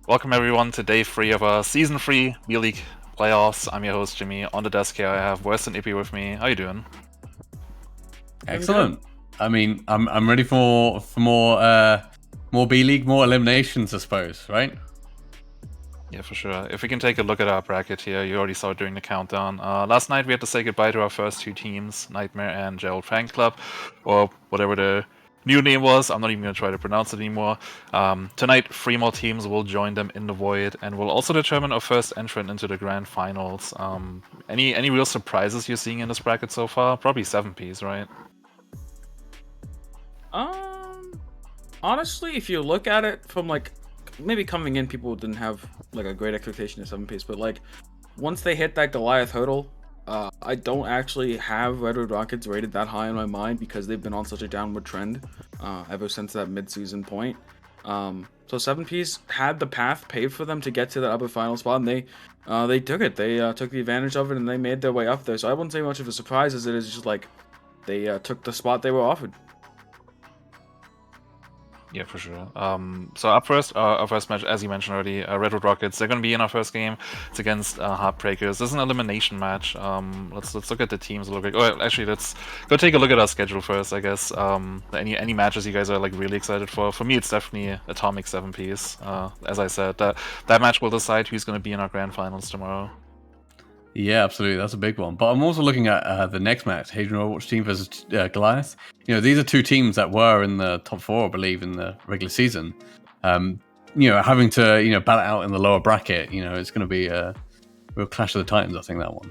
Welcome everyone to day 3 of our season 3 B-League playoffs. I'm your host Jimmy. On the desk here I have Wes and Ippy with me. How you doing? Excellent. I mean, I'm ready for more B-League, more eliminations, I suppose, right? Yeah, for sure. If we can take a look at our bracket here, you already saw it during the countdown. Last night we had to say goodbye to our first two teams, Nightmare and Gerald Fan Club, or whatever the new name was. I'm not even going to try to pronounce it anymore. Tonight, 3 more teams will join them in the Void, and will also determine our first entrant into the Grand Finals. Any real surprises you're seeing in this bracket so far? Probably 7Ps, right? Honestly, if you look at it from like maybe coming in, people didn't have like a great expectation of 7-piece, but like once they hit that Goliath hurdle, I don't actually have Redwood Rockets rated that high in my mind because they've been on such a downward trend ever since that mid-season point. So 7-piece had the path paved for them to get to the upper final spot, and they took it. They took the advantage of it, and they made their way up there. So I wouldn't say much of a surprise as it is just like they took the spot they were offered. Yeah, for sure. So up first, our first match, as you mentioned already, Redwood Rockets. They're going to be in our first game. It's against Heartbreakers. This is an elimination match. Let's look at the teams a little bit. Oh, actually, let's go take a look at our schedule first, I guess. Any matches you guys are like really excited for? For me, it's definitely Atomic 7-piece. As I said, that match will decide who's going to be in our grand finals tomorrow. Yeah, absolutely. That's a big one. But I'm also looking at the next match, Hayden OW team versus Goliath. These are two teams that were in the top 4, I believe, in the regular season. Having to, battle out in the lower bracket, it's going to be a real clash of the titans, I think, that one.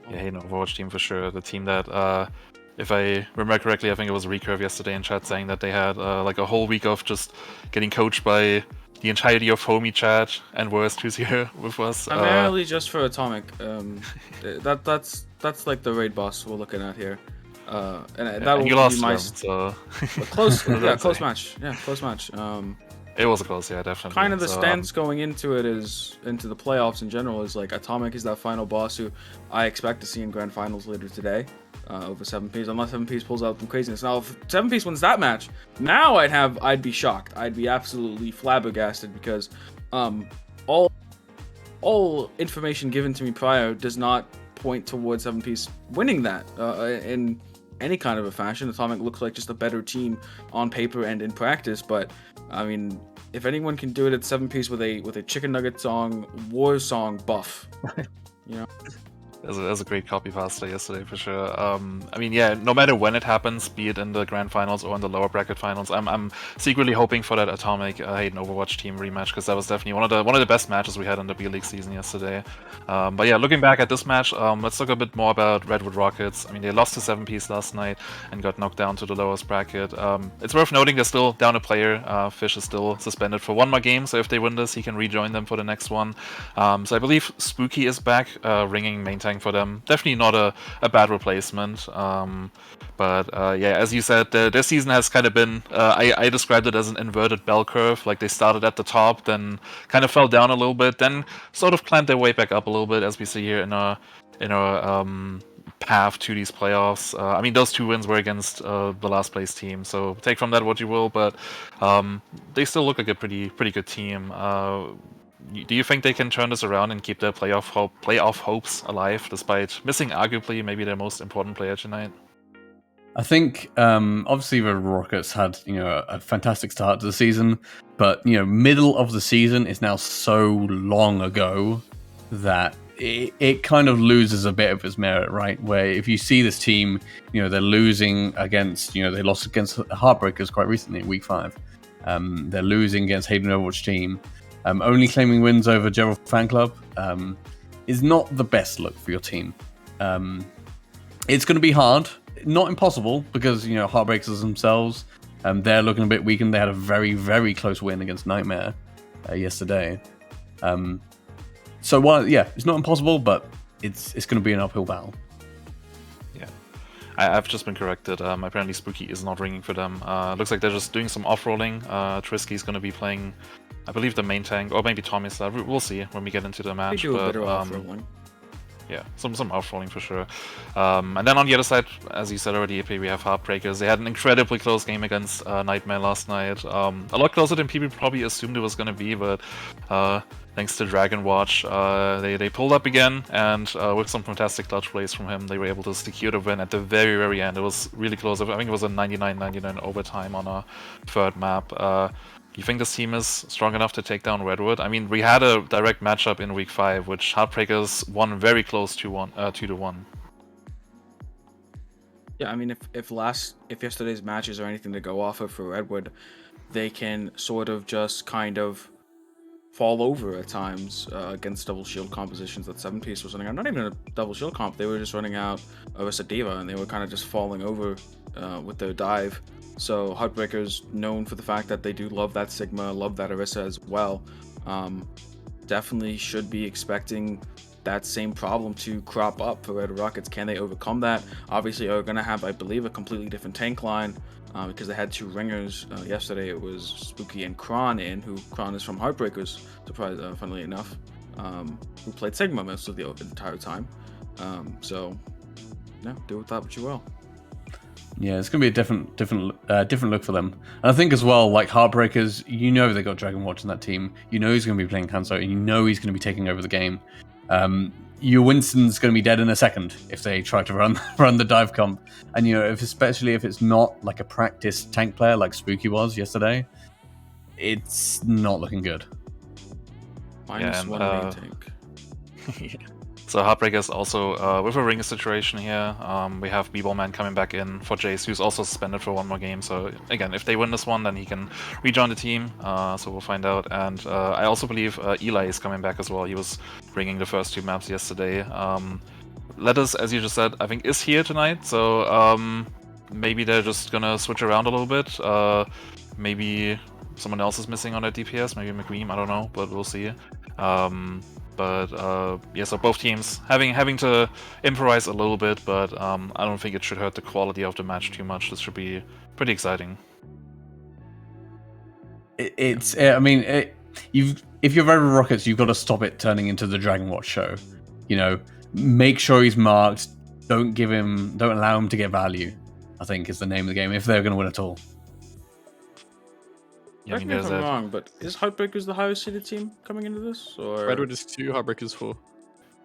Yeah, Hayden OW team for sure. The team that, if I remember correctly, I think it was Recurve yesterday in chat saying that they had like a whole week of just getting coached by the entirety of Homie chat and Worst, who's here with us. Primarily just for Atomic. That's like the raid boss we're looking at here. That will you lost be my them, so close. Close match. Yeah, close match. It was a close, yeah, definitely. Kind of the stance going into it is into the playoffs in general is like Atomic is that final boss who I expect to see in grand finals later today. Over 7-piece, unless 7-piece pulls out some craziness. Now, if 7-piece wins that match, now I'd be shocked. I'd be absolutely flabbergasted because all information given to me prior does not point towards 7-piece winning that in any kind of a fashion. Atomic looks like just a better team on paper and in practice, but I mean, if anyone can do it at 7-piece with a chicken nugget song, war song buff, That was a great copy pasta yesterday for sure. I mean, yeah, no matter when it happens, be it in the grand finals or in the lower bracket finals, I'm secretly hoping for that Atomic Hayden Overwatch team rematch because that was definitely one of the best matches we had in the B League season yesterday. But yeah, looking back at this match, let's talk a bit more about Redwood Rockets. I mean, they lost to 7-piece last night and got knocked down to the lowest bracket. It's worth noting they're still down a player. Fish is still suspended for one more game, so if they win this, he can rejoin them for the next one. So I believe Spooky is back, ringing main tank for them. Definitely not a bad replacement. But yeah, as you said, their season has kind of been, I described it as an inverted bell curve. Like they started at the top, then kind of fell down a little bit, then sort of climbed their way back up a little bit, as we see here in our path to these playoffs. I mean, those 2 wins were against the last place team, so take from that what you will. But they still look like a pretty good team. Do you think they can turn this around and keep their playoff hopes alive, despite missing arguably maybe their most important player tonight? I think obviously the Rockets had a fantastic start to the season, but middle of the season is now so long ago that it kind of loses a bit of its merit, right? Where if you see this team, they're losing against they lost against Heartbreakers quite recently in week 5. They're losing against Hayden Overwatch team. Only claiming wins over Gerald Fan Club is not the best look for your team. It's going to be hard, not impossible, because Heartbreakers themselves, they're looking a bit weakened. They had a very, very close win against Nightmare yesterday. So while it's not impossible, but it's going to be an uphill battle. Yeah, I've just been corrected. Apparently Spooky is not ringing for them. Looks like they're just doing some off-rolling. Trisky's going to be playing, I believe, the main tank, or maybe Tommy's that. We'll see when we get into the match. They do a bit of off-rolling. Yeah, some off-rolling for sure. And then on the other side, as you said already, we have Heartbreakers. They had an incredibly close game against Nightmare last night. A lot closer than people probably assumed it was going to be, but thanks to Dragon Watch, they pulled up again, and with some fantastic clutch plays from him, they were able to secure the win at the very, very end. It was really close. I think it was a 99-99 overtime on a third map. Do you think this team is strong enough to take down Redwood? I mean, we had a direct matchup in week 5, which Heartbreakers won very close to 2-1. Yeah, I mean, if yesterday's matches are anything to go off of for Redwood, they can sort of just kind of fall over at times against double shield compositions that 7-piece was running out. Not even a double shield comp, they were just running out Orisa Diva, and they were kind of just falling over with their dive. So Heartbreakers, known for the fact that they do love that Sigma, love that Orisa as well, definitely should be expecting that same problem to crop up for Redwood Rockets. Can they overcome that? Obviously, are going to have, I believe, a completely different tank line because they had 2 ringers. Yesterday it was Spooky and Kron in, who Kron is from Heartbreakers, funnily enough, who played Sigma most of the entire time. So, yeah, do with that what you will. Yeah, it's gonna be a different look for them. And I think as well, like Heartbreakers, you know they got Dragon Watch in that team. You know he's gonna be playing Hanzo, and you know he's gonna be taking over the game. Your Winston's gonna be dead in a second if they try to run the dive comp. And you know, especially if it's not like a practice tank player like Spooky was yesterday, it's not looking good. Minus one main tank. So Heartbreakers also with a ringer situation here. We have B-Ball Man coming back in for Jace, who's also suspended for 1 more game. So again, if they win this one, then he can rejoin the team. So we'll find out. And I also believe Eli is coming back as well. He was bringing the first 2 maps yesterday. Letters, as you just said, I think is here tonight. So maybe they're just gonna switch around a little bit. Maybe someone else is missing on their DPS. Maybe McGream. I don't know, but we'll see. Yeah, so both teams having to improvise a little bit, but I don't think it should hurt the quality of the match too much. This should be pretty exciting. If you're Redwood Rockets, you've got to stop it turning into the Dragon Watch show. You know, make sure he's marked. Don't allow him to get value, I think is the name of the game, if they're going to win at all. Yeah, Correct me if I'm wrong, but is Heartbreakers the highest seeded team coming into this? Or Redwood is 2, Heartbreakers 4.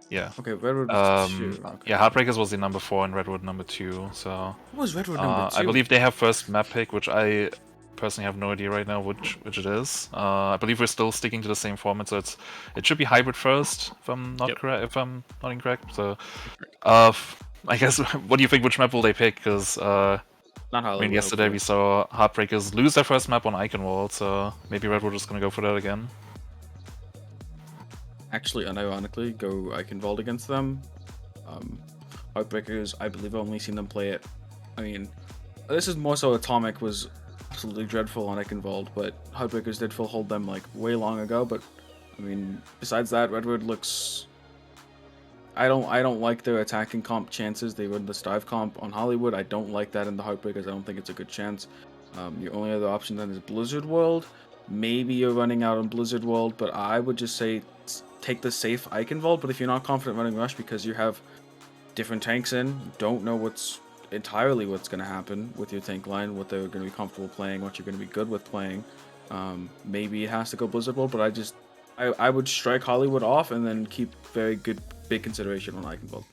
Yeah. Okay, Redwood is 2. Okay. Yeah, Heartbreakers was the number 4 and Redwood number 2. So What was Redwood number 2? I believe they have first map pick, which I personally have no idea right now which it is. I believe we're still sticking to the same format, so it should be hybrid first, if I'm not correct. If I'm not incorrect. So, I guess what do you think? Which map will they pick? Because Not Hollywood. I mean, yesterday we saw Heartbreakers lose their first map on Iconwall, so maybe Redwood is gonna go for that again. Actually, unironically, go Iconvolt against them. Heartbreakers, I believe I've only seen them play it. I mean, this is more so Atomic was absolutely dreadful on Iconvolt, but Heartbreakers did full hold them like way long ago. But I mean, besides that, Redwood looks. I don't like their attacking comp chances. They run the dive comp on Hollywood. I don't like that in the Heartbreakers. I don't think it's a good chance. Your only other option then is Blizzard World. Maybe you're running out on Blizzard World, but I would just say take the safe Iconvolt. But if you're not confident running Rush because you have different tanks in, you don't know what's going to happen with your tank line, what they're going to be comfortable playing, what you're going to be good with playing. Maybe it has to go Blizzard World, but I would strike Hollywood off and then keep very good big consideration on Iconvolt.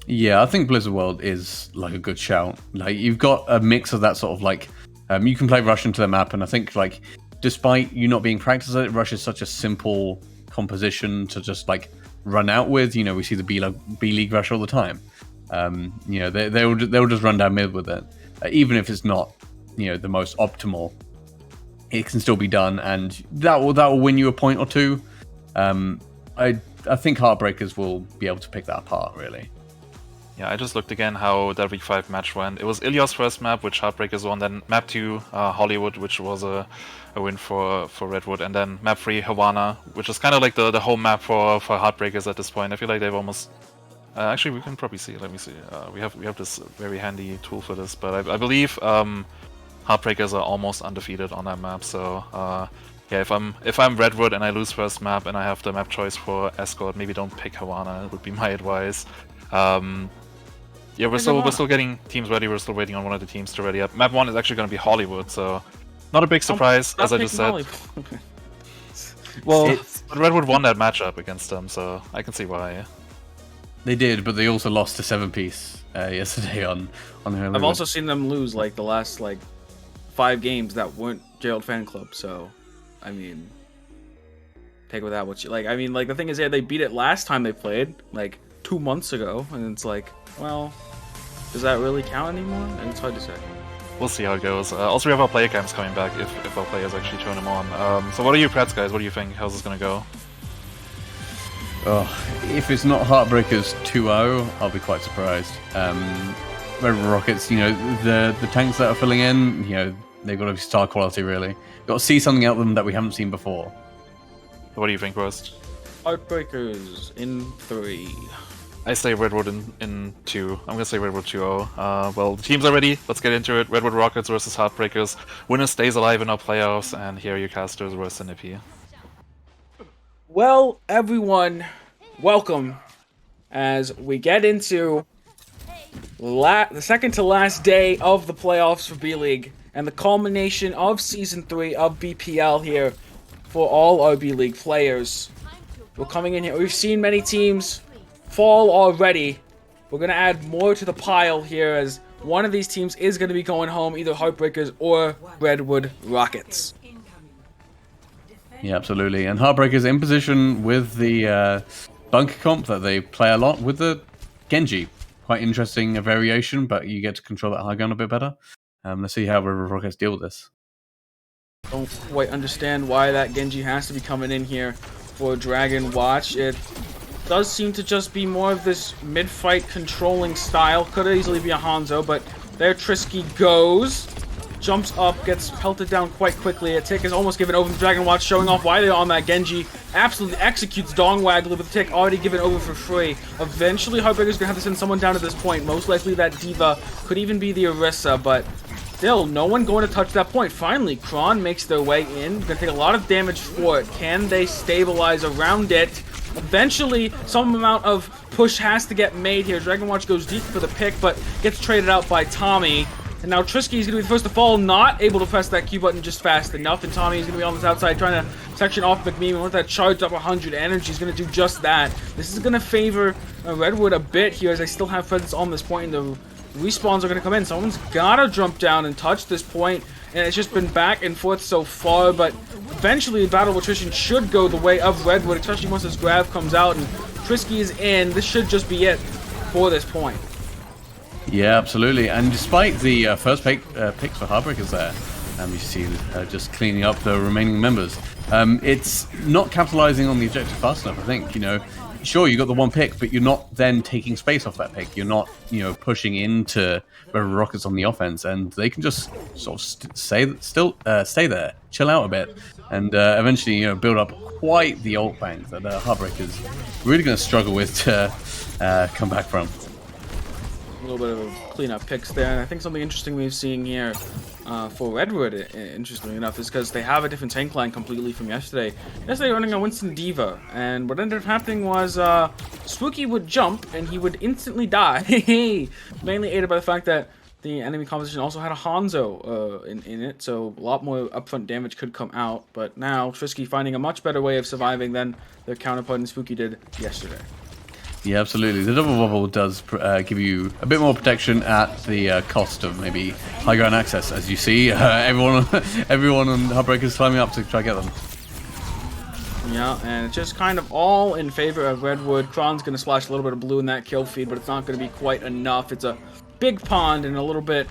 Yeah, I think Blizzard World is like a good shout. Like you've got a mix of that sort of like you can play Rush into the map, and I think like despite you not being practiced at it, Rush is such a simple composition to just like run out with. You know, we see the B League Rush all the time. You know, they'll just run down mid with it, even if it's not the most optimal. It can still be done, and that will win you a point or two. I think Heartbreakers will be able to pick that apart, really. Yeah, I just looked again how that week 5 match went. It was Ilios' first map, which Heartbreakers won, then map 2, Hollywood, which was a win for Redwood, and then map 3, Havana, which is kind of like the home map for Heartbreakers at this point. I feel like they've almost... actually, we can probably see. Let me see. We have this very handy tool for this, but I believe Heartbreakers are almost undefeated on that map, so... yeah, if I'm Redwood and I lose first map and I have the map choice for Escort, maybe don't pick Havana. It would be my advice. Yeah, we're still getting teams ready. We're still waiting on one of the teams to ready up. Map 1 is actually going to be Hollywood, so not a big surprise, as I just said. Well, but Redwood won that matchup against them, so I can see why. They did, but they also lost to 7-piece yesterday on Hollywood. I've also seen them lose like the last 5 games that weren't Gerald Fan Club, so. I mean, take with that what you like. I mean, the thing is, yeah, they beat it last time they played, 2 months ago, and it's well, does that really count anymore? And it's hard to say. we'll see how it goes. Also, we have our player camps coming back if our players actually turn them on. So what are your preds, guys? What do you think? How's this gonna go? Oh, if it's not Heartbreakers 2-0, I'll be quite surprised. Redwood Rockets, the tanks that are filling in, they've got to be star quality, really. Got to see something out of them that we haven't seen before. What do you think, Rost? Heartbreakers in 3. I say Redwood in 2. I'm gonna say Redwood 2-0. Well, the teams are ready. Let's get into it. Redwood Rockets versus Heartbreakers. Winner stays alive in our playoffs, and here are your casters versus Nippy. Well, everyone, welcome as we get into the second to last day of the playoffs for B-League and the culmination of Season 3 of BPL here for all our B-League players. We're coming in here. We've seen many teams fall already. We're going to add more to the pile here as one of these teams is going to be going home, either Heartbreakers or Redwood Rockets. Yeah, absolutely. And Heartbreakers in position with the bunker comp that they play a lot with the Genji. Quite interesting variation, but you get to control that high ground a bit better. Let's see how Redwood Rockets deal with this. Don't quite understand why that Genji has to be coming in here for Dragon Watch. It does seem to just be more of this mid-fight controlling style. Could easily be a Hanzo, but there Trisky goes. Jumps up, gets pelted down quite quickly. A tick is almost given over to Dragon Watch, showing off why they're on that Genji. Absolutely executes Dong Waggler with a tick already given over for free. Eventually, Heartbreaker's gonna have to send someone down at this point. Most likely that Diva, could even be the Orisa, but still, no one going to touch that point. Finally, Kron makes their way in. Gonna take a lot of damage for it. Can they stabilize around it? Eventually, some amount of push has to get made here. Dragon Watch goes deep for the pick, but gets traded out by Tommy. And now Trisky is going to be the first to fall, not able to press that Q button just fast enough. And Tommy is going to be on this outside trying to section off McMeem. And with that charged up 100 energy, he's going to do just that. This is going to favor Redwood a bit here as I still have presence on this point. And the respawns are going to come in. Someone's got to jump down and touch this point. And it's just been back and forth so far. But eventually, battle attrition should go the way of Redwood, especially once this grab comes out. And Trisky is in. This should just be it for this point. Yeah, absolutely. And despite the first picks for Heartbreakers there, you see just cleaning up the remaining members. It's not capitalizing on the objective fast enough, I think. Sure, you got the one pick, but you're not then taking space off that pick. You're not, pushing into Redwood Rockets on the offense, and they can just sort of stay there, chill out a bit, and eventually, build up quite the ult bank that Heartbreakers really going to struggle with to come back from. A little bit of a cleanup picks there, and I think something interesting we've seen here for Redwood, interestingly enough, is because they have a different tank line completely from yesterday. Yesterday running a Winston Diva, and what ended up happening was Spooky would jump and he would instantly die. Mainly aided by the fact that the enemy composition also had a Hanzo in it, so a lot more upfront damage could come out. But now Trisky finding a much better way of surviving than their counterpart in Spooky did yesterday. Yeah, absolutely. The double bubble does give you a bit more protection at the cost of maybe high ground access, as you see. Everyone on Heartbreakers climbing up to try to get them. Yeah, and it's just kind of all in favor of Redwood. Kron's going to splash a little bit of blue in that kill feed, but it's not going to be quite enough. It's a big pond and a little bit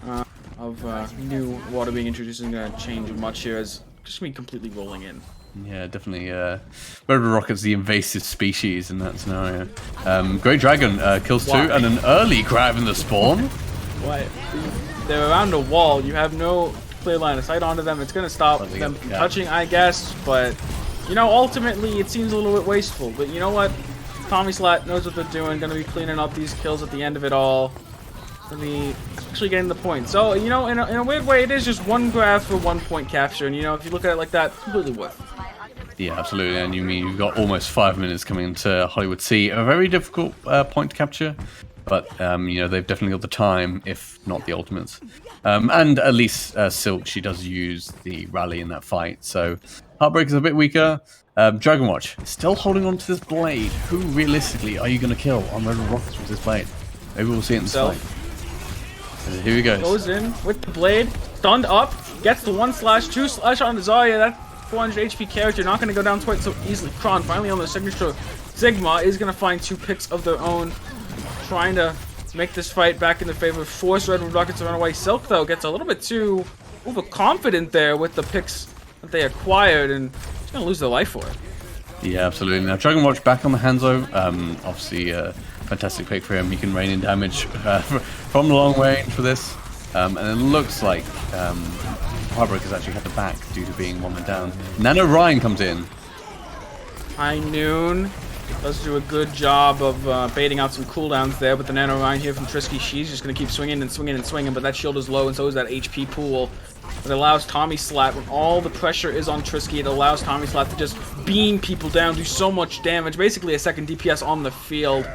of new water being introduced isn't going to change much here, as just going to be completely rolling in. Yeah, definitely. Redwood Rockets, the invasive species in that scenario. Great Dragon kills two, and an early grab in the spawn. What? They're around a wall. You have no clear line of sight onto them. It's going to stop them from touching, I guess. But, ultimately, it seems a little bit wasteful. But you know what? Tommy Slat knows what they're doing. Going to be cleaning up these kills at the end of it all. Going to be actually getting the point. So, in a weird way, it is just one grab for 1 point capture. And, if you look at it like that, completely worth it. Yeah, absolutely. And you've got almost 5 minutes coming into Hollywood C. A very difficult point to capture, but they've definitely got the time, if not the ultimates. And at least Silk, she does use the rally in that fight. So Heartbreaker's a bit weaker. Dragon Watch still holding on to this blade. Who realistically are you going to kill on Redwood Rockets with this blade? Maybe we'll see it in the fight. Here he goes. Goes in with the blade, stunned up, gets the 1/2 on the Zarya. That 400 HP character not going to go down quite so easily. Kron finally on the signature. Sigma is going to find 2 picks of their own, trying to make this fight back in the favor, force Redwood Rockets to run away. Silk, though, gets a little bit too overconfident there with the picks that they acquired, and he's going to lose their life for it. Yeah, absolutely. Now, Dragon Watch back on the Hanzo. Obviously, fantastic pick for him. He can rain in damage from long range for this. And it looks like Heartbreakers actually had the back due to being one man down. Nano Ryan comes in. High Noon does do a good job of baiting out some cooldowns there, but the Nano Ryan here from Trisky, she's just going to keep swinging and swinging and swinging, but that shield is low, and so is that HP pool. It allows Tommy Slat, when all the pressure is on Trisky, it allows Tommy Slat to just beam people down, do so much damage, basically a second DPS on the field.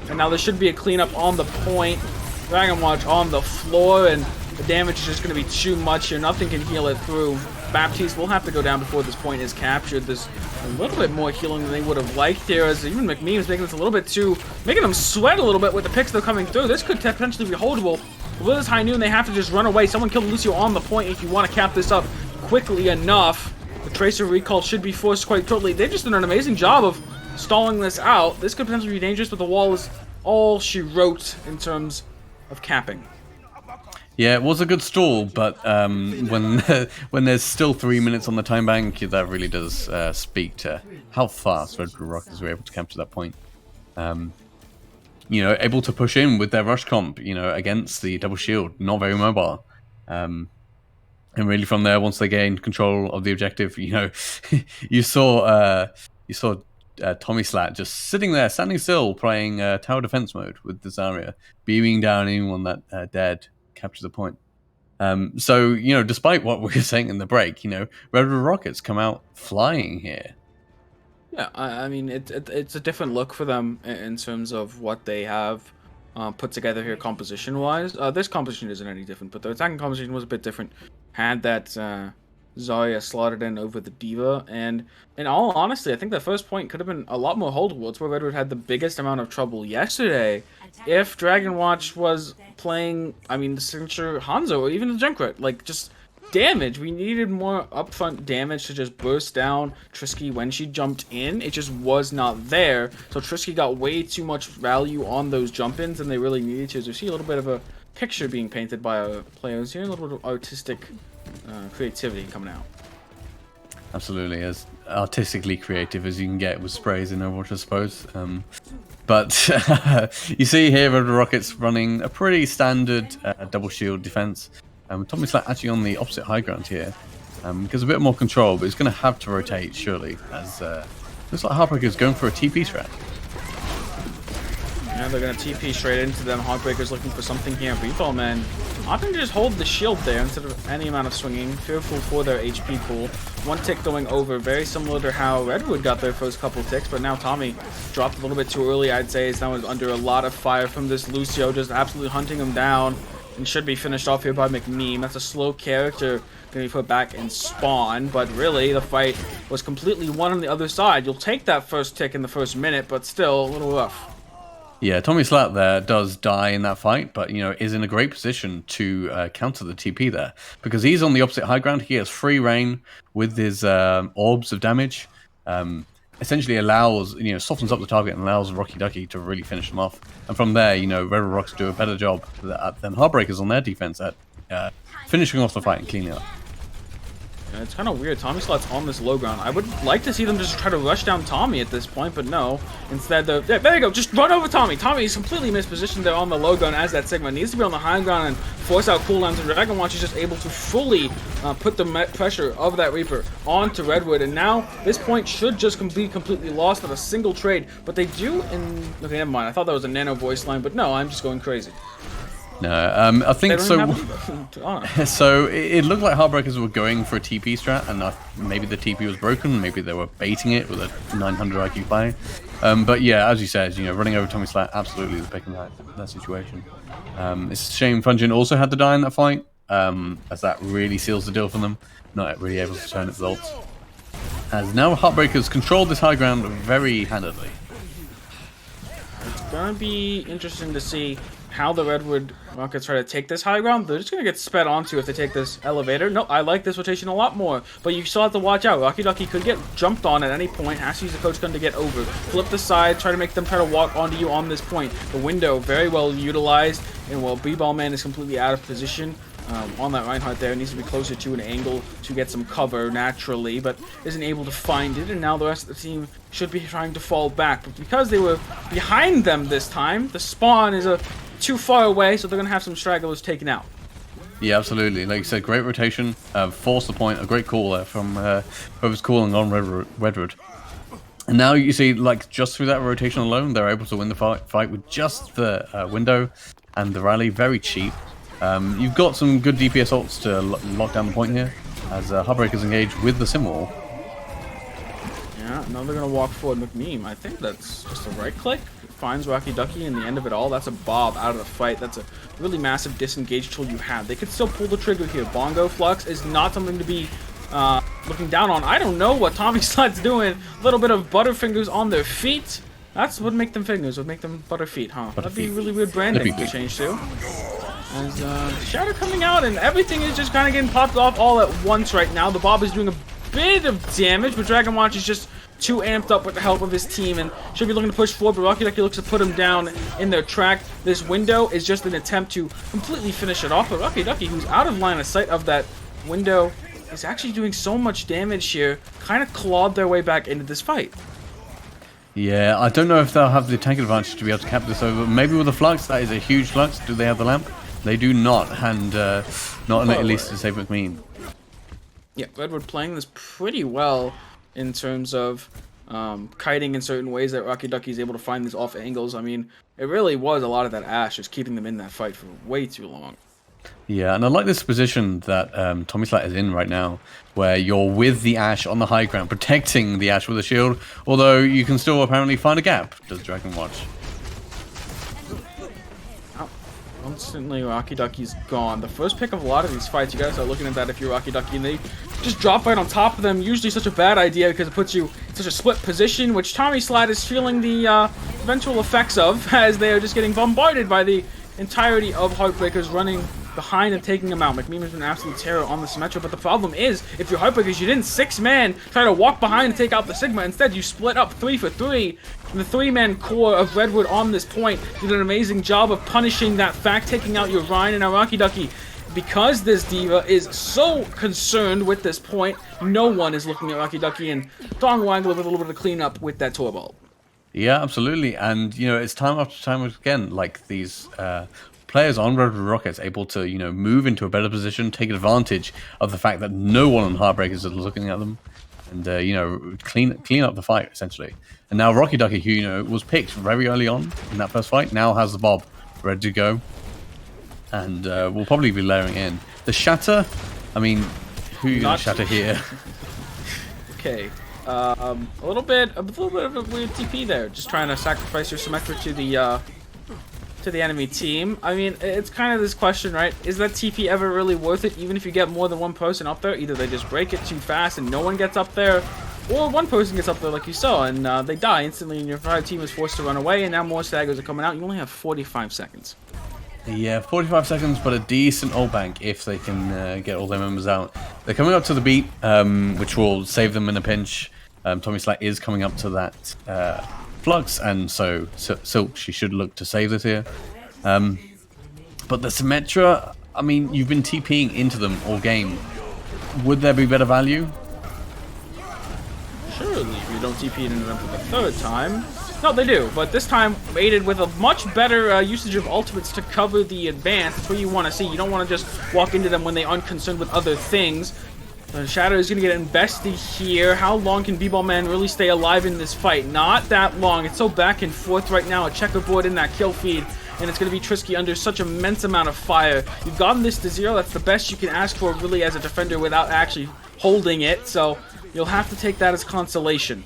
And now there should be a cleanup on the point. Dragon Watch on the floor, and the damage is just going to be too much here. Nothing can heal it through. Baptiste will have to go down before this point is captured. There's a little bit more healing than they would have liked here, as even McMeem is making this a little bit too, making them sweat a little bit with the picks that are coming through. This could potentially be holdable. With this High Noon, they have to just run away. Someone killed Lucio on the point if you want to cap this up quickly enough. The Tracer recall should be forced quite shortly. They've just done an amazing job of stalling this out. This could potentially be dangerous, but the wall is all she wrote in terms of capping. Yeah, it was a good stall, but when there's still 3 minutes on the time bank, that really does speak to how fast Redwood Rockets were able to capture that point. You know, able to push in with their rush comp, you know, against the double shield, not very mobile. And really from there, once they gained control of the objective, you know, you saw Tommy Slat just sitting there, standing still, playing tower defense mode with the Zarya, beaming down anyone that dared capture the point. So, you know, despite what we were saying in the break, you know, Redwood Rockets come out flying here. Yeah, I mean, it's a different look for them in terms of what they have put together here composition-wise. This composition isn't any different, but the attacking composition was a bit different. Had that Zarya slotted in over the D.Va, and in all honesty, I think the first point could have been a lot more holdable. It's where Redwood had the biggest amount of trouble yesterday. If Dragon Watch was playing, I mean, the signature Hanzo or even the Junkrat, like, just damage. We needed more upfront damage to just burst down Trisky when she jumped in. It just was not there. So Trisky got way too much value on those jump-ins than they really needed to. So you see a little bit of a picture being painted by our players here, a little bit of artistic creativity coming out. Absolutely, as artistically creative as you can get with sprays in Overwatch, I suppose. But you see here Redwood Rockets running a pretty standard double shield defense. Tommy Slat actually on the opposite high ground here. Gives a bit more control, but he's going to have to rotate, surely, as looks like Heartbreakers going for a TP strat. Yeah, they're going to TP straight into them. Heartbreakers looking for something here. Beefall, man, opting to just hold the shield there instead of any amount of swinging. Fearful for their HP pool. One tick going over, very similar to how Redwood got their first couple ticks, but now Tommy dropped a little bit too early, I'd say. He's now under a lot of fire from this Lucio, just absolutely hunting him down. And should be finished off here by McMeem. That's a slow character going to be put back in spawn, but really the fight was completely won on the other side. You'll take that first tick in the first minute, but still a little rough. Yeah, Tommy Slat there does die in that fight, but, you know, is in a great position to counter the TP there. Because he's on the opposite high ground. He has free reign with his orbs of damage. Essentially allows, you know, softens up the target and allows Rocky Ducky to really finish them off. And from there, you know, Redwood Rockets do a better job than Heartbreakers on their defense at finishing off the fight and cleaning up. Yeah, it's kind of weird. Tommy Slat's on this low ground. I would like to see them just try to rush down Tommy at this point, but no. Instead, yeah, there you go. Just run over Tommy. Tommy is completely mispositioned there on the low ground as that Sigma. Needs to be on the high ground and force out cooldowns. And Dragon Watch is just able to fully put the pressure of that Reaper onto Redwood. And now this point should just be completely lost on a single trade. But they do in... Okay, never mind. I thought that was a nano voice line, but no, I'm just going crazy. No, I think so. So it looked like Heartbreakers were going for a TP strat, and maybe the TP was broken. Maybe they were baiting it with a 900 IQ buy. But yeah, as you said, you know, running over Tommy Slat absolutely is picking that situation. It's a shame Fungin also had to die in that fight, as that really seals the deal for them. Not really able to turn its ults. As now Heartbreakers controlled this high ground very handedly. It's gonna be interesting to see how the Redwood Rockets try to take this high ground. They're just going to get sped onto if they take this elevator. No, I like this rotation a lot more, but you still have to watch out. Rocky Ducky could get jumped on at any point. Has to use the coach gun to get over. Flip the side, try to make them try to walk onto you on this point. The window very well utilized, and while B-Ball Man is completely out of position, on that Reinhardt there, needs to be closer to an angle to get some cover naturally, but isn't able to find it, and now the rest of the team should be trying to fall back. But because they were behind them this time, the spawn is too far away, so they're going to have some stragglers taken out. Yeah, absolutely. Like you said, great rotation, force the point, a great call there from whoever's calling on Redwood. And now you see, like, just through that rotation alone, they're able to win the fight with just the window and the rally, very cheap. You've got some good DPS ults to lock down the point here, as Heartbreakers engage with the Simwall. Yeah, now they're going to walk forward McMeme. I think that's just a right click. Finds Rocky Ducky, and the end of it all, that's a Bob out of the fight. That's a really massive disengage tool you have. They could still pull the trigger here. Bongo Flux is not something to be looking down on. I don't know what Tommy Slide's doing. A little bit of Butterfingers on their feet. That's what make them fingers, would make them Butterfeet, huh? That'd be really weird branding to change to. As Shadow coming out, and everything is just kind of getting popped off all at once right now. The Bob is doing a bit of damage, but Dragon Watch is just too amped up with the help of his team and should be looking to push forward, but Rocky Ducky looks to put him down in their track. This window is just an attempt to completely finish it off, but Rocky Ducky, who's out of line of sight of that window, is actually doing so much damage here, kind of clawed their way back into this fight. Yeah, I don't know if they'll have the tank advantage to be able to cap this over. Maybe with the Flux, that is a huge Flux. Do they have the lamp? They do not, and not at least to save McMean. Yeah, Redwood playing this pretty well in terms of kiting in certain ways that Rocky Ducky is able to find these off angles. I mean, it really was a lot of that Ash just keeping them in that fight for way too long. Yeah, and I like this position that Tommy Slat is in right now, where you're with the Ash on the high ground, protecting the Ash with a shield, although you can still apparently find a gap, does Dragon Watch. Instantly, Rocky Ducky's gone. The first pick of a lot of these fights, you gotta start looking at that if you're Rocky Ducky, and they just drop right on top of them. Usually such a bad idea because it puts you in such a split position, which Tommy Slat is feeling the eventual effects of, as they are just getting bombarded by the entirety of Heartbreakers running behind and taking them out. McMeme has been an absolute terror on the Symmetra, but the problem is, if you're Heartbreakers, you didn't 6-man try to walk behind and take out the Sigma. Instead, you split up 3 for 3. And the 3-man core of Redwood on this point did an amazing job of punishing that fact, taking out your Ryan and now Rocky Ducky. Because this Diva is so concerned with this point, no one is looking at Rocky Ducky, and Dong Wangler with a little bit of cleanup with that tour ball. Yeah, absolutely. And, you know, it's time after time again, like these players on Redwood Rockets able to, you know, move into a better position, take advantage of the fact that no one on Heartbreakers is looking at them, and, you know, clean up the fight, essentially. And now Rocky Ducky, who, you know, was picked very early on in that first fight, now has the Bob ready to go. And we'll probably be layering in. The Shatter, I mean, who are you going to shatter here? Okay. A little bit of a weird TP there. Just trying to sacrifice your Symmetra to the enemy team. I mean, it's kind of this question, right? Is that TP ever really worth it? Even if you get more than one person up there, either they just break it too fast and no one gets up there, or one person gets up there like you saw and they die instantly and your entire team is forced to run away, and now more staggers are coming out. You only have 45 seconds. Yeah, 45 seconds, but a decent ult bank if they can get all their members out. They're coming up to the beat, which will save them in a pinch. Tommy Slack is coming up to that Flux, and so Silk, she should look to save this here. But the Symmetra, I mean, you've been TPing into them all game. Would there be better value? Surely, if you don't TP into them for the third time. No, they do, but this time aided with a much better usage of ultimates to cover the advance. That's what you want to see. You don't want to just walk into them when they aren't concerned with other things. The Shadow is going to get invested here. How long can B-Ball Man really stay alive in this fight? Not that long. It's so back and forth right now. A checkerboard in that kill feed, and it's going to be Trisky under such immense amount of fire. You've gotten this to 0. That's the best you can ask for really as a defender without actually holding it, so you'll have to take that as consolation.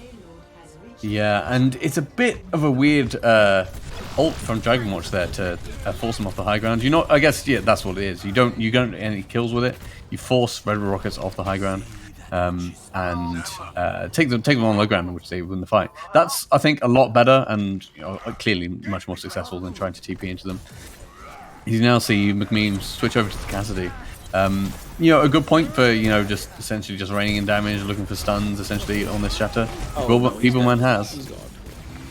Yeah, and it's a bit of a weird ult from Dragon Watch there to force them off the high ground. You know, I guess, yeah, that's what it is. You don't get any kills with it. You force Redwood Rockets off the high ground and take them on low ground, which they win the fight. That's, I think, a lot better and, you know, clearly much more successful than trying to TP into them. You now see McMean switch over to the Cassidy. A good point for, just essentially just raining in damage, looking for stuns essentially on this shatter. Beebleman has. He's gone.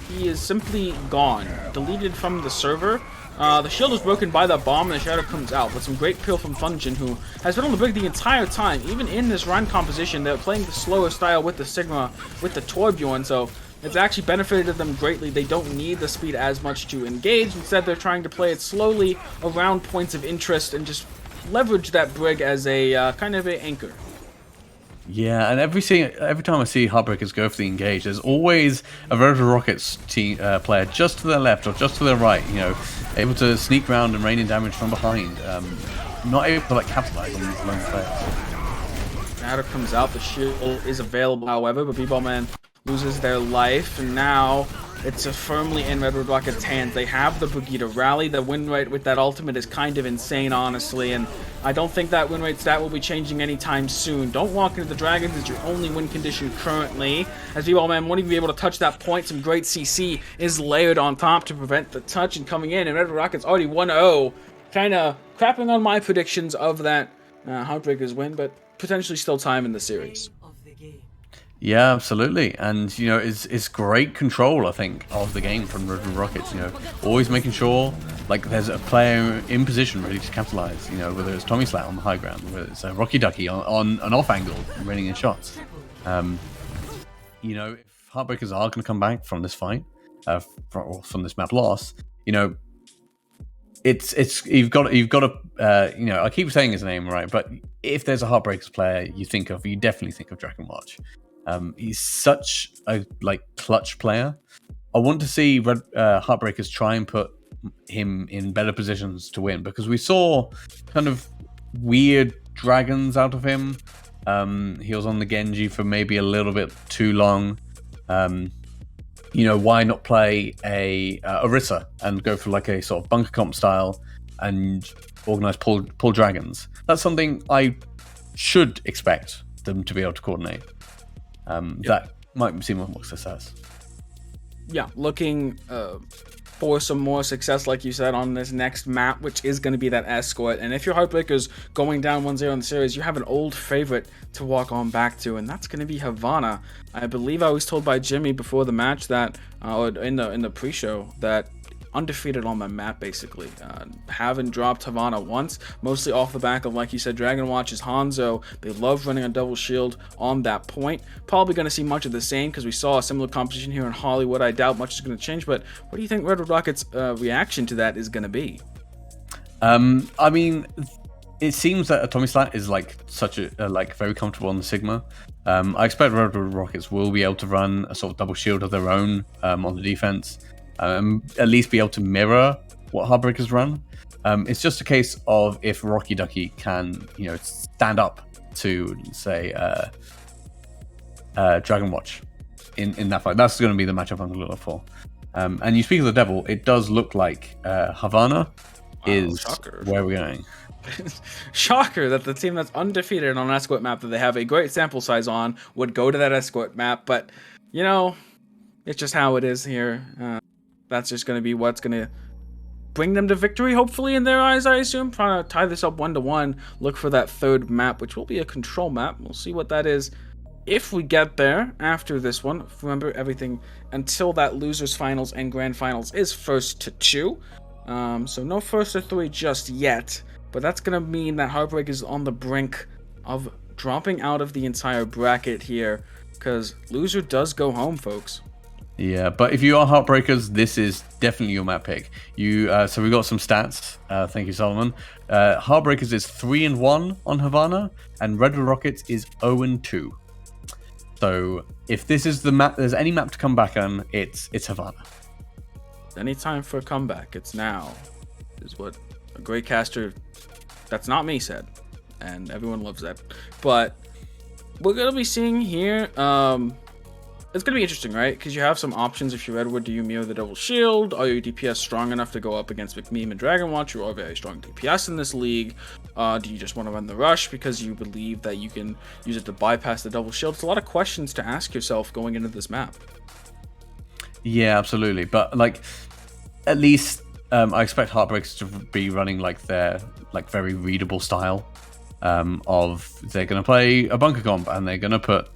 He is simply gone. Deleted from the server. The shield is broken by that bomb, and the shadow comes out. But some great peel from Function, who has been on the brig the entire time. Even in this Rhine composition, they're playing the slower style with the Sigma, with the Torbjorn, so it's actually benefited them greatly. They don't need the speed as much to engage. Instead, they're trying to play it slowly around points of interest and just leverage that brig as a kind of an anchor. Yeah, and every time I see Heartbreakers go for the engage, there's always a Redwood Rockets player just to their left or just to their right, able to sneak around and rain in damage from behind. Not able to capitalize on these lone players. Shadow comes out, the shield is available, however, but B-Ballman loses their life, and now it's firmly in Redwood Rockets' hands. They have the Brigitte rally. The win rate with that ultimate is kind of insane, honestly, and I don't think that win rate stat will be changing anytime soon. Don't walk into the Dragons. It's your only win condition currently, as B-Ballman won't even be able to touch that point. Some great CC is layered on top to prevent the touch and coming in, and Redwood Rockets already 1-0. Kind of crapping on my predictions of that Heartbreakers win, but potentially still time in the series. Yeah, absolutely, and it's great control, I think, of the game from Redwood Rockets. Always making sure there's a player in position ready to capitalize. Whether it's Tommy Slat on the high ground, whether it's Rocky Ducky on an off angle, raining in shots. If Heartbreakers are going to come back from this fight, from this map loss, it's you've got to I keep saying his name right, but if there's a Heartbreakers player you definitely think of Dragon Watch. He's such a clutch player. I want to see Heartbreakers try and put him in better positions to win, because we saw kind of weird dragons out of him. He was on the Genji for maybe a little bit too long. Why not play a Orisa and go for a sort of bunker comp style and organize pull dragons? That's something I should expect them to be able to coordinate. That might seem more success. Yeah, looking for some more success, like you said, on this next map, which is going to be that escort. And if your Heartbreakers going down 1-0 in the series, you have an old favorite to walk on back to, and that's going to be Havana. I believe I was told by Jimmy before the match that, or in the pre-show, that undefeated on the map, basically. Haven't dropped Havana once, mostly off the back of, like you said, Dragon Watch's Hanzo. They love running a double shield on that point. Probably going to see much of the same, because we saw a similar composition here in Hollywood. I doubt much is going to change, but what do you think Redwood Rockets' reaction to that is going to be? I mean, it seems that Tommy Slat is such a very comfortable on the Sigma. I expect Redwood Rockets will be able to run a sort of double shield of their own on the defense. At least be able to mirror what Heartbreakers run. It's just a case of if Rocky Ducky can, stand up to, say, Dragon Watch in that fight. That's going to be the matchup I'm going to look for. And you speak of the devil, it does look like Havana is where we're going. Shocker that the team that's undefeated on an escort map that they have a great sample size on would go to that escort map, but it's just how it is here. That's just going to be what's going to bring them to victory, hopefully, in their eyes, I assume. Trying to tie this up 1-1, look for that third map, which will be a control map. We'll see what that is if we get there after this one. Remember, everything until that losers finals and grand finals is 1st to 2. So no 1st to 3 just yet, but that's going to mean that Heartbreak is on the brink of dropping out of the entire bracket here, because loser does go home, folks. Yeah, but if you are Heartbreakers, this is definitely your map pick. So we got some stats. Thank you, Solomon. Heartbreakers is 3-1 on Havana, and Redwood Rockets is 0-2. So if this is the map, there's any map to come back on, it's Havana. Any time for a comeback, it's now, is what a great caster, that's not me, said, and everyone loves that. But we're gonna be seeing here. It's going to be interesting, right? Because you have some options. If you're Redwood, do you mirror the double shield? Are your DPS strong enough to go up against McMeme and Dragon Watch, who are very strong DPS in this league? Do you just want to run the rush because you believe that you can use it to bypass the double shield? It's a lot of questions to ask yourself going into this map. Yeah, absolutely. But, at least I expect Heartbreakers to be running like their very readable style of they're going to play a bunker comp and they're going to put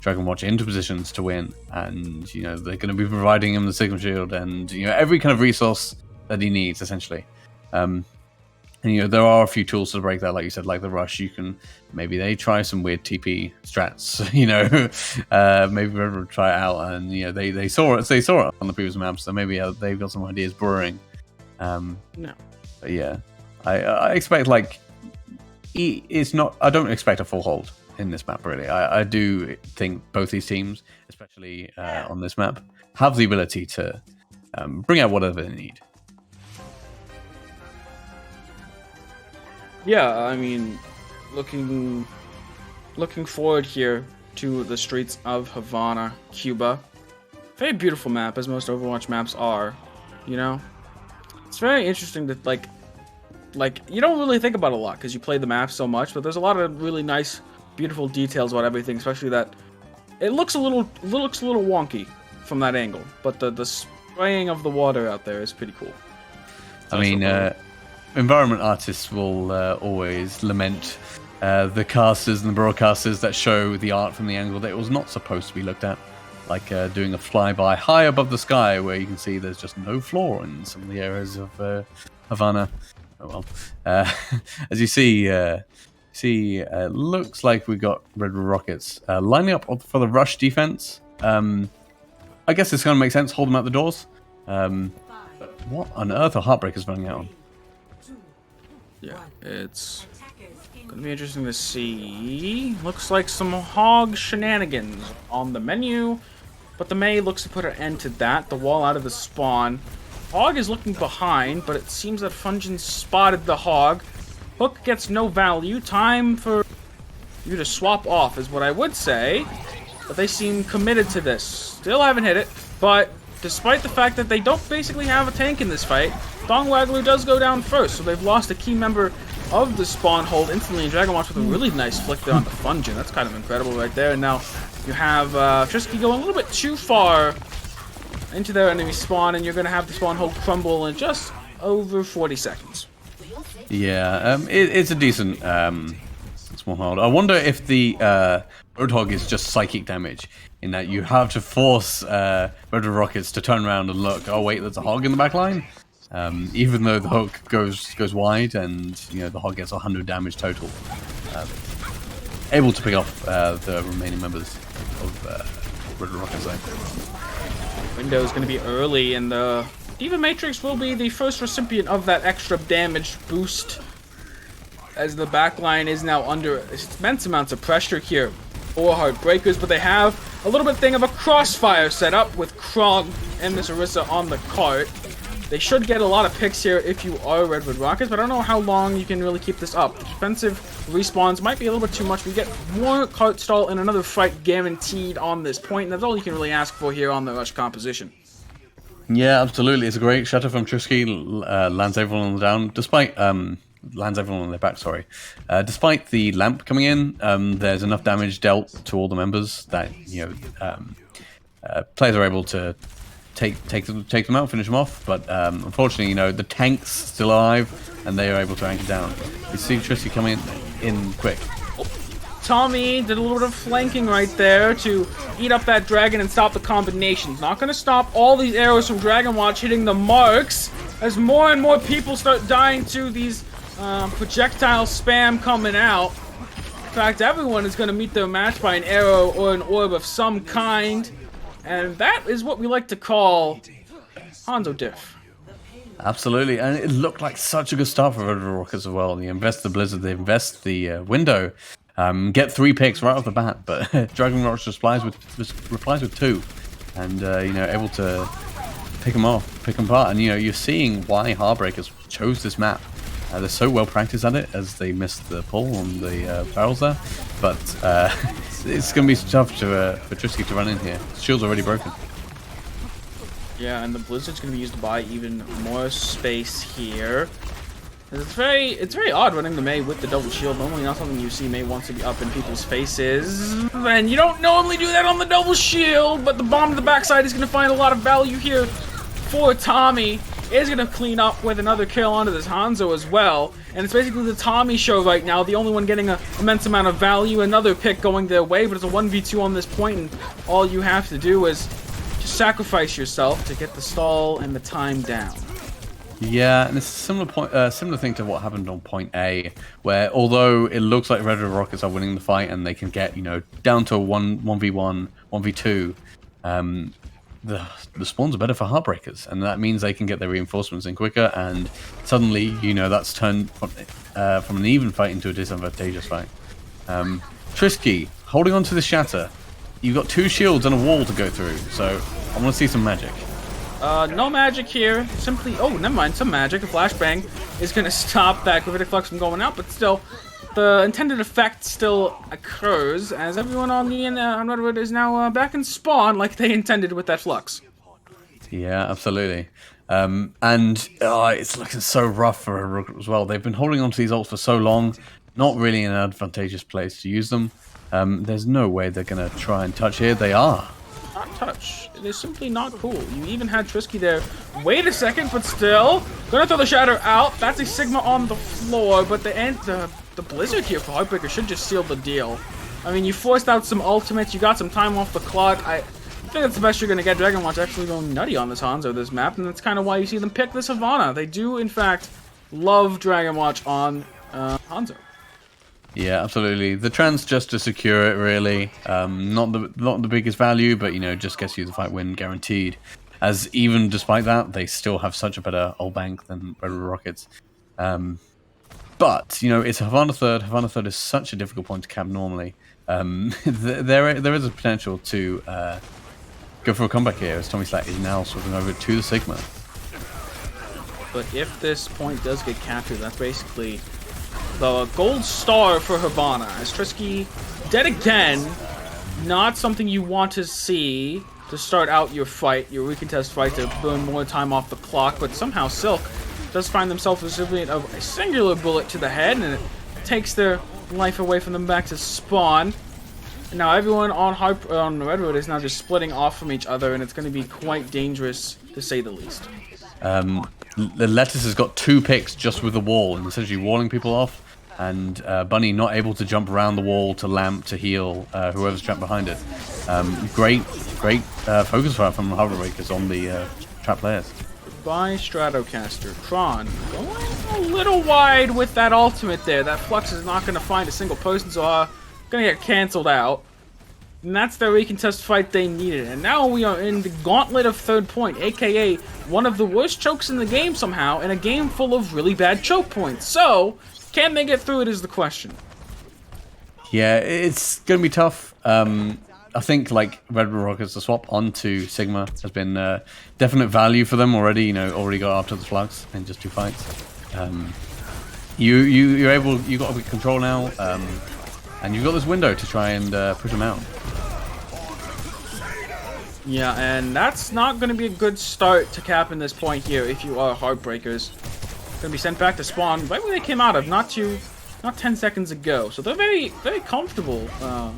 Dragon Watch into positions to win, and they're going to be providing him the signal shield and every kind of resource that he needs essentially. And there are a few tools to break that, like you said, like the rush. Maybe they try some weird TP strats, maybe Redwood try it out, and they saw it on the previous maps, so maybe they've got some ideas brewing. No. But yeah, I expect it's not. I don't expect a full hold in this map really. I do think both these teams, especially on this map, have the ability to bring out whatever they need. Yeah, I mean, looking forward here to the streets of Havana, Cuba. Very beautiful map, as most Overwatch maps are. It's very interesting that like you don't really think about it a lot because you play the map so much, but there's a lot of really nice, beautiful details about everything, especially that it looks a little wonky from that angle, but the spraying of the water out there is pretty cool. I mean, environment artists will always lament the casters and the broadcasters that show the art from the angle that it was not supposed to be looked at, like doing a flyby high above the sky where you can see there's just no floor in some of the areas of Havana. Oh well. As you see, looks like we got Redwood Rockets lining up for the rush defense. I guess it's going to make sense, hold them at the doors. But what on earth are Heartbreakers running out on? Yeah, it's gonna be interesting to see. Looks like some hog shenanigans on the menu, but the Mei looks to put an end to that. The wall out of the spawn. Hog is looking behind, but it seems that Fungin spotted the hog. Hook gets no value. Time for you to swap off is what I would say, but they seem committed to this. Still haven't hit it, but despite the fact that they don't basically have a tank in this fight, Thong Waggler does go down first, so they've lost a key member of the spawn hold instantly, and Dragon Watch with a really nice flick there on the Fungin. That's kind of incredible right there, and now you have Trisky going a little bit too far into their enemy spawn, and you're going to have the spawn hold crumble in just over 40 seconds. Yeah, it's a decent spawn hold. I wonder if the Roadhog is just psychic damage, in that you have to force Redwood Rockets to turn around and look, oh wait, there's a hog in the back line. Even though the hook goes wide and the hog gets 100 damage total, able to pick off the remaining members of Redwood Rockets zone. Window is going to be early, and the Diva Matrix will be the first recipient of that extra damage boost, as the backline is now under immense amounts of pressure here for Heartbreakers, but they have a little bit thing of a crossfire set up with Krog and this Orisa on the cart. They should get a lot of picks here if you are Redwood Rockets, but I don't know how long you can really keep this up. The defensive respawns might be a little bit too much. We get more cart stall and another fight guaranteed on this point, and that's all you can really ask for here on the rush composition. Yeah, absolutely. It's a great shutter from Trisky. Lands everyone on the down, despite lands everyone on their back. Sorry, despite the lamp coming in, there's enough damage dealt to all the members that players are able to take them out, finish them off. But unfortunately, the tank's still alive, and they are able to anchor down. You see Trisky coming in quick. Tommy did a little bit of flanking right there to eat up that dragon and stop the combinations. Not going to stop all these arrows from Dragon Watch hitting the marks as more and more people start dying to these projectile spam coming out. In fact, everyone is going to meet their match by an arrow or an orb of some kind. And that is what we like to call Hanzo Diff. Absolutely, and it looked like such a good start for Redwood Rockets as well. They invest the Blizzard, they invest the window. Get 3 picks right off the bat, but Dragon Watch replies with 2, and able to pick them apart. And you're seeing why Heartbreakers chose this map. They're so well practiced at it, as they missed the pull on the barrels there. But it's going to be tough for Trisky to run in here. Shield's already broken. Yeah, and the Blizzard's going to be used to buy even more space here. It's very odd running the Mei with the double shield. Normally not something you see. Mei wants to be up in people's faces. And you don't normally do that on the double shield, but the bomb to the backside is going to find a lot of value here for Tommy. is going to clean up with another kill onto this Hanzo as well. And it's basically the Tommy show right now, the only one getting an immense amount of value. Another pick going their way, but it's a 1v2 on this point, and all you have to do is just sacrifice yourself to get the stall and the time down. Yeah, and it's a similar thing to what happened on point A, where although it looks like Redwood Rockets are winning the fight and they can get, down to a 1v1, 1v2, the spawns are better for Heartbreakers, and that means they can get their reinforcements in quicker, and suddenly, that's turned from an even fight into a disadvantageous fight. Trisky, holding on to the Shatter. You've got 2 shields and a wall to go through, so I want to see some magic. No magic here. Simply, oh, never mind, some magic. A flashbang is going to stop that gravitic flux from going out, but still, the intended effect still occurs as everyone on Redwood is now back in spawn like they intended with that flux. Yeah, absolutely. And it's looking so rough for Rook as well. They've been holding on to these ults for so long, not really in an advantageous place to use them. There's no way they're going to try and touch here. They are. Not touch. It is simply not cool. You even had Trisky there. Wait a second, but still. Gonna throw the Shatter out. That's a Sigma on the floor, but the Blizzard here for Heartbreaker should just seal the deal. I mean, you forced out some ultimates. You got some time off the clock. I think that's the best you're going to get. Dragon Watch actually going nutty on this Hanzo, this map, and that's kind of why you see them pick this Havana. They do, in fact, love Dragon Watch on Hanzo. Yeah, absolutely. The trans just to secure it, really. Not the biggest value, but just gets you the fight win guaranteed. As even despite that, they still have such a better ult bank than Redwood Rockets. But it's Havana third. Havana third is such a difficult point to cap normally. There is a potential to go for a comeback here, as Tommy Slack is now switching over to the Sigma. But if this point does get captured, that's basically the gold star for Havana. As Trisky dead again, not something you want to see to start out your fight, your recontest fight, to burn more time off the clock, but somehow Silk does find themselves recipient of a singular bullet to the head, and it takes their life away from them back to spawn. And now everyone on Redwood is now just splitting off from each other, and it's going to be quite dangerous, to say the least. The Lettuce has got 2 picks just with the wall, and essentially walling people off, and Bunny not able to jump around the wall to lamp to heal whoever's trapped behind it. Great focus fire from Heartbreakers on the trap players. By Stratocaster. Tron going a little wide with that ultimate there. That Flux is not going to find a single person, so going to get cancelled out. And that's the recontest fight they needed. And now we are in the gauntlet of third point, aka one of the worst chokes in the game somehow, in a game full of really bad choke points. So, can they get through it is the question. Yeah, it's going to be tough. I think Redwood Rockets, the swap onto Sigma has been definite value for them already. Already got after the flux in just 2 fights. You got a bit of control now, and you've got this window to try and push them out. Yeah, and that's not going to be a good start to cap in this point here if you are Heartbreakers. Going to be sent back to spawn right where they came out of, not 10 seconds ago. So they're very, very comfortable,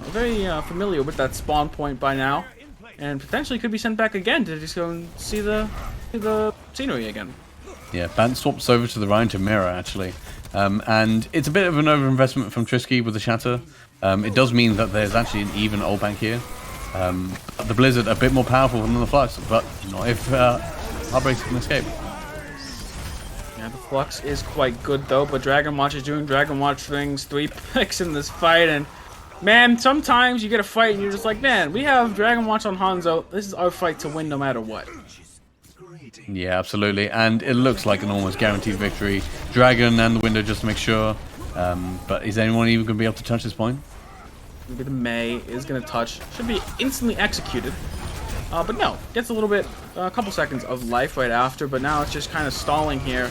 very familiar with that spawn point by now, and potentially could be sent back again to just go and see the scenery again. Yeah, Bant swaps over to the Ryan to mirror actually, and it's a bit of an overinvestment from Trisky with the Shatter. It does mean that there's actually an even ult bank here. The Blizzard a bit more powerful than the Flux, but not if Heartbreakers can escape. Yeah, the Flux is quite good though, but Dragon Watch is doing Dragon Watch things. 3 picks in this fight, and man, sometimes you get a fight and you're just like, man, we have Dragon Watch on Hanzo. This is our fight to win no matter what. Yeah, absolutely, and it looks like an almost guaranteed victory. Dragon and the window just to make sure, but is anyone even going to be able to touch this point? Maybe the May is going to touch. Should be instantly executed. But no, gets a couple seconds of life right after, but now it's just kind of stalling here.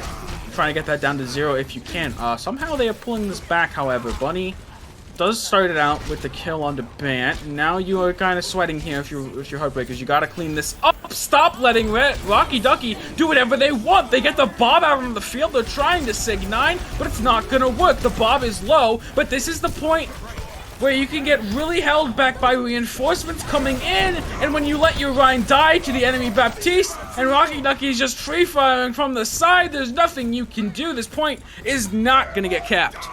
Trying to get that down to 0 if you can. Somehow they are pulling this back, however. Bunny does start it out with the kill on the Bant. Now you are kind of sweating here if you're Heartbreakers. You got to clean this up. Stop letting Rocky Ducky do whatever they want. They get the Bob out on the field. They're trying to Sig 9, but it's not going to work. The Bob is low, but this is the point where you can get really held back by reinforcements coming in, and when you let your Rhine die to the enemy Baptiste, and Rocky Ducky is just free firing from the side, there's nothing you can do. This point is not gonna get capped.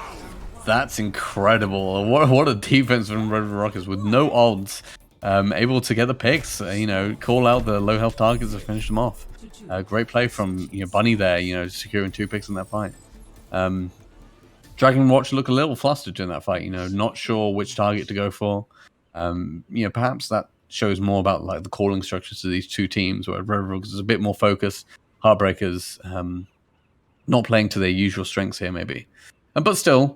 That's incredible. What a defense from Redwood Rockets with no odds. Able to get the picks, call out the low health targets and finish them off. Great play from Bunny there, securing 2 picks in that fight. Dragon Watch look a little flustered during that fight, not sure which target to go for. Perhaps that shows more about like the calling structures of these two teams, where Redwood Rockets is a bit more focused. Heartbreakers not playing to their usual strengths here, maybe. But still,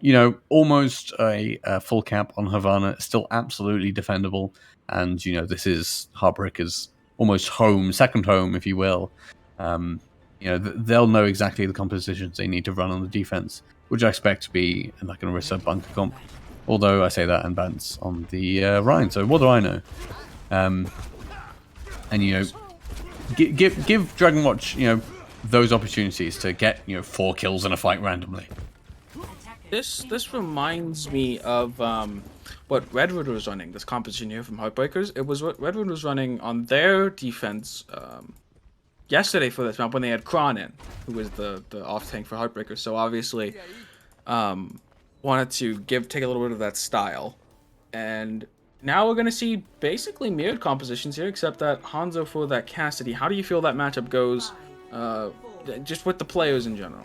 almost a full cap on Havana, still absolutely defendable. And, this is Heartbreakers' almost home, second home, if you will. They'll know exactly the compositions they need to run on the defense, which I expect to be like an Orisa bunker comp. Although I say that and Bance on the Rhine, so what do I know? Give Dragon Watch, those opportunities to get 4 kills in a fight randomly. This reminds me of what Redwood was running, this composition here from Heartbreakers. It was what Redwood was running on their defense yesterday for this map when they had Kron in, who was the off tank for Heartbreakers. So obviously wanted to take a little bit of that style. And now we're going to see basically mirrored compositions here, except that Hanzo for that Cassidy. How do you feel that matchup goes just with the players in general?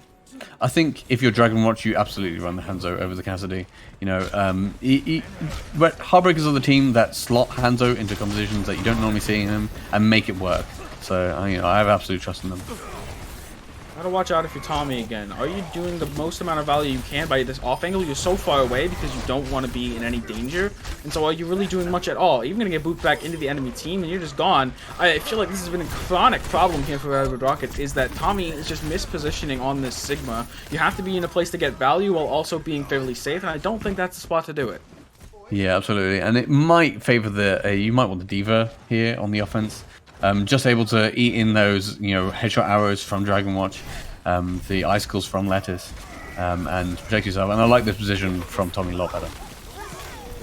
I think if you're Dragon Watch, you absolutely run the Hanzo over the Cassidy. Heartbreakers are the team that slot Hanzo into compositions that you don't normally see in him and make it work. So, I have absolute trust in them. Gotta watch out if you're Tommy again. Are you doing the most amount of value you can by this off angle? You're so far away because you don't want to be in any danger. And so are you really doing much at all? You're gonna get booped back into the enemy team and you're just gone. I feel like this has been a chronic problem here for Redwood Rockets, is that Tommy is just mispositioning on this Sigma. You have to be in a place to get value while also being fairly safe, and I don't think that's the spot to do it. Yeah, absolutely. And it might favor you might want the Diva here on the offense. Just able to eat in those, headshot arrows from Dragon Watch, the icicles from Lettuce, and protect yourself. And I like this position from Tommy a lot better.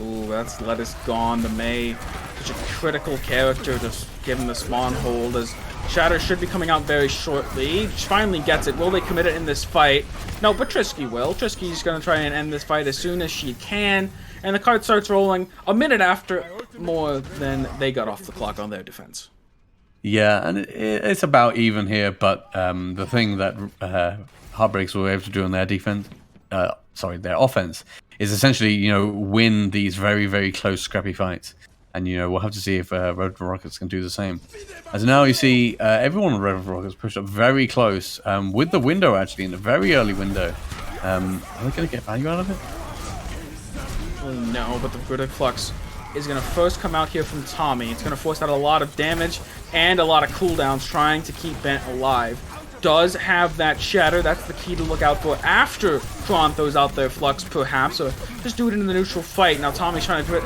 Ooh, that's Lettuce gone. The May, such a critical character, just given the spawn hold, as Shatter should be coming out very shortly. Finally gets it. Will they commit it in this fight? No, but Trisky will. Trisky's going to try and end this fight as soon as she can. And the card starts rolling a minute after, more than they got off the clock on their defense. Yeah, and it's about even here, but the thing that Heartbreakers were able to do on their defense, their offense, is essentially, win these very, very close, scrappy fights. And, we'll have to see if Redwood Rockets can do the same. As now you see everyone on Redwood Rockets pushed up very close, with the window, actually, in a very early window. Are they going to get value out of it? Well, no, but the Verdict Flux is going to first come out here from Tommy. It's going to force out a lot of damage and a lot of cooldowns trying to keep Bent alive. Does have that Shatter. That's the key to look out for after Kron throws out their Flux, perhaps. Or just do it in the neutral fight. Now Tommy's trying to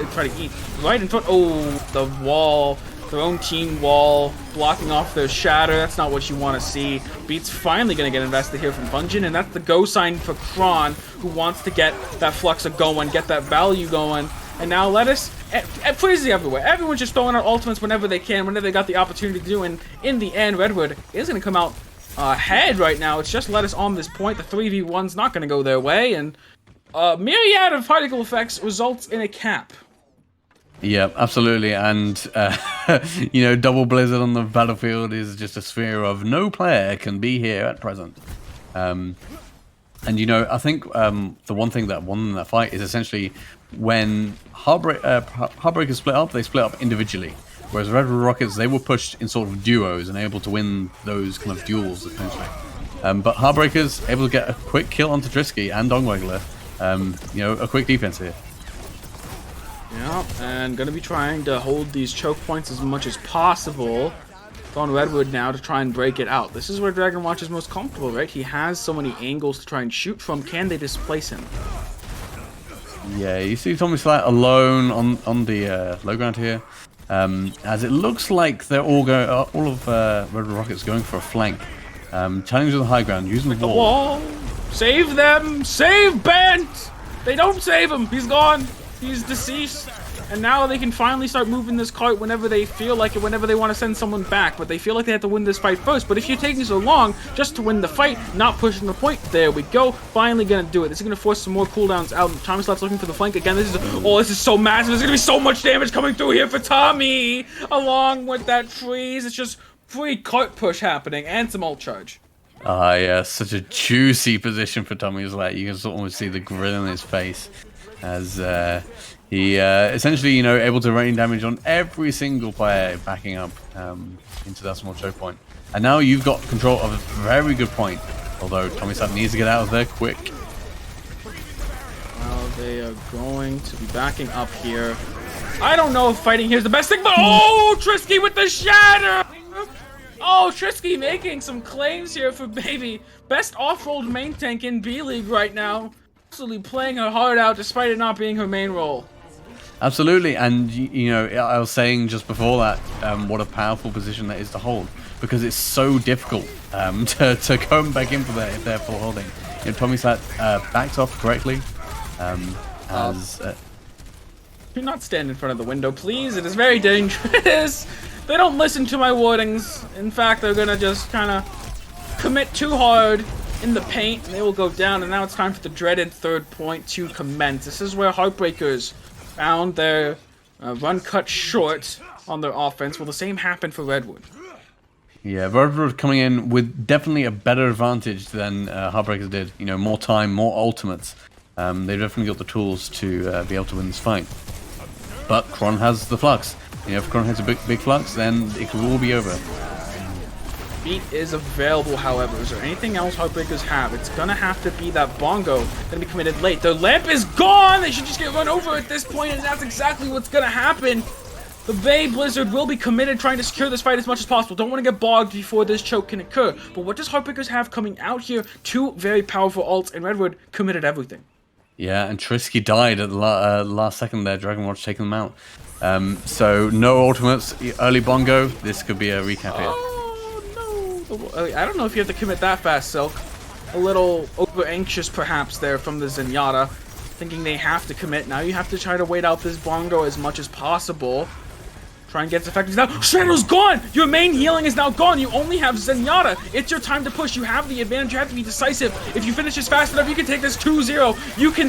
eat right in front. Oh, the wall. Their own team wall blocking off their Shatter. That's not what you want to see. Beat's finally going to get invested here from Bungeon, and that's the go sign for Kron, who wants to get that Flux going, get that value going. And now Lettuce, and Freezy everywhere. Everyone's just throwing out ultimates whenever they can, whenever they got the opportunity to do. And in the end, Redwood is going to come out ahead right now. It's just Lettuce on this point. The 3v1's not going to go their way, and a myriad of particle effects results in a cap. Yeah, absolutely. And, Double Blizzard on the battlefield is just a sphere of no player can be here at present. And, I think the one thing that won that fight is essentially when Heartbreakers split up, they split up individually. Whereas Redwood Rockets, they were pushed in sort of duos and able to win those kind of duels, essentially. But Heartbreakers able to get a quick kill onto Drisky and Dongwaggler. A quick defense here. Yeah, and going to be trying to hold these choke points as much as possible. It's on Redwood now to try and break it out. This is where Dragon Watch is most comfortable, right? He has so many angles to try and shoot from. Can they displace him? Yeah, you see Tommy Slat alone on the low ground here. As it looks like they're all of Redwood Rockets going for a flank. Challenging the high ground, using the wall. Save them! Save Bent! They don't save him! He's gone! He's deceased. And now they can finally start moving this cart whenever they feel like it, whenever they want to send someone back. But they feel like they have to win this fight first. But if you're taking so long just to win the fight, not pushing the point, there we go. Finally gonna do it. This is gonna force some more cooldowns out. Tommy's looking for the flank again. This is so massive. There's gonna be so much damage coming through here for Tommy. Along with that freeze, it's just free cart push happening and some ult charge. Yeah, such a juicy position for Tommy's Let. You can almost see the grin on his face as he essentially, able to rain damage on every single player backing up into that small choke point. And now you've got control of a very good point, although Tommy's Let needs to get out of there quick. Well, they are going to be backing up here. I don't know if fighting here is the best thing, but oh, Trisky with the shatter! Oh, Trisky making some claims here for baby. Best off-rolled main tank in B-League right now. Absolutely playing her heart out despite it not being her main role. Absolutely, and I was saying just before that what a powerful position that is to hold, because it's so difficult to come back in for that if they're full holding. Tommy's Let backed off correctly. Do not stand in front of the window, please. It is very dangerous. They don't listen to my warnings. In fact, they're gonna just kind of commit too hard in the paint, and they will go down. And now it's time for the dreaded third point to commence. This is where Heartbreakers found their run cut short on their offense. Will the same happen for Redwood? Yeah, Redwood coming in with definitely a better advantage than Heartbreakers did. More time, more ultimates. They've definitely got the tools to be able to win this fight. But Kron has the flux. If Kron has a big flux, then it could all be over. Beat is available, however. Is there anything else Heartbreakers have? It's gonna have to be that bongo. Gonna be committed late. Their lamp is gone! They should just get run over at this point, and that's exactly what's gonna happen. The Bay Blizzard will be committed, trying to secure this fight as much as possible. Don't want to get bogged before this choke can occur. But what does Heartbreakers have coming out here? Two very powerful ults, and Redwood committed everything. Yeah, and Trisky died at the last second there. Dragon Watch taking them out. So no ultimates, early bongo. This could be a recap here. Oh no! I don't know if you have to commit that fast, Silk. A little over anxious perhaps there from the Zenyatta, thinking they have to commit. Now you have to try to wait out this bongo as much as possible. Try and get its effectives now. Shadow's gone! Your main healing is now gone. You only have Zenyatta. It's your time to push. You have the advantage. You have to be decisive. If you finish this fast enough, you can take this 2-0. You can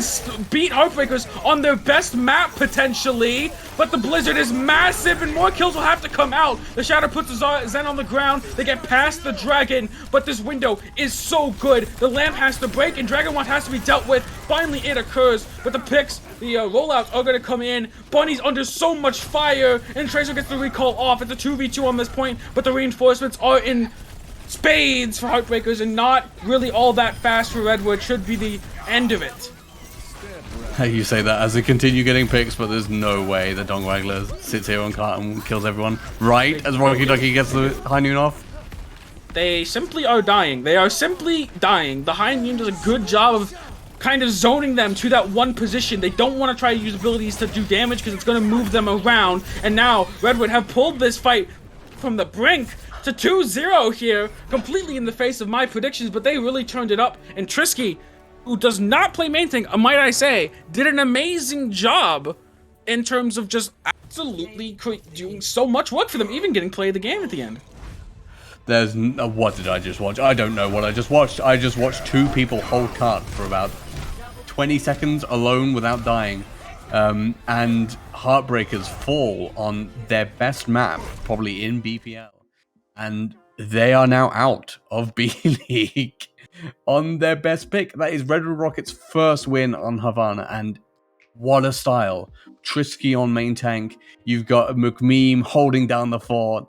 beat Heartbreakers on their best map, potentially. But the Blizzard is massive, and more kills will have to come out. The Shadow puts Zen on the ground. They get past the Dragon, but this window is so good. The lamp has to break, and Dragon Watch has to be dealt with. Finally, it occurs. But the picks, the rollouts are going to come in. Bunny's under so much fire, and Tracer gets the recall off. It's a 2v2 on this point, but the reinforcements are in spades for Heartbreakers and not really all that fast for Redwood. Should be the end of it. You say that as they continue getting picks, but there's no way that Dong Waggler sits here on cart and kills everyone. Right as Rocky Ducky gets the high noon off. They simply are dying. They are simply dying. The high noon does a good job of kind of zoning them to that one position. They don't want to try to use abilities to do damage because it's going to move them around. And now Redwood have pulled this fight from the brink to 2-0 here, completely in the face of my predictions, but they really turned it up. And Trisky, who does not play main tank, might I say, did an amazing job in terms of just absolutely doing so much work for them, even getting play of the game at the end. There's what did I just watch? I don't know what I just watched. I just watched two people hold cart for about 20 seconds alone without dying, and Heartbreakers fall on their best map, probably in BPL, and they are now out of B-League on their best pick. That is Redwood Rockets' first win on Havana, and what a style. Trisky on main tank. You've got McMeem holding down the fort.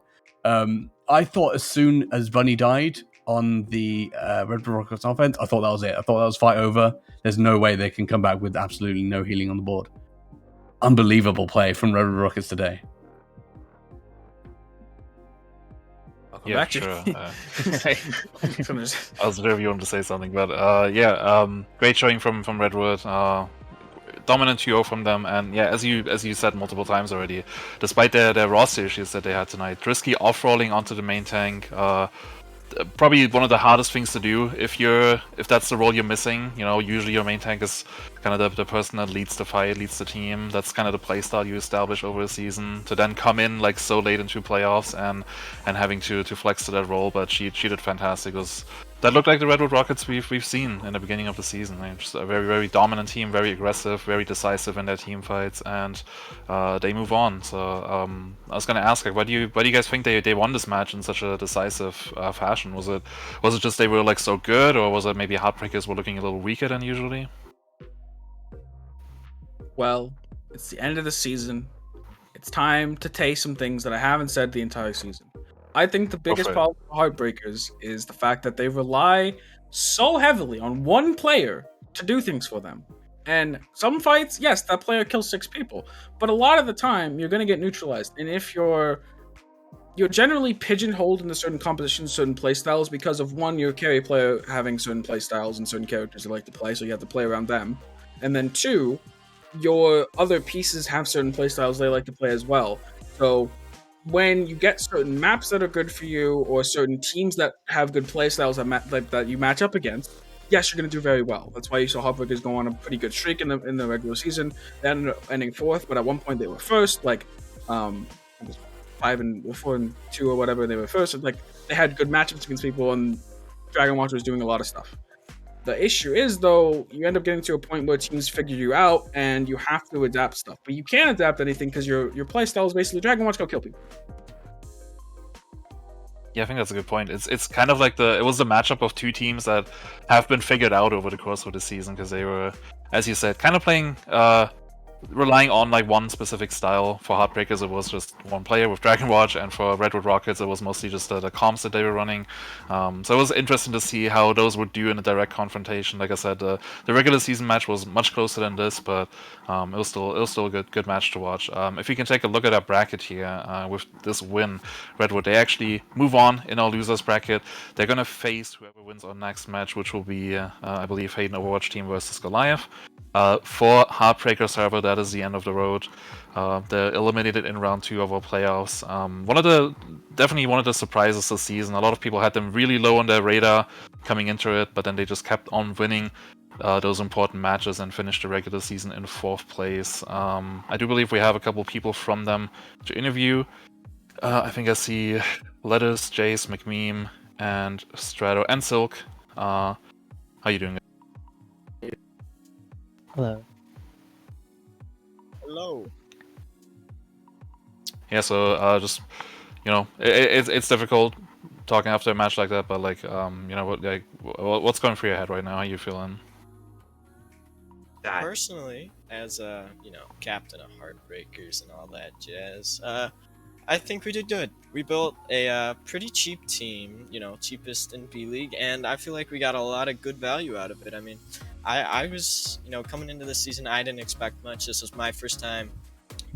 I thought as soon as Bunny died on the Redwood Rockets offense, I thought that was it. I thought that was fight over. There's no way they can come back with absolutely no healing on the board. Unbelievable play from Redwood Rockets today. Yeah, sure. I was sure if you wanted to say something, but great showing from Redwood. Dominant duo from them, and yeah, as you said multiple times already, despite their roster issues that they had tonight, Trisky off-rolling onto the main tank, probably one of the hardest things to do if that's the role you're missing. You know, usually your main tank is kind of the person that leads the fight, leads the team. That's kind of the playstyle you establish over a season. To then come in like so late into playoffs and having to flex to that role, but she did fantastic. That looked like the Redwood Rockets we've seen in the beginning of the season. Like, just a very dominant team, very aggressive, very decisive in their team fights, and they move on. So I was gonna ask, like, why do you guys think they won this match in such a decisive fashion? Was it just they were like so good, or was it maybe Heartbreakers were looking a little weaker than usually? Well, it's the end of the season. It's time to taste some things that I haven't said the entire season. I think the biggest problem for Heartbreakers is the fact that they rely so heavily on one player to do things for them. And some fights, yes, that player kills 6 people, but a lot of the time you're going to get neutralized. And if you're generally pigeonholed into certain compositions, certain playstyles, because of one, your carry player having certain playstyles and certain characters they like to play, so you have to play around them. And then 2, your other pieces have certain playstyles they like to play as well. So when you get certain maps that are good for you, or certain teams that have good playstyles that you match up against, yes, you're going to do very well. That's why you saw Heartbreakers go on a pretty good streak in the regular season. They ended up ending 4th, but at one point they were first. Like, it was 4-2 or whatever. They were first. Like, they had good matchups against people, and Dragon Watch was doing a lot of stuff. The issue is, though, you end up getting to a point where teams figure you out and you have to adapt stuff. But you can't adapt anything because your playstyle is basically Dragon Watch, go kill people. Yeah, I think that's a good point. It's kind of like it was the matchup of 2 teams that have been figured out over the course of the season, because they were, as you said, kind of playing relying on like one specific style. For Heartbreakers, it was just one player with Dragon Watch, and for Redwood Rockets, it was mostly just the comps that they were running. So it was interesting to see how those would do in a direct confrontation. Like I said, the regular season match was much closer than this, but it was still a good match to watch. If you can take a look at our bracket here, with this win, Redwood, they actually move on in our losers bracket. They're gonna face whoever wins our next match, which will be I believe Hayden Overwatch team versus Goliath. For Heartbreakers, however, that is the end of the road. They're eliminated in round 2 of our playoffs. Definitely one of the surprises this season. A lot of people had them really low on their radar coming into it, but then they just kept on winning those important matches and finished the regular season in 4th place. I do believe we have a couple people from them to interview. I think I see Lettuce, Jace, McMeme, and Strato, and Silk. How you doing? Hello. Hello. Yeah, so just it's difficult talking after a match like that, but like what's going through your head right now? How you feeling? Personally, as a captain of Heartbreakers and all that jazz, I think we did good. We built a pretty cheap team, cheapest in B League, and I feel like we got a lot of good value out of it. I mean, I was, coming into the season, I didn't expect much. This was my first time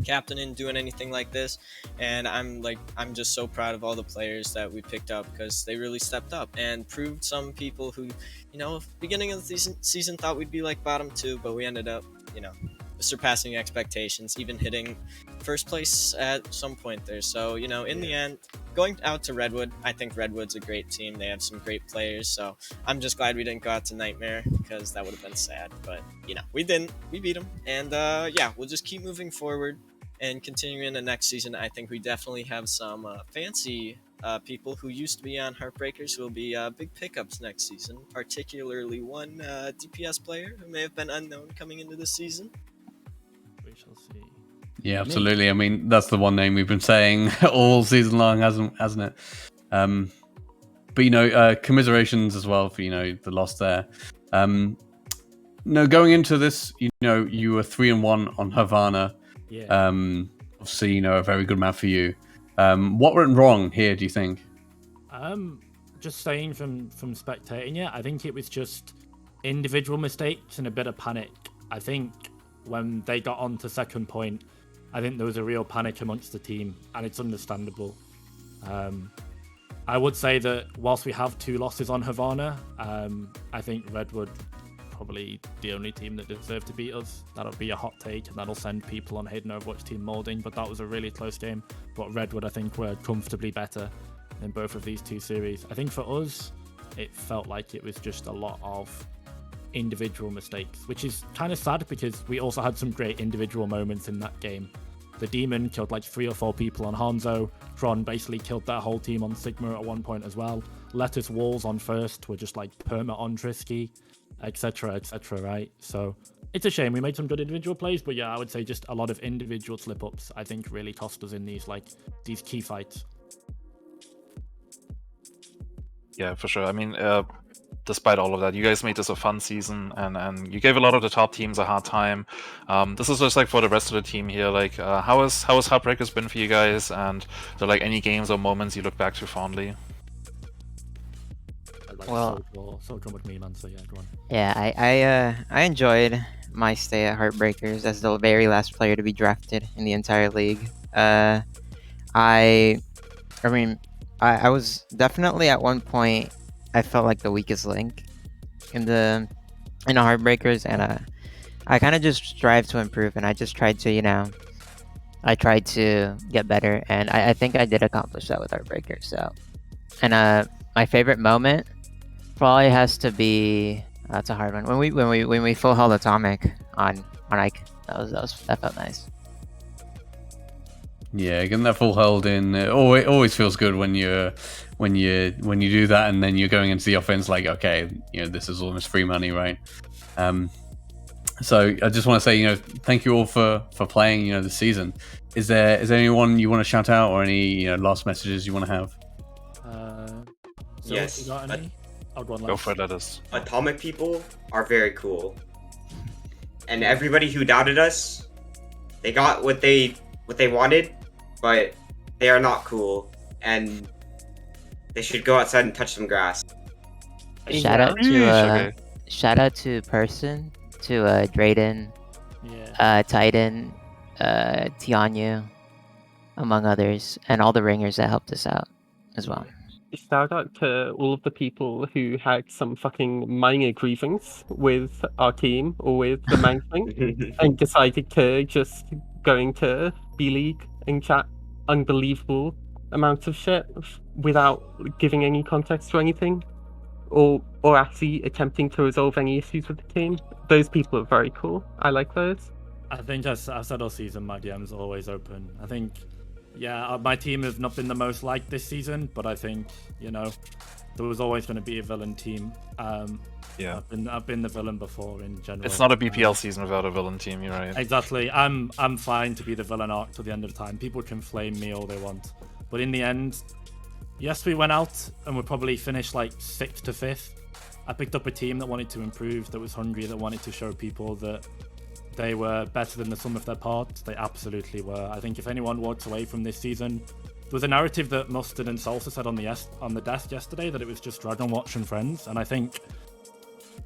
captaining, doing anything like this, and I'm just so proud of all the players that we picked up, because they really stepped up and proved some people who, beginning of the season thought we'd be like bottom 2, but we ended up, surpassing expectations, even hitting first place at some point there. So, in the end, going out to Redwood, I think Redwood's a great team. They have some great players, so I'm just glad we didn't go out to Nightmare, because that would have been sad. But, we didn't. We beat them. And, we'll just keep moving forward and continuing the next season. I think we definitely have some fancy people who used to be on Heartbreakers who will be big pickups next season, particularly one DPS player who may have been unknown coming into the season. We shall see. Yeah, absolutely. I mean, that's the one name we've been saying all season long, hasn't it? But commiserations as well for the loss there. No, going into this, you were 3-1 on Havana. Yeah. Obviously, a very good map for you. What went wrong here, do you think? Just saying from spectating it, I think it was just individual mistakes and a bit of panic. I think when they got on to second point, I think there was a real panic amongst the team, and it's understandable. I would say that whilst we have 2 losses on Havana, I think Redwood probably the only team that deserved to beat us. That'll be a hot take, and that'll send people on Hayden Overwatch team molding, but that was a really close game. But Redwood, I think, were comfortably better in both of these two series. I think for us, it felt like it was just a lot of individual mistakes, which is kind of sad because we also had some great individual moments in that game. The Demon killed like 3 or 4 people on Hanzo. Tron basically killed their whole team on Sigma at one point as well. Lettuce walls on first were just like perma on Trisky, etc, right? So it's a shame. We made some good individual plays, but yeah, I would say just a lot of individual slip-ups I think really cost us in these key fights. Yeah, for sure. I mean, despite all of that, you guys made this a fun season, and you gave a lot of the top teams a hard time. This is just like for the rest of the team here. Like, how has Heartbreakers been for you guys? And are there like any games or moments you look back to fondly? Well, so come with me, man. So yeah, go on. Yeah, I enjoyed my stay at Heartbreakers as the very last player to be drafted in the entire league. I mean, I was definitely at one point I felt like the weakest link in the Heartbreakers, and I kind of just strive to improve, and I just tried to I tried to get better, and I think I did accomplish that with Heartbreakers. So, and my favorite moment probably has to be, that's a hard one, when we full held Atomic on Ike. That felt nice. Yeah, getting that full held in, it always feels good when you do that, and then you're going into the offense like, okay, this is almost free money, right? So I just want to say, thank you all for playing, this season. Is there anyone you want to shout out, or any last messages you want to have? Yes. You got any? I'll go on last. Go for it, Lettuce. Atomic people are very cool, and everybody who doubted us, they got what they wanted, but they are not cool, and they should go outside and touch some grass. Shout out to Person, to Drayden, Titan, Tianyu, among others, and all the ringers that helped us out as well. Shout out to all of the people who had some fucking minor grievance with our team or with the management and decided to just go into B-League and chat unbelievable amounts of shit without giving any context to anything, or actually attempting to resolve any issues with the team. Those people are very cool. I like those. I think as I said all season, my DM's are always open. I think, my team have not been the most liked this season, but I think, there was always going to be a villain team. Yeah. I've been the villain before in general. It's not a BPL season without a villain team, you're right. Exactly. I'm fine to be the villain arc till the end of the time. People can flame me all they want. But in the end, yes, we went out and we probably finished like 6th to 5th. I picked up a team that wanted to improve, that was hungry, that wanted to show people that they were better than the sum of their parts. They absolutely were. I think if anyone walks away from this season, there was a narrative that Mustard and Salsa said on the desk yesterday that it was just Dragon Watch and friends, and I think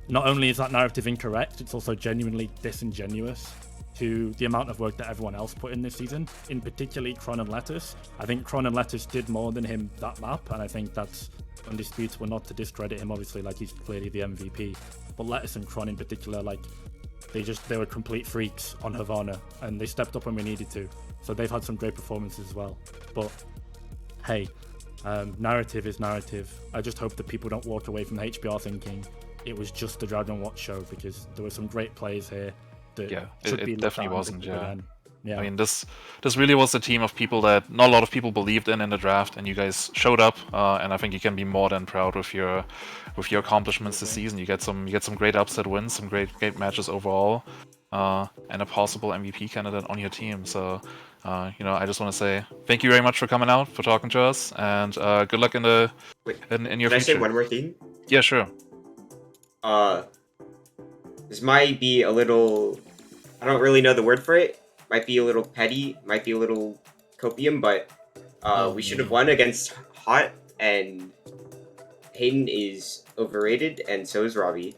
not only is that narrative incorrect, it's also genuinely disingenuous to the amount of work that everyone else put in this season, in particularly Kron and Lettuce. I think Kron and Lettuce did more than him that map, and I think that's undisputable, not to discredit him, obviously, like he's clearly the MVP. But Lettuce and Kron in particular, like, they were complete freaks on Havana, and they stepped up when we needed to. So they've had some great performances as well. But hey, narrative is narrative. I just hope that people don't walk away from the HBR thinking it was just the Dragon Watch show, because there were some great plays here that should be it definitely wasn't. Yeah. I mean, this really was a team of people that not a lot of people believed in the draft, and you guys showed up, and I think you can be more than proud with your accomplishments this season. You get some great upset wins, some great matches overall, and a possible MVP candidate on your team. So, I just want to say thank you very much for coming out, for talking to us, and good luck in your Can future. I say one more thing? Yeah, sure. This might be a little, I don't really know the word for it. Might be a little petty, might be a little copium, but we should have won against Hot, and Hayden is overrated, and so is Robbie.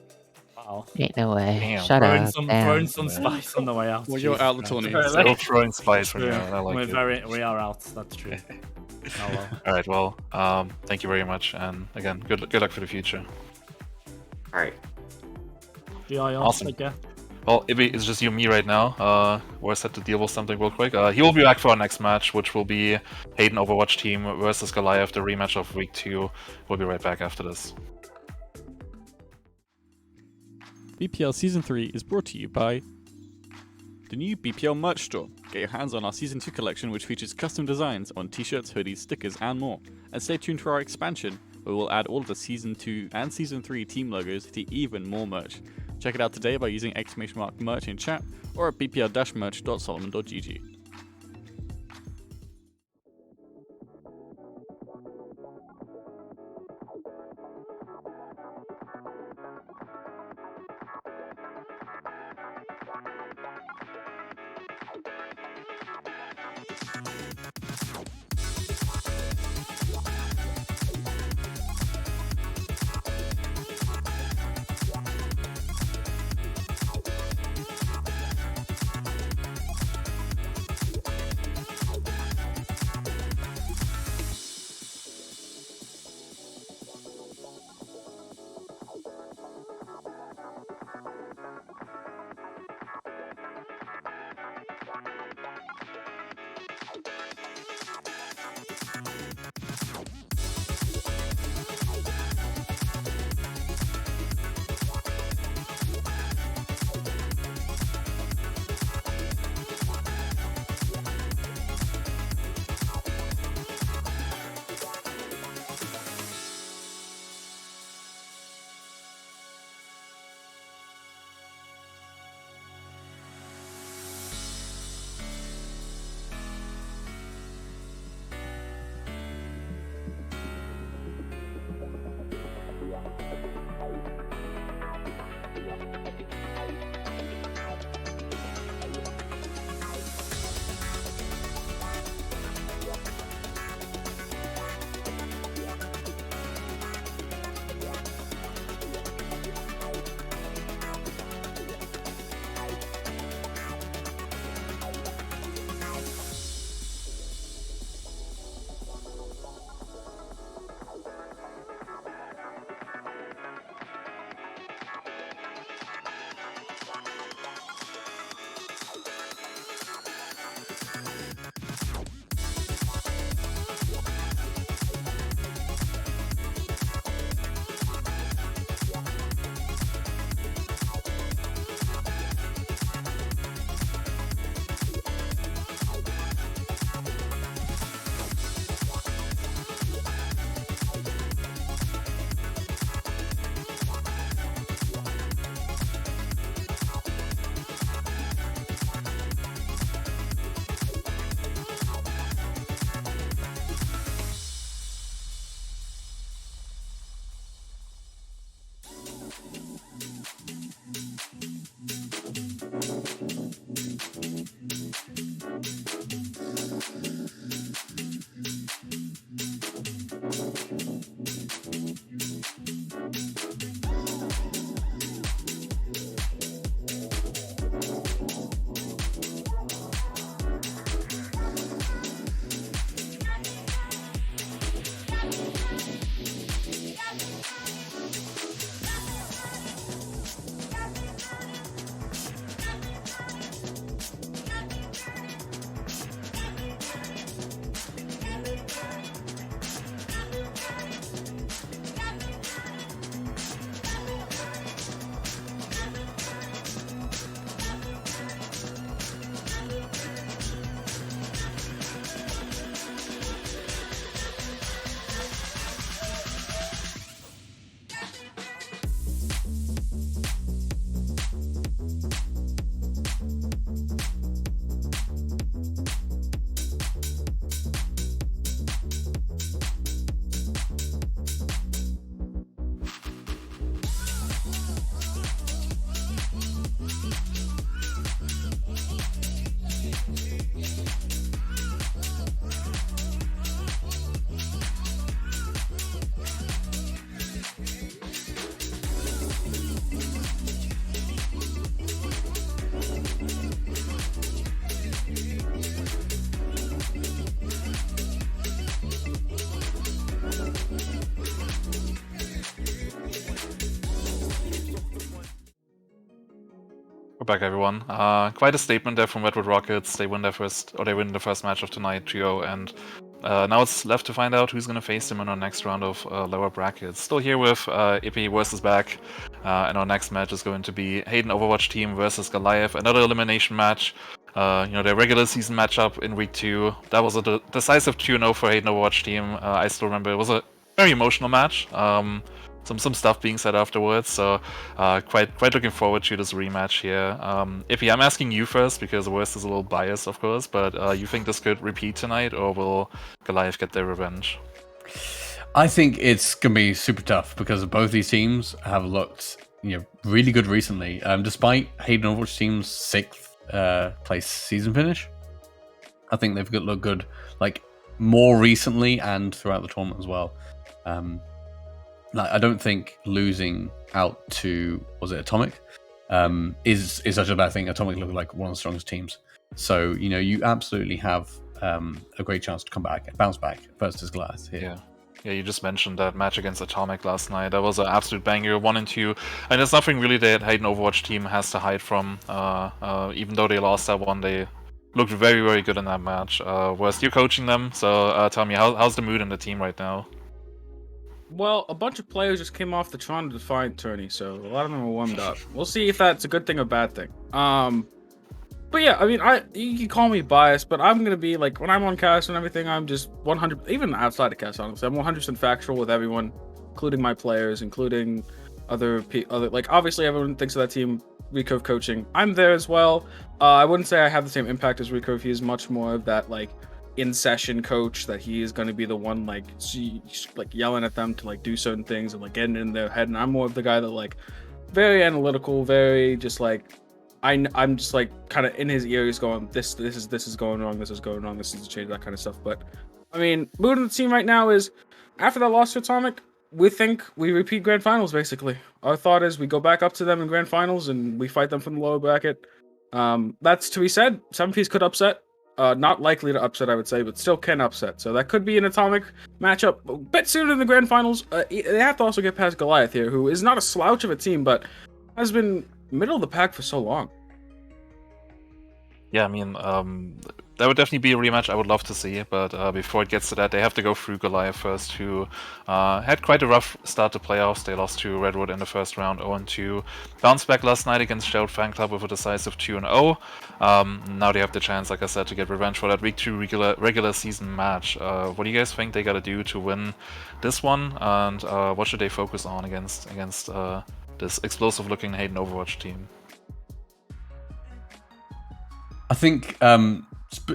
Wow. Ain't no way. Damn. Shut up. Throwing some spice on the way out. Well, you're out the tournament. Still throwing spice from you. I like it. We are out. That's true. Oh, well. All right. Well, thank you very much, and again, good luck for the future. All right. GIR, Awesome. take care. Well, Ibby, it's just you and me right now. We're set to deal with something real quick. He will be back for our next match, which will be Hayden Overwatch team versus Goliath, the rematch of Week 2. We'll be right back after this. BPL Season 3 is brought to you by the new BPL merch store. Get your hands on our Season 2 collection, which features custom designs on t-shirts, hoodies, stickers, and more. And stay tuned for our expansion, where we'll add all of the Season 2 and Season 3 team logos to even more merch. Check it out today by using !merch in chat or at bpl-merch.solomon.gg. back, everyone. Quite a statement there from Redwood Rockets. They win the first match of tonight, 2-0, and now it's left to find out who's going to face them in our next round of lower brackets. Still here with Ippy versus Back, and our next match is going to be Hayden Overwatch team versus Goliath, another elimination match. Their regular season matchup in week 2. That was a decisive 2-0 for Hayden Overwatch team. I still remember it was a very emotional match. Some stuff being said afterwards, so quite looking forward to this rematch here. Ippy, I'm asking you first because the worst is a little biased, of course, but you think this could repeat tonight, or will Goliath get their revenge? I think it's gonna be super tough because both these teams have looked, really good recently. Despite Hayden Overwatch team's 6th place season finish, I think they've looked good, like more recently and throughout the tournament as well. I don't think losing out to, was it Atomic, is such a bad thing. Atomic look like one of the strongest teams. So, you absolutely have a great chance to bounce back versus Goliath here. Yeah, you just mentioned that match against Atomic last night. That was an absolute banger, 1-2. And there's nothing really that Hayden Overwatch team has to hide from. Even though they lost that one, they looked very, very good in that match. Wes, you're coaching them, so tell me, how's the mood in the team right now? Well, a bunch of players just came off the Toronto Defiant tourney, so a lot of them are warmed up. We'll see if that's a good thing or bad thing. But yeah, I mean, you can call me biased, but I'm gonna be like, when I'm on cast and everything, I'm just 100, even outside of cast, honestly, I'm 100% factual with everyone, including my players, including other like, obviously everyone thinks of that team, Recurve coaching. I'm there as well. I wouldn't say I have the same impact as Recurve. He is much more of that, like, in-session coach, that he is going to be the one, like yelling at them to, like, do certain things and, like, getting in their head. And I'm more of the guy that, like, very analytical, very just, like, I'm just, like, kind of in his ears going, this is going wrong, this is going wrong, this needs to change, that kind of stuff. But, I mean, mood in the team right now is, after that loss to Atomic, we think we repeat grand finals, basically. Our thought is we go back up to them in grand finals and we fight them from the lower bracket. That's to be said. 7Ps could upset. Not likely to upset, I would say, but still can upset. So that could be an Atomic matchup a bit sooner in the grand finals. They have to also get past Goliath here, who is not a slouch of a team, but has been middle of the pack for so long. Yeah, I mean, that would definitely be a rematch I would love to see, but before it gets to that, they have to go through Goliath first, who had quite a rough start to playoffs. They lost to Redwood in the first round, 0-2. Bounced back last night against Gerald Fan Club with a decisive 2-0. Now they have the chance, like I said, to get revenge for that Week 2 regular season match. What do you guys think they gotta do to win this one, and what should they focus on against this explosive-looking Hayden Overwatch team? I think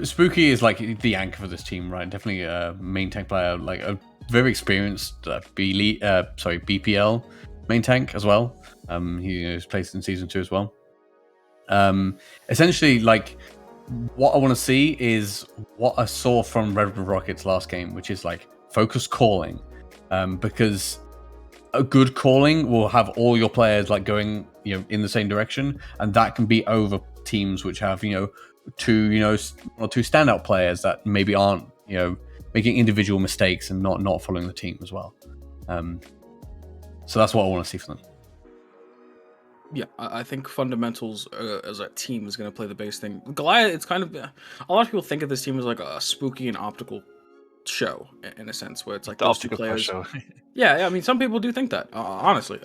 Spooky is like the anchor for this team, right? Definitely a main tank player, like a very experienced BPL main tank as well. He was placed in season 2 as well. Essentially, like, what I want to see is what I saw from Redwood Rockets last game, which is like focused calling, because a good calling will have all your players like going, in the same direction, and that can be over teams which have, two standout players that maybe aren't, making individual mistakes and not following the team as well. So that's what I want to see from them. Yeah, I think fundamentals as a team is going to play the base thing. Goliath, it's kind of, a lot of people think of this team as like a spooky and optical show, in a sense, where it's like those two players. Yeah, I mean, some people do think that, honestly.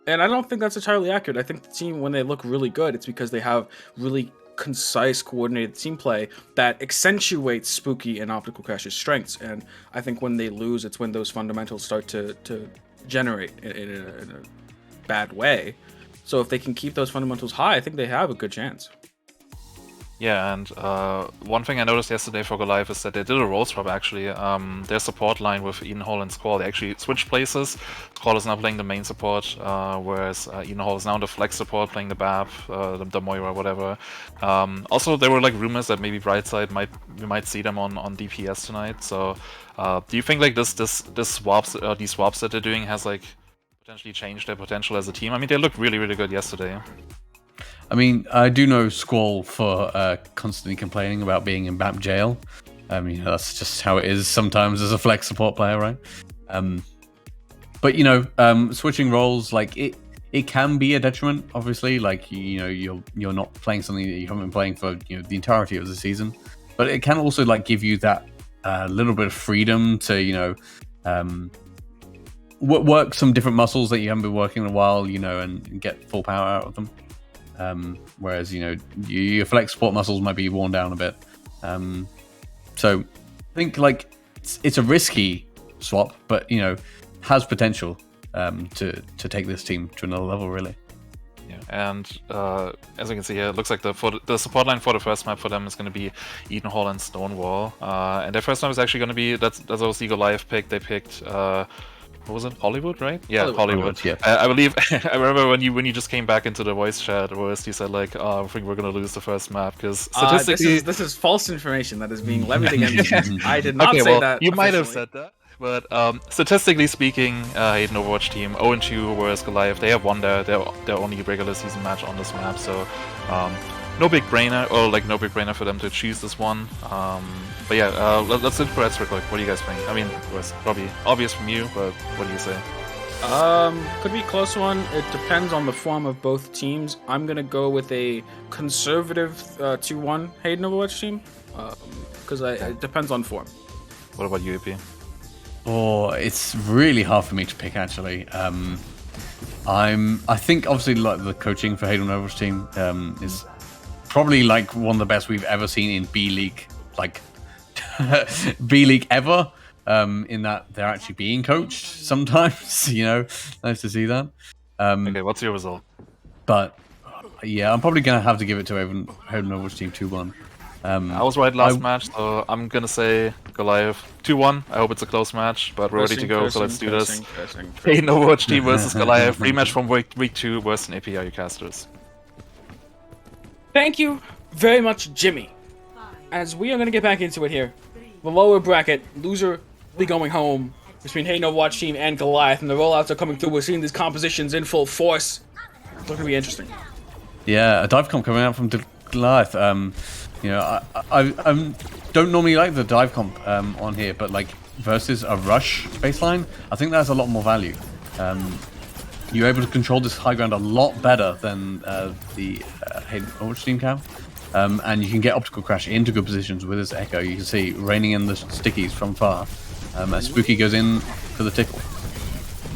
And I don't think that's entirely accurate. I think the team, when they look really good, it's because they have really concise, coordinated team play that accentuates Spooky and Optical Crash's strengths. And I think when they lose, it's when those fundamentals start to generate in a bad way. So if they can keep those fundamentals high, I think they have a good chance. Yeah, and one thing I noticed yesterday for Goliath is that they did a role swap, actually. Their support line with Eden Hall and Squall, they actually switched places. Squall is now playing the main support, whereas Eden Hall is now the flex support, playing the BAP, the Moira, whatever. Also, there were like rumors that maybe Brightside we might see them on DPS tonight. So, do you think like these swaps that they're doing has like potentially changed their potential as a team? I mean, they looked really, really good yesterday. I mean, I do know Squall for constantly complaining about being in BAP jail. That's just how it is sometimes as a flex support player, right? But switching roles, like it it can be a detriment. Obviously, like you're not playing something that you haven't been playing for the entirety of the season, but it can also like give you that little bit of freedom to work some different muscles that you haven't been working in a while, and get full power out of them. Whereas your flex support muscles might be worn down a bit. So I think like it's a risky swap, but has potential to take this team to another level, really. Yeah, and as you can see here, it looks like the support line for the first map for them is going to be Eden Hall and Stonewall. And their first map is actually going to be that's also Goliath pick. They picked what was it? Hollywood, right? Yeah, Hollywood. Yeah. I believe I remember when you just came back into the voice chat, Royce, you said like, "Oh, I think we're going to lose the first map because statistically this is false information that is being levied against me. I did not say that. You might have officially. said that. But statistically speaking, Hayden Overwatch team 0-2, whereas Goliath, they have won their only regular season match on this map, so no big brainer, or like no big brainer for them to choose this one. But yeah, let's do Brett's real quick. What do you guys think? I mean, it was probably obvious from you, but what do you say? Could be a close one. It depends on the form of both teams. I'm gonna go with a conservative 2-1 Hayden Overwatch team, because it depends on form. What about you, AP? Oh, it's really hard for me to pick, actually. I think obviously like the coaching for Hayden Overwatch team is probably like one of the best we've ever seen in B League, like B League ever. In that they're actually being coached sometimes. Nice to see that. Okay, what's your result? But yeah, I'm probably gonna have to give it to Hayden Overwatch team 2-1. I was right last match, so I'm gonna say Goliath 2-1. I hope it's a close match, but we're ready to go, so let's do this. Hayden Overwatch team versus Goliath, rematch from week 2 versus an API casters. Thank you very much, Jimmy. As we are going to get back into it here, the lower bracket, loser will be going home between Hayden Overwatch team and Goliath, and the rollouts are coming through. We're seeing these compositions in full force. It's going to be interesting. Yeah, a dive comp coming out from Goliath. I don't normally like the dive comp on here, but like versus a rush baseline, I think that's a lot more value. You're able to control this high ground a lot better than the Hayden Overwatch team can. And you can get optical crash into good positions with this echo. You can see raining in the stickies from far as Spooky goes in for the tickle.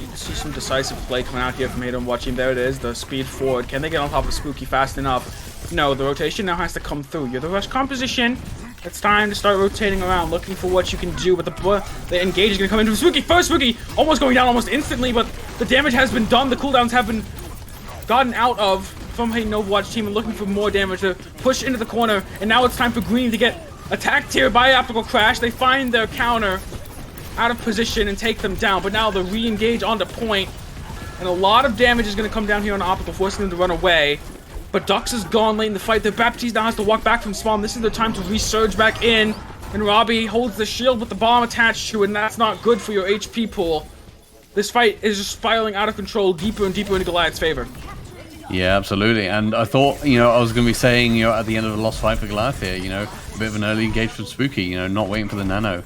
You can see some decisive play coming out here from Hayden watching. There it is, the speed forward. Can they get on top of Spooky fast enough? No, the rotation now has to come through. You're the rush composition. It's time to start rotating around, looking for what you can do. But the engage is going to come in from Spooky. First Spooky almost going down almost instantly, but the damage has been done. The cooldowns have been gotten out of from Hayden Overwatch team and looking for more damage to push into the corner. And now it's time for Green to get attacked here by Optical Crash. They find their counter out of position and take them down. But now the re-engage onto point. And a lot of damage is going to come down here on Optical, forcing them to run away. But Dux is gone late in the fight. The Baptiste now has to walk back from spawn. This is their time to resurge back in. And Robbie holds the shield with the bomb attached to it, and that's not good for your HP pool. This fight is just spiraling out of control, deeper and deeper into Goliath's favor. Yeah, absolutely. And I thought, I was going to be saying, at the end of the lost fight for Goliath here, a bit of an early engage from Spooky, not waiting for the nano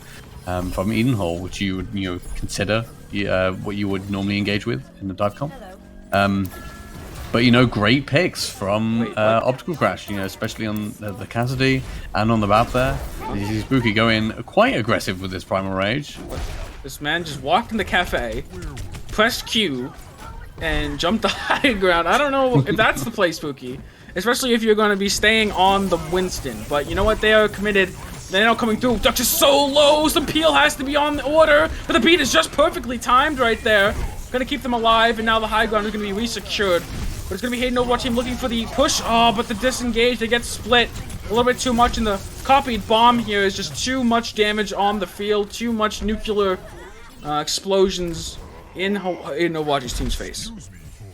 from Eden Hall, which you would, consider what you would normally engage with in the dive comp. But, great picks from Optical Crash, especially on the Cassidy and on the map there. You see Spooky going quite aggressive with this Primal Rage. This man just walked in the cafe, pressed Q, and jumped the high ground. I don't know if that's the play, Spooky. Especially if you're going to be staying on the Winston. But you know what? They are committed. They're now coming through. Dux is so low. Some peel has to be on the order. But the beat is just perfectly timed right there. Going to keep them alive. And now the high ground is going to be resecured. But it's going to be Hayden Overwatch team looking for the push. Oh, but the disengage. They get split a little bit too much. And the copied bomb here is just too much damage on the field. Too much nuclear explosions in Overwatch's team's face.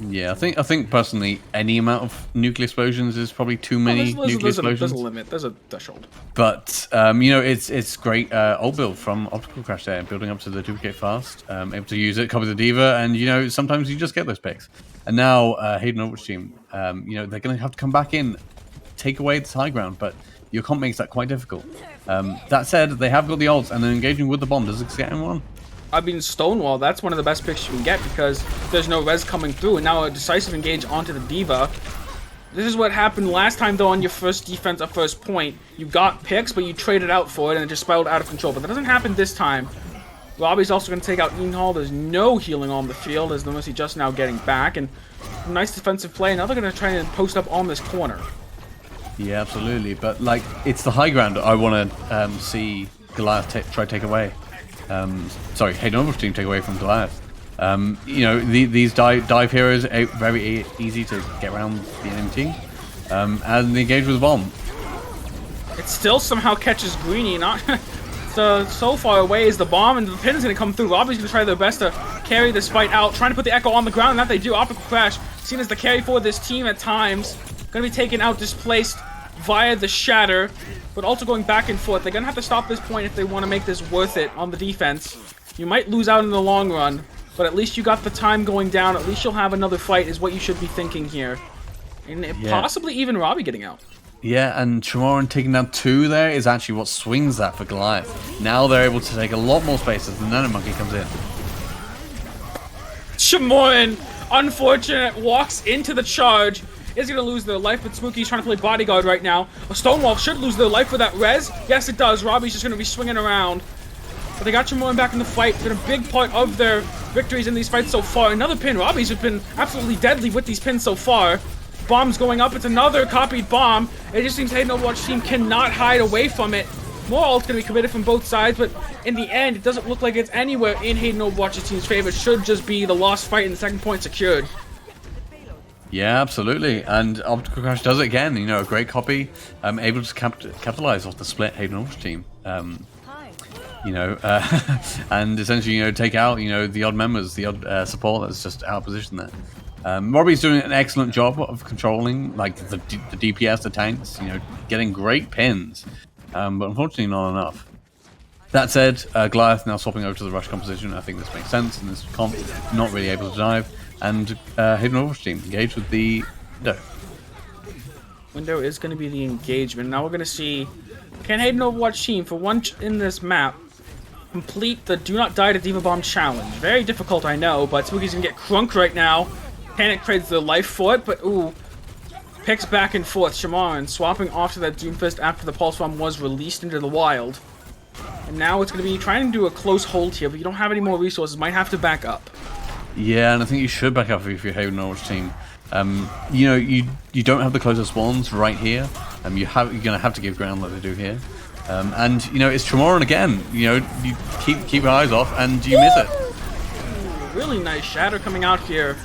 Yeah, I think personally, any amount of nuclear explosions is probably too many nuclear explosions. There's a limit. There's a threshold. But it's great ult build from Optical Crash there, building up to the duplicate fast, able to use it, copy the diva, and sometimes you just get those picks. And now Hayden Overwatch team, they're going to have to come back in, take away this high ground, but your comp makes that quite difficult. That said, they have got the ults, and they're engaging with the bomb. Does it get in one? I mean, Stonewall, that's one of the best picks you can get because there's no res coming through, and now a decisive engage onto the D.Va. This is what happened last time, though, on your first defense at first point. You got picks, but you traded out for it, and it just spiraled out of control. But that doesn't happen this time. Robbie's also going to take out Ian Hall. There's no healing on the field, as the Mercy just now getting back. And nice defensive play. Now they're going to try and post up on this corner. Yeah, absolutely. But, like, it's the high ground I want to see Goliath try to take away. Sorry, Hayden OW's team take away from Goliath. You know, these dive heroes are very easy to get around the enemy team. And they engage with a bomb. It still somehow catches Greenie, not so far away is the bomb, and the pin is going to come through. Robbie's going to try their best to carry this fight out, trying to put the Echo on the ground, and that they do. Optical Crash, seen as the carry for this team at times. Going to be taken out, displaced via the Shatter, but also going back and forth. They're going to have to stop this point if they want to make this worth it on the defense. You might lose out in the long run, but at least you got the time going down. At least you'll have another fight is what you should be thinking here. And possibly even Robbie getting out. Yeah, and Tremoran taking down 2 there is actually what swings that for Goliath. Now they're able to take a lot more space as the Nano Monkey comes in. Tremoran, unfortunate, walks into the charge. Is going to lose their life, but Spooky's trying to play bodyguard right now. A Stonewall should lose their life for that res. Yes, it does. Robbie's just going to be swinging around. But they got Tremoran back in the fight. It's been a big part of their victories in these fights so far. Another pin. Robbie's have been absolutely deadly with these pins so far. Bomb's going up. It's another copied bomb. It just seems Hayden OW's team cannot hide away from it. More ult's going to be committed from both sides, but in the end, it doesn't look like it's anywhere in Hayden OW's team's favor. It should just be the lost fight and the second point secured. Yeah, absolutely. And Optical Crash does it again. You know, a great copy. Able to capitalize off the split Hayden OW's team. You know, and essentially, you know, take out, you know, the odd members, the odd support that's just out of position there. Robbie's doing an excellent job of controlling, like, the DPS, the tanks, you know, getting great pins, but unfortunately not enough. That said, Goliath now swapping over to the rush composition. I think this makes sense, and this comp not really able to dive, and Hayden OW's team engaged with the window. Window is going to be the engagement. Now we're going to see, can Hayden OW's team, for once in this map, complete the Do Not Die to D.Va Bomb challenge? Very difficult, I know, but Spooky's going to get crunked right now. Panic trades their life for it, but ooh. Picks back and forth. Tremoran swapping off to that Doomfist after the Pulse Bomb was released into the wild. And now it's going to be trying to do a close hold here, but you don't have any more resources. Might have to back up. Yeah, and I think you should back up if you're Hayden OW's team. You know, you don't have the closest spawns right here. You're going to have to give ground like they do here. And, you know, it's Tremoran again. You know, you keep your eyes off and you miss it. Really nice Shatter coming out here.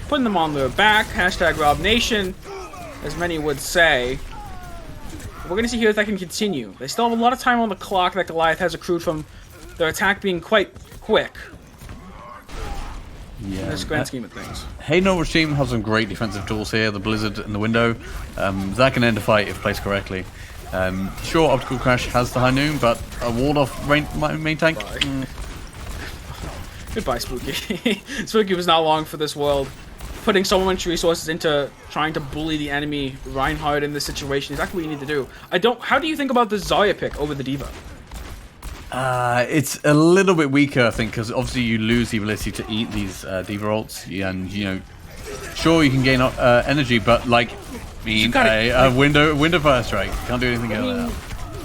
Putting them on their back. Hashtag Rob Nation, as many would say. We're going to see here if that can continue. They still have a lot of time on the clock that Goliath has accrued from their attack being quite quick. Yeah. In this grand scheme of things. Hayden OW's team has some great defensive tools here. The Blizzard and the window. That can end a fight if placed correctly. Sure, Optical Crash has the high noon, but a ward off main tank. Goodbye, Spooky. Spooky was not long for this world. Putting so much resources into trying to bully the enemy Reinhardt in this situation is exactly what you need to do. How do you think about the Zarya pick over the D.Va? It's a little bit weaker, I think, because obviously you lose the ability to eat these D.Va ults, and, you know, sure you can gain energy, but, like, a window fire strike. Can't do anything else.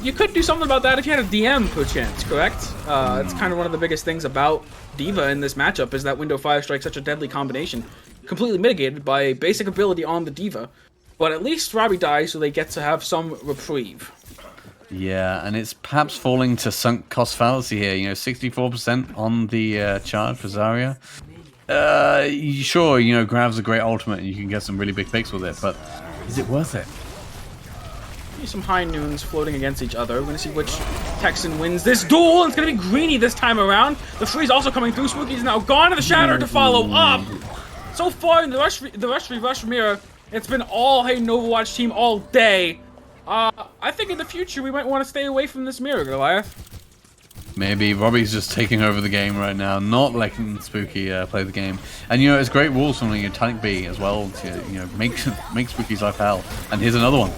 You could do something about that if you had a DM, perchance, correct? It's kind of one of the biggest things about D.Va in this matchup is that window fire strike, such a deadly combination. Completely mitigated by basic ability on the D.Va. But at least Robbie dies, so they get to have some reprieve. Yeah, and it's perhaps falling to sunk cost fallacy here. You know, 64% on the charge for Zarya. Sure, you know, Grav's a great ultimate and you can get some really big picks with it, but is it worth it? Some high noons floating against each other. We're going to see which Texan wins this duel. It's going to be Greenie this time around. The freeze also coming through. Spooky's now gone to the Shatter to follow up. So far in the rush mirror, it's been all Hayden OW's team all day. I think in the future we might want to stay away from this mirror, Goliath. Maybe Robbie's just taking over the game right now, not letting Spooky play the game. And, you know, it's great rules from the Tonic B as well to, you know, make Spooky's life hell. And here's another one.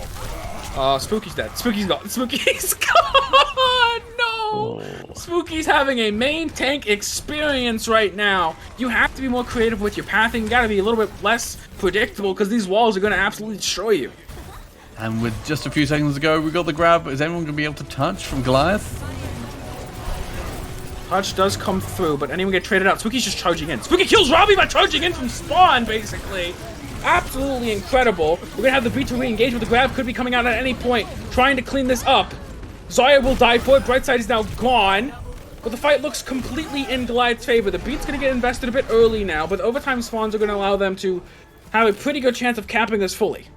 Spooky's dead. Spooky's gone. Spooky's gone! No! no! Spooky's having a main tank experience right now. You have to be more creative with your pathing. You gotta be a little bit less predictable because these walls are gonna absolutely destroy you. And with just a few seconds to go, we got the grab. Is anyone going to be able to touch from Goliath? Touch does come through, but anyone get traded out? Spooky's just charging in. Spooky kills Robbie by charging in from spawn, basically. Absolutely incredible. We're gonna have the B2 re-engage with the grab. Could be coming out at any point, trying to clean this up. Zarya will die for it. Brightside is now gone. But the fight looks completely in Goliath's favor. The beat's gonna get invested a bit early now, but overtime spawns are gonna allow them to have a pretty good chance of capping this fully.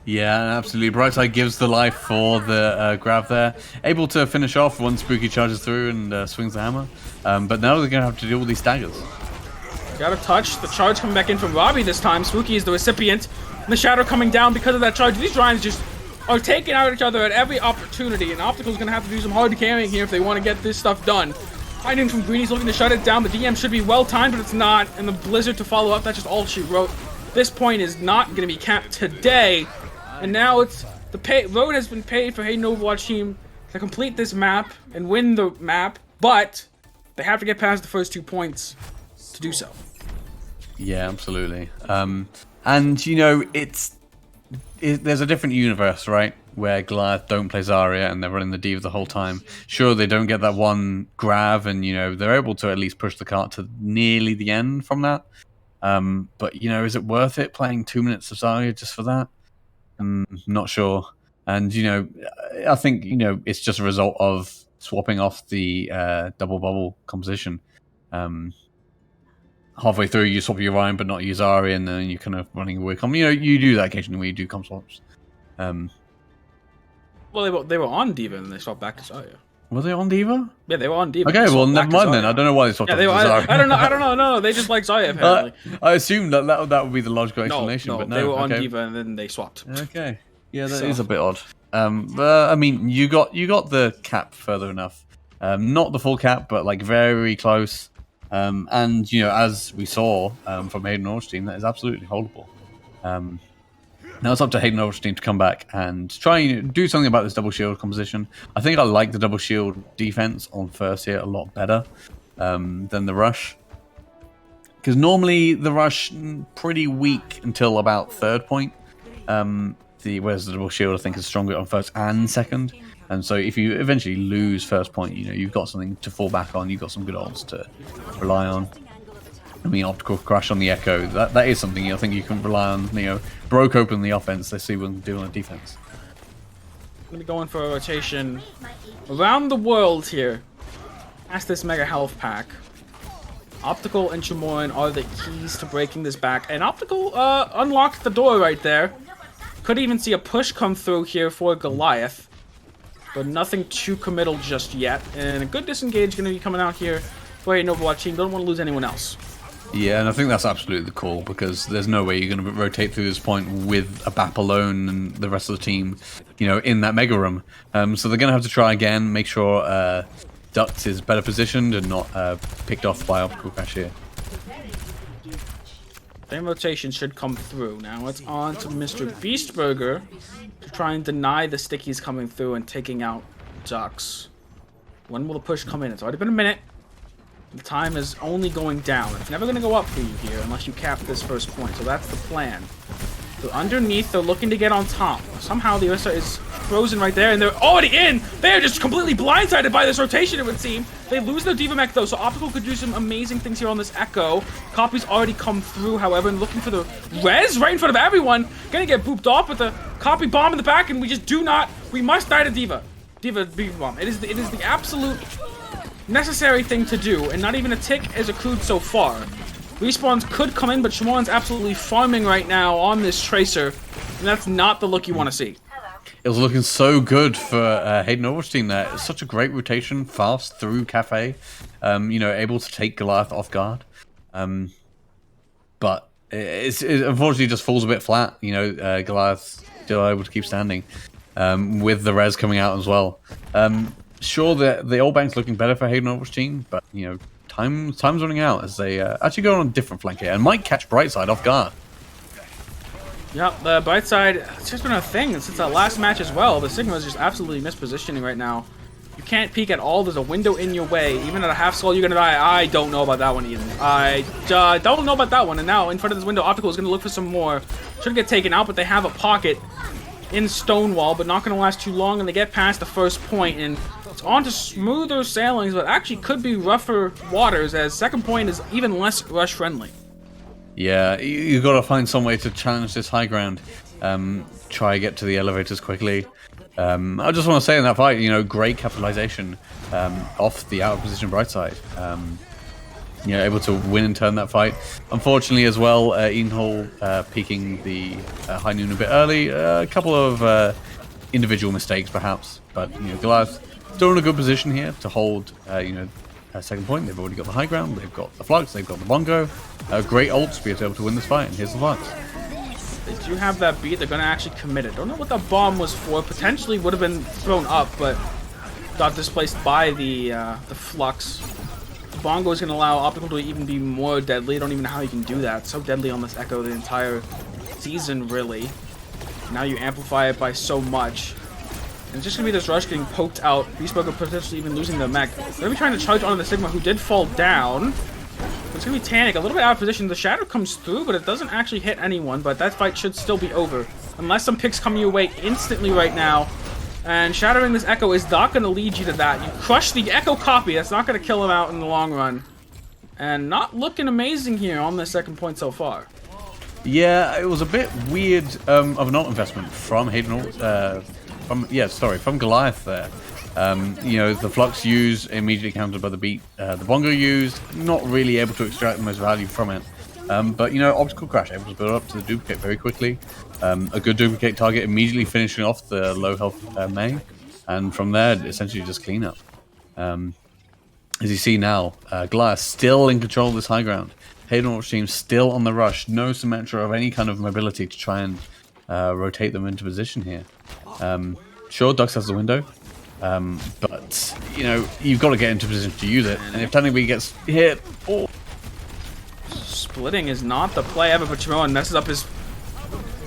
Yeah, absolutely. Brightside gives the life for the grab there. Able to finish off once Spooky charges through and swings the hammer. But now they're going to have to deal with these daggers. Got a touch. The charge coming back in from Robbie this time. Spooky is the recipient. And the shadow coming down because of that charge. These Ryans just are taking out each other at every opportunity. And Optical's going to have to do some hard carrying here if they want to get this stuff done. Finding from Greenie's looking to shut it down. The DM should be well timed, but it's not. And the Blizzard to follow up, that's just all she wrote. This point is not going to be capped today. And now it's the road has been paid for Hayden Overwatch team to complete this map and win the map, but they have to get past the first 2 points to do so. Yeah, absolutely. And you know, there's a different universe, right? Where Goliath don't play Zarya and they're running the D.Va the whole time. Sure, they don't get that one grab, and you know they're able to at least push the cart to nearly the end from that. But you know, is it worth it playing 2 minutes of Zarya just for that? Not sure. And, you know, I think, you know, it's just a result of swapping off the double bubble composition. Halfway through, you swap your Ryan, but not use Ari, and then you're kind of running away. You know, you do that occasionally when you do comp swaps. Well, they were on D.Va and they swapped back to Zarya. Were they on D.Va? Yeah, they were on D.Va. Okay, well, never mind then. I don't know why they swapped off to Zarya. I don't know. No, they just like Zarya, apparently. I assumed that would be the logical explanation, but no. They were on D.Va and then they swapped. Okay. Yeah, that is a bit odd. But I mean, you got the cap further enough. Not the full cap, but like very close. And you know, as we saw from Hayden Overwatch team, that is absolutely holdable. Now it's up to Hayden Overwatch team to come back and try and do something about this double shield composition. I think I like the double shield defense on first here a lot better than the rush. Because normally the rush pretty weak until about third point. Whereas the double shield I think is stronger on first and second. And so if you eventually lose first point, you know, you've got something to fall back on, you've got some good ults to rely on. I mean, optical crash on the Echo, that is something I think you can rely on. You know, broke open the offense, let's see what we can do on the defense. I'm going to go in for a rotation around the world here. Past this mega health pack. Optical and Chamoran are the keys to breaking this back. And Optical unlocked the door right there. Could even see a push come through here for Goliath. But nothing too committal just yet. And a good disengage going to be coming out here for a Overwatch team. Don't want to lose anyone else. Yeah, and I think that's absolutely the call, because there's no way you're going to rotate through this point with a BAP alone and the rest of the team, you know, in that mega room. So they're going to have to try again, make sure Ducks is better positioned and not picked off by Optical Crash here. Same rotation should come through. Now it's on to Mr. Beastburger to try and deny the stickies coming through and taking out Ducks. When will the push come in? It's already been a minute. The time is only going down. It's never going to go up for you here unless you cap this first point. So that's the plan. So underneath, they're looking to get on top. Somehow the Orisa is frozen right there, and they're already in. They're just completely blindsided by this rotation, it would seem. They lose their D.Va mech, though, so Optical could do some amazing things here on this Echo. Copy's already come through, however, and looking for the res right in front of everyone. Gonna get booped off with the Copy bomb in the back, and we must die to D.Va. D.Va bomb. It is the absolute necessary thing to do, and not even a tick is accrued so far. Respawns could come in, but Shamon's absolutely farming right now on this Tracer, and that's not the look you want to see. It was looking so good for Hayden Overwatch team there. It's such a great rotation, fast through Cafe, you know, able to take Goliath off guard. But it unfortunately just falls a bit flat. You know, Goliath still able to keep standing with the res coming out as well. Sure, the old bank's looking better for Hayden Overwatch team, but you know, time's running out as they actually go on a different flank here and might catch Brightside off guard. Yep, the Brightside, it's just been a thing since that last match as well. The Sigma is just absolutely mispositioning right now. You can't peek at all. There's a window in your way. Even at a half skull, you're gonna die. I don't know about that one, Eden. I don't know about that one. And now, in front of this window, Optical is gonna look for some more. Should get taken out, but they have a pocket in Stonewall, but not gonna last too long, and they get past the first point, and it's on to smoother sailings, but actually could be rougher waters, as second point is even less rush friendly. Yeah, you got to find some way to challenge this high ground. Try to get to the elevators quickly. I just want to say in that fight, you know, great capitalization off the out of position bright side. You know, able to win and turn that fight. Unfortunately, as well, Eden Hall peaking the high noon a bit early. A couple of individual mistakes, perhaps, but you know, Goliath still in a good position here to hold. You know, a second point. They've already got the high ground. They've got the flux. They've got the bongo. Great ults to be able to win this fight. And here's the flux. They do have that beat. They're going to actually commit it. Don't know what the bomb was for. Potentially would have been thrown up, but got displaced by the flux. The bongo is going to allow Optical to even be more deadly. I don't even know how you can do that. So deadly on this Echo the entire season, really. Now you amplify it by so much. And it's just going to be this rush getting poked out. Beastburger potentially even losing the mech. They're going to be trying to charge onto the Sigma, who did fall down. It's going to be Tanic, a little bit out of position. The Shadow comes through, but it doesn't actually hit anyone. But that fight should still be over. Unless some picks come your way instantly right now. And shattering this Echo is not going to lead you to that. You crush the Echo copy. That's not going to kill him out in the long run. And not looking amazing here on the second point so far. Yeah, it was a bit weird of an ult investment from Hayden from Goliath there. You know, the flux used, immediately countered by the beat. The bongo used, not really able to extract the most value from it. But, you know, Optical Crash able to build up to the duplicate very quickly. A good duplicate target immediately finishing off the low health Mei. And from there, essentially just clean up. As you see now, Goliath still in control of this high ground. Hayden Watch team still on the rush. No Symmetra of any kind of mobility to try and rotate them into position here. Sure, Dux has the window. But, you know, you've got to get into position to use it. And if Tanic gets hit... Oh. Splitting is not the play ever, but Chiron messes up his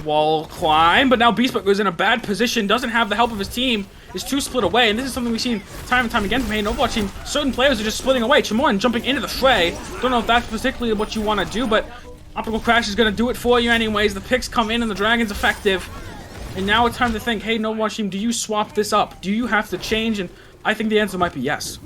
wall climb. But now Beastburger is in a bad position, doesn't have the help of his team, is too split away. And this is something we've seen time and time again from Hayden Overwatch team. Certain players are just splitting away. Chiron jumping into the fray. Don't know if that's particularly what you want to do, but Optical Crash is going to do it for you anyways. The picks come in and the Dragon's effective. And now it's time to think, hey, Overwatch team, do you swap this up? Do you have to change? And I think the answer might be yes.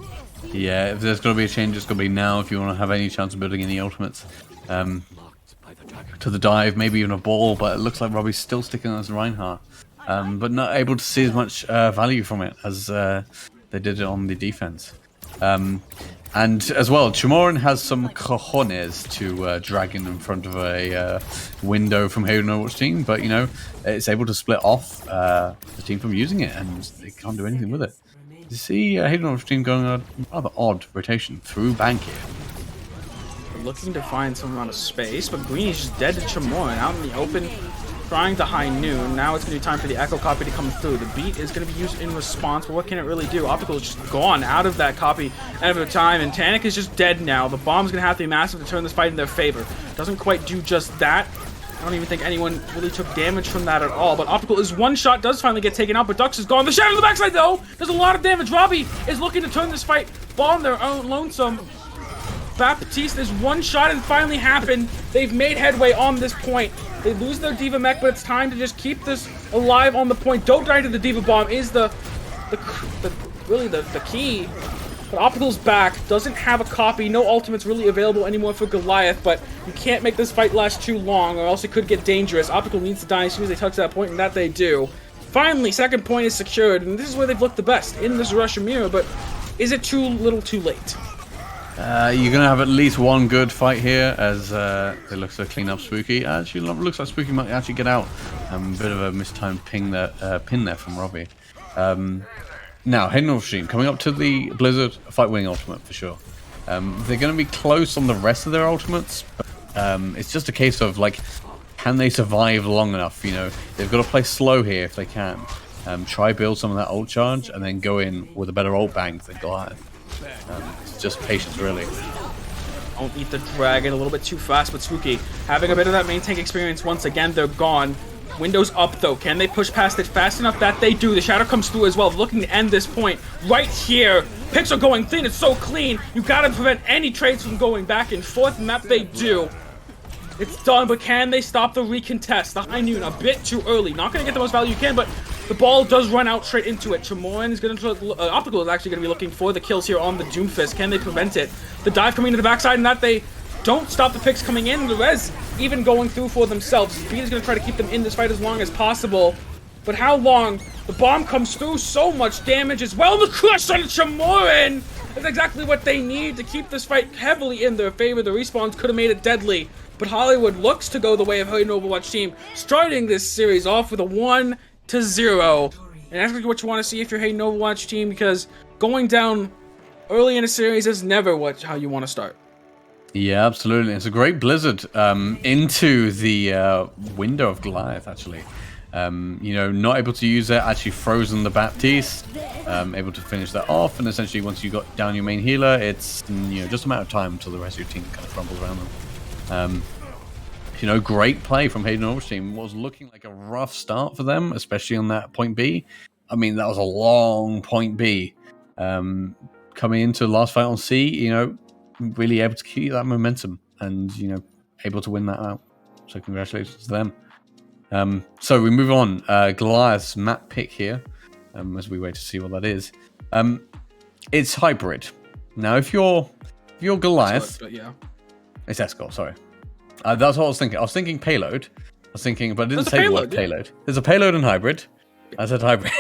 Yeah, if there's going to be a change, it's going to be now if you want to have any chance of building any ultimates. To the dive, maybe even a ball, but it looks like Robbie's still sticking as Reinhardt. But not able to see as much value from it as they did it on the defense. And as well, Chimoran has some cojones to drag in front of a window from Hayden Overwatch team, but you know, it's able to split off the team from using it, and they can't do anything with it. You see Hayden Overwatch team going on a rather odd rotation through bank here. They're looking to find some amount of space, but Green is just dead to Chimoran out in the open, trying to high noon. Now it's going to be time for the Echo copy to come through. The beat is going to be used in response, but what can it really do? Optical is just gone out of that copy at a time, and Tanic is just dead now. The bomb's going to have to be massive to turn this fight in their favor. Doesn't quite do just that. I don't even think anyone really took damage from that at all, but Optical is one shot, does finally get taken out, but Dux is gone. The Shadow on the backside, though, does a lot of damage. Robbie is looking to turn this fight on their own lonesome. Baptiste is one shot and finally happened. They've made headway on this point. They lose their Diva mech, but it's time to just keep this alive on the point. Don't die to the Diva bomb is really the key. But Optical's back, doesn't have a copy, no ultimates really available anymore for Goliath, but you can't make this fight last too long or else it could get dangerous. Optical needs to die as soon as they touch that point, and that they do. Finally, second point is secured, and this is where they've looked the best in this Rush mirror, but is it too little too late? You're going to have at least one good fight here as it looks to clean up Spooky. Actually, looks like Spooky might actually get out. A bit of a mistimed pin there from Robbie. Now, Hayden Overwatch team coming up to the Blizzard fight-winning ultimate for sure. They're going to be close on the rest of their ultimates, but it's just a case of, like, can they survive long enough? You know, they've got to play slow here if they can. Try build some of that ult charge and then go in with a better ult bang than Goliath. It's just patience, really. Don't eat the dragon a little bit too fast, but Spooky having a bit of that main tank experience once again. They're gone. Windows up though. Can they push past it fast enough? That they do. The shadow comes through as well. Looking to end this point right here. Picks are going clean. It's so clean. You gotta prevent any trades from going back and forth, and that they do. It's done, but can they stop the recontest? The high noon a bit too early. Not gonna get the most value you can, but the ball does run out straight into it. Chamoran is gonna Optical is actually gonna be looking for the kills here on the Doomfist. Can they prevent it? The dive coming to the backside, and that they don't stop the picks coming in. The res even going through for themselves. Speed is going to try to keep them in this fight as long as possible. But how long? The bomb comes through, so much damage as well. The crush on Chamoran! That's exactly what they need to keep this fight heavily in their favor. The respawns could have made it deadly. But Hollywood looks to go the way of Hayden Overwatch team, starting this series off with a 1-0. And that's what you want to see if you're Hayden Overwatch team, because going down early in a series is never how you want to start. Yeah, absolutely. It's a great blizzard into the window of Goliath, actually. Not able to use it, actually frozen the Baptiste, able to finish that off, and essentially once you got down your main healer, it's just a matter of time until the rest of your team kind of crumbles around them. Great play from Hayden Overwatch team. Was looking like a rough start for them, especially on that point B. I mean, that was a long point B. Coming into the last fight on C, really able to keep that momentum and able to win that out, so congratulations to them. So we move on. Goliath's map pick here, as we wait to see what that is. It's hybrid. Now if you're Goliath, yeah, it's escort, sorry. That's what I was thinking. I was thinking payload. But I didn't say the word payload. There's a payload and hybrid. I said hybrid.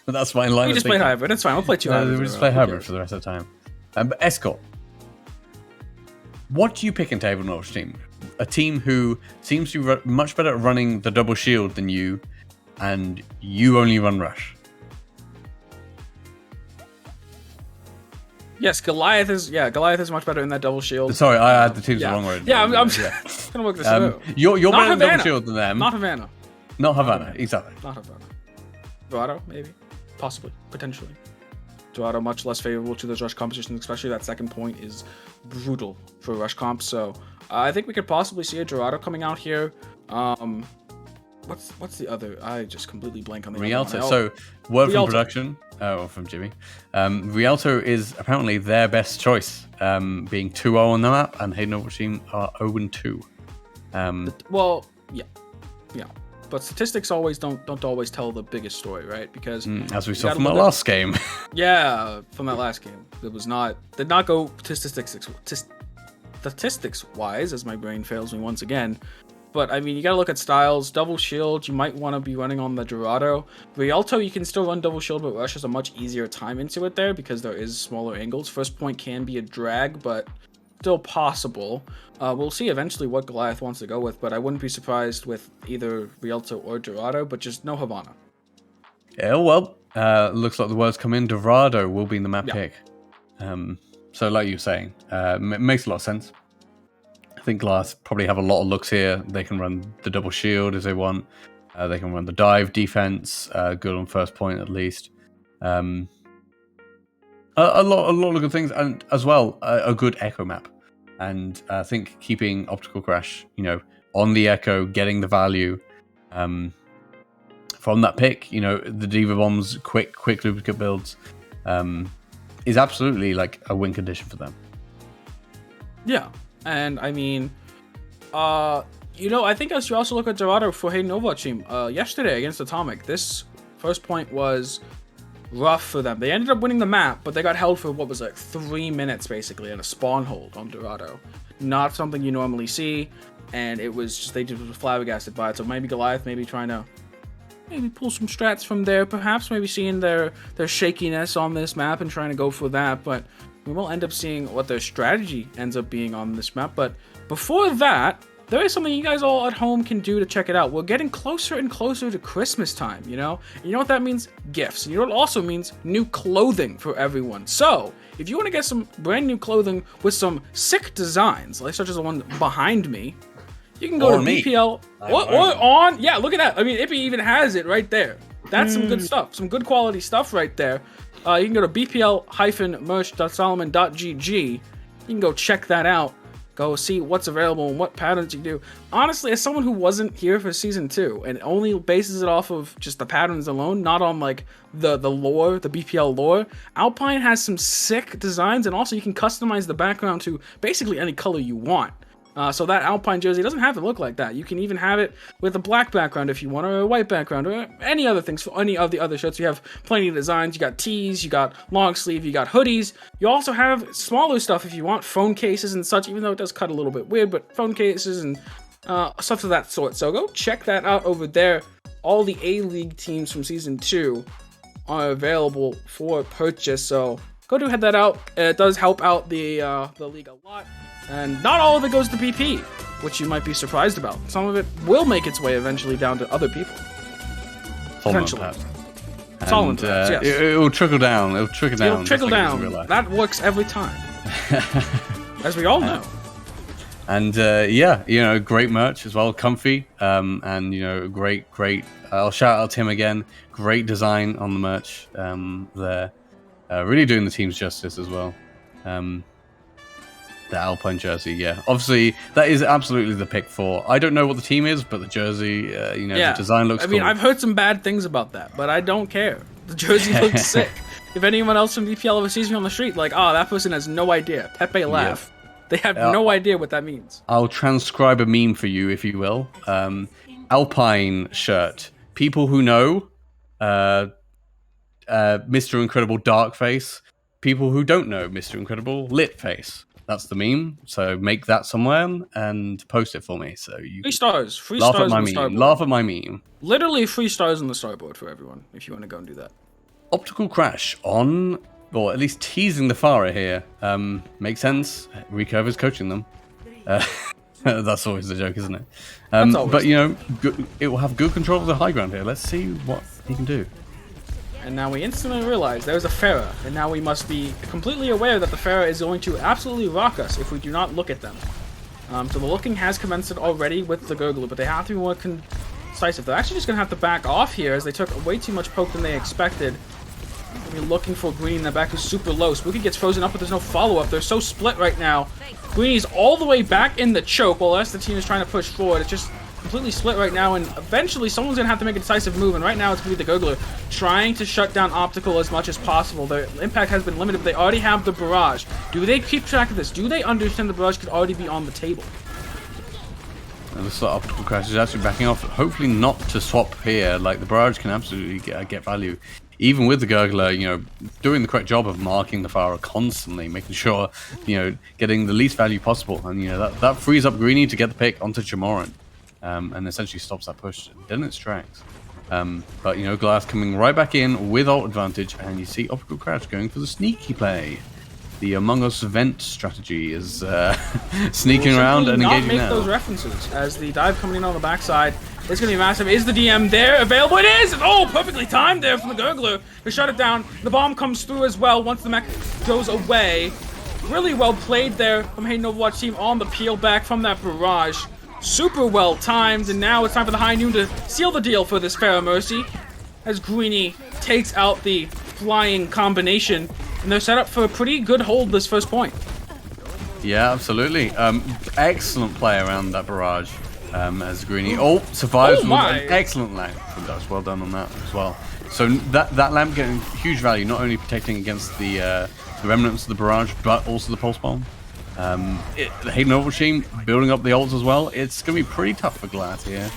But that's fine line. We just play hybrid. It's fine. We'll play two hybrids. We just play hybrid for the rest of the time. But escort. What do you pick into Hayden Overwatch team? A team who seems to be much better at running the double shield than you, and you only run rush. Yes, Goliath is much better in that double shield. Sorry, I had the teams the wrong way. Yeah, I'm gonna work this out. You're better in double shield than them. Not Havana. Not Havana, exactly. Not Havana. Dorado, maybe, possibly, potentially. Dorado much less favorable to those rush competitions, especially that second point is brutal for rush comps. So I think we could possibly see a Dorado coming out here. What's the other? I just completely blank on the Rialto. So word from production, from Jimmy. Rialto is apparently their best choice, being 2-0 on the map, and Hayden Overwatch team are 0-2. Well, yeah. But statistics always don't always tell the biggest story, right? Because as we saw from our last game. Yeah, from that last game, did not go statistics wise, as my brain fails me once again. But I mean, you gotta look at styles. Double shield, you might want to be running on the Dorado. Rialto, you can still run double shield, but Rush has a much easier time into it there because there is smaller angles. First point can be a drag, but still possible. We'll see eventually what Goliath wants to go with, but I wouldn't be surprised with either Rialto or Dorado, but just no Havana. Yeah, well, looks like the words come in. Dorado will be in the map pick. So like you were saying, makes a lot of sense. I think Glass probably have a lot of looks here. They can run the double shield if they want. They can run the dive defense, good on first point at least. A lot of good things, and as well a good echo map. And I think keeping Optical Crash, on the echo, getting the value from that pick, the Diva Bombs, quick duplicate builds, is absolutely like a win condition for them. Yeah, and I mean, I think as you also look at Dorado for Hayden Overwatch team, yesterday against Atomic, this first point was rough for them. They ended up winning the map, but they got held for 3 minutes basically in a spawn hold on Dorado. Not something you normally see, and it was just they just were flabbergasted by it. So maybe Goliath trying to pull some strats from there, perhaps maybe seeing their shakiness on this map and trying to go for that, but we will end up seeing what their strategy ends up being on this map. But before that, there is something you guys all at home can do to check it out. We're getting closer and closer to Christmas time, And you know what that means? Gifts. And you know what it also means? New clothing for everyone. So, if you want to get some brand new clothing with some sick designs, such as the one behind me, you can go to BPL. Yeah, look at that. I mean, Ippy even has it right there. That's some good stuff. Some good quality stuff right there. You can go to bpl-merch.solomon.gg. You can go check that out. go see what's available and what patterns you do. Honestly, as someone who wasn't here for season 2 and only bases it off of just the patterns alone, not on like the lore, the BPL lore, Alpine has some sick designs, and also you can customize the background to basically any color you want. So that Alpine jersey doesn't have to look like that. You can even have it with a black background if you want, or a white background, or any other things for any of the other shirts. You have plenty of designs. You got tees, you got long sleeve, you got hoodies. You also have smaller stuff if you want, phone cases and such, even though it does cut a little bit weird, but phone cases and stuff of that sort. So go check that out over there. All the A-League teams from Season 2 are available for purchase, so go do head that out. It does help out the league a lot. And not all of it goes to BP, which you might be surprised about. Some of it will make its way eventually down to other people. Potentially. It's all in perhaps, yes. It will trickle down. It'll trickle down. It'll trickle down. That works every time. As we all know. And yeah, you know, great merch as well, comfy, and you know, great. I'll shout out Tim again. Great design on the merch there. Really doing the team's justice as well. The Alpine jersey, yeah. Obviously, that is absolutely the pick for. I don't know what the team is, but the jersey, you know, the design looks cool. I mean, I've heard some bad things about that, but I don't care. The jersey looks sick. If anyone else from BPL ever sees me on the street, like, oh, that person has no idea. Pepe laugh. Yeah. They have no idea what that means. I'll transcribe a meme for you, if you will. Alpine shirt. People who know, Mr. Incredible dark face. People who don't know Mr. Incredible lit face. That's the meme. So make that somewhere and post it for me. So you 3 stars. Free laugh stars at my on the meme. starboard. Laugh at my meme. Literally 3 stars on the starboard for everyone, if you want to go and do that. Optical crash on, or at least teasing the Farah here. Makes sense. Recurve is coaching them. That's always the joke, isn't it? But you know, it will have good control of the high ground here. Let's see what he can do. And now we instantly realize there's a Pharah, and now we must be completely aware that the Pharah is going to absolutely rock us if we do not look at them. So the looking has commenced already with the Gurgler, but they have to be more concisive. They're actually just going to have to back off here as they took way too much poke than they expected. We're looking for Greeny in the back, who's super low. Spooky gets frozen up, but there's no follow-up. They're so split right now. Greeny's all the way back in the choke while the rest of the team is trying to push forward. It's just completely split right now, and eventually someone's gonna have to make a decisive move, and right now it's gonna be the Gurgler trying to shut down Optical as much as possible. Their impact has been limited, but they already have the barrage. Do they keep track of this? Do they understand the barrage could already be on the table? And this Optical crash is actually backing off, hopefully not to swap here. Like, the barrage can absolutely get value. Even with the Gurgler, you know, doing the correct job of marking the Farah constantly, making sure, you know, getting the least value possible. And, you know, that frees up Greeny to get the pick onto Jamoran. And essentially stops that push. Then it strikes. But, you know, Goliath coming right back in with ult advantage, and you see Optical Crash going for the sneaky play. The Among Us vent strategy is sneaking around and engaging make now. Those references as the dive coming in on the backside. It's going to be massive. Is the DM there available? It is! Oh, perfectly timed there from the Gurgler to shut it down. The bomb comes through as well once the mech goes away. Really well played there from Hayden Overwatch team on the peel back from that barrage. Super well timed, and now it's time for the High Noon to seal the deal for this Pharah Mercy as Greeny takes out the flying combination, and they're set up for a pretty good hold this first point. Yeah, absolutely. Excellent play around that barrage as Greeny survives with an excellent lamp from Dutch. Well done on that as well. So that lamp getting huge value, not only protecting against the remnants of the barrage, but also the pulse bomb. The Hayden Overwatch team building up the ults as well. It's going to be pretty tough for Goliath here.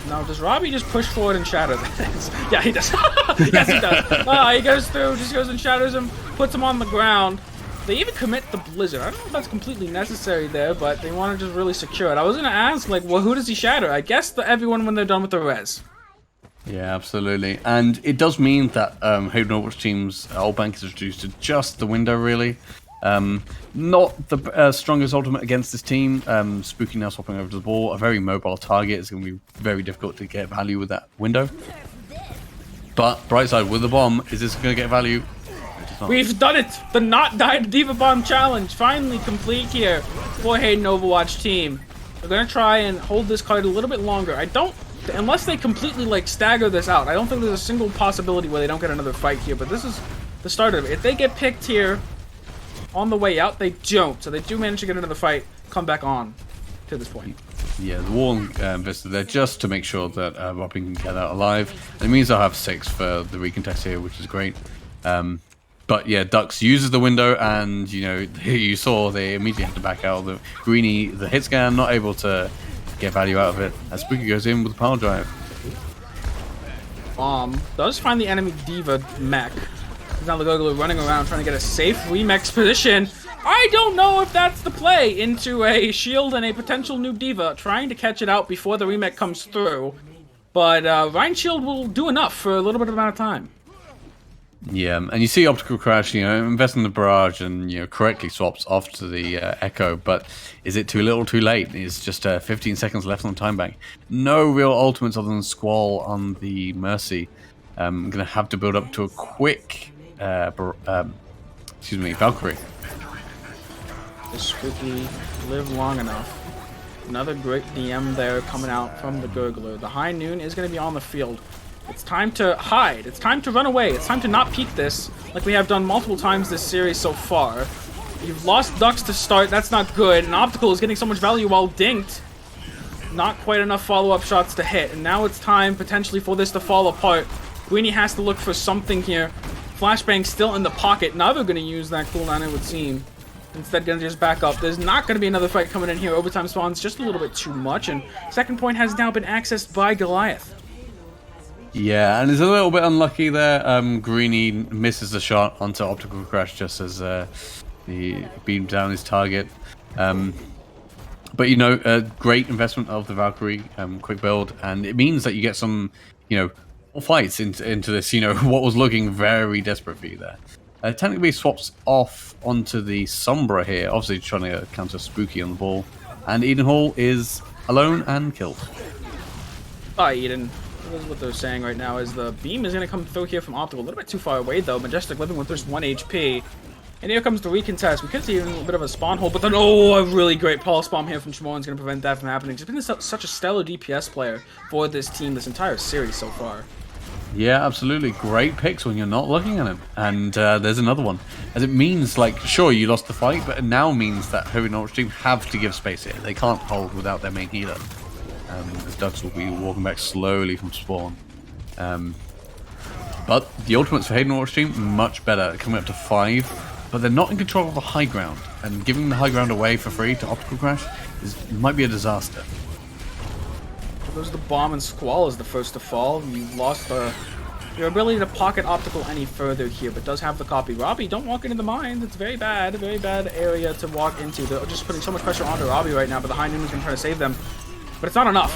Now, does Robbie just push forward and shatter this? Yeah, he does. Yes, he does. He goes through, just goes and shatters him, puts him on the ground. They even commit the Blizzard. I don't know if that's completely necessary there, but they want to just really secure it. I was going to ask, like, well, who does he shatter? I guess everyone when they're done with the res. Yeah, absolutely. And it does mean that Hayden Overwatch team's ult bank is reduced to just the window, really. Not the strongest ultimate against this team. Spooky now swapping over to the ball. A very mobile target. It's going to be very difficult to get value with that window. But bright side with the bomb, is this going to get value? We've done it! The Not Died Diva Bomb Challenge finally complete here for Hayden Overwatch team. We're going to try and hold this card a little bit longer. Unless they completely like stagger this out, I don't think there's a single possibility where they don't get another fight here, but this is the start of it. If they get picked here, on the way out? They don't. So they do manage to get another fight, come back on to this point. Yeah, the wall invested there just to make sure that Robin can get out alive. And it means I'll have 6 for the recontest here, which is great. But yeah, Dux uses the window, and you saw they immediately had to back out. The Greenie, the hit scan, not able to get value out of it. As Spooky goes in with the power drive. Bomb does find the enemy Diva mech. Now the Gurgler running around trying to get a safe remix position. I don't know if that's the play into a shield and a potential new Diva, trying to catch it out before the remake comes through. But Rhine Shield will do enough for a little bit of amount of time. Yeah, and you see Optical Crash, invest in the barrage and, correctly swaps off to the Echo, but is it too little too late? It's just 15 seconds left on the time bank. No real ultimates other than Squall on the Mercy. I'm going to have to build up to a quick, Valkyrie. The Spooky live long enough. Another great DM there coming out from the Gurgler. The High Noon is going to be on the field. It's time to hide. It's time to run away. It's time to not peek this like we have done multiple times this series so far. You've lost Dux to start. That's not good. And Optical is getting so much value while dinked. Not quite enough follow-up shots to hit. And now it's time potentially for this to fall apart. Greenie has to look for something here. Flashbang still in the pocket. Never going to use that cooldown, it would seem. Instead, going to just back up. There's not going to be another fight coming in here. Overtime spawns just a little bit too much. And second point has now been accessed by Goliath. Yeah, and it's a little bit unlucky there. Greenie misses the shot onto Optical Crash just as he beamed down his target. But a great investment of the Valkyrie, quick build, and it means that you get some, fights into this. What was looking very desperate for you there. Technically swaps off onto the Sombra here, obviously trying to counter Spooky on the ball, and Eden Hall is alone and killed. Bye, Eden. This is what they're saying right now is the beam is going to come through here from Optical. A little bit too far away, though. Majestic living with just 1 HP. And here comes the recontest. We could see even a bit of a spawn hole, but then, a really great pulse bomb here from Shimon is going to prevent that from happening. He's been such a stellar DPS player for this team this entire series so far. Yeah, absolutely. Great picks when you're not looking at him. And there's another one. As it means, sure, you lost the fight, but it now means that Heavy Norwich team have to give space here. They can't hold without their main healer. As Dux will be walking back slowly from spawn. But the ultimates for Hayden Norwich team, much better. Coming up to 5, but they're not in control of the high ground. And giving the high ground away for free to Optical Crash might be a disaster. There's the bomb, and Squall is the first to fall. You've lost your ability to pocket Optical any further here, but does have the copy. Robbie, don't walk into the mine. It's very bad area to walk into. They're just putting so much pressure onto Robbie right now, but the High Noon is going to try to save them. But it's not enough.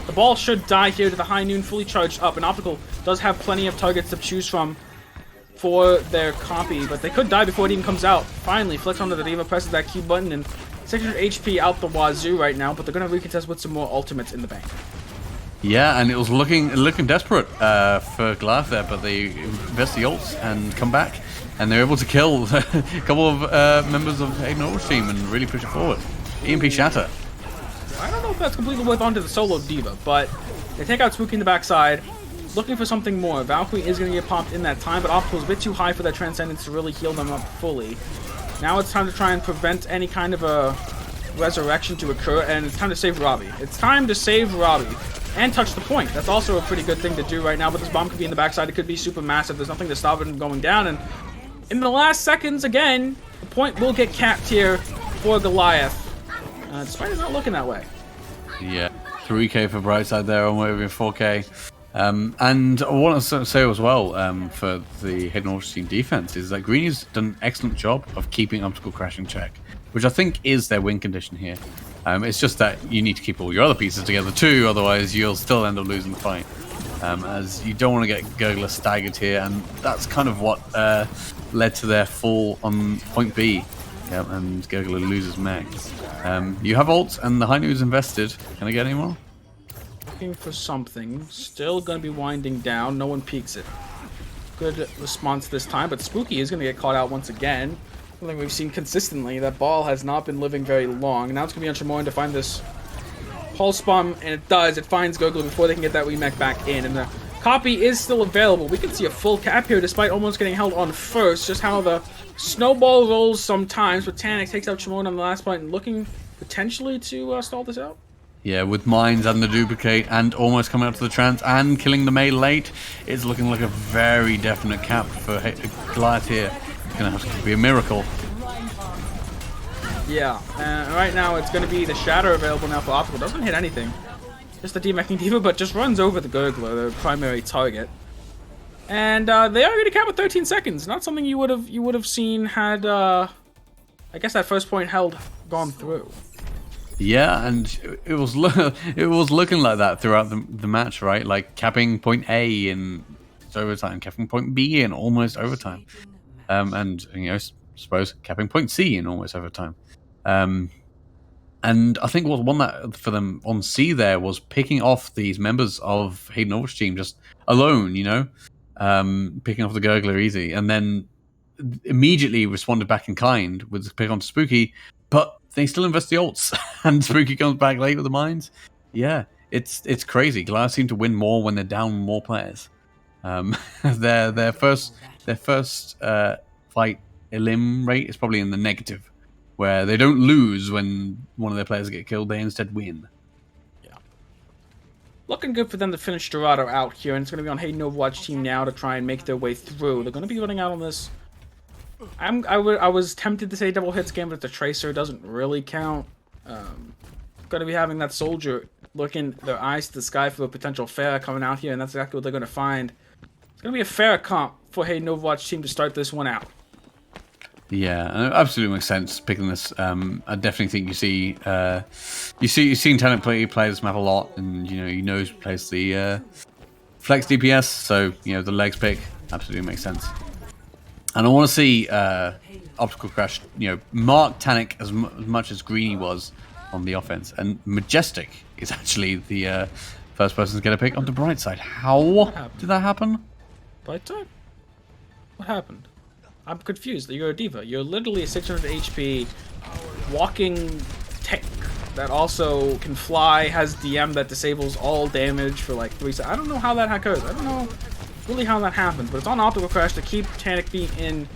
The ball should die here to the High Noon, fully charged up, and Optical does have plenty of targets to choose from for their copy, but they could die before it even comes out. Finally, flicks onto the Diva, presses that Q button, and 600 HP out the wazoo right now, but they're going to recontest with some more ultimates in the bank. Yeah, and it was looking desperate for Goliath there, but they invest the ults and come back, and they're able to kill a couple of members of Hayden Norwich team and really push it forward. EMP Shatter. I don't know if that's completely worth onto the solo Diva, but they take out Spooky in the backside, looking for something more. Valkyrie is going to get popped in that time, but Optical's a bit too high for that Transcendence to really heal them up fully. Now it's time to try and prevent any kind of a resurrection to occur, and it's time to save Robbie. It's time to save Robbie and touch the point. That's also a pretty good thing to do right now, but this bomb could be in the backside. It could be super massive. There's nothing to stop it from going down, and in the last seconds, again, the point will get capped here for Goliath. Despite it's not looking that way. Yeah, 3k for Brightside there, on way over 4k. And I want to say as well, for the Hayden Norwich team defense, is that Greenie's done an excellent job of keeping Optical Crash in check, which I think is their win condition here. It's just that you need to keep all your other pieces together too, otherwise you'll still end up losing the fight. As you don't want to get Gurgler staggered here, and that's kind of what led to their fall on point B. Yeah, and Gurgler loses max. You have ults, and the High Noon's invested. Can I get any more? Looking for something. Still going to be winding down. No one peeks it. Good response this time, but Spooky is going to get caught out once again. Something we've seen consistently. That ball has not been living very long. Now it's going to be on Chamoyan to find this pulse bomb, and it does. It finds Gurgler before they can get that remech back in, and the Copy is still available. We can see a full cap here despite almost getting held on first. Just how the snowball rolls sometimes, but Tanic takes out Shimon on the last point and looking potentially to stall this out. Yeah, with mines and the duplicate and almost coming up to the trance and killing the Mei late, it's looking like a very definite cap for Goliath here. It's going to have to be a miracle. Yeah, right now it's going to be the Shatter available now for Optical. Doesn't hit anything. Just the demeching Diva, but just runs over the Gurgler, their primary target. And they are going to cap with 13 seconds. Not something you would have seen had, I guess, that first point held gone through. Yeah, and it was looking like that throughout the match, right? Like capping point A in overtime, capping point B in almost overtime, and suppose capping point C in almost overtime. And I think what won that for them on C there was picking off these members of Hayden OW's team just alone, picking off the Gurgler easy, and then immediately responded back in kind with the pick on Spooky, but they still invest the ults, and Spooky comes back late with the mines. Yeah, it's crazy. Goliath seem to win more when they're down more players. Their first fight elim rate is probably in the negative, where they don't lose when one of their players get killed, they instead win. Yeah. Looking good for them to finish Dorado out here, and it's going to be on Hayden Overwatch team now to try and make their way through. They're going to be running out on this. I was tempted to say double hits game, but the Tracer doesn't really count. Going to be having that Soldier looking their eyes to the sky for a potential Pharah coming out here, and that's exactly what they're going to find. It's going to be a Pharah comp for Hayden Overwatch team to start this one out. Yeah, absolutely makes sense picking this. I definitely think you've seen Tennant play this map a lot, and he knows plays the flex DPS, so the legs pick absolutely makes sense. And I want to see Optical Crash, mark Tanic as much as Greeny was on the offense, and Majestic is actually the first person to get a pick on the bright side. How did that happen? Bright side? What happened? I'm confused. You're a diva. You're literally a 600 HP walking tank that also can fly, has DM that disables all damage for like 3 seconds. I don't know how that occurs. I don't know really how that happens, but it's on Optical Crash to keep Tanic being in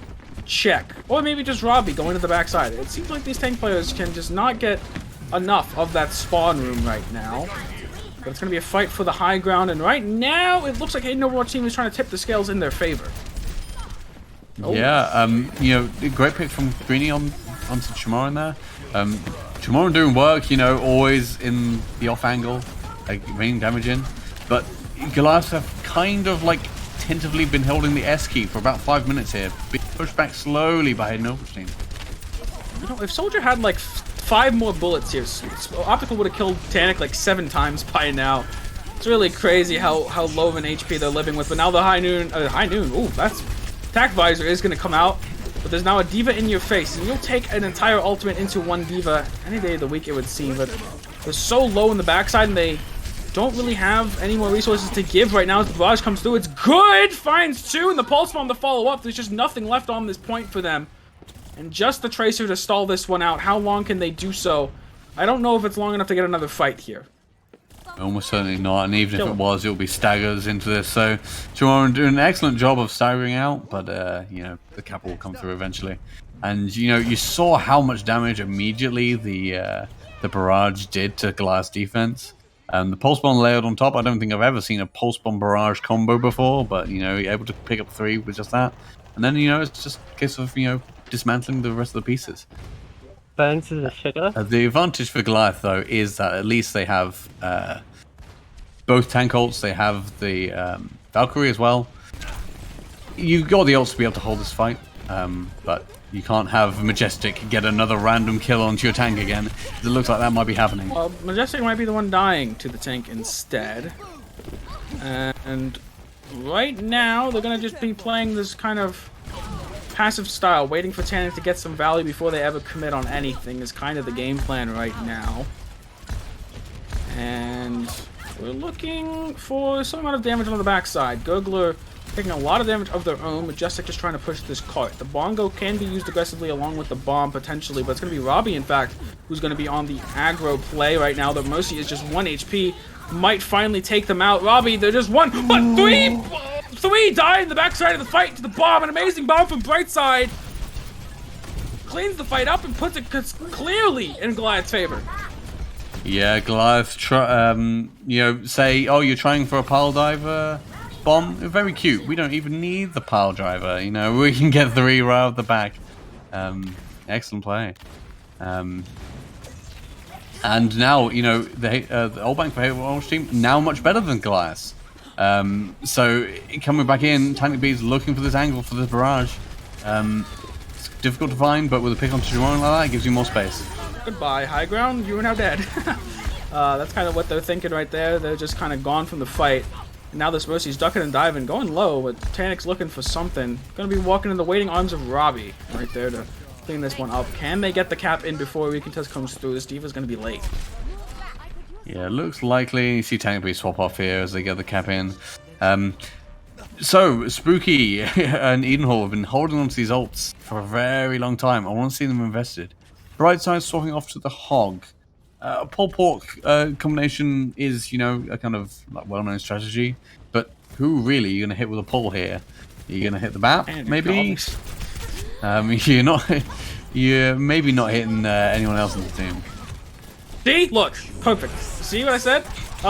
check. Or maybe just Robbie going to the backside. It seems like these tank players can just not get enough of that spawn room right now. But it's going to be a fight for the high ground, and right now it looks like Hayden Overwatch team is trying to tip the scales in their favor. Oh. Yeah, great pick from Greeny onto Chamoran there. Chamoran doing work, always in the off angle, like raining damage in. But Goliath have kind of tentatively been holding the S key for about 5 minutes here, being pushed back slowly by Hayden Overwatch team. If Soldier had 5 more bullets here, Optical would have killed Tanic 7 times by now. It's really crazy how low of an HP they're living with. But now the high noon, ooh, that's attack visor is going to come out. But there's now a diva in your face, and you'll take an entire ultimate into one diva any day of the week, it would seem. But they're so low in the backside, and they don't really have any more resources to give right now as the barrage comes through. It's good! Finds 2, and the pulse bomb to follow up. There's just nothing left on this point for them. And just the Tracer to stall this one out. How long can they do so? I don't know if it's long enough to get another fight here. Almost certainly not, and even if it was, it'll be staggers into this. So, Chamoran doing an excellent job of staggering out, but the cap will come through eventually. And you saw how much damage immediately the barrage did to Goliath's defense. The pulse bomb layered on top. I don't think I've ever seen a pulse bomb barrage combo before, but you're able to pick up 3 with just that. And then it's just a case of dismantling the rest of the pieces. Burns is a sugar. The advantage for Goliath, though, is that at least they have both tank ults. They have the Valkyrie as well. You've got the ults to be able to hold this fight, but you can't have Majestic get another random kill onto your tank again. It looks like that might be happening. Well, Majestic might be the one dying to the tank instead. And right now, they're going to just be playing this kind of passive style, waiting for Tanic to get some value before they ever commit on anything is kind of the game plan right now. And we're looking for some amount of damage on the backside. Gurgler taking a lot of damage of their own. Majestic just trying to push this cart. The bongo can be used aggressively along with the bomb potentially, but it's going to be Robbie, in fact, who's going to be on the aggro play right now. The Mercy is just 1 HP. Might finally take them out. Robbie, they're just one, but three die in the backside of the fight to the bomb. An amazing bomb from Brightside. Cleans the fight up and puts it clearly in Goliath's favor. Yeah, Goliath, say, oh, you're trying for a pile driver bomb. Very cute. We don't even need the pile driver. We can get 3 right off the back. Excellent play. And now, the old bank for Hayden team now much better than Goliath. So coming back in, Tank B's looking for this angle for the barrage. It's difficult to find, but with a pick on Chiron like that, it gives you more space. Goodbye, high ground. You are now dead. That's kind of what they're thinking right there. They're just kind of gone from the fight. And now this Mercy's ducking and diving, going low, but Tanic's looking for something. Gonna be walking in the waiting arms of Robbie right there to clean this one up. Can they get the cap in before Recontest comes through? This Diva's gonna be late. Yeah, looks likely. You see Tank B swap off here as they get the cap in. So, Spooky and Edenhall have been holding on to these ults for a very long time. I want to see them invested. Brightside swapping off to the Hog. Pull Pork combination is, a kind of well-known strategy. But who really are you going to hit with a pull here? Are you going to hit the BAP, maybe? You're maybe not hitting anyone else on the team. See? Look. Perfect. See what I said?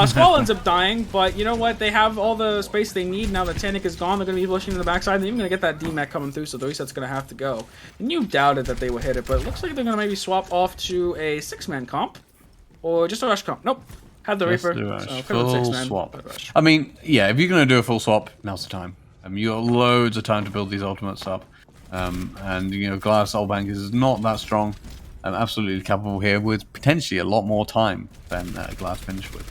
Squall ends up dying, but you know what? They have all the space they need now that Tanic is gone. They're going to be pushing to the backside. They're even going to get that DMAC coming through, so the reset's going to have to go. And you doubted that they would hit it, but it looks like they're going to maybe swap off to a 6-man comp. Or just a rush comp. Nope. Had the Reaper. So full swap. I mean, yeah, if you're going to do a full swap, now's the time. You got loads of time to build these ultimates up. And, Glass Soul Bank is not that strong. Absolutely capable here with potentially a lot more time than Glass finished with.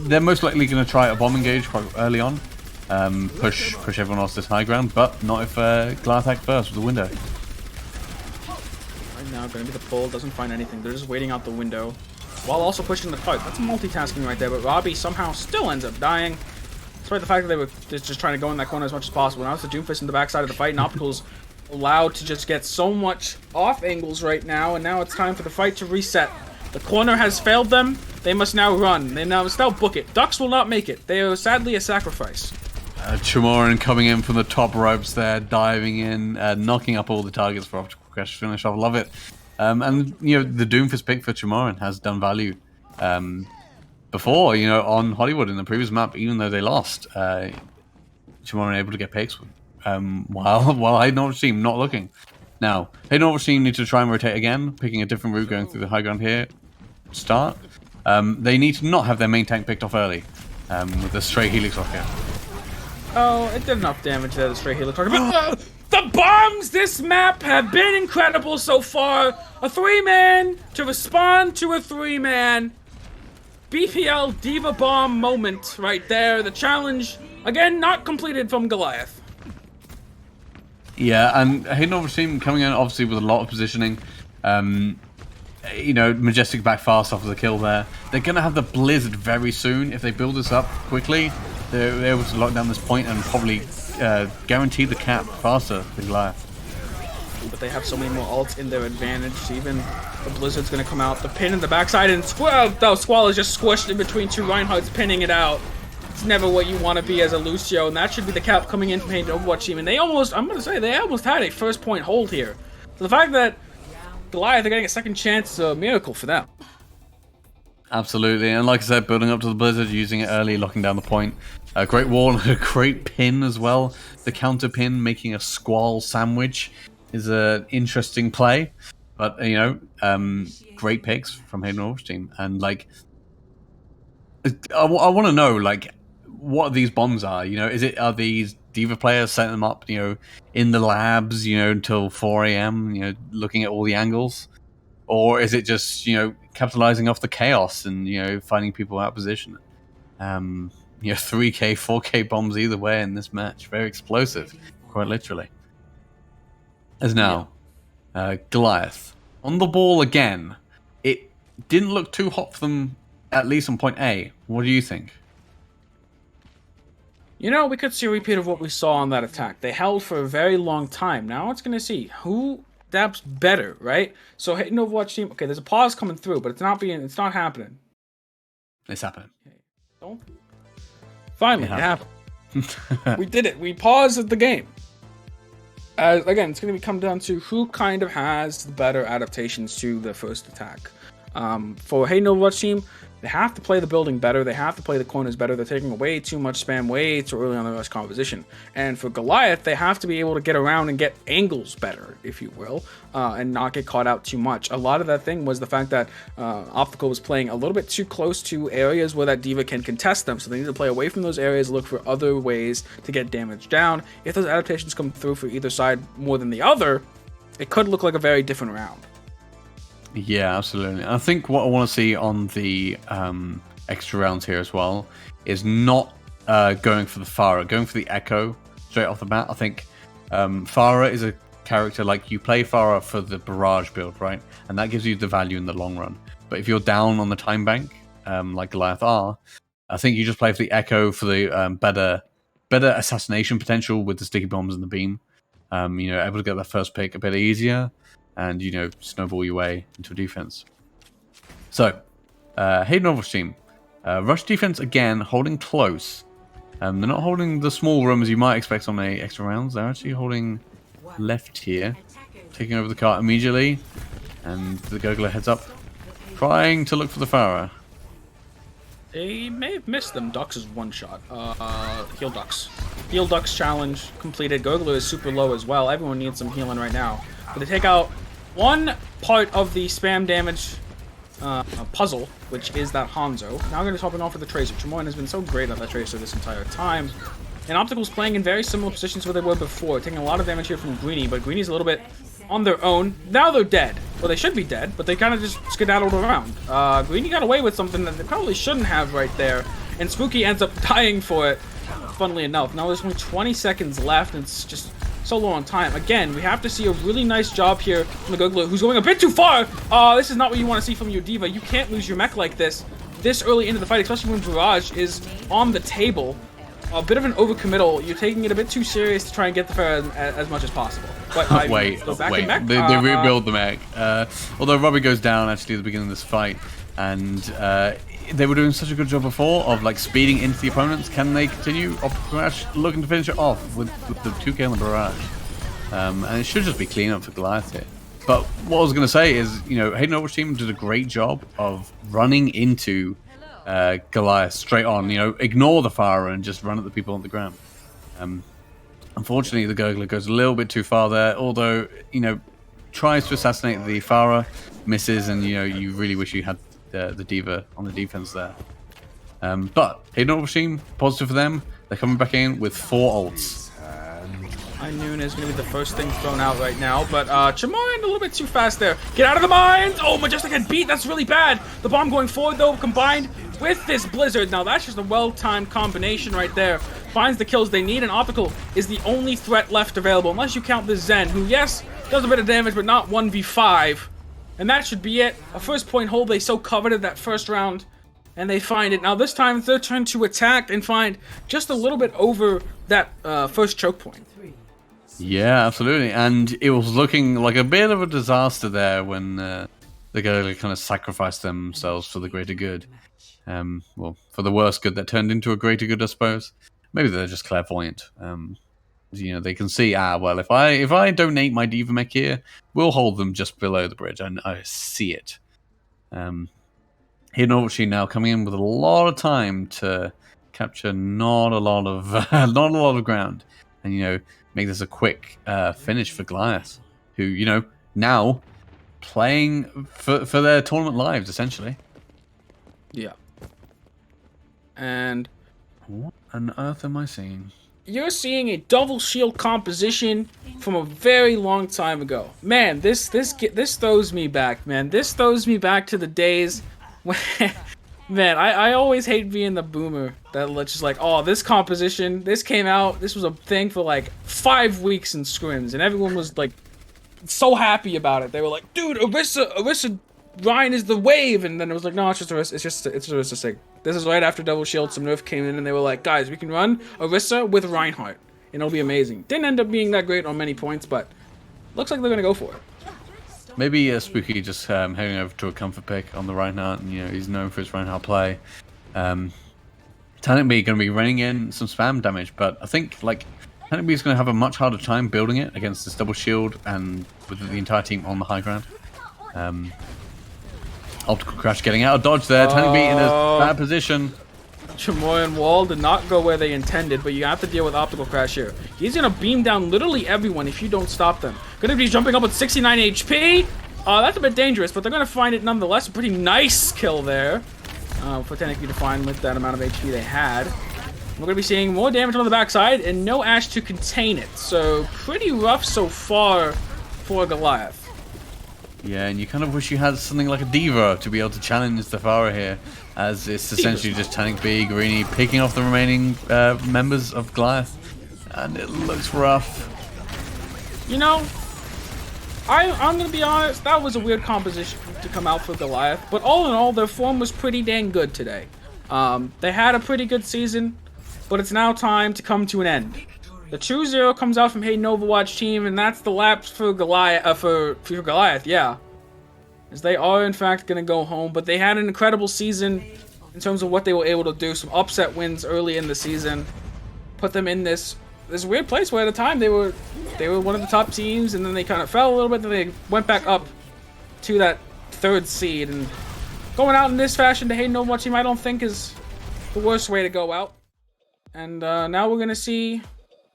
They're most likely going to try a bomb engage quite early on. Push everyone else this high ground, but not if Glass act first with the window. Right now, going to be the pull, doesn't find anything. They're just waiting out the window while also pushing the cart. That's multitasking right there, but Robbie somehow still ends up dying. Despite the fact that they were just trying to go in that corner as much as possible. Now it's the Doomfist in the backside of the fight, and Optical's allowed to just get so much off angles right now, and now it's time for the fight to reset. The corner has failed them. They must now run. They must now book it. Ducks will not make it. They are sadly a sacrifice. Chimoran coming in from the top ropes there, diving in, knocking up all the targets for Optical Crash finish off. Love it. And, the Doomfist pick for Chimoran has done value. Before, on Hollywood in the previous map, even though they lost, Chimoran able to get picks while Hayden OW team not looking. Now, Hayden OW team need to try and rotate again, picking a different route going through the high ground here. Start. They need to not have their main tank picked off early with the stray Helix Rocket. Oh, it did enough damage there, the stray Helix Rocket. But the bombs this map have been incredible so far. A 3-man to respond to a 3-man. BPL Diva Bomb moment right there. The challenge, again, not completed from Goliath. Yeah, and Hayden OW team coming in obviously with a lot of positioning. Majestic back fast off of the kill there. They're going to have the Blizzard very soon. If they build this up quickly, they're able to lock down this point and probably guarantee the cap faster than Goliath. But they have so many more ults in their advantage. Even the Blizzard's going to come out. The pin in the backside, and Squall is just squished in between two Reinhardts, pinning it out. It's never what you want to be as a Lucio, and that should be the cap coming in from Hayden Overwatch team. And they almost had a first point hold here. So the fact that Goliath are getting a second chance is a miracle for them. Absolutely, and like I said, building up to the Blizzard, using it early, locking down the point. A great wall and a great pin as well. The counter pin making a Squall sandwich is an interesting play. But, great picks from Hayden OW team. And, I want to know, what these bombs are. Are these Diva players setting them up, in the labs, until 4 a.m., looking at all the angles? Or is it just, capitalizing off the chaos and, finding people out of position? 3K, 4K bombs either way in this match. Very explosive, quite literally. As now, Goliath on the ball again. It didn't look too hot for them at least on point A. What do you think? You know, we could see a repeat of what we saw on that attack. They held for a very long time. Now it's going to see who dabs better, right? So Hayden Overwatch team. Okay, there's a pause coming through, but it's not happening. It's happening. Don't. Finally, it happened. We did it. We paused the game. Again, it's going to come down to who kind of has the better adaptations to the first attack. For Hayden Overwatch team, they have to play the building better. They have to play the corners better. They're taking way too much spam way too early on the rush composition. And for Goliath, they have to be able to get around and get angles better, if you will, and not get caught out too much. A lot of that thing was the fact that Optical was playing a little bit too close to areas where that D.Va can contest them. So they need to play away from those areas, look for other ways to get damage down. If those adaptations come through for either side more than the other, it could look like a very different round. Yeah, absolutely. I think what I want to see on the extra rounds here as well is not going for the Pharah, going for the Echo straight off the bat. I think Pharah is a character, like, you play Pharah for the barrage build, right? And that gives you the value in the long run. But if you're down on the time bank, like Goliath are, I think you just play for the Echo for the better assassination potential with the sticky bombs and the beam. Able to get that first pick a bit easier. And, snowball your way into a defense. So, Hayden Overwatch team. Rush defense, again, holding close. They're not holding the small room as you might expect on the extra rounds. They're actually holding left here. Taking over the cart immediately. And the Gurgler heads up. Trying to look for the Pharah. They may have missed them. Dux is one shot. Heal Dux. Heal Dux challenge completed. Gurgler is super low as well. Everyone needs some healing right now. But they take out one part of the spam damage puzzle, which is that Hanzo. Now I'm going to be hopping off for the Tracer. Chamoyan has been so great at that Tracer this entire time. And Optical's playing in very similar positions where they were before, taking a lot of damage here from Greenie, but Greenie's a little bit on their own. Now they're dead. Well, they should be dead, but they kind of just skedaddled around. Greenie got away with something that they probably shouldn't have right there, and Spooky ends up dying for it, funnily enough. Now there's only 20 seconds left, and it's just so low on time. Again, we have to see a really nice job here from the Gurgler, who's going a bit too far. This is not what you want to see from your D.Va. You can't lose your mech like this early into the fight, especially when Barrage is on the table. A bit of an overcommittal. You're taking it a bit too serious to try and get the fair as much as possible. But wait. They rebuild the mech. Although Robbie goes down actually at the beginning of this fight, and they were doing such a good job before of like speeding into the opponents. Can they continue? Barrage looking to finish it off with the 2K on the Barrage. And it should just be clean up for Goliath here. But what I was going to say is, Hayden Overwatch team did a great job of running into Goliath straight on. Ignore the fire and just run at the people on the ground. Unfortunately, the Gurgler goes a little bit too far there, although, tries to assassinate the Pharah, misses, and, you really wish you had the D.Va on the defense there. But Hayden Overwatch team, positive for them. They're coming back in with 4 ults. Noon is going to be the first thing thrown out right now, but Chamoyan a little bit too fast there. Get out of the mines! Oh, Majestic had beat. That's really bad. The bomb going forward, though, combined with this Blizzard. Now, that's just a well-timed combination right there. Finds the kills they need, and Optical is the only threat left available, unless you count the Zen, who, yes, does a bit of damage, but not 1v5. And that should be it. A first point hold. They so coveted that first round, and they find it. Now, this time, it's their turn to attack and find just a little bit over that first choke point. Yeah, absolutely. And it was looking like a bit of a disaster there when the Goliath kind of sacrificed themselves for the greater good. Well, for the worse good that turned into a greater good, I suppose. Maybe they're just clairvoyant. They can see, well, if I donate my D.Va mech here, we'll hold them just below the bridge. And I see it. Hayden Overwatch now coming in with a lot of time to capture not a lot of ground. And, make this a quick finish for Goliath, who, now playing for their tournament lives, essentially. Yeah. And what on earth am I seeing? You're seeing a double shield composition from a very long time ago. Man, this throws me back, man. This throws me back to the days when... Man, I always hate being the boomer that just like, oh, this composition, this came out, this was a thing for like 5 weeks in scrims, and everyone was like so happy about it. They were like, dude, Orisa Ryan is the wave, and then it was like, no, it's just Orisa Sig. This is right after Double Shield. Some nerf came in, and they were like, guys, we can run Orisa with Reinhardt, and it'll be amazing. Didn't end up being that great on many points, but looks like they're gonna go for it. Maybe Spooky just heading over to a comfort pick on the Reinhardt, and he's known for his Reinhardt play. Tanic B going to be running in some spam damage, but I think like Tanic B is going to have a much harder time building it against this double shield and with the entire team on the high ground. Optical Crash getting out of dodge there. Tanic B in a bad position. Chamoy and Wall did not go where they intended, but you have to deal with Optical Crash here. He's gonna beam down literally everyone if you don't stop them. Gonna be jumping up with 69 HP. That's a bit dangerous, but they're gonna find it nonetheless. A pretty nice kill there for Tanic B to find with that amount of HP they had. We're gonna be seeing more damage on the backside and no Ashe to contain it. So pretty rough so far for Goliath. Yeah, and you kind of wish you had something like a Diva to be able to challenge the Pharah here, as it's essentially just Tanic B, Greeny picking off the remaining members of Goliath, and it looks rough. You know, I'm gonna be honest, that was a weird composition to come out for Goliath, but all in all, their form was pretty dang good today. They had a pretty good season, but it's now time to come to an end. The 2-0 comes out from Hayden Overwatch team, and that's the lapse for Goliath, for Goliath, yeah. As they are, in fact, going to go home, but they had an incredible season in terms of what they were able to do. Some upset wins early in the season put them in this weird place where at the time they were one of the top teams, and then they kind of fell a little bit, then they went back up to that 3rd seed. And going out in this fashion to Hayden Overwatch team, I don't think is the worst way to go out. And now we're going to see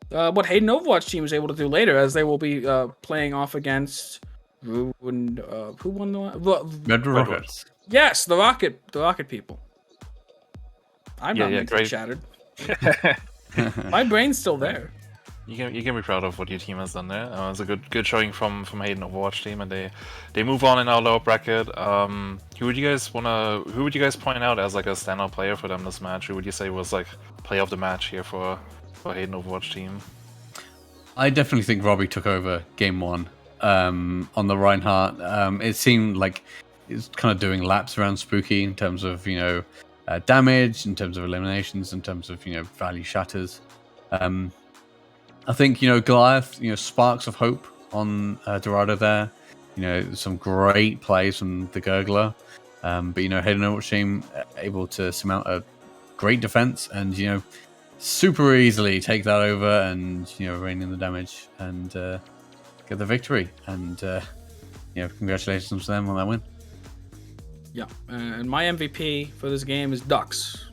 what Hayden Overwatch team is able to do later, as they will be playing off against who won the Redwood Rockets. Yes, the Rocket people. I'm not mentally great. shattered. My brain's still there. You can be proud of what your team has done there. It's a good showing from Hayden Overwatch team, and they move on in our lower bracket. Who would you guys point out as like a standout player for them this match? Who would you say was like player of the match here for Hayden Overwatch team? I definitely think Robbie took over game 1 on the Reinhardt. It seemed like it's kind of doing laps around Spooky in terms of damage, in terms of eliminations, in terms of value shatters. I think Goliath, sparks of hope on Dorado there. Some great plays from the Gurgler, but Hayden Overwatch team able to surmount a great defense and super easily take that over and rein in the damage and get the victory. And congratulations to them on that win. Yeah, and my MVP for this game is Dux.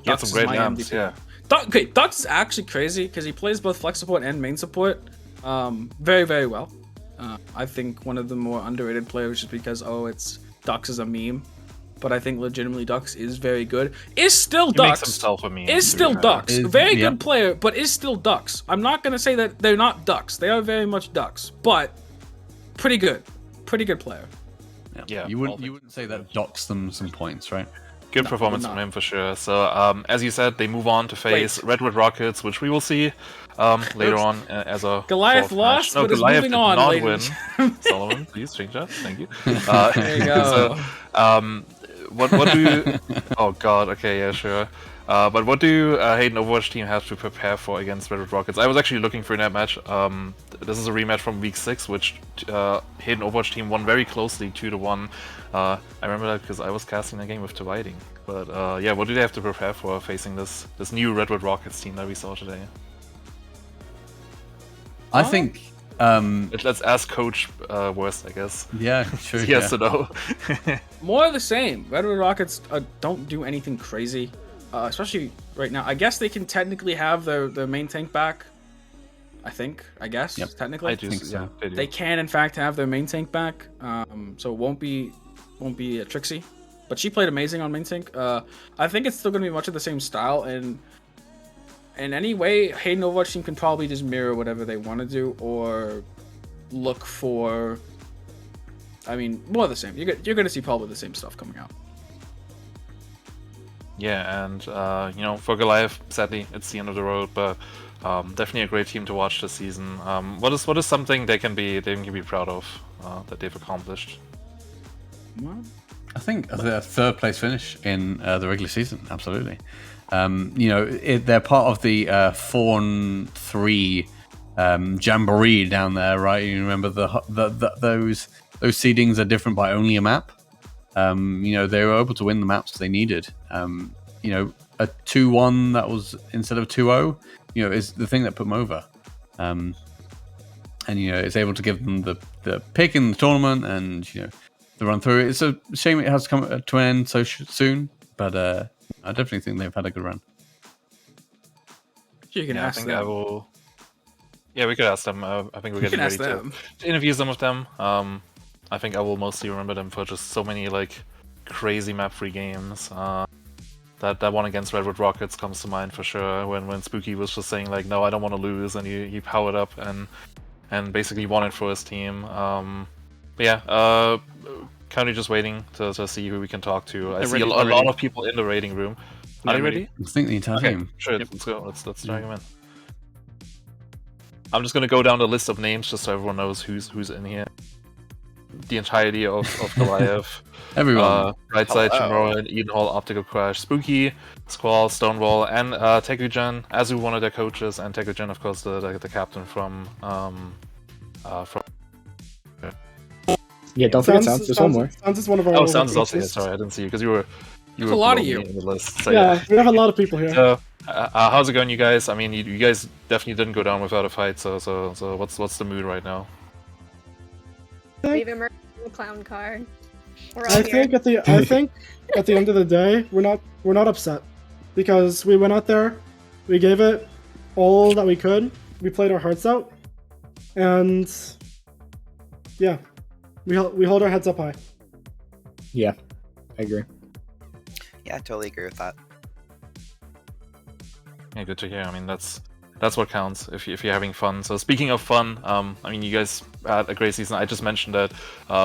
Ducks is my MVP. Yeah. Dux is actually crazy because he plays both flex support and main support very, very well. I think one of the more underrated players just because it's Dux is a meme. But I think legitimately Dux is very good. Is still Dux. He makes himself a meme. Is still Dux. Very good player, but is still Dux. I'm not going to say that they're not Dux. They are very much Dux, but pretty good. Pretty good player. Yeah. You wouldn't say that docks them some points, right? Good performance from him for sure. So, as you said, they move on to face Redwood Rockets, which we will see later on as a Goliath lost, but Goliath moving did on. Not win. Solomon, please change that. Thank you. There you go. So, what do you? Oh God. Okay. Yeah. Sure. But what do Hayden Overwatch team have to prepare for against Redwood Rockets? I was actually looking for that match. This is a rematch from week 6, which Hayden Overwatch team won very closely, 2-1. I remember that because I was casting the game with Dividing. But yeah, what do they have to prepare for facing this new Redwood Rockets team that we saw today? I think. Let's ask Coach Worst, I guess. Yeah, sure. Yes or no? More of the same. Redwood Rockets don't do anything crazy. Especially right now. I guess they can technically have their main tank back. I guess. Yep. Technically. I do. Yeah, they can in fact have their main tank back. So it won't be Trixie. But she played amazing on main tank. I think it's still gonna be much of the same style, and in any way, Hayden Overwatch team can probably just mirror whatever they want to do or look for. I mean, more of the same. You're gonna see probably the same stuff coming out. Yeah, and for Goliath, sadly, it's the end of the road, but definitely a great team to watch this season. What is something they can be proud of that they've accomplished? I think a third place finish in the regular season, absolutely. They're part of the 4-3 jamboree down there, right? You remember those seedings are different by only a map. They were able to win the maps they needed. A 2-1 that was instead of 2-0, is the thing that put them over. And it's able to give them the pick in the tournament and the run through. It's a shame it has to come to an end so soon, but I definitely think they've had a good run. You can ask them. I will. Yeah, we could ask them. I think we're getting ready to interview some of them. I think I will mostly remember them for just so many crazy map-free games. That one against Redwood Rockets comes to mind for sure. When Spooky was just saying no, I don't want to lose, and he powered up and basically won it for his team. Currently just waiting to see who we can talk to. I see a lot of people in the rating room. Are they ready? I think the entire team. Sure, let's go. Let's drag them in. I'm just gonna go down the list of names just so everyone knows who's in here. The entirety of Goliath. Everyone. Brightside, Chimera, Eden Hall, Optical Crash, Spooky, Squall, Stonewall, and Tekujan, Azu, one of their coaches, and Tekujan, of course, the captain from. Yeah, don't forget Sounds. There's one more. Sounds is one of our. Oh, Sounds is also here. Sorry, I didn't see you because you were. There's a lot of you. In the list, so yeah, we have a lot of people here. So, how's it going, you guys? I mean, you guys definitely didn't go down without a fight. So what's the mood right now? We've emerged from the clown car. I think at the end of the day, we're not upset because we went out there, we gave it all that we could, we played our hearts out, and yeah, we hold our heads up high. Yeah, I agree. Yeah, I totally agree with that. Yeah, good to hear. I mean, that's what counts if you're having fun. So speaking of fun, I mean, you guys had a great season. I just mentioned that.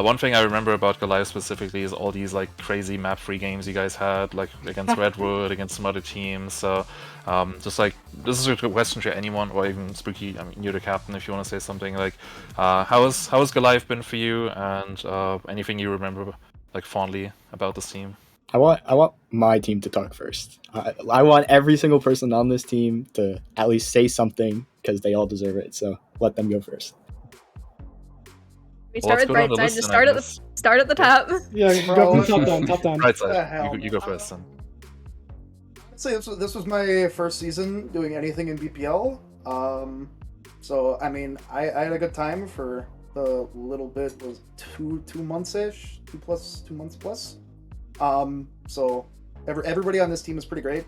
One thing I remember about Goliath specifically is all these crazy map-free games you guys had, against Redwood, against some other teams. So this is a question to anyone, or even Spooky. I mean, you're the captain. If you want to say something, how has Goliath been for you, and anything you remember fondly about this team? I want my team to talk first. I want every single person on this team to at least say something because they all deserve it. So let them go first. We start with Brightside. Just start at the top. Yeah, go from top down. Brightside, you go first then. I'd say this was my first season doing anything in BPL. So I mean, I had a good time for the little bit, was 2 months-ish, 2 months plus. So everybody on this team is pretty great.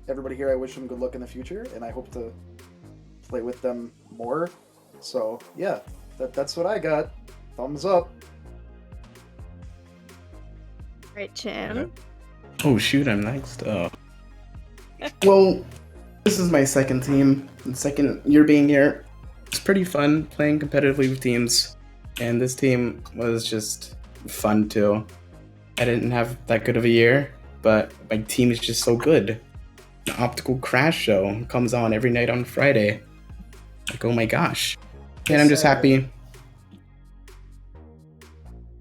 Everybody here, I wish them good luck in the future, and I hope to play with them more. So yeah, that's what I got. Thumbs up. Right, Cham. Oh shoot, I'm next. Well, this is my second team, and second year being here. It's pretty fun playing competitively with teams, and this team was just fun too. I didn't have that good of a year, but my team is just so good. The Optical Crash show comes on every night on Friday. Oh my gosh. And I'm just happy.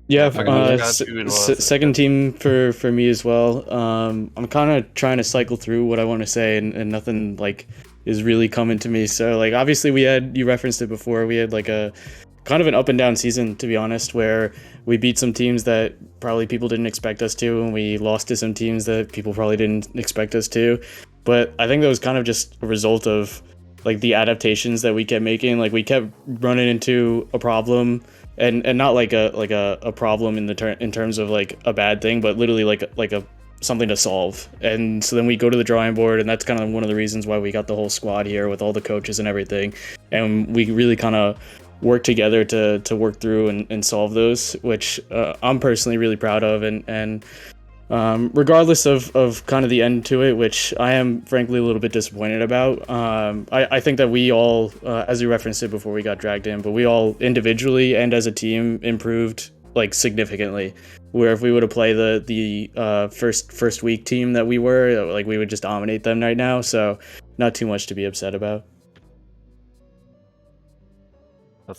Yeah, second team for me as well. I'm kind of trying to cycle through what I want to say, and nothing is really coming to me. So obviously you referenced it before. We had a kind of an up and down season, to be honest, where we beat some teams that probably people didn't expect us to, and we lost to some teams that people probably didn't expect us to. But I think that was kind of just a result of the adaptations that we kept making. We kept running into a problem, and not a problem in terms of a bad thing, but literally a something to solve. And so then we go to the drawing board, and that's kind of one of the reasons why we got the whole squad here with all the coaches and everything. And we really kind of work together to work through and solve those, which I'm personally really proud of. And regardless of kind of the end to it, which I am frankly a little bit disappointed about, I think that we all, as you referenced it before we got dragged in, but we all individually and as a team improved significantly. Where if we would have played the first week team that we were, we would just dominate them right now. So not too much to be upset about.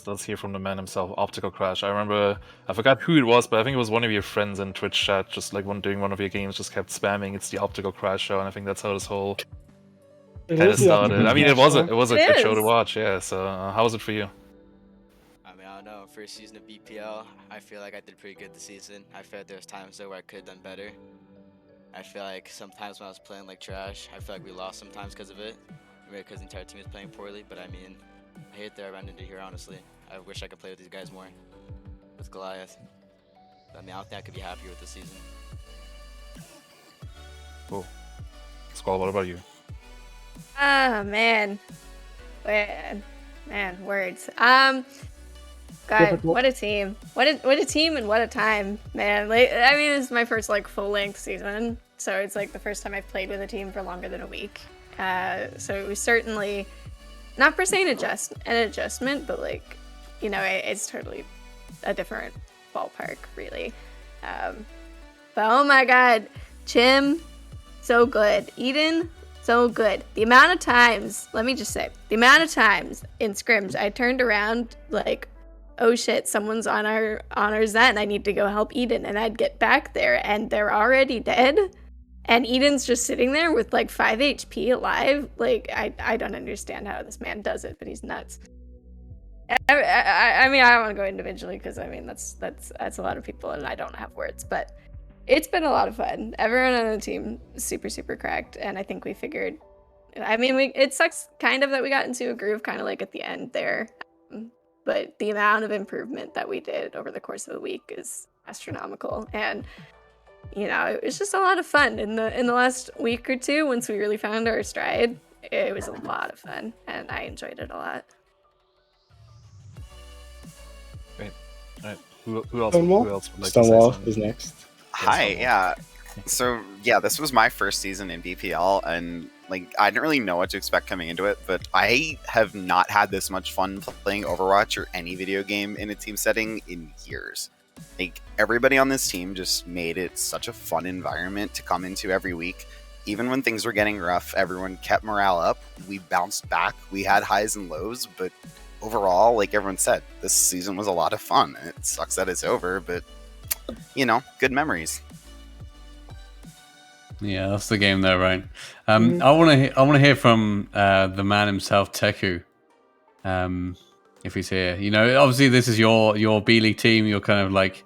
Let's hear from the man himself. Optical crash. I remember, I forgot who it was, but I think it was one of your friends in Twitch chat, just like doing one of your games, just kept spamming. It's the Optical Crash show, and I think that's how this whole kind of started. I mean, it was a good show to watch. Yeah. So how was it for you? I mean, I don't know. First season of BPL, I feel like I did pretty good this season. I feel like there's times though where I could have done better. I feel like sometimes when I was playing like trash, I feel like we lost sometimes because of it. Maybe because the entire team was playing poorly, but I mean, I hate that I ran into here, honestly. I wish I could play with these guys more. With Goliath. But, I mean, I don't think I could be happier with this season. Cool. Squall, what about you? Ah, man. Man, words. God, what a team. What a team and what a time, man. Like, I mean, this is my first, like, full-length season. So it's, like, the first time I've played with a team for longer than a week. So it was certainly, not per se an adjustment, but, like, you know, it's totally a different ballpark, really. But oh my god, Chim, so good. Eden, so good. The amount of times, let me just say, the amount of times in scrims I turned around like, oh shit, someone's on our Zen, I need to go help Eden, and I'd get back there and they're already dead. And Eden's just sitting there with like 5 HP alive. Like, I don't understand how this man does it, but he's nuts. I mean, I don't want to go individually because I mean that's a lot of people and I don't have words, but it's been a lot of fun. Everyone on the team is super cracked, and I think we figured. I mean, it sucks kind of that we got into a groove kind of like at the end there, but the amount of improvement that we did over the course of the week is astronomical, and you know, it was just a lot of fun in the last week or two. Once we really found our stride, it was a lot of fun, and I enjoyed it a lot. Great. All right. Who else? Stonewall? Who else would like Stonewall to say something? is next. Hi, yeah. So yeah, this was my first season in BPL, and like I didn't really know what to expect coming into it, but I have not had this much fun playing Overwatch or any video game in a team setting in years. Like everybody on this team just made it such a fun environment to come into every week. Even when things were getting rough, everyone kept morale up. We bounced back. We had highs and lows, but overall, like everyone said, this season was a lot of fun. It sucks that it's over, but you know, good memories. Yeah, that's the game though, right? I want to hear from the man himself, Teku. If he's here, you know, obviously this is your B League team. You're kind of like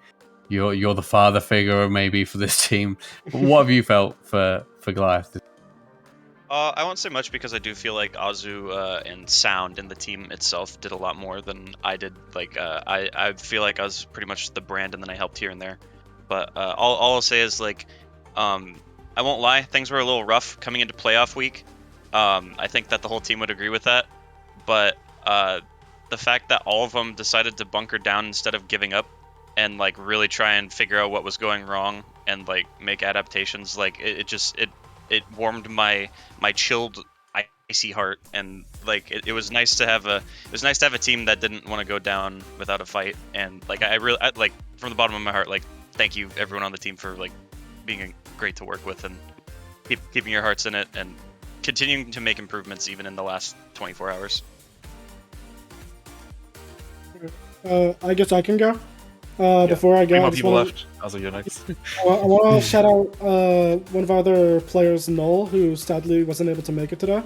you're the father figure maybe for this team. But what have you felt for Goliath? I won't say much because I do feel like Azu and Sound and the team itself did a lot more than I did. Like I feel like I was pretty much the brand, and then I helped here and there. But all I'll say is like, I won't lie, things were a little rough coming into playoff week. I think that the whole team would agree with that. But the fact that all of them decided to bunker down instead of giving up and like really try and figure out what was going wrong and like make adaptations, like it warmed my chilled icy heart, and like it was nice to have a team that didn't want to go down without a fight. And like I like from the bottom of my heart, like thank you everyone on the team for like being great to work with and keeping your hearts in it and continuing to make improvements even in the last 24 hours. I guess I can go. Before I go, More people left. Also, you're next. I want to shout out one of our other players, Null, who sadly wasn't able to make it today.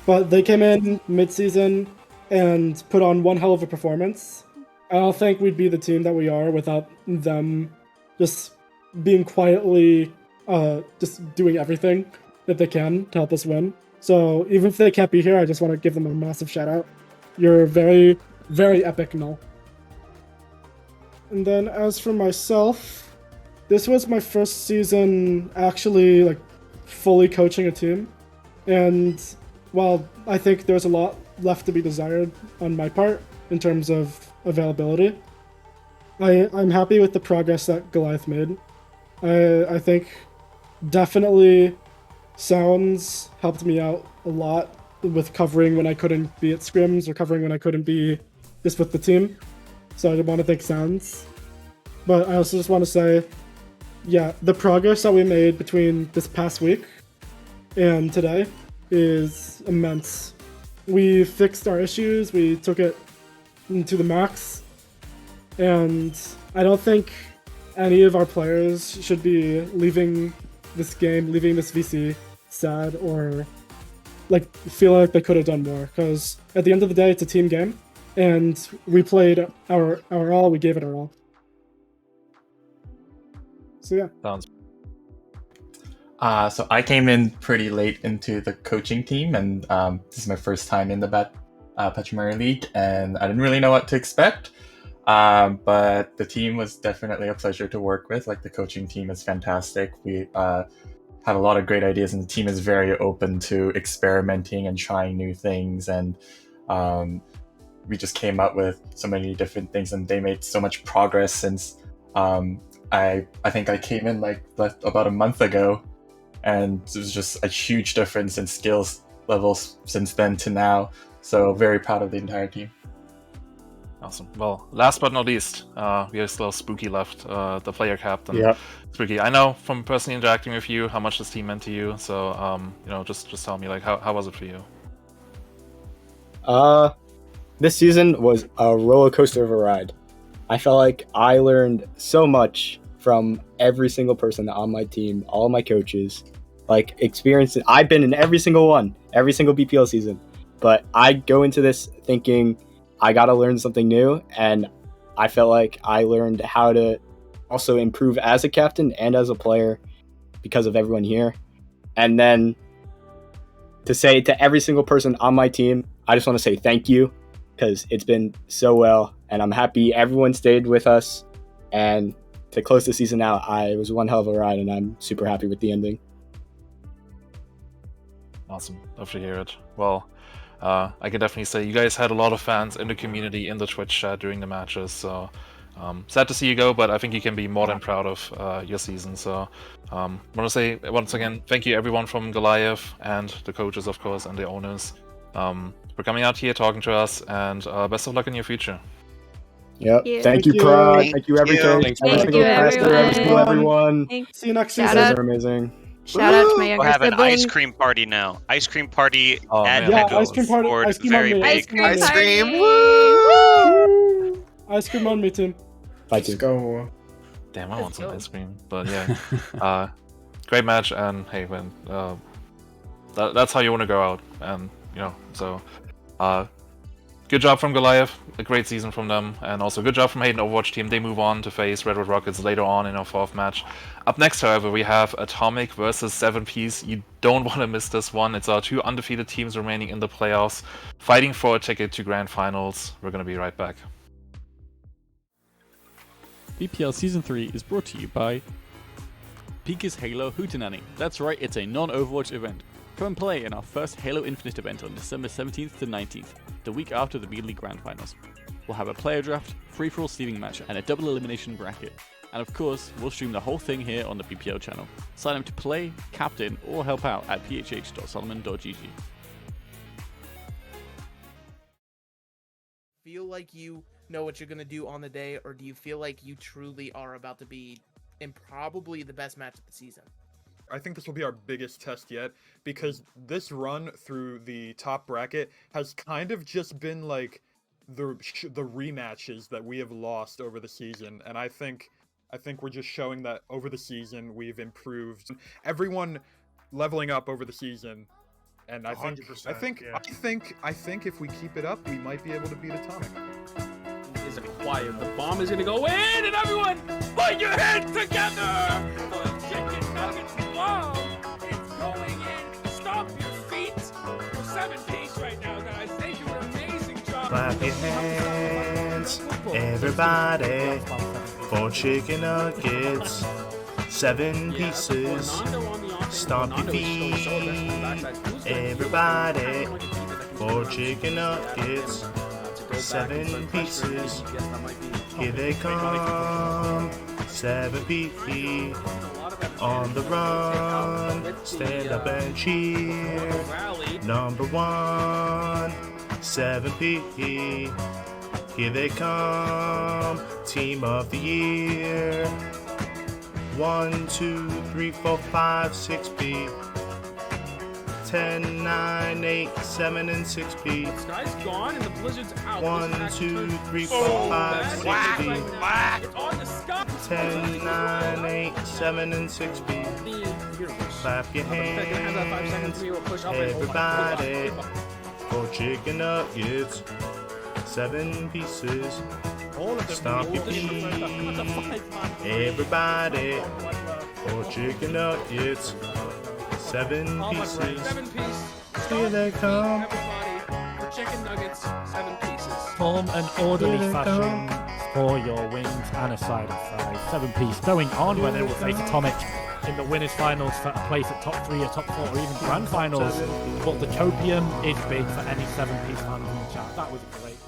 But they came in mid-season and put on one hell of a performance. I don't think we'd be the team that we are without them just being quietly, just doing everything that they can to help us win. So even if they can't be here, I just want to give them a massive shout out. You're very, very epic, Null. And then as for myself, this was my first season actually like fully coaching a team. And while I think there's a lot left to be desired on my part in terms of availability, I'm happy with the progress that Goliath made. I think definitely Sounds helped me out a lot with covering when I couldn't be at scrims or covering when I couldn't be just with the team. So I want to thank Sounds. But I also just want to say, yeah, the progress that we made between this past week and today is immense. We fixed our issues, we took it to the max, and I don't think any of our players should be leaving this VC sad or like feel like they could have done more, because at the end of the day it's a team game and we played our all, we gave it our all. So yeah. So I came in pretty late into the coaching team, and this is my first time in the Petrimary League, and I didn't really know what to expect. But the team was definitely a pleasure to work with. Like, the coaching team is fantastic. We had a lot of great ideas, and the team is very open to experimenting and trying new things. And we just came up with so many different things, and they made so much progress since I think I came in like about a month ago, and it was just a huge difference in skills levels since then to now. So very proud of the entire team. Awesome. Well, last but not least, we have still Spooky left, the player captain. Yeah. Spooky, I know from personally interacting with you how much this team meant to you. So, just tell me, like, how was it for you? This season was a roller coaster of a ride. I felt like I learned so much from every single person on my team, all my coaches, like experiences. I've been in every single BPL season, but I go into this thinking I got to learn something new, and I felt like I learned how to also improve as a captain and as a player because of everyone here. And then to say to every single person on my team, I just want to say thank you, because it's been so well, and I'm happy everyone stayed with us. And to close the season out, it was one hell of a ride, and I'm super happy with the ending. Awesome. Love to hear it. Well, I can definitely say you guys had a lot of fans in the community, in the Twitch chat during the matches. So sad to see you go, but I think you can be more than proud of your season. So I want to say once again, thank you everyone from Goliath and the coaches, of course, and the owners for coming out here, talking to us, and best of luck in your future. Yep. Thank you. Thank you, Prod. Thank you, every coach. Thank Every you, single caster, every single everyone. See you next Shout season. You out. guys are amazing. Shout out to my younger We'll have an sibling. ice cream party now. Ice cream party at Yeah, Head ice cream party. Scored Ice cream very on me. big. Ice cream. Woo! Ice cream on me, team. Let's go. Damn, I want some ice cream. But yeah, great match, and hey, man, that's how you want to go out, and so good job from Goliath, a great season from them, and also good job from Hayden Overwatch team. They move on to face Redwood Rockets later on in our fourth match. Up next, however, we have Atomic versus 7Ps. You don't want to miss this one. It's our two undefeated teams remaining in the playoffs, fighting for a ticket to Grand Finals. We're going to be right back. BPL Season 3 is brought to you by Pika's Halo Hootenanny. That's right, it's a non-Overwatch event. Come and play in our first Halo Infinite event on December 17th to 19th, the week after the B League Grand Finals. We'll have a player draft, free-for-all steaming match, and a double elimination bracket. And of course, we'll stream the whole thing here on the BPL channel. Sign up to play, captain, or help out at phh.solomon.gg. Feel like you know what you're going to do on the day, or do you feel like you truly are about to be in probably the best match of the season? I think this will be our biggest test yet, because this run through the top bracket has kind of just been like the rematches that we have lost over the season, and I think we're just showing that over the season we've improved. Everyone leveling up over the season, and I think if we keep it up, we might be able to beat Atomic. Is acquired. The bomb is gonna go in, and everyone put your hands together for the chicken nuggets bomb. It's going in. Stomp your feet. We're 7-piece right now, guys. They do an amazing job. Clap your hands, everybody, for chicken nuggets. 7 pieces. Stomp your feet, everybody, for chicken nuggets. 7 pieces. Here they come. 7P on the run. Stand up and cheer. Number 1, 7P. Here they come. Team of the year. 1, 2, 3, 4, 5, 6P. 10, 9, 8, 7, and 6p. The sky's gone and the blizzard's out. 1, 2, 3, 4, 5, 6p. It's on the sky. 10, 9, 8, 7, and 6p. Clap your hands, everybody, for chicken nuggets, 7 pieces. Stomp your feet, everybody, for chicken nuggets, 7 pieces. 7 pieces. Here they come. Everybody, for chicken nuggets, 7 pieces. Form an orderly Here they fashion for your wings and a side of fries. 7-piece going on where they will face Atomic in the winners finals for a place at top 3 or top 4 or even grand finals. But the copium is big for any 7-piece fans in the chat. That was a great performance.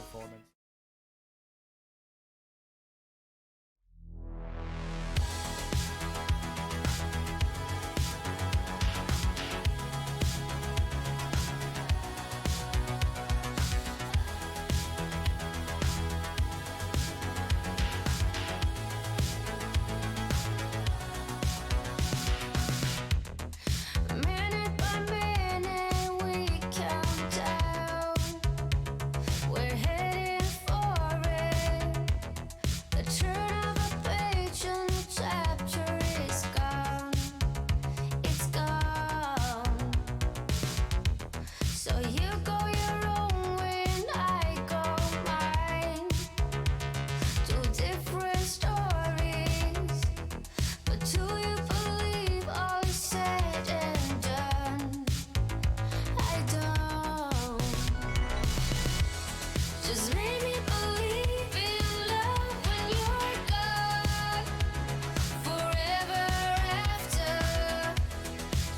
Minute by minute we count down. We're heading for it. The turn of a page and the chapter is gone. It's gone. So you go your own way and I go mine. Two different stories. But do you believe all is said and done? I don't. Just make me believe in love when you're gone. Forever after.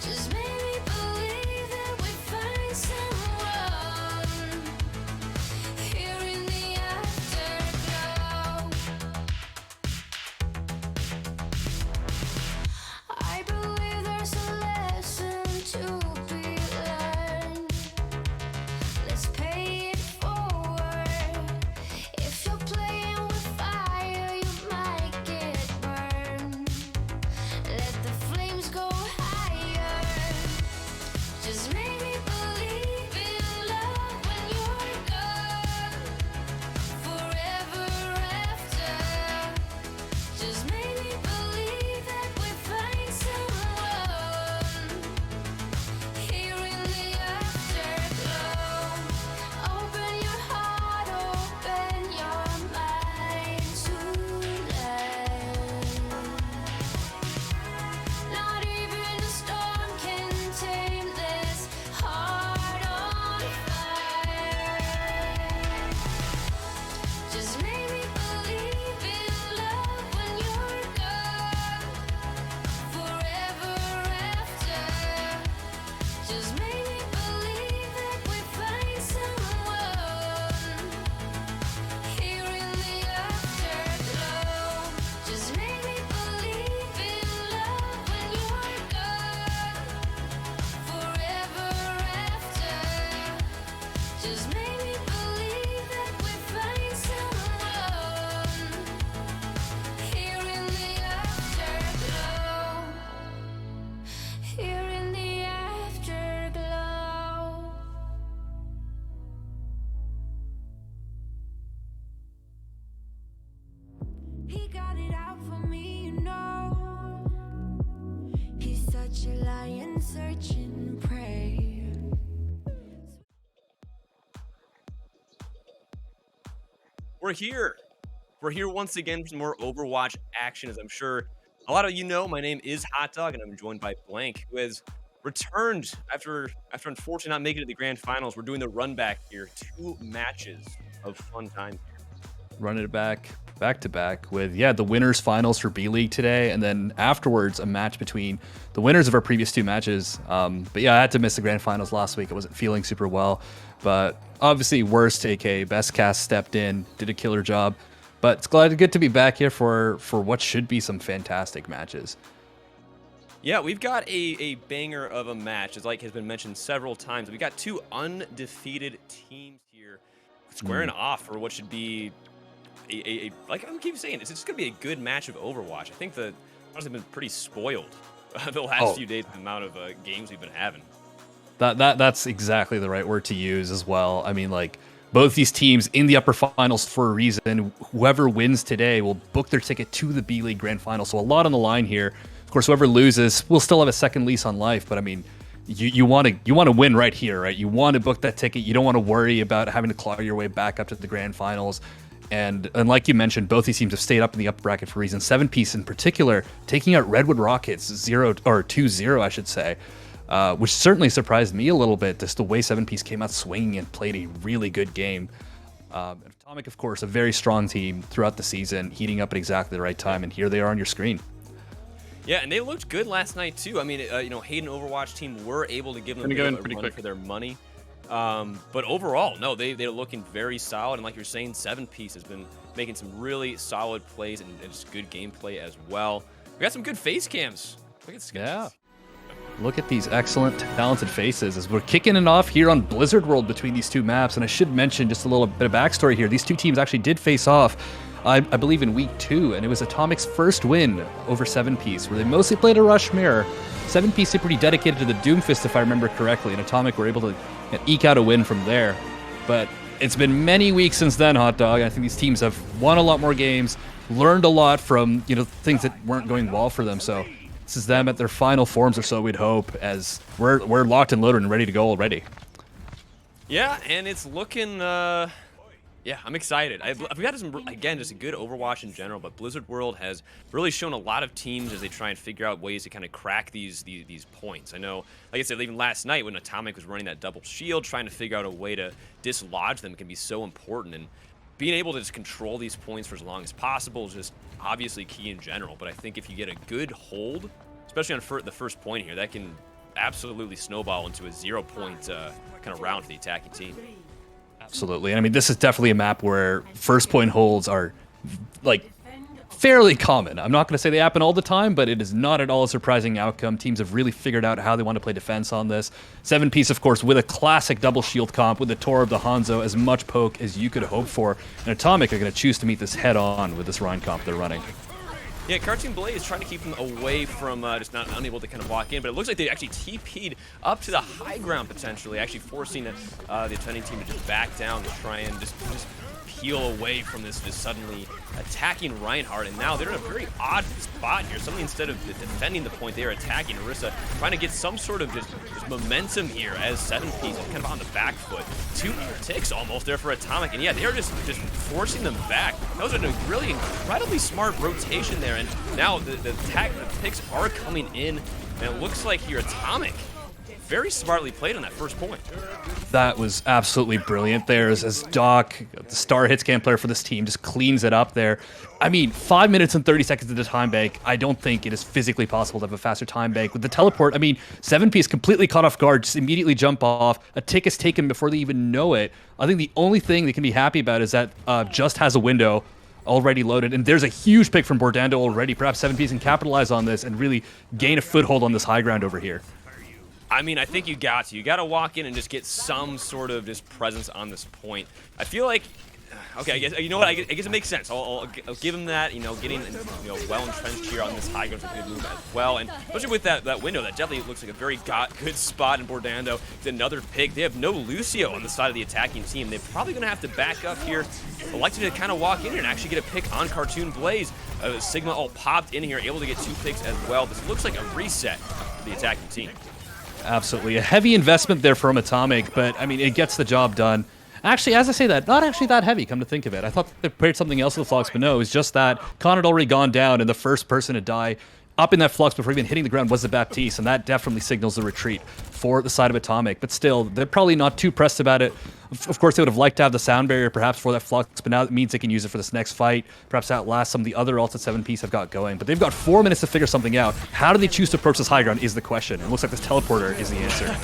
Just make me believe that we find someone here in the afterglow. I believe there's a lesson to be learned. Let's pay it forward. If you're playing with fire, you might get burned. Let the flames go higher. Just make me believe in love when you're gone. Forever after. Just make me believe that we find someone here in the afterglow. Open your heart, open your mind tonight. Not even a storm can tame this heart on fire. Just make me believe in love when you're gone. Forever after. Just make me believe that we find someone here in the afterglow. Just make me believe in love when you're gone. Forever after. Just make me believe that we find someone here in the afterglow. Here in the afterglow. He got it out for me, you know. He's such a lion searching prey. We're here. We're here once again for some more Overwatch action. As I'm sure a lot of you know, my name is Hot Dog, and I'm joined by Blank, who has returned after unfortunately not making it to the grand finals. We're doing the run back here. 2 matches of fun time. Running it back to back with the winners finals for B League today, and then afterwards a match between the winners of our previous 2 matches. But yeah, I had to miss the grand finals last week. I wasn't feeling super well, but obviously worst AK Best Cast stepped in, did a killer job. But it's good to be back here for what should be some fantastic matches. Yeah, we've got a banger of a match, as has been mentioned several times. We got 2 undefeated teams here squaring off for what should be like I keep saying, it's just gonna be a good match of Overwatch. I think honestly been pretty spoiled the last few days, the amount of games we've been having. That's exactly the right word to use as well. I mean, like, both these teams in the upper finals for a reason. Whoever wins today will book their ticket to the B-League Grand Final. So a lot on the line here. Of course, whoever loses will still have a second lease on life. But I mean, you want to win right here, right? You want to book that ticket. You don't want to worry about having to claw your way back up to the Grand Finals. And like you mentioned, both these teams have stayed up in the upper bracket for a reason. 7-piece in particular, taking out Redwood Rockets 2-0, I should say. Which certainly surprised me a little bit, just the way 7-piece came out swinging and played a really good game. Atomic, of course, a very strong team throughout the season, heating up at exactly the right time, and here they are on your screen. Yeah, and they looked good last night too. I mean, Hayden Overwatch team were able to give them a run for their money. But overall, no, they're looking very solid, and like you're saying, 7-piece has been making some really solid plays and just good gameplay as well. We got some good face cams. Look at yeah. Look at these excellent, talented faces as we're kicking it off here on Blizzard World between these two maps. And I should mention just a little bit of backstory here. These two teams actually did face off, I believe, in week 2, and it was Atomic's first win over 7-piece, where they mostly played a rush mirror. 7-piece stayed pretty dedicated to the Doomfist, if I remember correctly, and Atomic were able to eke out a win from there. But it's been many weeks since then, Hot Dog. I think these teams have won a lot more games, learned a lot from things that weren't going well for them. So this is them at their final forms or so, we'd hope, as we're locked and loaded and ready to go already. Yeah, and it's looking, yeah, I'm excited. We've had some, again, just a good Overwatch in general, but Blizzard World has really shown a lot of teams as they try and figure out ways to kind of crack these points. I know, like I said, even last night when Atomic was running that double shield, trying to figure out a way to dislodge them can be so important, and being able to just control these points for as long as possible is just obviously key in general. But I think if you get a good hold, especially on the first point here, that can absolutely snowball into a 0-point kind of round for the attacking team. Absolutely. And I mean, this is definitely a map where first point holds are like fairly common. I'm not going to say they happen all the time, but it is not at all a surprising outcome. Teams have really figured out how they want to play defense on this. 7-piece, of course, with a classic double shield comp with the Tor of the Hanzo, as much poke as you could hope for. And Atomic are going to choose to meet this head on with this Rhine comp they're running. Yeah, Cartoon Blade is trying to keep them away from just not unable to kind of walk in, but it looks like they actually TP'd up to the high ground potentially, actually forcing the defending team to just back down to try and just peel away from this suddenly attacking Reinhardt. And now they're in a very odd spot here. Suddenly, instead of defending the point, they are attacking Orisa, trying to get some sort of just momentum here as 7-piece is kind of on the back foot. 2 ticks almost there for Atomic, and yeah, they're just forcing them back. That was a really incredibly smart rotation there, and now the picks are coming in, and it looks like here Atomic very smartly played on that first point. That was absolutely brilliant there as Doc, the star hits cam player for this team, just cleans it up there. I mean, 5 minutes and 30 seconds into time bank, I don't think it is physically possible to have a faster time bank. With the teleport, I mean, 7-piece completely caught off guard, just immediately jump off. A tick is taken before they even know it. I think the only thing they can be happy about is that Just has a window already loaded, and there's a huge pick from Bordando already. Perhaps 7-piece can capitalize on this and really gain a foothold on this high ground over here. I mean, I think you got to walk in and just get some sort of just presence on this point. I feel like, okay, I guess, you know what, I guess it makes sense. I'll give him that, getting, well entrenched here on this high ground is a good move as well. And especially with that window, that definitely looks like a very good spot in Bordando. It's another pick. They have no Lucio on the side of the attacking team. They're probably going to have to back up here. I'd like to kind of walk in here and actually get a pick on Cartoon Blaze. Sigma all popped in here, able to get 2 picks as well. This looks like a reset for the attacking team. Absolutely. A heavy investment there from Atomic, but, I mean, it gets the job done. Actually, as I say that, not actually that heavy, come to think of it. I thought they paired something else with the Flux, but no, it was just that Khan had already gone down, and the first person to die up in that Flux before even hitting the ground was the Baptiste, and that definitely signals the retreat for the side of Atomic. But still, they're probably not too pressed about it. Of course, they would have liked to have the sound barrier perhaps for that Flux, but now it means they can use it for this next fight. Perhaps outlast some of the other ults that 7-piece have got going. But they've got 4 minutes to figure something out. How do they choose to approach this high ground is the question. It looks like this teleporter is the answer.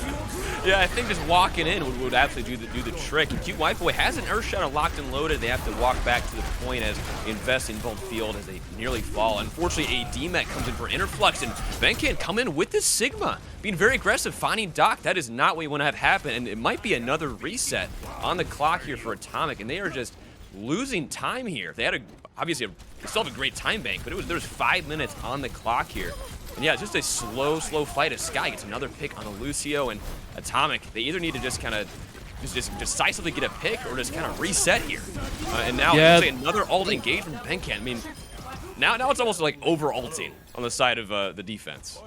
Yeah, I think just walking in would absolutely do the trick. And Cute White Boy has an Earth Shadow locked and loaded. They have to walk back to the point as they invest in both field as they nearly fall. Unfortunately, a DMET comes in for Interflux, and Ben can come in with this Sigma, being very aggressive, finding Doc. That is not what you want to have happen, and it might be another reset on the clock here for Atomic, and they are just losing time here. They had obviously they still have a great time bank, but there's 5 minutes on the clock here. And yeah, just a slow fight as Sky gets another pick on a Lucio and Atomic. They either need to just kind of just decisively get a pick or just kind of reset here. And now it's like another ult engage from Benkan. I mean, now it's almost like over-ulting on the side of the defense.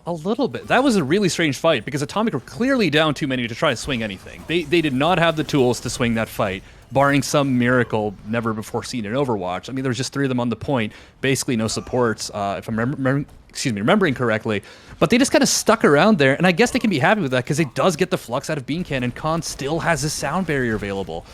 A little bit. That was a really strange fight because Atomic were clearly down too many to try to swing anything. They did not have the tools to swing that fight, barring some miracle never before seen in Overwatch. I mean, there was just 3 of them on the point, basically no supports, if I'm remembering correctly. But they just kind of stuck around there, and I guess they can be happy with that because it does get the flux out of Bean Can, and Khan still has his sound barrier available.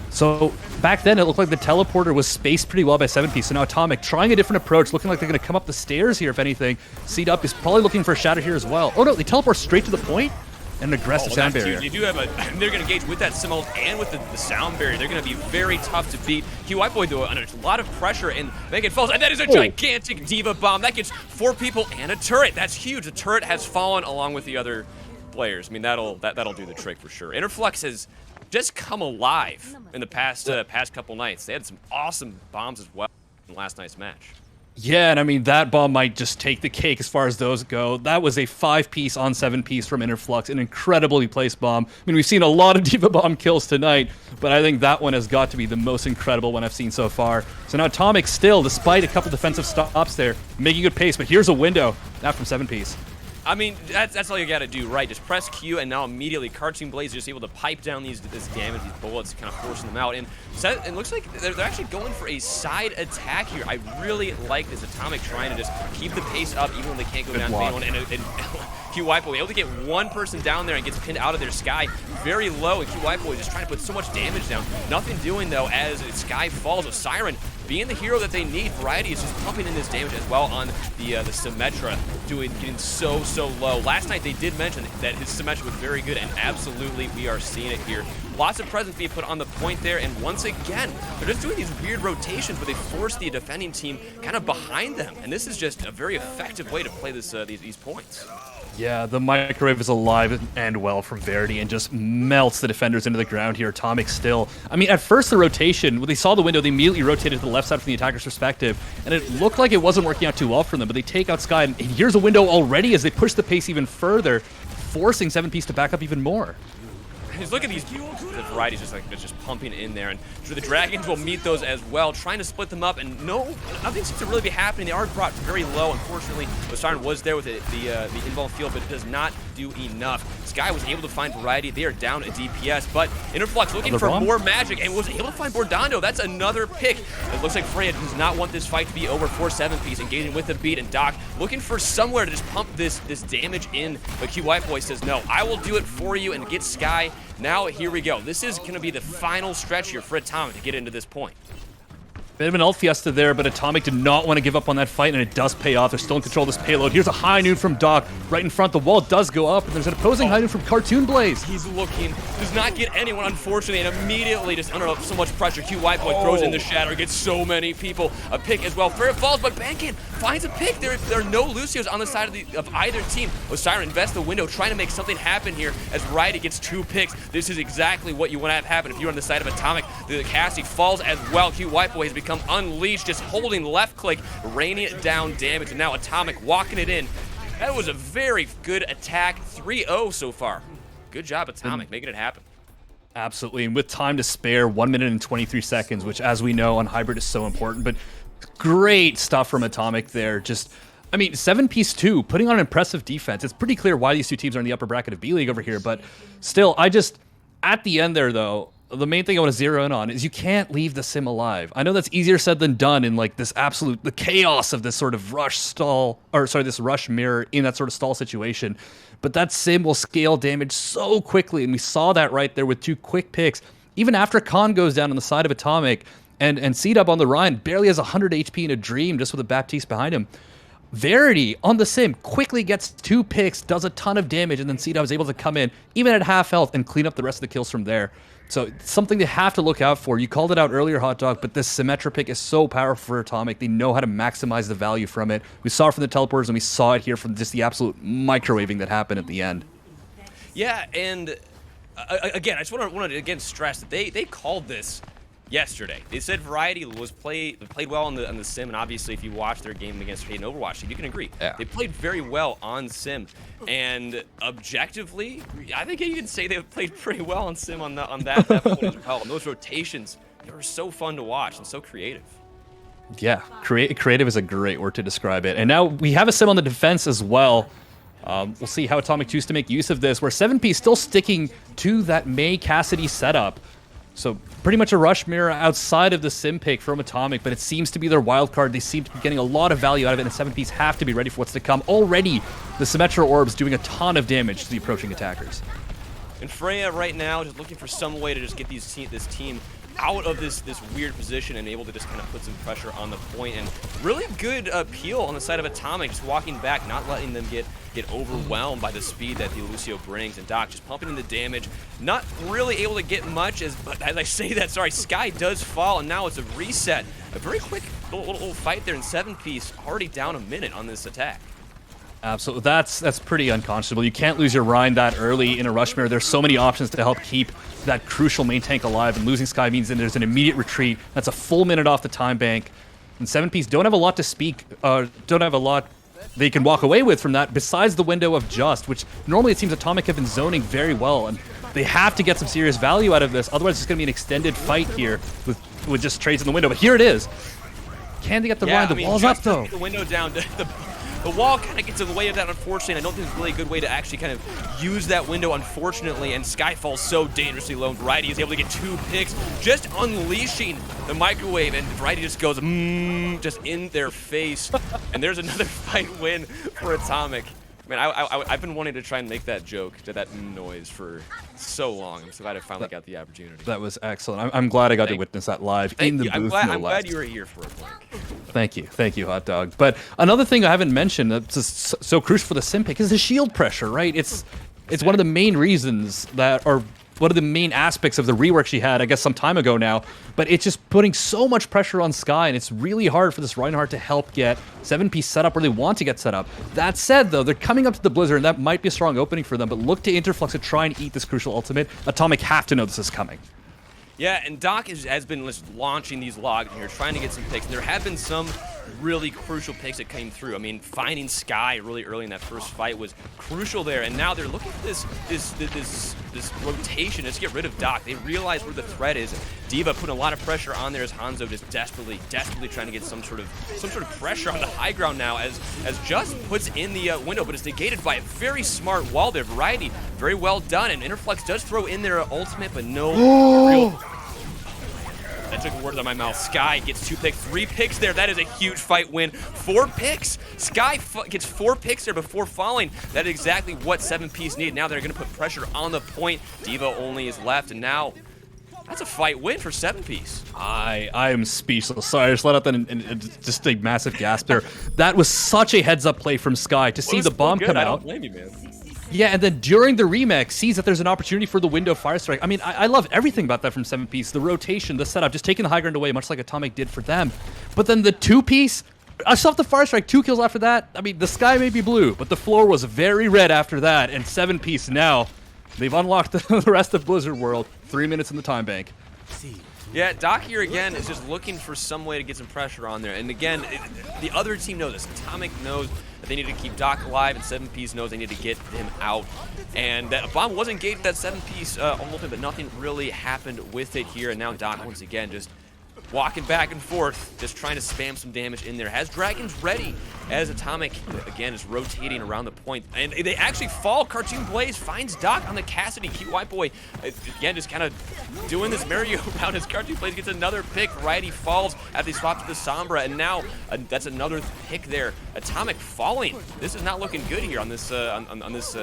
So back then, it looked like the teleporter was spaced pretty well by 7-Piece. So now Atomic trying a different approach, looking like they're going to come up the stairs here, if anything. C-Dub is probably looking for a shatter here as well. Oh no, they teleport straight to the point? And an aggressive sound barrier. They do have they're going to engage with that Simult and with the sound barrier. They're going to be very tough to beat. White Boy, though, under a lot of pressure, and Megan falls. And that is a gigantic Diva Bomb. That gets 4 people and a turret. That's huge. The turret has fallen along with the other players. I mean, that'll do the trick for sure. Interflux has just come alive in the past couple nights. They had some awesome bombs as well in last night's match. Yeah, and I mean, that bomb might just take the cake as far as those go. That was a 5-piece on 7-piece from Interflux, an incredibly placed bomb. I mean, we've seen a lot of Diva Bomb kills tonight, but I think that one has got to be the most incredible one I've seen so far. So now Atomic still, despite a couple defensive stops there, making good pace, but here's a window, that from 7-piece. I mean, that's all you got to do, right? Just press Q, and now immediately Cartoon Blaze is just able to pipe down this damage, these bullets, kind of forcing them out. And it looks like they're actually going for a side attack here. I really like this Atomic trying to just keep the pace up, even when they can't go down main one. And White Boy able to get one person down there and gets pinned out of their Sky very low. And White Boy just trying to put so much damage down. Nothing doing, though, as Sky falls. A Siren being the hero that they need. Variety is just pumping in this damage as well on the Symmetra, getting so low. Last night they did mention that his Symmetra was very good, and absolutely we are seeing it here. Lots of presence being put on the point there, and once again, they're just doing these weird rotations where they force the defending team kind of behind them, and this is just a very effective way to play these points. Yeah, the microwave is alive and well from Verity and just melts the defenders into the ground here. Atomic still. I mean, at first the rotation, when they saw the window, they immediately rotated to the left side from the attacker's perspective, and it looked like it wasn't working out too well for them, but they take out Sky, and here's a window already as they push the pace even further, forcing 7-Piece to back up even more. Just look at these varieties just pumping in there, and the Dragons will meet those as well, trying to split them up, and nothing seems to really be happening. They are brought very low, unfortunately. The Siren was there with the involved field, but it does not do enough. Sky was able to find Variety. They are down a DPS, but Interflux looking for more magic and was able to find Bordando. That's another pick. It looks like Freya does not want this fight to be over for 7-Piece, engaging with the beat, and Doc looking for somewhere to just pump this damage in, but White Boy says, no, I will do it for you and get Sky. Now, here we go. This is going to be the final stretch here for Atomic to get into this point. Bit of an ult fiesta there, but Atomic did not want to give up on that fight, and it does pay off. They're still in control of this payload. Here's a high noon from Doc right in front. The wall does go up, and there's an opposing high noon from Cartoon Blaze. He's looking, does not get anyone, unfortunately, and immediately, just under so much pressure, White Boy throws in the shatter, gets so many people. A pick as well. Freya falls, but Bankin finds a pick. There are no Lucios on the side of either team. Osiris invests the window, trying to make something happen here as Variety gets 2 picks. This is exactly what you want to have happen if you're on the side of Atomic. The Cassie falls as well. White Boy has become unleashed, just holding left click, raining it down damage, and now Atomic walking it in. That was a very good attack. 3-0 so far. Good job, Atomic, making it happen. Absolutely, and with time to spare, 1 minute and 23 seconds, which, as we know, on Hybrid is so important, but great stuff from Atomic there. Just, I mean, 7-Piece 2, putting on an impressive defense. It's pretty clear why these two teams are in the upper bracket of B-League over here, but still, at the end there, though, the main thing I want to zero in on is you can't leave the sim alive. I know that's easier said than done in like this the chaos of this sort of this rush mirror in that sort of stall situation. But that sim will scale damage so quickly, and we saw that right there with 2 quick picks. Even after Khan goes down on the side of Atomic, and C-Dub on the Ryan barely has 100 HP in a Dream just with a Baptiste behind him. Verity on the sim quickly gets 2 picks, does a ton of damage, and then C-Dub is able to come in, even at half health, and clean up the rest of the kills from there. So it's something they have to look out for. You called it out earlier, Hot Dog, but this Symmetra pick is so powerful for Atomic. They know how to maximize the value from it. We saw it from the teleporters, and we saw it here from just the absolute microwaving that happened at the end. Yeah, and again, I just want to again stress that they called this yesterday. They said Variety was played well on the sim, and obviously if you watch their game against Hayden Overwatch, you can agree. Yeah. They played very well on sim, and objectively, I think you can say they played pretty well on sim on that point as well. And those rotations, they were so fun to watch and so creative. Yeah, creative is a great word to describe it. And now we have a sim on the defense as well. We'll see how Atomic choose to make use of this, where 7P is still sticking to that May Cassidy setup. So pretty much a rush mirror outside of the sim pick from Atomic, but it seems to be their wild card. They seem to be getting a lot of value out of it, and 7Ps have to be ready for what's to come. Already, the Symmetra Orbs doing a ton of damage to the approaching attackers. And Freya right now just looking for some way to just get this team out of this weird position and able to just kind of put some pressure on the point. And really good peel on the side of Atomic, just walking back, not letting them get overwhelmed by the speed that the Lucio brings. And Doc just pumping in the damage, not really able to get much, but as I say that, sorry, Sky does fall, and now it's a reset. A very quick little fight there, and 7P's already down a minute on this attack. Absolutely, that's pretty unconscionable. You can't lose your Rhine that early in a rush mirror. There's so many options to help keep that crucial main tank alive, and losing Sky means that there's an immediate retreat. That's a full minute off the time bank, and 7Ps don't have a lot to speak, don't have a lot they can walk away with from that besides the window of Just, which normally it seems Atomic have been zoning very well, and they have to get some serious value out of this. Otherwise, it's going to be an extended fight here with just trades in the window. But here it is. Can they get the Rhine? The wall's up though. The window down. The wall kind of gets in the way of that, unfortunately. I don't think there's really a good way to actually kind of use that window, unfortunately. And Sky falls so dangerously low. And Variety is able to get 2 picks, just unleashing the microwave. And Variety just goes, just in their face. And there's another fight win for Atomic. Man, I've been wanting to try and make that joke, that noise for so long. I'm so glad I finally got the opportunity. That was excellent. I'm glad I got to witness that live in the booth. I'm glad you were here for it, Blake. Thank you, Hot Dog. But another thing I haven't mentioned that's so crucial for the sim pick is the shield pressure, right? It's one of the main reasons that, or one of the main aspects of the rework she had, I guess, some time ago now. But it's just putting so much pressure on Sky, and it's really hard for this Reinhardt to help get 7P set up where they want to get set up. That said, though, they're coming up to the Blizzard, and that might be a strong opening for them, but look to Interflux to try and eat this crucial ultimate. Atomic have to know this is coming. Yeah, and Doc has been just launching these logs here, trying to get some picks. There have been some really crucial picks that came through. I mean, finding Sky really early in that first fight was crucial there, and now they're looking for this rotation. Let's get rid of Doc. They realize where the threat is. D.Va putting a lot of pressure on there as Hanzo just desperately trying to get some sort of pressure on the high ground now as Just puts in the window, but it's negated by a very smart wall there. Variety, very well done, and Interflux does throw in their ultimate, but no real. That took words out of my mouth. Sky gets 2 picks, 3 picks there. That is a huge fight win. 4 picks. Sky gets 4 picks there before falling. That is exactly what 7Ps need. Now they're going to put pressure on the point. D.Va only is left, and now that's a fight win for 7Ps. I am speechless. Sorry, I just let out that just a massive gasp there. That was such a heads-up play from Sky to see the bomb come out. I don't blame you, man. Yeah, and then during the remix, sees that there's an opportunity for the window fire strike. I mean, I love everything about that from 7Ps. The rotation, the setup, just taking the high ground away, much like Atomic did for them. But then the 2-piece, I saw the fire strike, 2 kills after that. I mean, the sky may be blue, but the floor was very red after that. And 7Ps now, they've unlocked the rest of Blizzard World. 3 minutes in the time bank. Yeah, Doc here again is just looking for some way to get some pressure on there. And again, the other team knows this. Atomic knows that they need to keep Doc alive, and 7Ps knows they need to get him out. And that bomb was engaged that 7Ps ultimate, but nothing really happened with it here. And now Doc once again just walking back and forth, just trying to spam some damage in there. Has Dragons ready as Atomic, again, is rotating around the point. And they actually fall. Cartoon Blaze finds Doc on the Cassidy. Cute White Boy, again, just kind of doing this merry-go-round as Cartoon Blaze gets another pick. Variety falls after they swap to the Sombra, and now that's another pick there. Atomic falling. This is not looking good here on this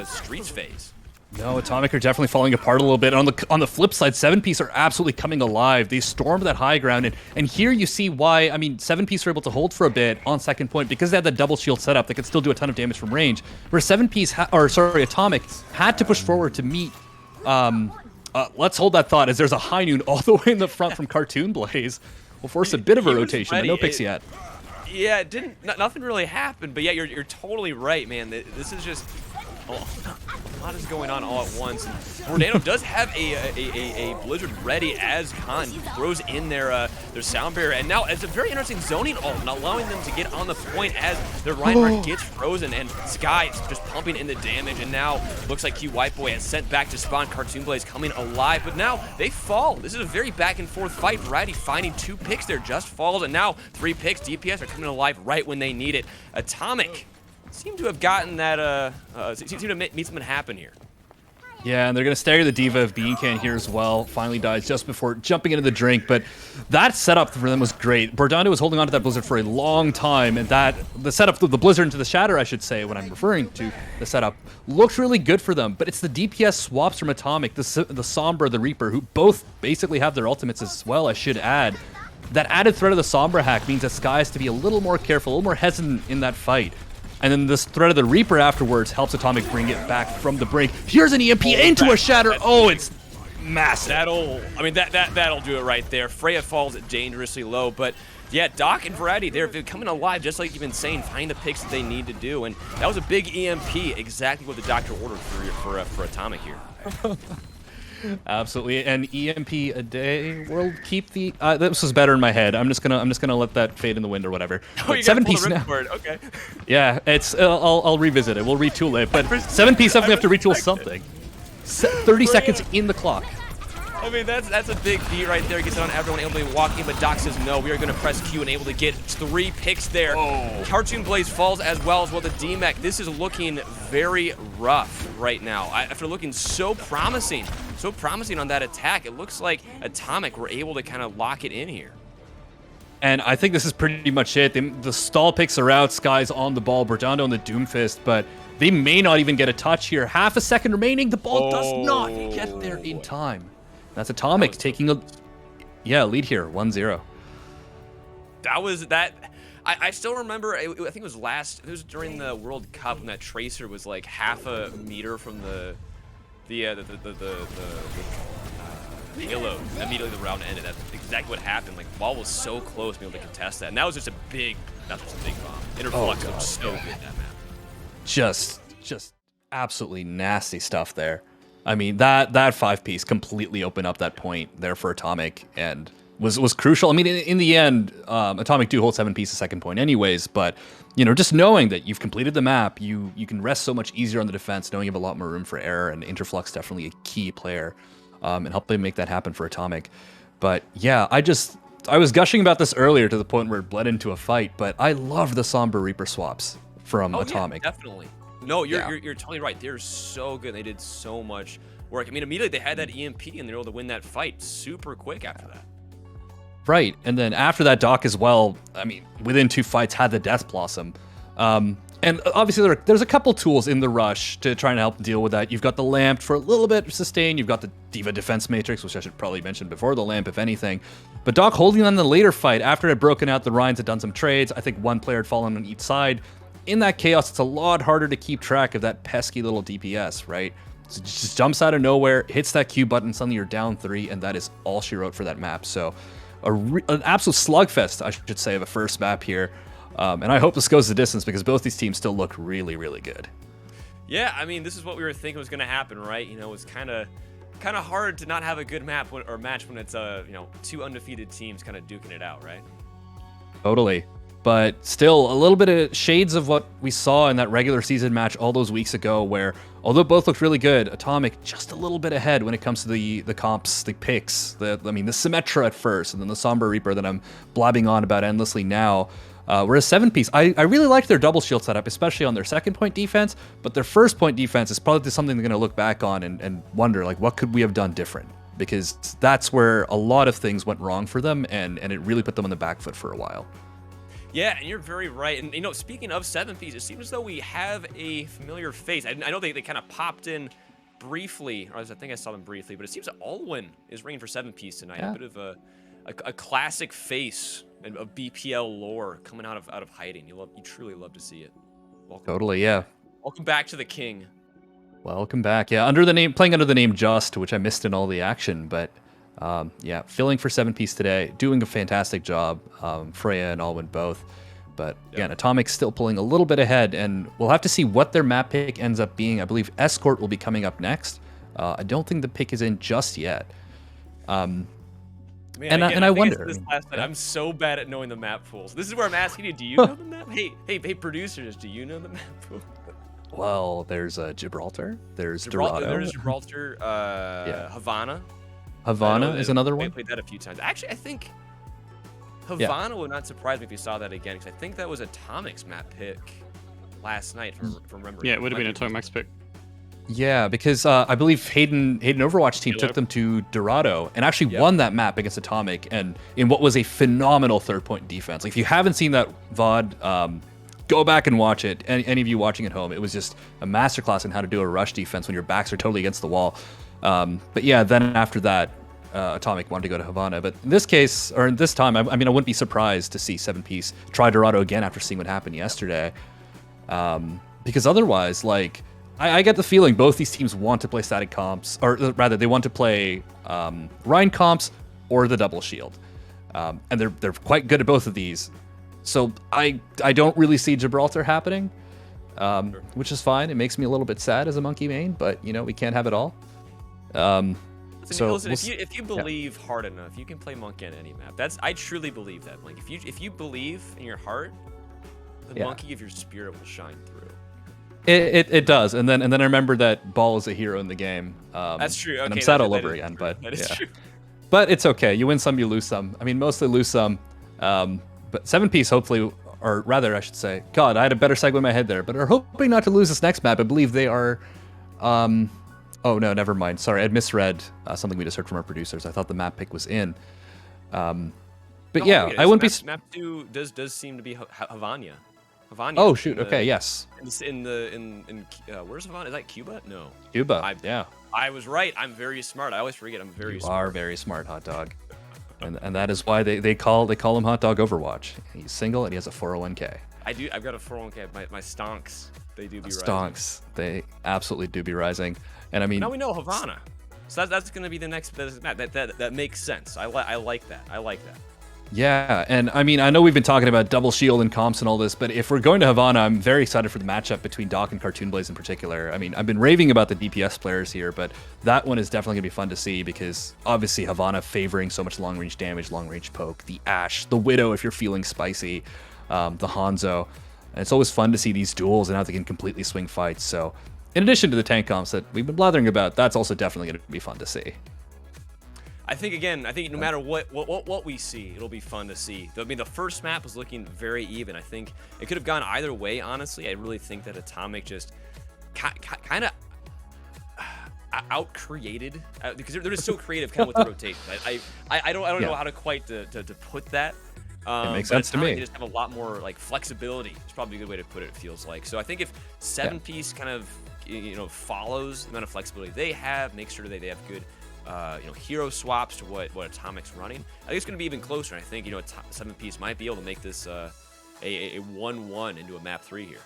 Streets phase. No, Atomic are definitely falling apart a little bit. On the flip side, 7Ps are absolutely coming alive. They stormed that high ground, and here you see why. I mean, 7Ps are able to hold for a bit on second point because they had that double shield setup. They could still do a ton of damage from range. Where 7Ps, Atomic had to push forward to meet. Let's hold that thought as there's a high noon all the way in the front from Cartoon Blaze. Will force a bit of a rotation, but no picks yet. Yeah, it didn't. Nothing really happened, but yeah, you're totally right, man. This is just. lot is going on all at once. And Bordano does have a Blizzard ready as Khan throws in their sound barrier. And now it's a very interesting zoning ult, not allowing them to get on the point as their Reinhardt gets frozen. And Sky is just pumping in the damage. And now looks like Q Whiteboy has sent back to spawn. Cartoon Blaze coming alive. But now they fall. This is a very back and forth fight. Variety finding 2 picks there, just falls. And now 3 picks. DPS are coming alive right when they need it. Atomic seem to have gotten that, seem to meet something happen here. Yeah, and they're going to stagger the Diva if Bean can here as well. Finally dies just before jumping into the drink, but that setup for them was great. Bordando was holding on to that Blizzard for a long time, and the setup of the Blizzard into the Shatter, I should say, when I'm referring to the setup, looked really good for them, but it's the DPS swaps from Atomic, the Sombra, the Reaper, who both basically have their ultimates as well, I should add. That added threat of the Sombra hack means that Sky has to be a little more careful, a little more hesitant in that fight. And then this threat of the Reaper afterwards helps Atomic bring it back from the brink. Here's an EMP into a Shatter. Oh, it's massive. That'll do it right there. Freya falls dangerously low, but yeah, Doc and Variety, they're coming alive, just like you've been saying, finding the picks that they need to do. And that was a big EMP, exactly what the Doctor ordered for Atomic here. Absolutely, an EMP a day. We'll keep the. This was better in my head. I'm just gonna let that fade in the wind or whatever. Oh, you 7-piece now. Okay. Yeah, it's. I'll revisit it. We'll retool it. But 7-piece definitely have to retool something. 30 seconds in the clock. I mean, that's a big beat right there. Gets it on everyone able to walk in, but Doc says no. We are going to press Q and able to get 3 picks there. Cartoon Blaze falls as well the DMAC. This is looking very rough right now. After looking so promising on that attack, it looks like Atomic were able to kind of lock it in here. And I think this is pretty much it. The stall picks are out. Sky's on the ball. Bordando on the Doomfist, but they may not even get a touch here. Half a second remaining. The ball does not get there in time. That's Atomic taking a lead here, 1-0. I still remember, I think it was during the World Cup when that Tracer was like half a meter from the payload. Immediately the round ended. That's exactly what happened. Like, Wall was so close to be able to contest that. And that was just a big bomb. Interflux was so good that map. Just absolutely nasty stuff there. I mean, that 5-piece completely opened up that point there for Atomic and was crucial. I mean, in the end, Atomic do hold 7-piece a second point anyways, but, just knowing that you've completed the map, you can rest so much easier on the defense, knowing you have a lot more room for error, and Interflux definitely a key player, and helping make that happen for Atomic. But yeah, I was gushing about this earlier to the point where it bled into a fight, but I love the Sombra Reaper swaps from Atomic. Yeah, definitely. No, you're totally right. They're so good. They did so much work. I mean, immediately they had that EMP and they were able to win that fight super quick after that. Right, and then after that, Doc as well, I mean, within 2 fights had the Death Blossom. And obviously there's a couple tools in the rush to try and help deal with that. You've got the Lamp for a little bit of sustain. You've got the Diva Defense Matrix, which I should probably mention before the Lamp, if anything. But Doc holding on the later fight, after it had broken out, the Ryans had done some trades. I think one player had fallen on each side. In that chaos, it's a lot harder to keep track of that pesky little DPS, right? So it just jumps out of nowhere, hits that Q button, suddenly you're down 3, and that is all she wrote for that map. So an absolute slugfest, I should say, of a first map here. And I hope this goes the distance because both these teams still look really, really good. Yeah, I mean, this is what we were thinking was going to happen, right? It was kind of hard to not have a good map or match when it's 2 undefeated teams kind of duking it out, right? Totally. But still, a little bit of shades of what we saw in that regular season match all those weeks ago, where although both looked really good, Atomic just a little bit ahead when it comes to the comps, the picks, the Symmetra at first, and then the Sombra Reaper that I'm blabbing on about endlessly now. Whereas 7-piece, I really liked their double shield setup, especially on their second point defense, but their first point defense is probably something they're going to look back on and wonder, like, what could we have done different? Because that's where a lot of things went wrong for them, and it really put them on the back foot for a while. Yeah, and you're very right. And, speaking of 7-piece, it seems as though we have a familiar face. I know they kind of popped in briefly, or I think I saw them briefly, but it seems that Alwyn is ringing for 7-piece tonight. Yeah. A bit of a classic face of BPL lore coming out of hiding. You truly love to see it. Welcome. Totally, yeah. Welcome back to the king. Welcome back. Yeah, playing under the name Just, which I missed in all the action, but filling for 7-piece today, doing a fantastic job. Freya and Alwyn both. But again, Atomic's still pulling a little bit ahead, and we'll have to see what their map pick ends up being. I believe Escort will be coming up next. I don't think the pick is in just yet. Man, I wonder. This last night, I'm so bad at knowing the map pools. This is where I'm asking you, do you know the map? Hey, producers, do you know the map pool? Well, there's Gibraltar. There's Dorado. There's Gibraltar. Havana. Havana is another one. I played that a few times. Actually, I think Havana would not surprise me if you saw that again, because I think that was Atomic's map pick last night from remembering. Yeah, it would have been Atomic's pick. Yeah, because I believe Hayden Overwatch team took them to Dorado and actually won that map against Atomic, and in what was a phenomenal 3rd-point defense. Like, if you haven't seen that VOD, go back and watch it. Any of you watching at home, it was just a masterclass in how to do a rush defense when your backs are totally against the wall. But yeah, then after that, Atomic wanted to go to Havana. But in this case, or in this time, I mean, I wouldn't be surprised to see 7-piece try Dorado again after seeing what happened yesterday. Because otherwise, like, I get the feeling both these teams want to play static comps, or rather, they want to play Rhine comps or the double shield. And they're quite good at both of these. So I don't really see Gibraltar happening, which is fine. It makes me a little bit sad as a monkey main, but, you know, we can't have it all. Listen, if you believe hard enough, you can play Monkey on any map. I truly believe that. Like, if you believe in your heart, the monkey of your spirit will shine through. It does, and then I remember that Ball is a hero in the game. That's true. Okay, and I'm sad all over again, but that is true. But it's okay. You win some, you lose some. I mean, mostly lose some. But 7-piece, hopefully, or rather, I should say, God, I had a better segue in my head there. But are hoping not to lose this next map. I believe they are. Oh no, never mind. Sorry, I'd misread something we just heard from our producers. I thought the map pick was in. But no, yeah, I wouldn't be. Map 2 does seem to be Havana. Oh shoot! Okay, yes. In where's Havana? Is that Cuba? No. Cuba. Yeah. I was right. I'm very smart. I always forget I'm very smart. You are very smart, Hot Dog. And that is why they call him Hot Dog Overwatch. He's single and he has a 401k. I've got a 401k. My stonks. They do be rising. Stonks. They absolutely do be rising. And I mean, now we know Havana. So that's going to be the next map. That makes sense. I like that. I like that. Yeah, and I mean, I know we've been talking about double shield and comps and all this, but if we're going to Havana, I'm very excited for the matchup between Doc and Cartoon Blaze in particular. I mean, I've been raving about the DPS players here, but that one is definitely going to be fun to see because obviously Havana favoring so much long-range damage, long-range poke, the Ashe, the Widow if you're feeling spicy, the Hanzo. And it's always fun to see these duels and how they can completely swing fights. So in addition to the tank comps that we've been blathering about, that's also definitely going to be fun to see. I think no matter what we see, it'll be fun to see. I mean, the first map was looking very even. I think it could have gone either way, honestly. I really think that Atomic just kind of out-created, because they're just so creative kind of with the rotation. I don't know how to quite to put that. It makes sense to me. They just have a lot more like flexibility. It's probably a good way to put it. It feels like. So I think if 7-piece kind of follows the amount of flexibility they have, make sure that they have good hero swaps to what Atomic's running, I think it's going to be even closer. And I think 7-piece might be able to make this a 1-1 into a map 3 here.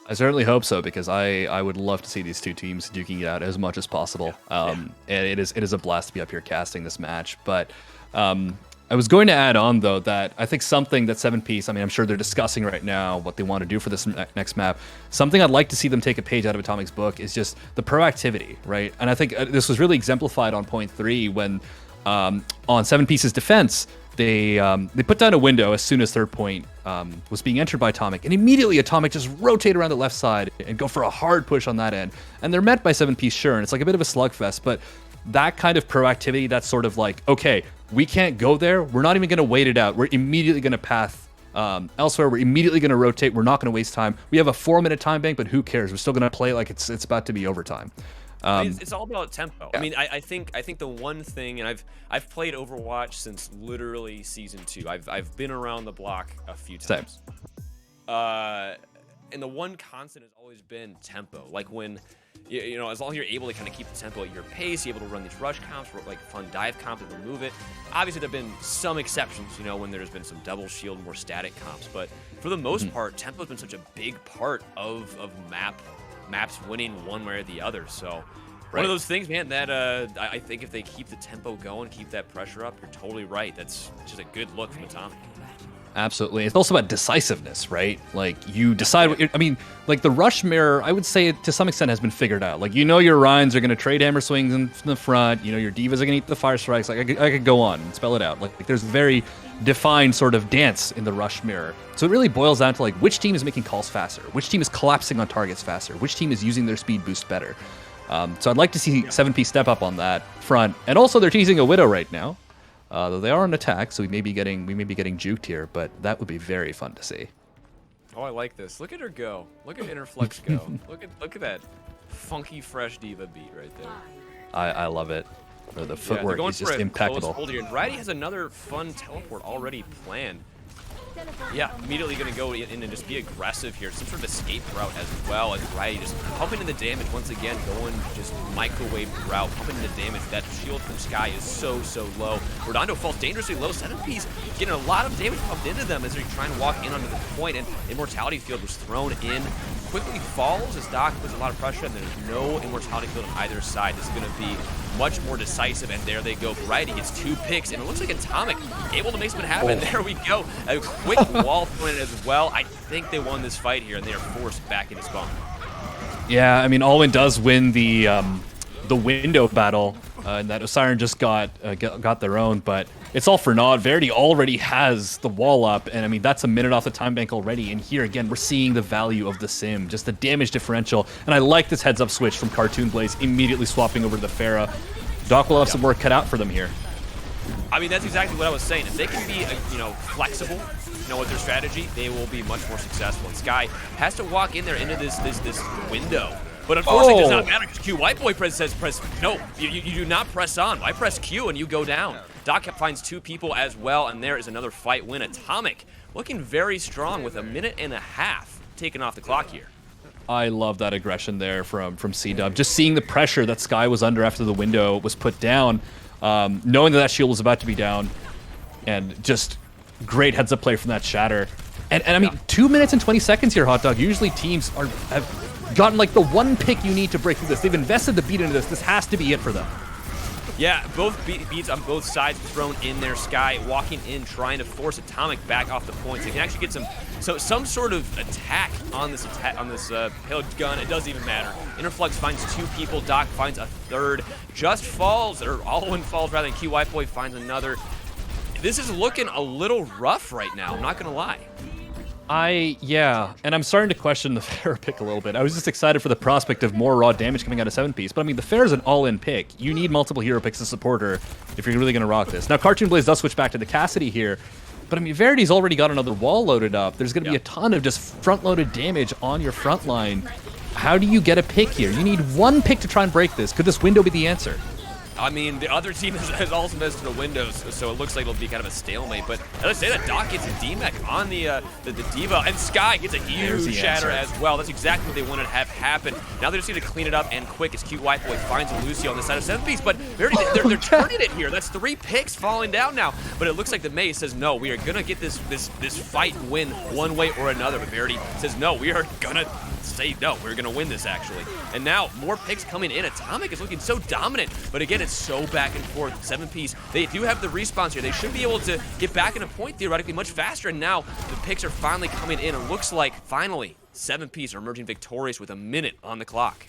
I certainly hope so because I would love to see these two teams duking it out as much as possible. And it is a blast to be up here casting this match. But I was going to add on though that I think something that 7-piece, I mean, I'm sure they're discussing right now what they want to do for this next map. Something I'd like to see them take a page out of Atomic's book is just the proactivity, right? And I think this was really exemplified on point 3 when on 7-piece's defense, they put down a window as soon as 3rd point was being entered by Atomic, and immediately Atomic just rotate around the left side and go for a hard push on that end. And they're met by 7-piece, sure, and it's like a bit of a slugfest, but that kind of proactivity, that's sort of like, okay, we can't go there. We're not even going to wait it out. We're immediately going to path elsewhere. We're immediately going to rotate. We're not going to waste time. We have a 4-minute time bank, but who cares? We're still going to play like it's about to be overtime. It's all about tempo. Yeah. I mean, I think the one thing, and I've played Overwatch since literally season 2. I've been around the block a few times. And the one constant has always been tempo. Like when as long as you're able to kind of keep the tempo at your pace, you're able to run these rush comps, like fun dive comps and remove it. Obviously, there have been some exceptions, when there's been some double shield, more static comps. But for the most part, tempo has been such a big part of maps winning one way or the other. So one of those things, man, that I think if they keep the tempo going, keep that pressure up, you're totally right. That's just a good look from Atomic. Absolutely. It's also about decisiveness, right? Like, you decide what you're... I mean, like, the rush mirror, I would say, to some extent, has been figured out. Like, your Rhines are going to trade hammer swings in the front. Your Divas are going to eat the fire strikes. Like, I could go on and spell it out. Like, there's very defined sort of dance in the rush mirror. So it really boils down to, like, which team is making calls faster? Which team is collapsing on targets faster? Which team is using their speed boost better? So I'd like to see 7P step up on that front. And also, they're teasing a Widow right now. Though they are on attack, so we may be getting juked here, but that would be very fun to see. Oh, I like this. Look at her go. Look at Interflux go. look at that funky, fresh diva beat right there. I love it. The footwork is just impeccable. And Bridie has another fun teleport already planned. Yeah, immediately going to go in and just be aggressive here. Some sort of escape route as well as Bridie just pumping in the damage once again, going just microwave route, pumping in the damage. That shield from Sky is so low. Redondo falls dangerously low. 7P's getting a lot of damage pumped into them as they're trying to walk in onto the point, and Immortality Field was thrown in. Quickly falls as Doc puts a lot of pressure, and there's no Immortality Field on either side. This is going to be much more decisive, and there they go. Bridie gets 2 picks, and it looks like Atomic able to make something happen. There we go. A quick wall thrown in as well. I think they won this fight here, and they are forced back into spawn. Yeah, I mean, Alwyn does win the window battle, and that Osiren just got their own, but it's all for naught. Verity already has the wall up, and I mean, that's a minute off the time bank already, and here again, we're seeing the value of the sim, just the damage differential, and I like this heads-up switch from Cartoon Blaze, immediately swapping over to the Pharah. Doc will have some work cut out for them here. I mean, that's exactly what I was saying. If they can be, flexible, with their strategy, they will be much more successful. And Sky has to walk in there into this window. But unfortunately, it does not matter because Q. White Boy says press. No, you do not press on. Why press Q and you go down? Doc finds 2 people as well, and there is another fight win. Atomic looking very strong with a minute and a half taken off the clock here. I love that aggression there from C-Dub. Just seeing the pressure that Sky was under after the window was put down, knowing that shield was about to be down, and just great heads-up play from that Shatter. And I mean, 2 minutes and 20 seconds here, Hot Dog. Usually teams have gotten like the 1 pick you need to break through this. They've invested the beat into this. This has to be it for them. Yeah, both beats on both sides thrown in there. Sky walking in, trying to force Atomic back off the points. They can actually get some sort of attack on this payload gun. It doesn't even matter. Interflux finds 2 people. Doc finds a 3rd. Just falls, or Alwyn falls rather than Q. White Boy finds another. This is looking a little rough right now. I'm not gonna lie. Yeah, and I'm starting to question the Pharah pick a little bit. I was just excited for the prospect of more raw damage coming out of 7Ps, but I mean, the Pharah's an all-in pick. You need multiple hero picks to support her if you're really going to rock this. Now, Cartoon Blaze does switch back to the Cassidy here, but I mean, Verity's already got another wall loaded up. There's going to be a ton of just front-loaded damage on your front line. How do you get a pick here? You need 1 pick to try and break this. Could this window be the answer? I mean, the other team has also missed the windows, so it looks like it'll be kind of a stalemate. But as I say, that Doc gets a D-Mech on the Diva, and Sky gets a huge Shatter as well. That's exactly what they wanted to have happen. Now they just need to clean it up and quick as Cute White Boy finds a Lucy on the side of 7Ps, but they're turning it here. That's 3 picks falling down now. But it looks like the Maze says, no, we are going to get this fight win one way or another. But Verity says, no, we are going to say, no, we're going to win this, actually. And now, more picks coming in. Atomic is looking so dominant, but again, it's so back and forth. 7Ps, they do have the respawns here. They should be able to get back in a point theoretically much faster, and now the picks are finally coming in. It looks like, finally, 7Ps are emerging victorious with a minute on the clock.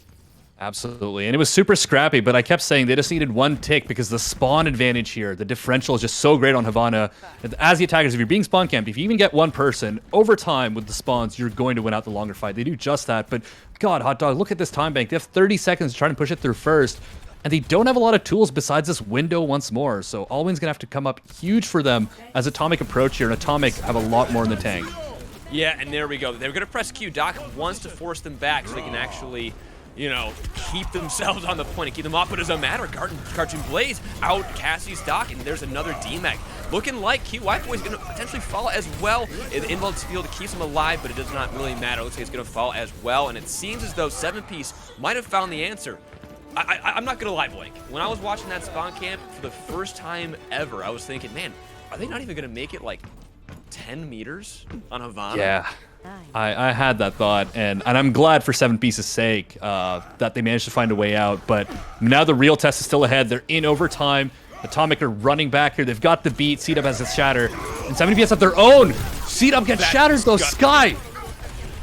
Absolutely, and it was super scrappy, but I kept saying they just needed 1 tick because the spawn advantage here, the differential is just so great on Havana. As the attackers, if you're being spawn camped, if you even get 1 person, over time with the spawns, you're going to win out the longer fight. They do just that, but God, Hot Dog, look at this time bank. They have 30 seconds to try and push it through first, and they don't have a lot of tools besides this window once more, so Alwyn's going to have to come up huge for them as Atomic approach here, and Atomic have a lot more in the tank. Yeah, and there we go. They're going to press Q. Doc wants to force them back so they can actually, keep themselves on the point and keep them off, but it doesn't matter. Cartoon Blaze out Cassie's Doc, and there's another D-Mech. Looking like Q White Boy is going to potentially fall as well. The invalid field keeps him alive, but it does not really matter. It looks like it's going to fall as well, and it seems as though 7Ps might have found the answer. I'm not going to lie, Blake. When I was watching that spawn camp for the first time ever, I was thinking, man, are they not even going to make it like 10 meters on Havana? Yeah. I had that thought, and I'm glad for 7P's sake that they managed to find a way out, but now the real test is still ahead. They're in overtime. Atomic are running back here. They've got the beat. Seedup has a shatter. And 7PS have their own. Seedup gets shattered though. Sky.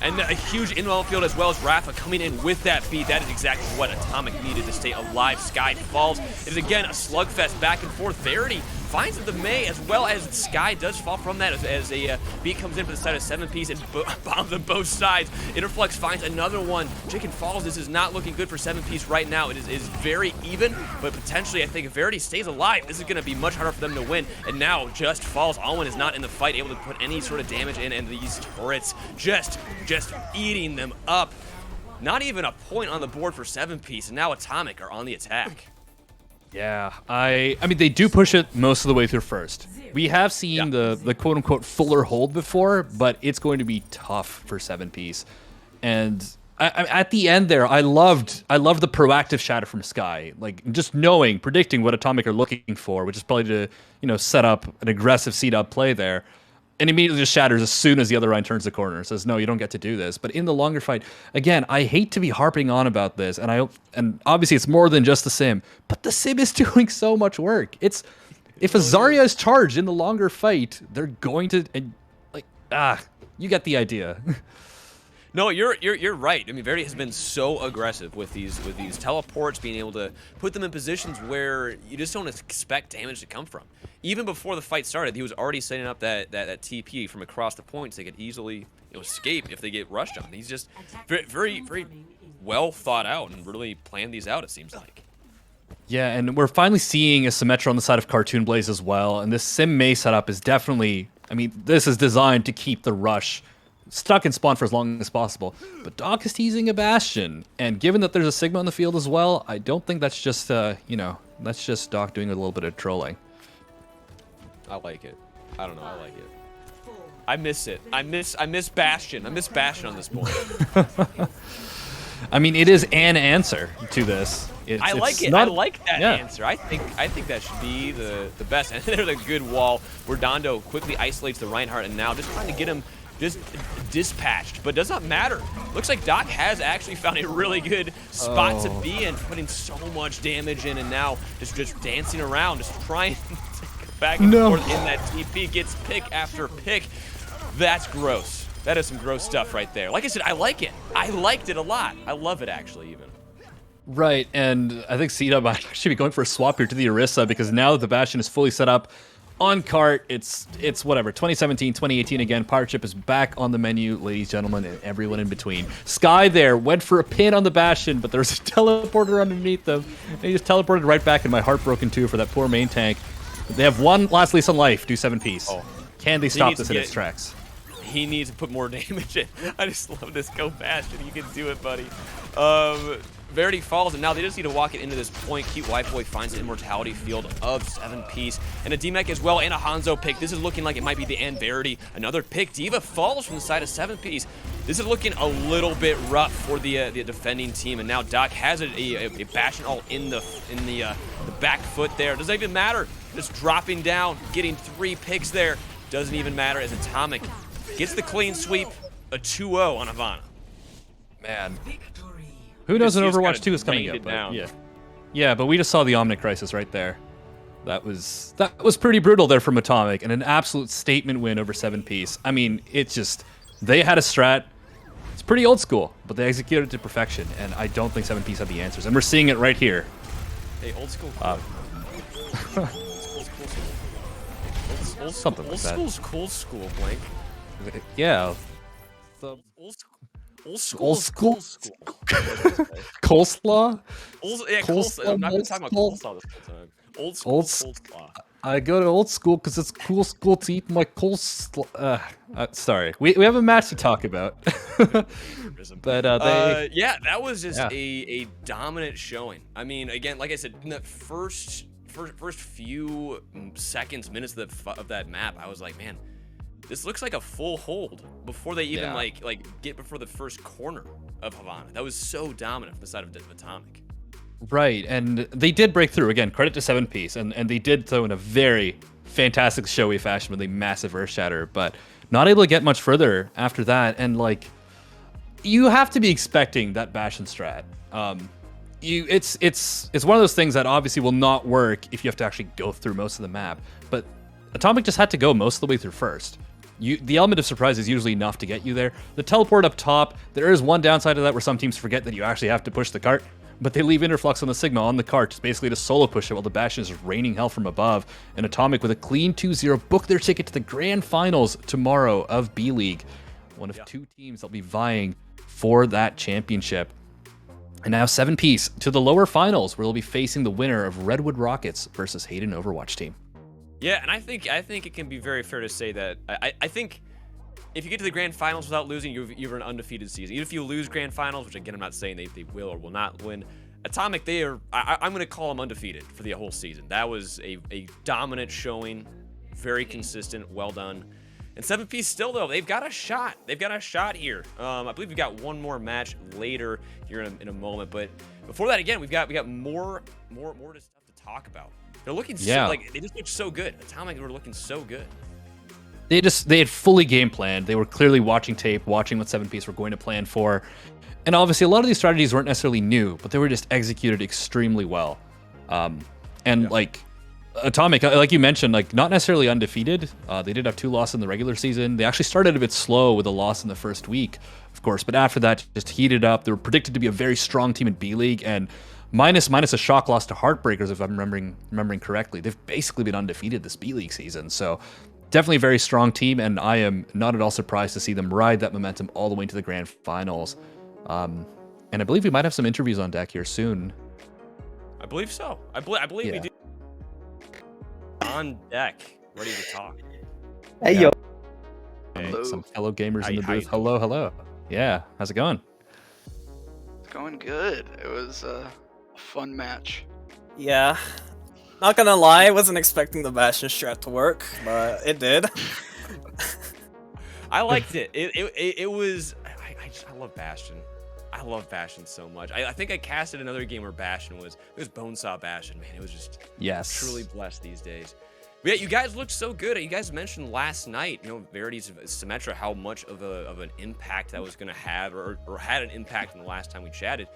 And a huge inbound field as well as Rafa coming in with that beat. That is exactly what Atomic needed to stay alive. Sky falls. It is again a slugfest back and forth. Verity finds the May as well as Sky does fall from that as a beat comes in for the side of 7-piece and bombs on both sides. Interflux finds another one. Chicken falls. This is not looking good for 7-piece right now. It is very even, but potentially I think if Verity stays alive, this is going to be much harder for them to win. And now just falls. Alwyn is not in the fight, able to put any sort of damage in, and these turrets just eating them up. Not even a point on the board for 7-piece, and now Atomic are on the attack. Yeah, I mean, they do push it most of the way through first. We have seen the quote-unquote fuller hold before, but it's going to be tough for 7-piece. And at the end there, I loved the proactive shatter from Sky. Like, just predicting what Atomic are looking for, which is probably to, set up an aggressive seed-up play there. And immediately just shatters as soon as the other line turns the corner. Says, no, you don't get to do this. But in the longer fight, again, I hate to be harping on about this, and obviously it's more than just the sim, but the sim is doing so much work. If a Zarya is charged in the longer fight, they're going to, you get the idea. No, you're right. I mean, Verity has been so aggressive with these teleports, being able to put them in positions where you just don't expect damage to come from. Even before the fight started, he was already setting up that TP from across the point so they could easily escape if they get rushed on. He's just very, very well thought out and really planned these out, it seems like. Yeah, and we're finally seeing a Symmetra on the side of Cartoon Blaze as well. And this Sim May setup is definitely, I mean, this is designed to keep the rush stuck in spawn for as long as possible. But Doc is teasing a Bastion. And given that there's a Sigma on the field as well, I don't think that's just, that's just Doc doing a little bit of trolling. I like it. I don't know, I like it. I miss it. I miss Bastion. I miss Bastion on this point. I mean, it is an answer to this. I like it. I like that answer. I think that should be the best. And there's a good wall where Dondo quickly isolates the Reinhardt and now just trying to get him just dispatched, but does not matter. Looks like Doc has actually found a really good spot to be in, putting so much damage in, and now just dancing around, just trying to go back and forth in that TP, gets pick after pick. That's gross. That is some gross stuff right there. Like I said, I like it. I liked it a lot. I love it, actually, even. Right, and I think Seedup might actually be going for a swap here to the Orisa, because now that the Bastion is fully set up on cart, it's whatever, 2017, 2018 again. Pirate Ship is back on the menu, ladies, gentlemen, and everyone in between. Sky there went for a pin on the Bastion, but there's a teleporter underneath them. And he just teleported right back in my Heartbroken 2 for that poor main tank. They have one last lease on life, do 7-piece. Can they stop this in its tracks? He needs to put more damage in. I just love this. Go Bastion. You can do it, buddy. Verity falls, and now they just need to walk it into this point. Cute White Boy finds the Immortality field of 7-piece, and a D-Mech as well, and a Hanzo pick. This is looking like it might be the end. Verity, another pick. D.Va falls from the side of 7-piece. This is looking a little bit rough for the defending team, and now Doc has a Bastion all in the back foot there. Doesn't even matter. Just dropping down, getting 3 picks there. Doesn't even matter as Atomic gets the clean sweep, a 2-0 on Havana. Man. Who knows when Overwatch 2 is coming up? But yeah, but we just saw the Omnic Crisis right there. That was pretty brutal there from Atomic, and an absolute statement win over 7-piece. I mean, it's just, they had a strat. It's pretty old school, but they executed it to perfection, and I don't think 7-piece had the answers, and we're seeing it right here. Hey, old school. Something like that. Old school's cool school, Blank. Yeah. Old school. Coleslaw? Coleslaw. I'm not going to talk about coleslaw this whole time. Old school coleslaw. I go to old school because it's cool school to eat my coleslaw. Sorry, we have a match to talk about. But yeah, that was just a dominant showing. I mean, again, like I said, in the first few seconds, minutes of that map, I was like, man, this looks like a full hold before they even like get before the first corner of Havana. That was so dominant from the side of Atomic. Right, and they did break through. Again, credit to 7-piece, and they did so in a very fantastic, showy fashion with a massive Earth Shatter, but not able to get much further after that. And like, you have to be expecting that Bastion strat. it's one of those things that obviously will not work if you have to actually go through most of the map. But Atomic just had to go most of the way through first. The element of surprise is usually enough to get you there. The teleport up top, there is one downside to that where some teams forget that you actually have to push the cart, but they leave Interflux on the Sigma on the cart just basically to solo push it while the Bastion is raining hell from above. And Atomic with a clean 2-0 book their ticket to the grand finals tomorrow of B-League. One of two teams that'll be vying for that championship. And now 7-piece to the lower finals where they'll be facing the winner of Redwood Rockets versus Hayden Overwatch team. Yeah, and I think it can be very fair to say that I think if you get to the grand finals without losing, you're an undefeated season. Even if you lose grand finals, which again I'm not saying they will or will not win, Atomic I'm going to call them undefeated for the whole season. That was a dominant showing, very consistent, well done. And 7-piece still though, they've got a shot. They've got a shot here. I believe we've got one more match later here in a moment, but before that again, we've got more stuff to talk about. They're looking they just look so good. Atomic were looking so good. They had fully game planned. They were clearly watching tape, watching what 7-piece were going to plan for. And obviously a lot of these strategies weren't necessarily new, but they were just executed extremely well. Like Atomic, like you mentioned, like not necessarily undefeated. They did have 2 losses in the regular season. They actually started a bit slow with a loss in the first week, of course, but after that just heated up. They were predicted to be a very strong team in B-League, and minus a shock loss to Heartbreakers, if I'm remembering correctly, they've basically been undefeated this B-League season. So definitely a very strong team, and I am not at all surprised to see them ride that momentum all the way into the grand finals. And I believe we might have some interviews on deck here soon. I believe so. I believe we do. On deck, ready to talk. Hey, yo. Hey, some fellow gamers in the booth. Hello. Yeah, how's it going? It's going good. It was a fun match. Yeah. Not gonna lie, I wasn't expecting the Bastion strat to work, but it did. I liked it. It was. I love Bastion. I love Bastion so much. I think I casted another game where Bastion was Bonesaw Bastion. Man, it was just truly blessed these days. But yeah, you guys looked so good. You guys mentioned last night, Verity's Symmetra, how much of an impact that was going to have, or had an impact in the last time we chatted.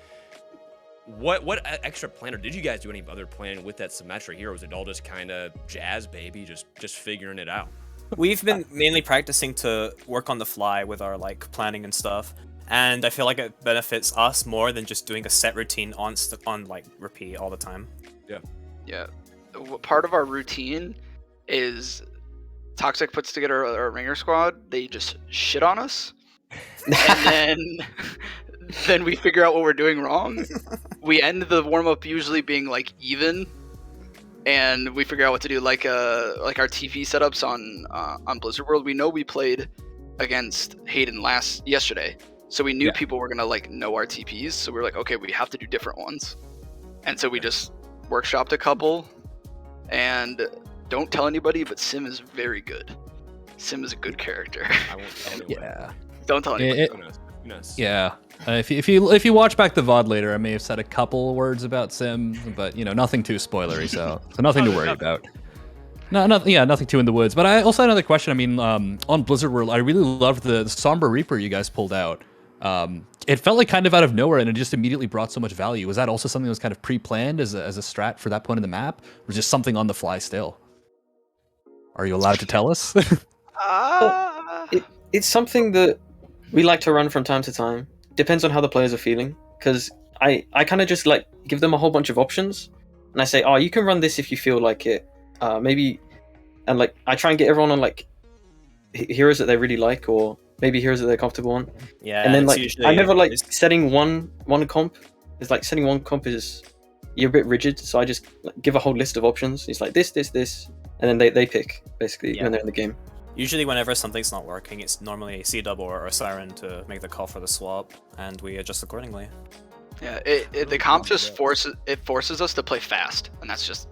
What extra plan, or did you guys do any other planning with that Symmetra here? Or was it all just kind of jazz, baby, just figuring it out? We've been mainly practicing to work on the fly with our planning and stuff, and I feel like it benefits us more than just doing a set routine on repeat all the time. Yeah. Part of our routine is Toxic puts together a ringer squad. They just shit on us, and then we figure out what we're doing wrong. We end the warm up usually being even, and we figure out what to do. Like our TP setups on Blizzard World. We know we played against Hayden yesterday, so we knew people were gonna know our TPs. So we were like, okay, we have to do different ones, and so we just workshopped a couple. And don't tell anybody, but Sim is very good. Sim is a good character. I won't tell anyone. Yeah. Don't tell anybody. Yeah. If you watch back the VOD later, I may have said a couple words about Sim, but nothing too spoilery, so nothing to worry about. Nothing too in the woods. But I also had another question. I mean, on Blizzard World, I really loved the Sombra Reaper you guys pulled out. It felt like kind of out of nowhere, and it just immediately brought so much value. Was that also something that was kind of pre-planned as a strat for that point in the map, or just something on the fly still? Are you allowed to tell us? It's something that we like to run from time to time. Depends on how the players are feeling, because I kind of just give them a whole bunch of options, and I say, oh, you can run this if you feel like it. Maybe, and I try and get everyone on heroes that they really like, or maybe heroes that they're comfortable on. Yeah, and then I never setting one comp. It's setting one comp is you're a bit rigid, so I just give a whole list of options. It's this, and then they pick basically when they're in the game. Usually, whenever something's not working, it's normally a C-Dub or a Siren to make the call for the swap, and we adjust accordingly. Yeah, the comp just forces us to play fast, and that's just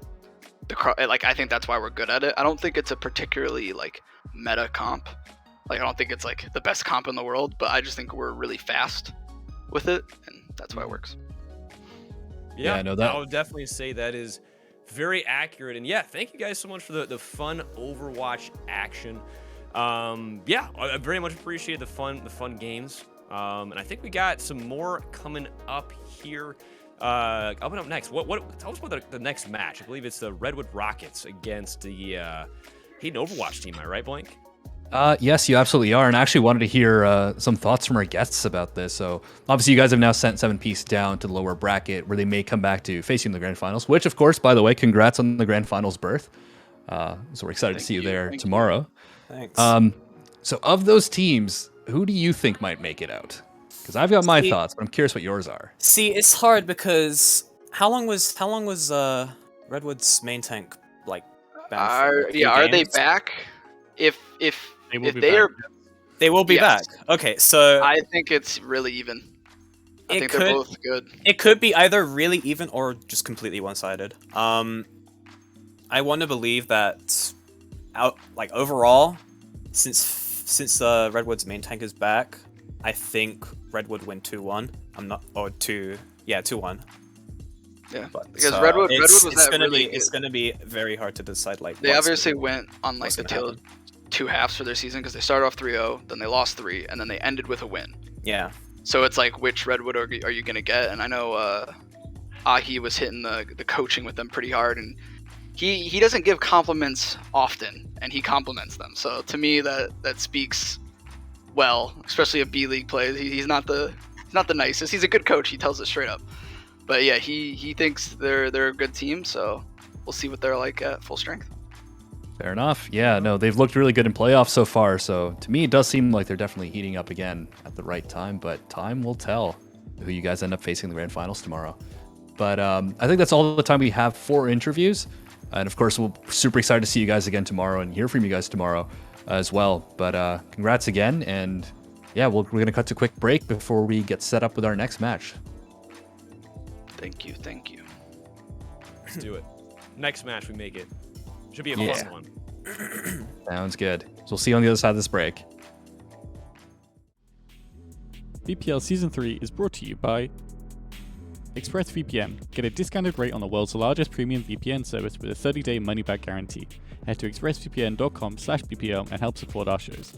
I think that's why we're good at it. I don't think it's a particularly meta comp. I don't think it's the best comp in the world, but I just think we're really fast with it, and that's why it works. Yeah, I know that. I would definitely say that is very accurate. And yeah, thank you guys so much for the fun Overwatch action. I very much appreciate the fun games. And I think we got some more coming up here. Coming up next, what? Tell us about the next match. I believe it's the Redwood Rockets against the Hayden Overwatch team. Am I right, Blank? Yes, you absolutely are. And I actually wanted to hear some thoughts from our guests about this. So obviously you guys have now sent 7-piece down to the lower bracket where they may come back to facing the grand finals, which of course, by the way, congrats on the grand finals berth. So we're excited to see you there tomorrow. Thanks. So of those teams, who do you think might make it out? Because I've got my thoughts, but I'm curious what yours are. See, it's hard because how long was Redwood's main tank like banned for? Are they back? If they are, they will be back. Okay, so I think it's really even. I think they're both good. It could be either really even or just completely one-sided. I want to believe that overall, since Redwood's main tank is back, I think Redwood win 2-1. 2-1. Yeah, because Redwood was it's gonna be very hard to decide. They obviously went on a tale of two halves for their season because they started off 3-0, then they lost 3, and then they ended with a win. Yeah. So it's like, which Redwood are you gonna get? And I know Ahi was hitting the coaching with them pretty hard, and he doesn't give compliments often, and he compliments them. So to me, that speaks well, especially a B League player. He's not the nicest. He's a good coach. He tells it straight up. But yeah, he thinks they're a good team. So we'll see what they're like at full strength. Fair enough. Yeah, no, they've looked really good in playoffs so far. So to me, it does seem like they're definitely heating up again at the right time. But time will tell who you guys end up facing in the grand finals tomorrow. But I think that's all the time we have for interviews. And of course, we're super excited to see you guys again tomorrow and hear from you guys tomorrow as well. But congrats again. And yeah, we're going to cut to a quick break before we get set up with our next match. Thank you. Let's do it. Next match, we make it. Should be a fun one. Sounds good. So we'll see you on the other side of this break. BPL Season 3 is brought to you by ExpressVPN. Get a discounted rate on the world's largest premium VPN service with a 30-day money-back guarantee. Head to expressvpn.com/BPL and help support our shows.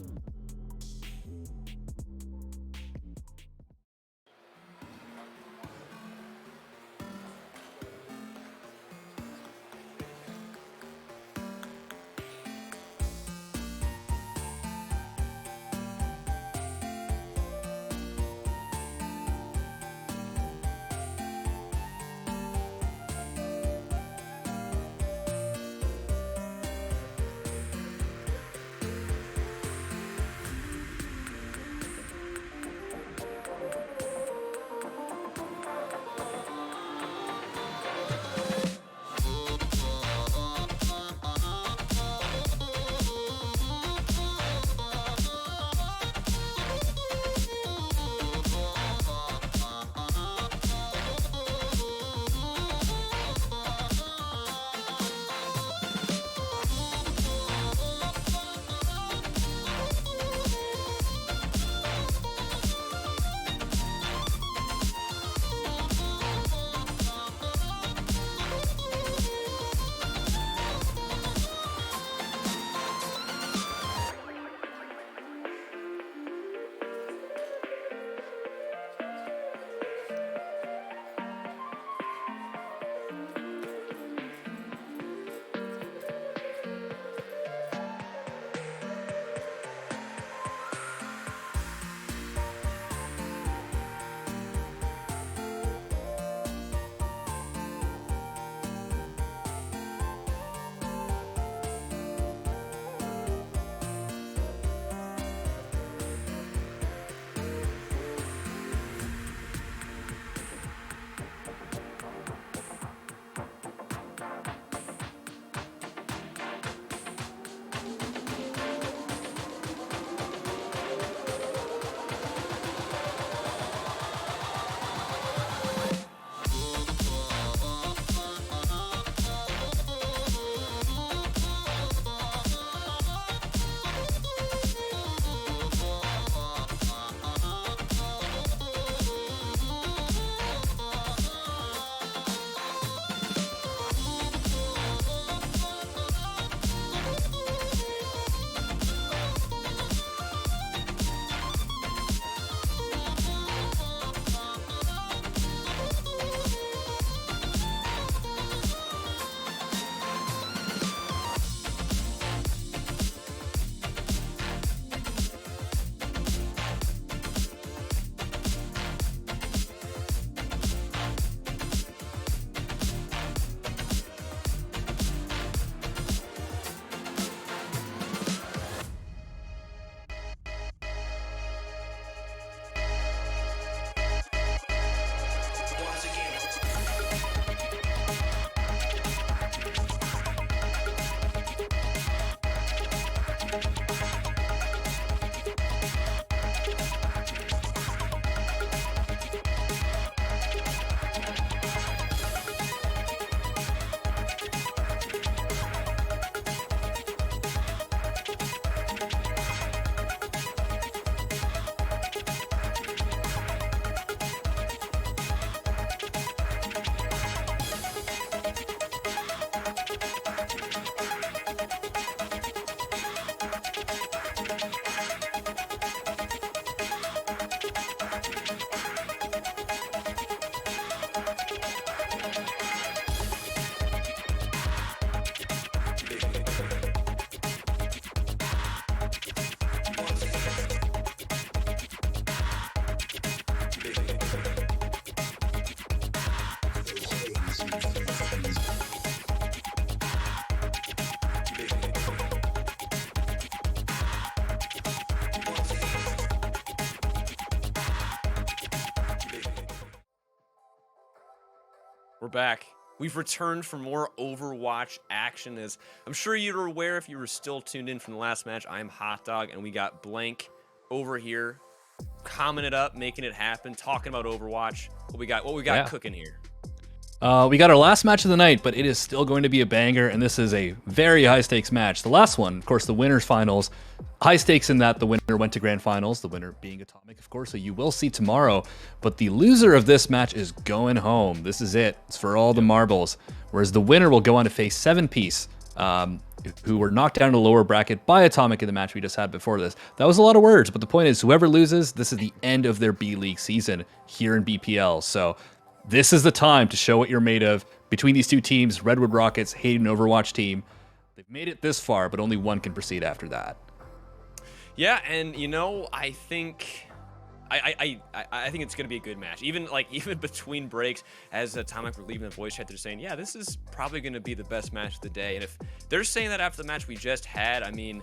We're back. We've returned for more Overwatch action. As I'm sure you're aware if you were still tuned in from the last match, I'm Hot Dog, and we got Blank over here, commenting it up, making it happen, talking about Overwatch. What we got cooking here? We got our last match of the night, but it is still going to be a banger, and this is a very high-stakes match. The last one, of course, the winners finals. High stakes in that the winner went to grand finals, the winner being Atomic, of course, so you will see tomorrow. But the loser of this match is going home. This is it. It's for all the marbles. Whereas the winner will go on to face 7-Piece, who were knocked down to the lower bracket by Atomic in the match we just had before this. That was a lot of words, but the point is, whoever loses, this is the end of their B-League season here in BPL. So this is the time to show what you're made of. Between these two teams, Redwood Rockets, Hayden Overwatch team, they've made it this far, but only one can proceed after that. Yeah, and you know, I think it's gonna be a good match. Even between breaks, as Atomic were leaving the voice chat, they're saying, yeah, this is probably gonna be the best match of the day. And if they're saying that after the match we just had, I mean,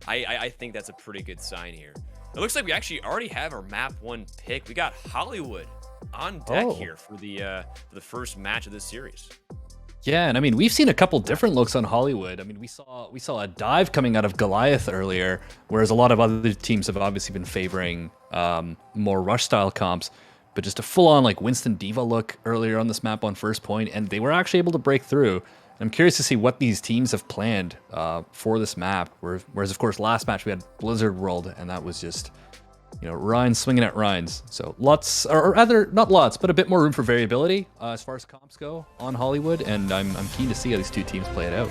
I think that's a pretty good sign here. It looks like we actually already have our map 1 pick. We got Hollywood on deck here for the first match of this series. Yeah, and I mean, we've seen a couple different looks on Hollywood. I mean, we saw a dive coming out of Goliath earlier, whereas a lot of other teams have obviously been favoring more rush style comps. But just a full-on like Winston Diva look earlier on this map on first point, and they were actually able to break through. I'm curious to see what these teams have planned for this map. Whereas, of course, last match we had Blizzard World, and that was just, you know, Rhines swinging at Rhines. So lots, or rather, not lots, but a bit more room for variability as far as comps go on Hollywood, and I'm keen to see how these two teams play it out.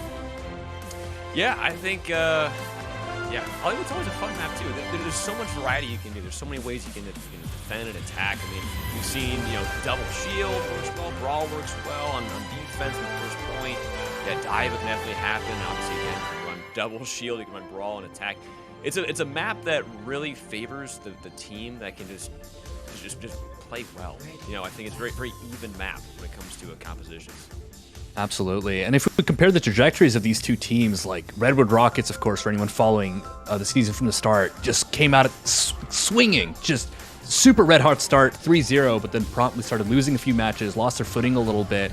Yeah, I think, Hollywood's always a fun map too. There's so much variety you can do. There's so many ways you can defend and attack. I mean, we've seen, you know, double shield works well, brawl works well on defense in the first point. Yeah, dive can definitely happen. Obviously, again, you can run double shield, you can run brawl and attack. It's a map that really favors the team that can just play well. You know, I think it's very, very even map when it comes to compositions. Absolutely. And if we compare the trajectories of these two teams, like Redwood Rockets, of course, for anyone following the season from the start, just came out swinging, just super red hot start, 3-0, but then promptly started losing a few matches, lost their footing a little bit,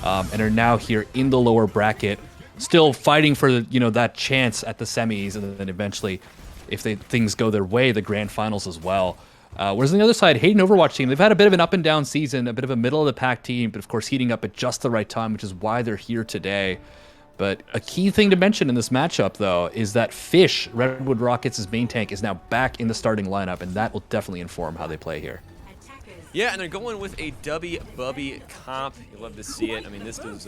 and are now here in the lower bracket, still fighting for that chance at the semis, and then eventually, if things go their way, the grand finals as well. Whereas on the other side, Hayden Overwatch team, they've had a bit of an up and down season, a bit of a middle of the pack team, but of course heating up at just the right time, which is why they're here today. But a key thing to mention in this matchup, though, is that Fish, Redwood Rockets' main tank, is now back in the starting lineup, and that will definitely inform how they play here. Yeah, and they're going with a Dubby Bubby comp. You love to see it. I mean, this is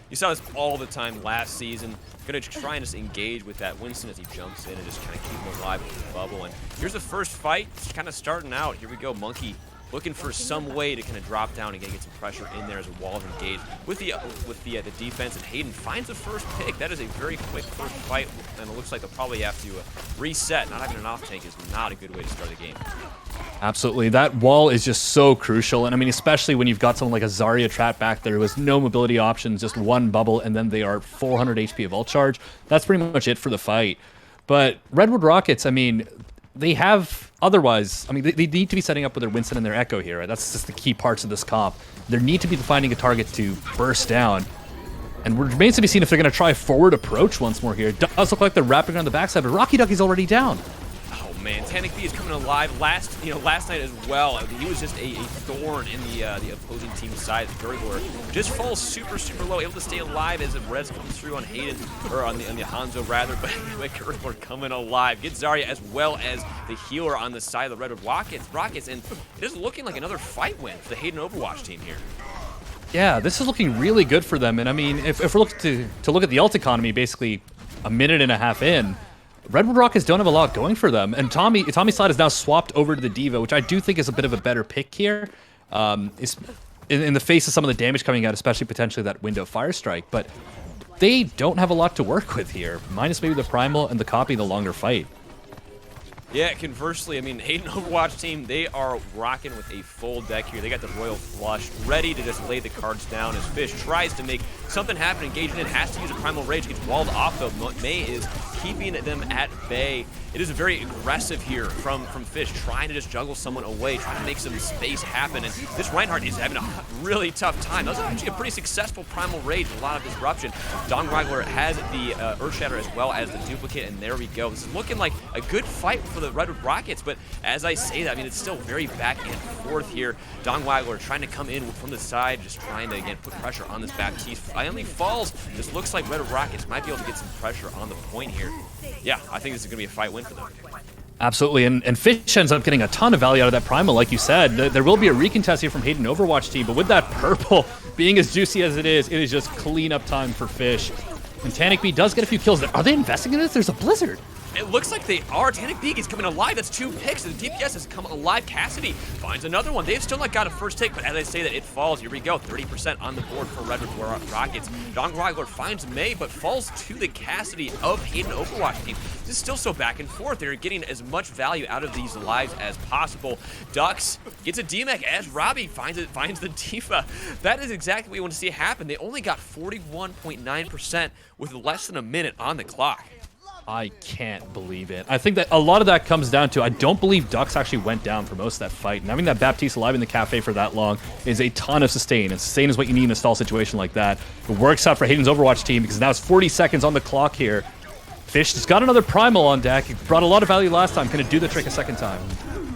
you saw this all the time last season. Gonna try and just engage with that Winston as he jumps in and just kind of keep him alive with the bubble. And here's the first fight. It's kind of starting out. Here we go, Monkey looking for some way to kind of drop down and get some pressure in there as a wall of engage with the defense. And Hayden finds the first pick. That is a very quick first fight, and it looks like they'll probably have to reset. Not having an off tank is not a good way to start the game. Absolutely. That wall is just so crucial. And I mean, especially when you've got someone like a Zarya trapped back there who has no mobility options, just one bubble, and then they are 400 HP of ult charge. That's pretty much it for the fight. But Redwood Rockets, I mean, they have otherwise, I mean, they need to be setting up with their Winston and their Echo here. Right? That's just the key parts of this comp. There need to be finding a target to burst down. And it remains to be seen if they're going to try forward approach once more here. It does look like they're wrapping around the backside, but Rocky Ducky's already down. Man, Tanic B is coming alive last night as well. He was just a thorn in the opposing team's side. Gurgler just falls super low, able to stay alive as the res comes through on Hayden, or on the Hanzo rather. But Gurgler coming alive, gets Zarya as well as the healer on the side of the Redwood Rockets, and it is looking like another fight win for the Hayden Overwatch team here. Yeah, this is looking really good for them. And I mean, if we're looking to look at the ult economy, basically a minute and a half in, Redwood Rockets don't have a lot going for them, and Tommy's side is now swapped over to the Diva, which I do think is a bit of a better pick here. Is in the face of some of the damage coming out, especially potentially that window fire strike, but they don't have a lot to work with here, minus maybe the primal and the copy the longer fight. Yeah, conversely, I mean, Hayden Overwatch team, they are rocking with a full deck here. They got the Royal Flush ready to just lay the cards down as Fish tries to make something happen. Engaging in, has to use a Primal Rage, gets walled off though. May is keeping them at bay. It is very aggressive here from Fish, trying to just juggle someone away, trying to make some space happen. And this Reinhardt is having a really tough time. That was actually a pretty successful Primal Rage, a lot of disruption. Don Wagler has the Earth Shatter as well as the duplicate, and there we go. This is looking like a good fight for the Redwood Rockets, but as I say that, I mean, it's still very back and forth here. Don Wagler trying to come in from the side, just trying to, again, put pressure on this Baptiste. Finally falls. Just looks like Redwood Rockets might be able to get some pressure on the point here. Yeah, I think this is going to be a fight win for them. Absolutely, and Fish ends up getting a ton of value out of that Primal, like you said. There will be a recontest here from Hayden Overwatch team, but with that purple being as juicy as it is just cleanup time for Fish. And Tanic B does get a few kills there. Are they investing in this? There's a Blizzard. It looks like they are. Tanic Beak is coming alive. That's 2 picks. The DPS has come alive. Cassidy finds another one. They've still not got a first take, but as I say that, it falls. Here we go. 30% on the board for Redwood Rockets. Don Wagler finds May, but falls to the Cassidy of Hayden Overwatch team. This is still so back and forth. They're getting as much value out of these lives as possible. Ducks gets a DMAC as Robbie finds the Tifa. That is exactly what we want to see happen. They only got 41.9% with less than a minute on the clock. I can't believe it. I think that a lot of that comes down to, I don't believe Ducks actually went down for most of that fight. And having that Baptiste alive in the cafe for that long is a ton of sustain. And sustain is what you need in a stall situation like that. It works out for Hayden's Overwatch team because now it's 40 seconds on the clock here. Fish has got another Primal on deck. He brought a lot of value last time. Can it do the trick a second time?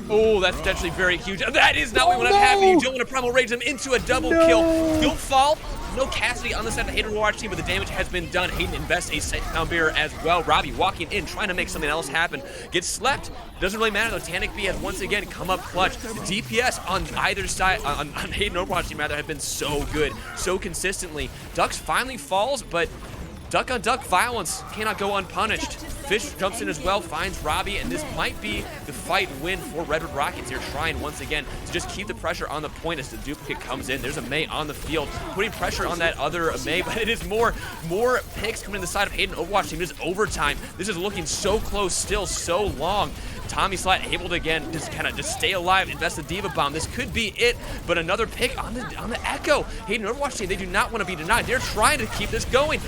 Oh, that's potentially very huge. That is not what we want to happen. You don't want to Primal Rage them into a double kill. Don't fall. No Cassidy on the side of the Hayden Overwatch team, but the damage has been done. Hayden invests a second pound beer as well. Robbie walking in, trying to make something else happen. Gets slept. Doesn't really matter though. Tanic B has once again come up clutch. The DPS on either side, on Hayden Overwatch team rather, have been so good, so consistently. Ducks finally falls, but duck on duck violence cannot go unpunished. Fish jumps in as well, finds Robbie, and this might be the fight win for Redwood Rockets here, trying once again to just keep the pressure on the point as the duplicate comes in. There's a May on the field, putting pressure on that other May, but it is more picks coming to the side of Hayden Overwatch team. This is overtime. This is looking so close still, so long. Tommy Slat able to again just kind of stay alive, invest the Diva Bomb. This could be it, but another pick on the Echo. Hayden Overwatch team, they do not want to be denied. They're trying to keep this going.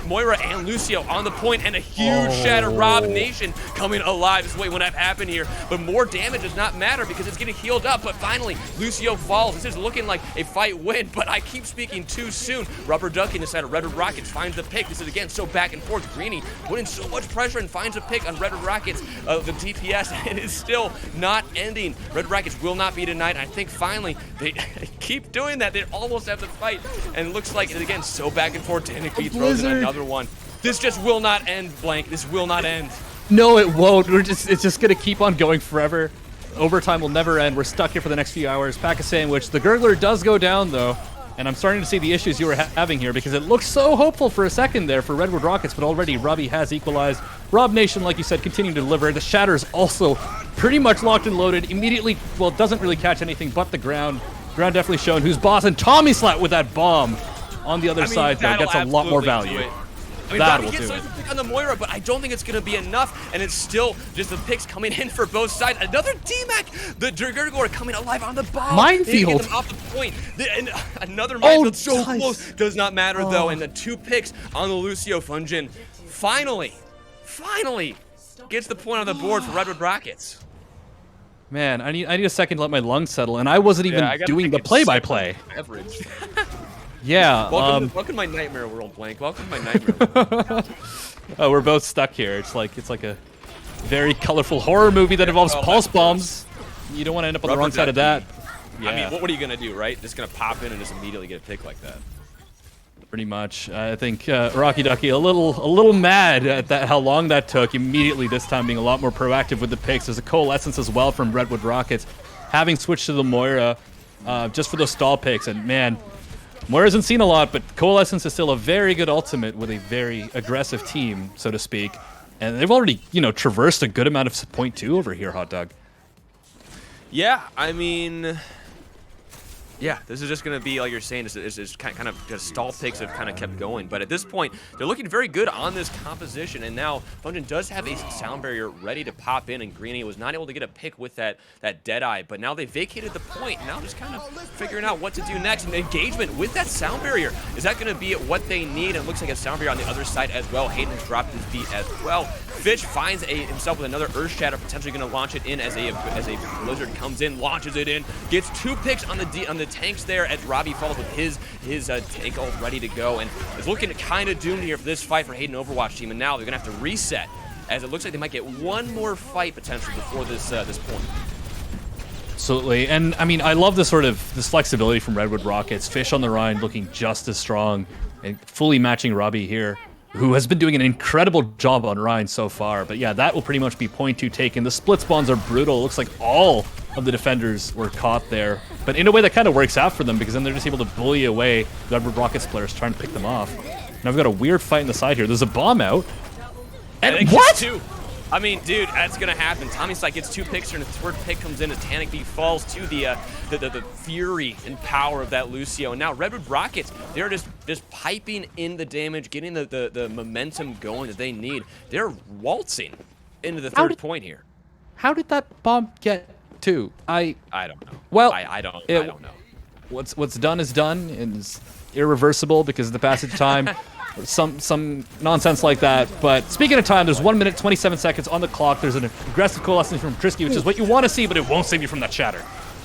Moira and Lucio on the point, and a huge shatter. Rob Nation coming alive. This is what we want to have happen here, but more damage does not matter because it's getting healed up. But finally, Lucio falls. This is looking like a fight win, but I keep speaking too soon. Rubber Duck in the side of Redwood Rockets finds the pick. This is again so back and forth. Greeny putting so much pressure and finds a pick on Redwood Rockets. The DPS. It is still not ending. Red Rockets will not be tonight. I think finally they keep doing that. They almost have the fight, and it looks like it again so back and forth. Tanic B throws in another one. This just will not end, Blank. This will not end. No, it won't. It's just gonna keep on going forever. Overtime will never end. We're stuck here for the next few hours. Pack a sandwich. The Gurgler does go down though. And I'm starting to see the issues you were having here because it looks so hopeful for a second there for Redwood Rockets, but already Robbie has equalized. Rob Nation, like you said, continuing to deliver. The Shatter's also pretty much locked and loaded. Immediately, well, doesn't really catch anything but the ground. Ground definitely shown who's boss. And Tommy Slat with that bomb on the other side there gets a lot more value. I mean, Robbie gets a pick on the Moira, but I don't think it's going to be enough, and it's still just the picks coming in for both sides. Another DMAC! The Gurgler coming alive on the bomb. Minefield! Get them off the point. And another minefield so close. Does not matter, though, and the 2 picks on the Lucio Fungin finally gets the point on the board for Redwood Rockets. Man, I need a second to let my lungs settle, and I wasn't even doing the play-by-play. Yeah. Welcome to my nightmare world, Blank. Welcome to my nightmare world. We're both stuck here. It's like a very colorful horror movie that involves pulse bombs. You don't want to end up on the wrong side of that. Yeah. I mean, what are you gonna do, right? Just gonna pop in and just immediately get a pick like that. Pretty much. I think Rocky Ducky a little mad at that how long that took. Immediately this time being a lot more proactive with the picks. There's a coalescence as well from Redwood Rockets, having switched to the Moira just for those stall picks. And man, Moira hasn't seen a lot, but Coalescence is still a very good ultimate with a very aggressive team, so to speak. And they've already, traversed a good amount of point 2 over here, Hot Dog. Yeah, I mean, Yeah, this is just going to be, like you're saying, is kind of just stall picks have kind of kept going. But at this point, they're looking very good on this composition. And now Function does have a sound barrier ready to pop in, and Greeny was not able to get a pick with that Deadeye. But now they vacated the point. Now just kind of figuring out what to do next. And engagement with that sound barrier, is that going to be what they need? And it looks like a sound barrier on the other side as well. Hayden's dropped his beat as well. Fitch finds himself with another Earth Shatter, potentially going to launch it in as a Blizzard comes in, launches it in, gets 2 picks on the tanks there as Robbie falls with his tank all ready to go, and is looking kind of doomed here for this fight for Hayden Overwatch team. And now they're going to have to reset, as it looks like they might get one more fight potentially before this point. Absolutely, and I mean, I love this flexibility from Redwood Rockets. Fish on the Rhine looking just as strong and fully matching Robbie here, who has been doing an incredible job on Rhine so far. But yeah, that will pretty much be point 2 taken. The split spawns are brutal. It looks like all of the defenders were caught there, but in a way that kind of works out for them, because then they're just able to bully away the Redwood Rockets players trying to pick them off. Now I've got a weird fight in the side here. There's a bomb out. And what? I mean, dude, that's gonna happen. Tommy Slight gets 2 picks, and a third pick comes in as Tanic B falls to the fury and power of that Lucio. And now Redwood Rockets, they're just piping in the damage, getting the momentum going that they need. They're waltzing into the third point here. How did that bomb get to? I don't know. Well, I don't know. What's done is done, and is irreversible because of the passage of time. Some nonsense like that. But speaking of time, there's 1 minute 27 seconds on the clock. There's an aggressive coalescence from Trisky, which is what you want to see, but it won't save you from that shatter.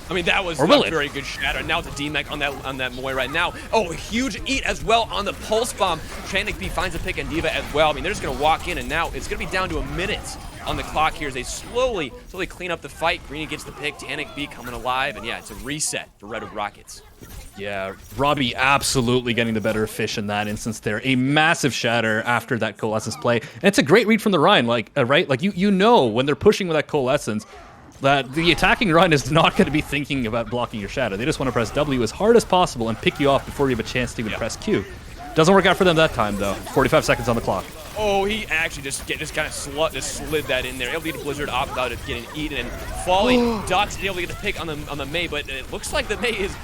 I mean, that was a very good shatter. Now it's a D-Mech on that Moy right now. Oh, a huge eat as well on the Pulse Bomb. Tanic B finds a pick and Diva as well. I mean, they're just going to walk in, and now it's going to be down to a minute on the clock here as they slowly clean up the fight. Greeny gets the pick, Tanic B coming alive, and yeah, it's a reset for Redwood Rockets. Yeah, Robbie absolutely getting the better Fish in that instance there. A massive shatter after that Coalescence play. And it's a great read from the Rhine, right? Like, you know when they're pushing with that Coalescence that the attacking Rhine is not going to be thinking about blocking your shatter. They just want to press W as hard as possible and pick you off before you have a chance to even press Q. Doesn't work out for them that time, though. 45 seconds on the clock. Oh, he actually just kind of slid that in there. Able to get a Blizzard off without it getting eaten and falling. Ducks able to get the pick on the Mei, but it looks like the Mei is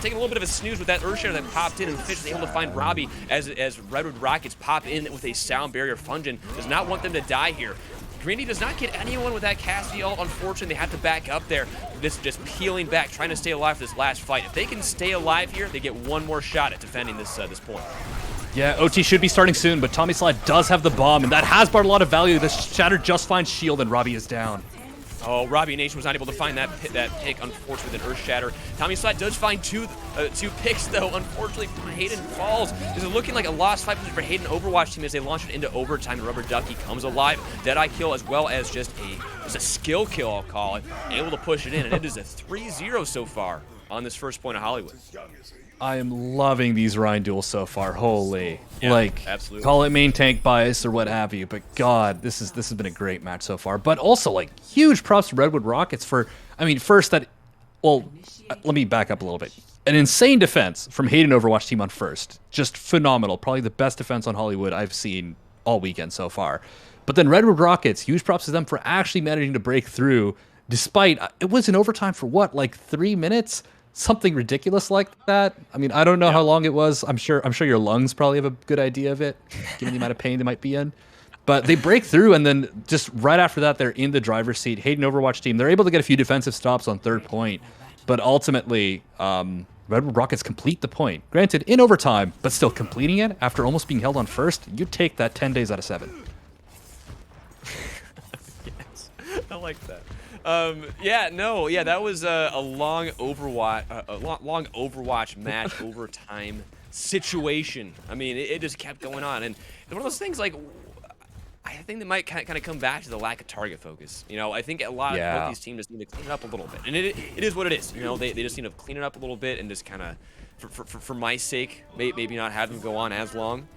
taking a little bit of a snooze with that Earthshare that popped in, and Fish is able to find Robbie as Redwood Rockets pop in with a sound barrier. Fungin does not want them to die here. Greeny does not get anyone with that Cassidy ult. Unfortunately, they have to back up there. This just peeling back, trying to stay alive for this last fight. If they can stay alive here, they get one more shot at defending this point. Yeah, OT should be starting soon, but Tommy Slide does have the bomb, and that has brought a lot of value. The shatter just finds shield, and Robbie is down. Oh, Robbie Nation was not able to find that pick, unfortunately, with an Earth Shatter. Tommy Slide does find two picks, though. Unfortunately, Hayden falls. This is looking like a lost fight for Hayden Overwatch team as they launch it into overtime. And Rubber Ducky comes alive. Deadeye kill as well as just a skill kill, I'll call it. Able to push it in, and it is a 3-0 so far on this first point of Hollywood. I am loving these Rhine duels so far. Holy. Yeah, absolutely. Call it main tank bias or what have you, but God, this has been a great match so far. But also, huge props to Redwood Rockets for, let me back up a little bit. An insane defense from Hayden Overwatch team on first. Just phenomenal. Probably the best defense on Hollywood I've seen all weekend so far. But then Redwood Rockets, huge props to them for actually managing to break through, despite, it was in overtime for 3 minutes? Something ridiculous like that. I don't know how long it was. I'm sure your lungs probably have a good idea of it, given the amount of pain they might be in. But they break through, and then just right after that, they're in the driver's seat. Hayden Overwatch team, they're able to get a few defensive stops on third point. But ultimately, Redwood Rockets complete the point. Granted, in overtime, but still completing it after almost being held on first. You take that 10 days out of 7. Yes, I like that. That was a long Overwatch match, overtime situation. It just kept going on, and one of those things I think they might kind of come back to the lack of target focus. I think a lot of these teams just need to clean it up a little bit, and it is what it is. They just need to clean it up a little bit and just kind of, for my sake, maybe not have them go on as long.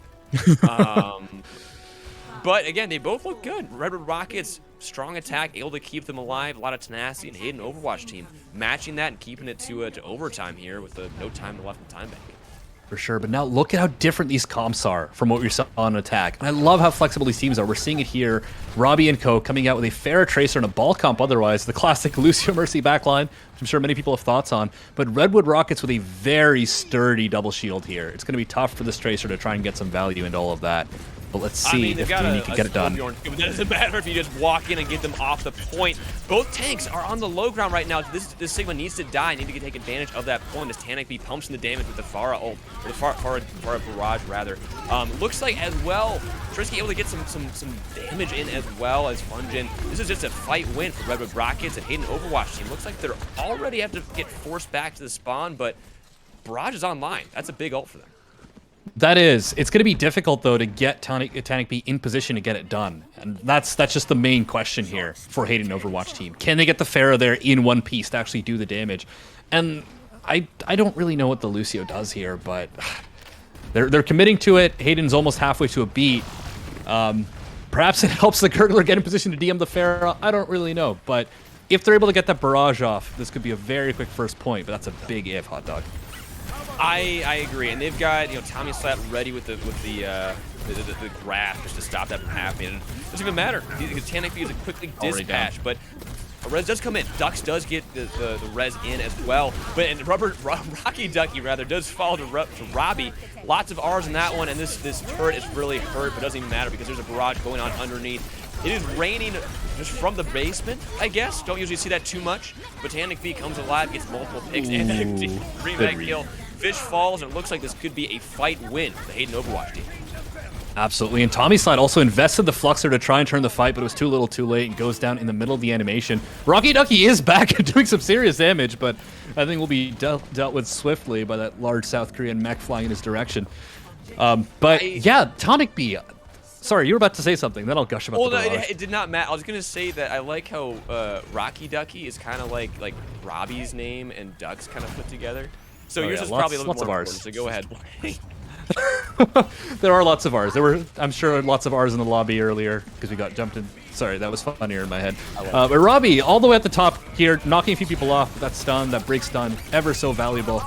But again, they both look good. Redwood Rockets, strong attack, able to keep them alive, a lot of tenacity, and Hayden Overwatch team matching that and keeping it to overtime here with no time left in time bank. For sure, but now look at how different these comps are from what we saw on attack. And I love how flexible these teams are. We're seeing it here. Robbie and Co coming out with a fair tracer and a ball comp otherwise. The classic Lucio Mercy backline, which I'm sure many people have thoughts on. But Redwood Rockets with a very sturdy double shield here. It's going to be tough for this tracer to try and get some value into all of that. But let's see if Greeny can get it done. It doesn't matter if you just walk in and get them off the point. Both tanks are on the low ground right now. This Sigma needs to die. Need to take advantage of that point as Tanic B pumps in the damage with the Pharah ult, or the Pharah barrage rather. Looks like as well, Trisky able to get some damage in as well as Fungin. This is just a fight win for Redwood Rockets and Hayden Overwatch team. Looks like they're already have to get forced back to the spawn, but Barrage is online. That's a big ult for them. That is. It's going to be difficult, though, to get Tanic B in position to get it done. And that's just the main question here for Hayden Overwatch team. Can they get the Pharah there in one piece to actually do the damage? And I don't really know what the Lucio does here, but they're committing to it. Hayden's almost halfway to a beat. Perhaps it helps the Gurgler get in position to DM the Pharah. I don't really know. But if they're able to get that barrage off, this could be a very quick first point, but that's a big if, Hot Dog. I agree, and they've got Tommy Slap ready with the graph just to stop that from happening. And it doesn't even matter because Tanic B is a quickly dispatch, but a res does come in. Dux does get the res in as well, but and Rocky Ducky rather does fall to Robbie. Lots of R's in that one, and this turret is really hurt, but it doesn't even matter because there's a barrage going on underneath. It is raining just from the basement, I guess. Don't usually see that too much, but Tanic B comes alive, gets multiple picks, and then green kill. Fish falls, and it looks like this could be a fight win for the Hayden Overwatch team. Absolutely, and Tommy Slide also invested the Fluxer to try and turn the fight, but it was too little too late and goes down in the middle of the animation. Rocky Ducky is back and doing some serious damage, but I think will be dealt with swiftly by that large South Korean mech flying in his direction. Yeah, Tonic B. Sorry, you were about to say something, then I'll gush about the barrage. It did not matter. I was going to say that I like how Rocky Ducky is kind of like Robbie's name and Duck's kind of put together. So yours is probably a little more important, so go ahead. There are lots of R's. I'm sure, lots of R's in the lobby earlier because we got jumped in. Sorry, that was funnier in my head. But Robbie, all the way at the top here, knocking a few people off. That stun, that break stun, ever so valuable.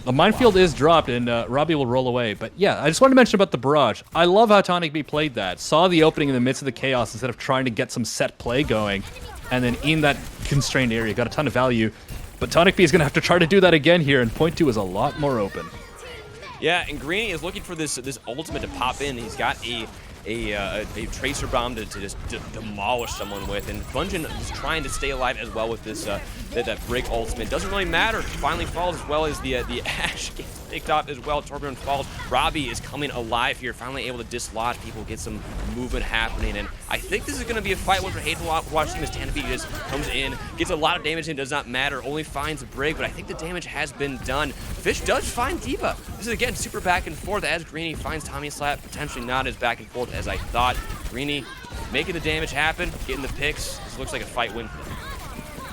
The minefield is dropped, and Robbie will roll away. But yeah, I just wanted to mention about the barrage. I love how Tonic B played that. Saw the opening in the midst of the chaos instead of trying to get some set play going. And then in that constrained area, got a ton of value. But Tonic B is going to have to try to do that again here, and point 2 is a lot more open. Yeah, and Greeny is looking for this ultimate to pop in. He's got a tracer bomb to just demolish someone with, and Bungeon is trying to stay alive as well with this that break ultimate. Doesn't really matter. Finally falls, as well as the Ash gets picked off as well. Torbjorn falls. Robbie is coming alive here, finally able to dislodge people, get some movement happening, and I think this is going to be a fight one for Hayden Overwatch team as Tanic B just comes in, gets a lot of damage in, does not matter, only finds a break, but I think the damage has been done. Fish does find D.Va. This is again super back and forth as Greeny finds Tommy Slap, potentially not as back and forth as I thought. Greeny making the damage happen, getting the picks. This looks like a fight win for them.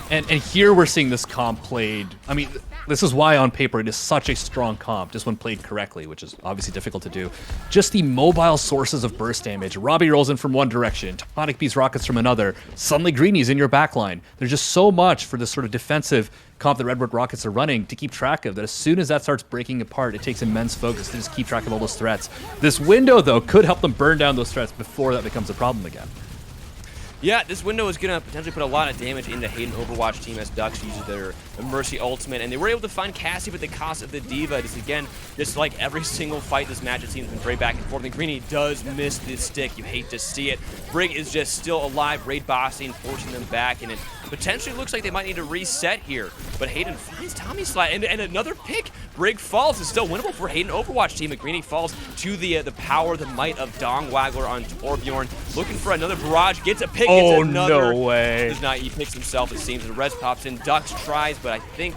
And here we're seeing this comp played. I mean, this is why on paper it is such a strong comp, just when played correctly, which is obviously difficult to do. Just the mobile sources of burst damage. Robbie rolls in from one direction, Tonic B's rockets from another. Suddenly Greeny's in your backline. There's just so much for this sort of defensive comp that Redwood Rockets are running to keep track of, that as soon as that starts breaking apart, it takes immense focus to just keep track of all those threats. This window, though, could help them burn down those threats before that becomes a problem again. Yeah, this window is going to potentially put a lot of damage into Hayden Overwatch team as Ducks uses their Mercy ultimate, and they were able to find Cassie with the cost of the D.Va. Just again, just like every single fight this match, it seems been very back and forth, and Greeny does miss this stick. You hate to see it. Brig is just still alive, raid bossing, forcing them back, and it potentially looks like they might need to reset here, but Hayden finds Tommy Slide, and another pick. Brig falls. Is still winnable for Hayden Overwatch team, and Greeny falls to the power, the might of Dong Waggler on Torbjorn. Looking for another barrage, gets a pick, gets another. No way. Does not, he picks himself, it seems. The res pops in. Dux tries, but I think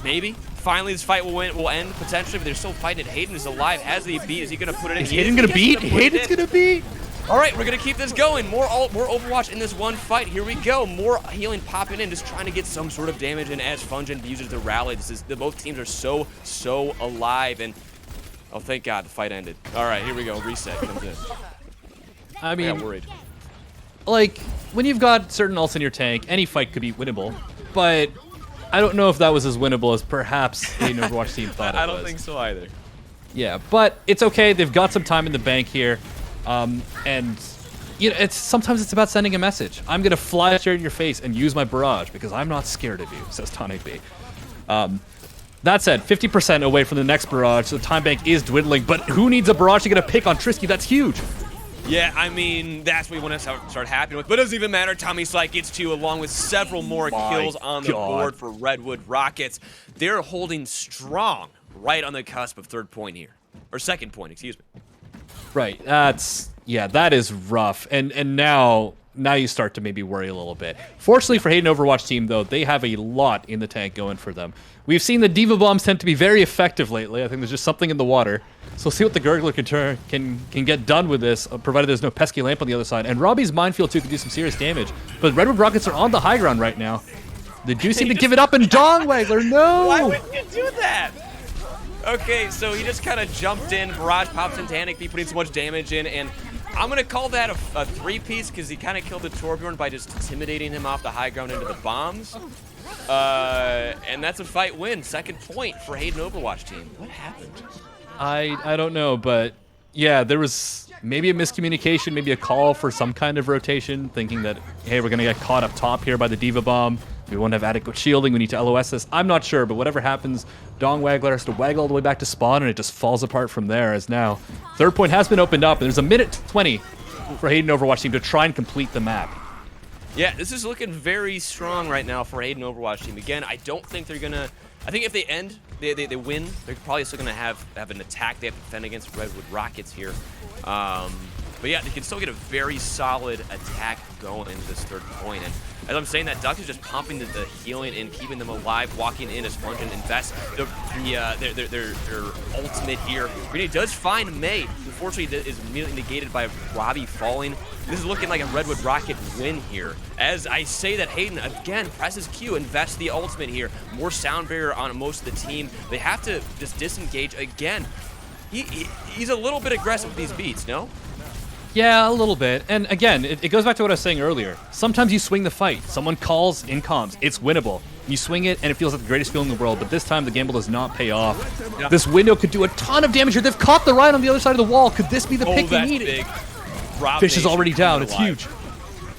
maybe finally this fight will end potentially, but they're still fighting it. Hayden is alive, has the beat. Is he going to put it in? Is Hayden going to beat? Hayden's going to beat? All right, we're going to keep this going. More Overwatch in this one fight. Here we go. More healing popping in, just trying to get some sort of damage in as Fungin uses the rally. Both teams are so alive, and oh, thank God the fight ended. All right, here we go. Reset comes in. I mean, I got worried. Like, when you've got certain ults in your tank, any fight could be winnable, but I don't know if that was as winnable as perhaps Hayden Overwatch team thought it was. I don't think so either. Yeah, but it's okay. They've got some time in the bank here, and you know, sometimes it's about sending a message. I'm gonna fly straight in your face and use my barrage because I'm not scared of you, says Tonic B. That said, 50% away from the next barrage, so the time bank is dwindling. But who needs a barrage to get a pick on Trisky? That's huge. Yeah, I mean, that's what we want to start happening with. But it doesn't even matter. Tommy Slight gets 2 along with several more kills on the board for Redwood Rockets. They're holding strong right on the cusp of 3rd point here. Or 2nd point, excuse me. Right, that is rough. And now you start to maybe worry a little bit. Fortunately for Hayden Overwatch team, though, they have a lot in the tank going for them. We've seen the Diva Bombs tend to be very effective lately. I think there's just something in the water. So we'll see what the Gurgler can get done with this, provided there's no pesky lamp on the other side. And Robbie's Minefield, too, can do some serious damage. But Redwood Rockets are on the high ground right now. They do seem to give it up, and Dong Waggler, no! Why would you do that? Okay, so he just kind of jumped in. Barrage pops into Tanic B, putting so much damage in, and I'm going to call that a 3-piece because he kind of killed the Torbjorn by just intimidating him off the high ground into the bombs. And that's a fight win. 2nd point for Hayden Overwatch team. What happened? I don't know, but yeah, there was maybe a miscommunication, maybe a call for some kind of rotation, thinking that, hey, we're going to get caught up top here by the Diva Bomb. We won't have adequate shielding. We need to LOS this. I'm not sure, but whatever happens, Dong Waggler has to waggle all the way back to spawn, and it just falls apart from there as now 3rd point has been opened up, and there's a minute 20 for Hayden Overwatch team to try and complete the map. Yeah, this is looking very strong right now for Hayden Overwatch team. Again, I don't think they're going to... I think if they end, they win, they're probably still going to have an attack they have to defend against Redwood Rockets here. But yeah, they can still get a very solid attack going into this 3rd point. And as I'm saying that, Duck is just pumping the healing and keeping them alive, walking in as Sponge and invest their ultimate here. Greeny does find May. Unfortunately, is immediately negated by Robbie falling. This is looking like a Redwood Rocket win here. As I say that, Hayden, again, presses Q, invests the ultimate here. More sound barrier on most of the team. They have to just disengage again. He's a little bit aggressive with these beats, no? Yeah, a little bit. And again, it goes back to what I was saying earlier. Sometimes you swing the fight. Someone calls in comms. It's winnable. You swing it, and it feels like the greatest feeling in the world, but this time the gamble does not pay off. Yeah. This window could do a ton of damage here. They've caught the Ryan on the other side of the wall. Could this be the pick they need? Big. Fish is already down. It's huge.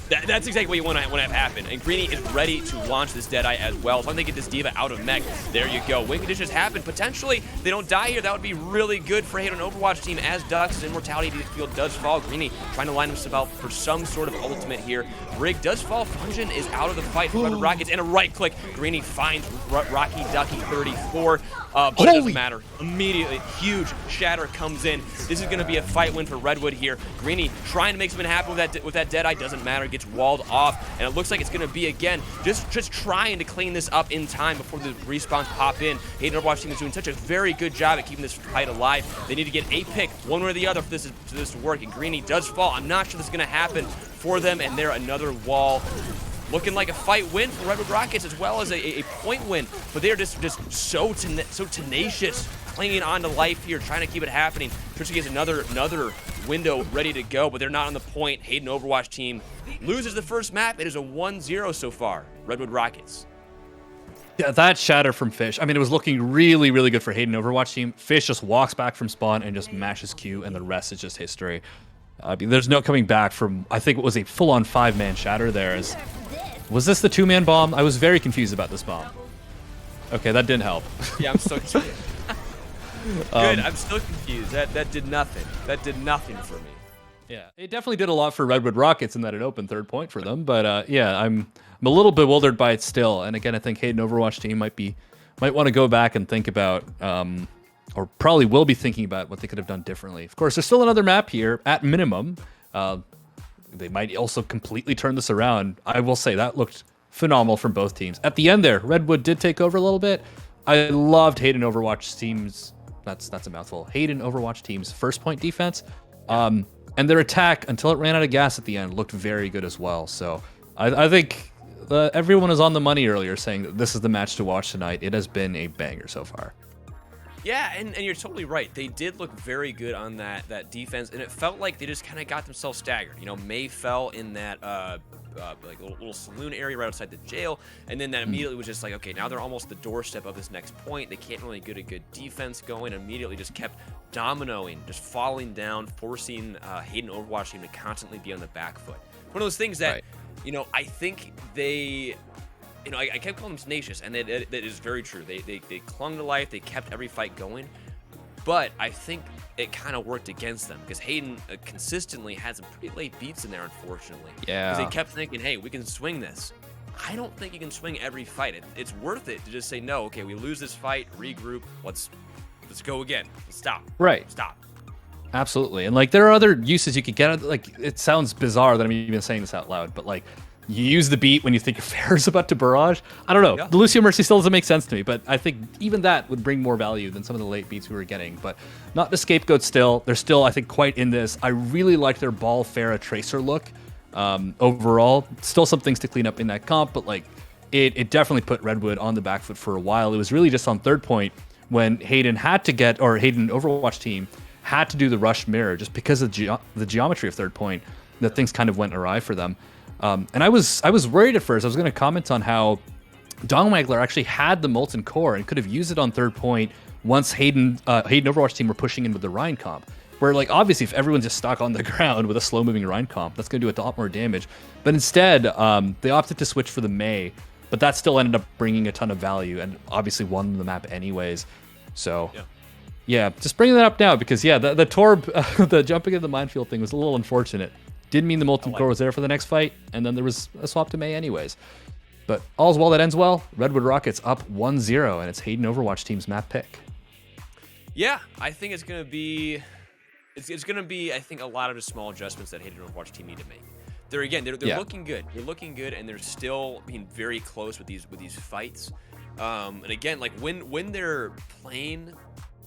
That's exactly what you want to have happen. And Greeny is ready to launch this Deadeye as well. So I'm going to get this Diva out of mech. There you go. Win conditions happen. Potentially, they don't die here. That would be really good for Hayden Overwatch team as Duck's immortality field does fall. Greeny trying to line himself out for some sort of ultimate here. Rig does fall. Fungin is out of the fight for Redwood Rockets. And a right click. Greeny finds Rocky Ducky 34. But it doesn't matter. Immediately, huge shatter comes in. This is going to be a fight win for Redwood here. Greeny trying to make something happen with that Deadeye. Doesn't matter. Gets walled off. And it looks like it's going to be, again, just trying to clean this up in time before the respawns pop in. Hayden Overwatch team is doing such a very good job at keeping this fight alive. They need to get a pick, one way or the other, for this to work. And Greeny does fall. I'm not sure this is going to happen for them. And they're another wall. Looking like a fight win for Redwood Rockets as well as a point win. But they're just so tenacious, clinging on to life here, trying to keep it happening. Trisky has another window ready to go, but they're not on the point. Hayden Overwatch team loses the first map. It is a 1-0 so far. Redwood Rockets. Yeah, that shatter from Fish. I mean, it was looking really, really good for Hayden Overwatch team. Fish just walks back from spawn and just mashes Q, and the rest is just history. I mean, there's no coming back from, I think it was a full-on 5-man shatter there. Was this the 2-man bomb? I was very confused about this bomb. Okay, that didn't help. Yeah, I'm still confused. Good, I'm still confused. That did nothing. That did nothing for me. Yeah, it definitely did a lot for Redwood Rockets in that it opened 3rd point for them. But yeah, I'm a little bewildered by it still. And again, I think Hayden Overwatch team might want to go back and think about, or probably will be thinking about what they could have done differently. Of course, there's still another map here at minimum. They might also completely turn this around. I will say that looked phenomenal from both teams. At the end there, Redwood did take over a little bit. I loved Hayden Overwatch team's, that's a mouthful, Hayden Overwatch team's 1st point defense. And their attack, until it ran out of gas at the end, looked very good as well. So I think everyone was on the money earlier saying that this is the match to watch tonight. It has been a banger so far. Yeah, and you're totally right. They did look very good on that defense, and it felt like they just kind of got themselves staggered. You know, May fell in that like a little saloon area right outside the jail, and then that immediately was just like, okay, now they're almost the doorstep of this next point. They can't really get a good defense going. Immediately just kept dominoing, just falling down, forcing Hayden Overwatch team to constantly be on the back foot. One of those things that, you know, I think they, you know, I kept calling them tenacious, and that is very true. They clung to life. They kept every fight going. But I think it kind of worked against them because Hayden consistently had some pretty late beats in there, unfortunately. Yeah. Because they kept thinking, hey, we can swing this. I don't think you can swing every fight. It's worth it to just say, no, okay, we lose this fight, regroup, let's go again. Stop. Right. Stop. Absolutely. And like there are other uses you could get. Like it sounds bizarre that I'm even saying this out loud, but like you use the beat when you think your fair is about to barrage. I don't know. Yeah. The Lucio Mercy still doesn't make sense to me, but I think even that would bring more value than some of the late beats we were getting. But not the scapegoat still. They're still, I think, quite in this. I really like their Ball Farah Tracer look. Overall, still some things to clean up in that comp, but like it definitely put Redwood on the back foot for a while. It was really just on third point when Hayden Overwatch team had to do the rush mirror just because of the geometry of third point that things kind of went awry for them. And I was worried at first. I was going to comment on how Dongwaggler actually had the Molten Core and could have used it on third point once Hayden Overwatch team were pushing in with the Rhine comp. Where, like, obviously, if everyone's just stuck on the ground with a slow-moving Rhine comp, that's going to do a lot more damage. But instead, they opted to switch for the Mei, but that still ended up bringing a ton of value and obviously won the map anyways. So, yeah, just bringing that up now because, yeah, the Torb, the jumping into the minefield thing was a little unfortunate. Didn't mean the Molten Core was there for the next fight, and then there was a swap to Mei anyways. But all's well that ends well. Redwood Rockets up 1-0, and it's Hayden Overwatch team's map pick. Yeah, I think it's going to be... It's going to be, I think, a lot of the small adjustments that Hayden Overwatch team need to make. They're looking good. They're looking good, and they're still being very close with these fights. And again, like when they're playing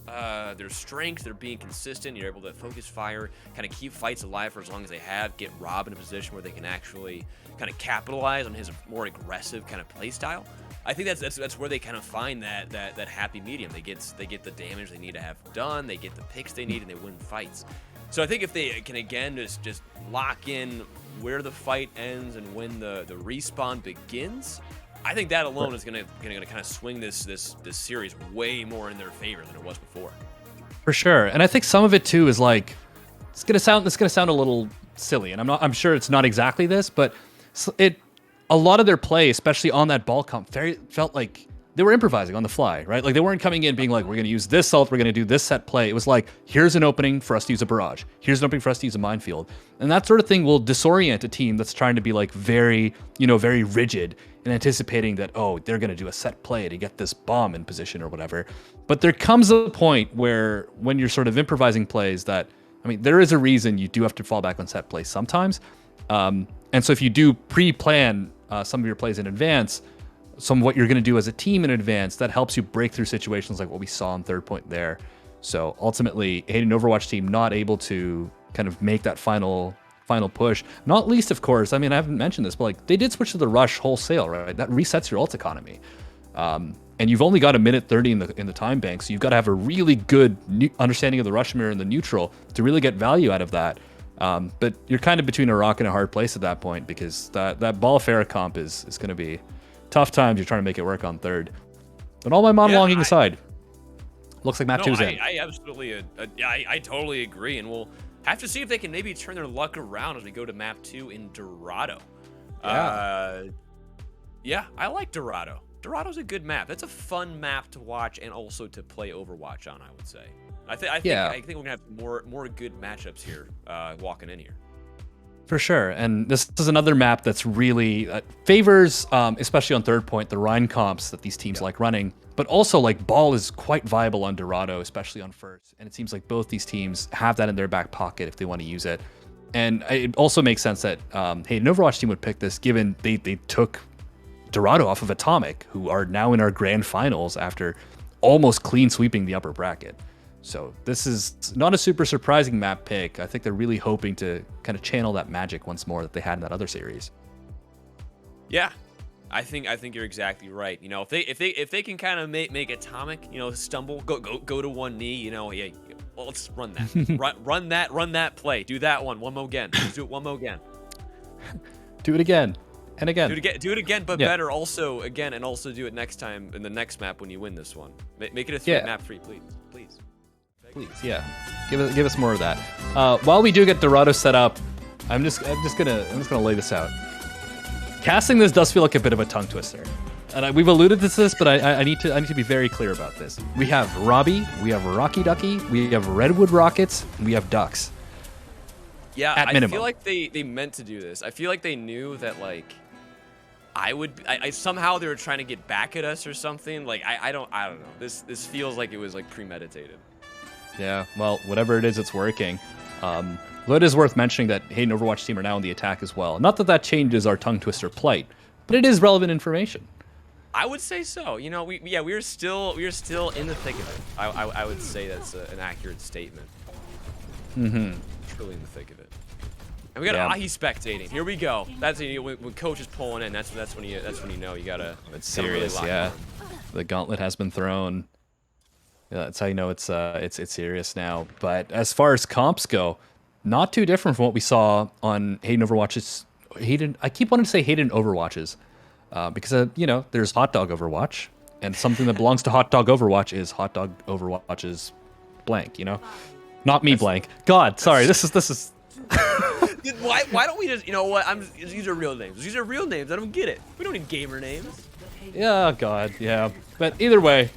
their strength, they're being consistent. You're able to focus fire, kind of keep fights alive for as long as they have. Get Rob in a position where they can actually kind of capitalize on his more aggressive kind of play style. I think that's where they kind of find that happy medium. They get the damage they need to have done, they get the picks they need, and they win fights. So I think if they can again just lock in where the fight ends and when the respawn begins, I think that alone is gonna kind of swing this series way more in their favor than it was before. For sure, and I think some of it too is like it's gonna sound a little silly, and I'm sure it's not exactly this, but a lot of their play, especially on that ball comp, felt like they were improvising on the fly, right? Like they weren't coming in being like, we're going to use this ult, we're going to do this set play. It was like, here's an opening for us to use a barrage. Here's an opening for us to use a minefield. And that sort of thing will disorient a team that's trying to be like very rigid and anticipating that, oh, they're going to do a set play to get this bomb in position or whatever. But there comes a point where when you're sort of improvising plays that, I mean, there is a reason you do have to fall back on set plays sometimes. And so if you do pre-plan some of your plays in advance, some of what you're going to do as a team in advance, that helps you break through situations like what we saw on third point there. So ultimately, Hayden Overwatch team not able to kind of make that final push. Not least, of course, I mean, I haven't mentioned this, but like they did switch to the rush wholesale, right? That resets your ult economy. And you've only got a minute 30 in the time bank, so you've got to have a really good understanding of the rush mirror and the neutral to really get value out of that. But you're kind of between a rock and a hard place at that point because that Ball Farah comp is going to be tough times. You're trying to make it work on third. But all my monologuing aside, looks like map 2's in. I absolutely, I totally agree, and we'll have to see if they can maybe turn their luck around as we go to map 2 in Dorado. Yeah, I like Dorado. Dorado's a good map. That's a fun map to watch and also to play Overwatch on, I would say. I think we're gonna have more good matchups here walking in here. For sure, and this is another map that's really favors, especially on third point, the Rhine comps that these teams like running. But also, like Ball is quite viable on Dorado, especially on first. And it seems like both these teams have that in their back pocket if they want to use it. And it also makes sense that Hayden Overwatch team would pick this, given they took Dorado off of Atomic, who are now in our grand finals after almost clean sweeping the upper bracket. So this is not a super surprising map pick. I think they're really hoping to kind of channel that magic once more that they had in that other series. Yeah, I think you're exactly right. You know, if they can kind of make Atomic, stumble, go to one knee, well, let's run that, run that play, do that one more again. Let's do it one more again. Do it again. And again. Do it again, but Yeah. better. Also, again, and also do it next time in the next map when you win this one. Make it a 3 map 3, please. Please, yeah. Give us more of that. While we do get Dorado set up, I'm just gonna lay this out. Casting this does feel like a bit of a tongue twister, and we've alluded to this, but I need to be very clear about this. We have Robbie, we have Rocky Ducky, we have Redwood Rockets, and we have Ducks. Yeah, At I minimum. feel like they meant to do this. I feel like they knew that like I somehow they were trying to get back at us or something. Like I don't know. This feels like it was like premeditated. Yeah, well, whatever it is, it's working. Though it is worth mentioning that Hayden Overwatch team are now in the attack as well. Not that changes our tongue twister plight, but it is relevant information. I would say so. You know, we're still in the thick of it. I would say that's an accurate statement. Mm-hmm. Truly in the thick of it. And we got Ahi spectating. Here we go. That's when coach is pulling in. That's when you know you gotta. It's serious, really yeah. The gauntlet has been thrown. Yeah, that's how you know it's serious now. But as far as comps go, not too different from what we saw on Hayden Overwatch's. I keep wanting to say Hayden Overwatches, because there's Hot Dog Overwatch, and something that belongs to Hot Dog Overwatch is Hot Dog Overwatch's blank. Not me blank. God, sorry. This is. Why don't we just? You know what? These are real names. These are real names. I don't get it. We don't need gamer names. Yeah, God, yeah. But either way,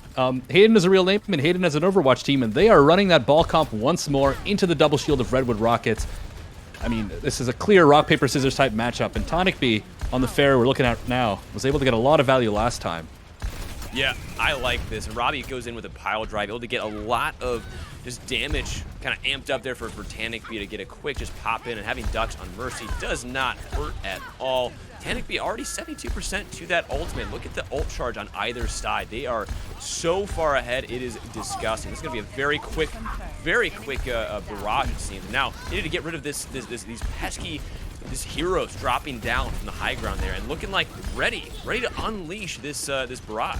Hayden is a real name, and Hayden has an Overwatch team, and they are running that ball comp once more into the double shield of Redwood Rockets. I mean, this is a clear rock, paper, scissors type matchup, and Tonic B on the fair we're looking at now was able to get a lot of value last time. Yeah, I like this. And Robbie goes in with a pile drive, able to get a lot of just damage kind of amped up there for Tanic B to get a quick just pop in, and having Ducks on Mercy does not hurt at all. Tanic B already 72% to that ultimate. Look at the ult charge on either side. They are so far ahead, it is disgusting. This is going to be a very quick barrage, it seems. Now, they need to get rid of these pesky heroes dropping down from the high ground there and looking like ready to unleash this barrage.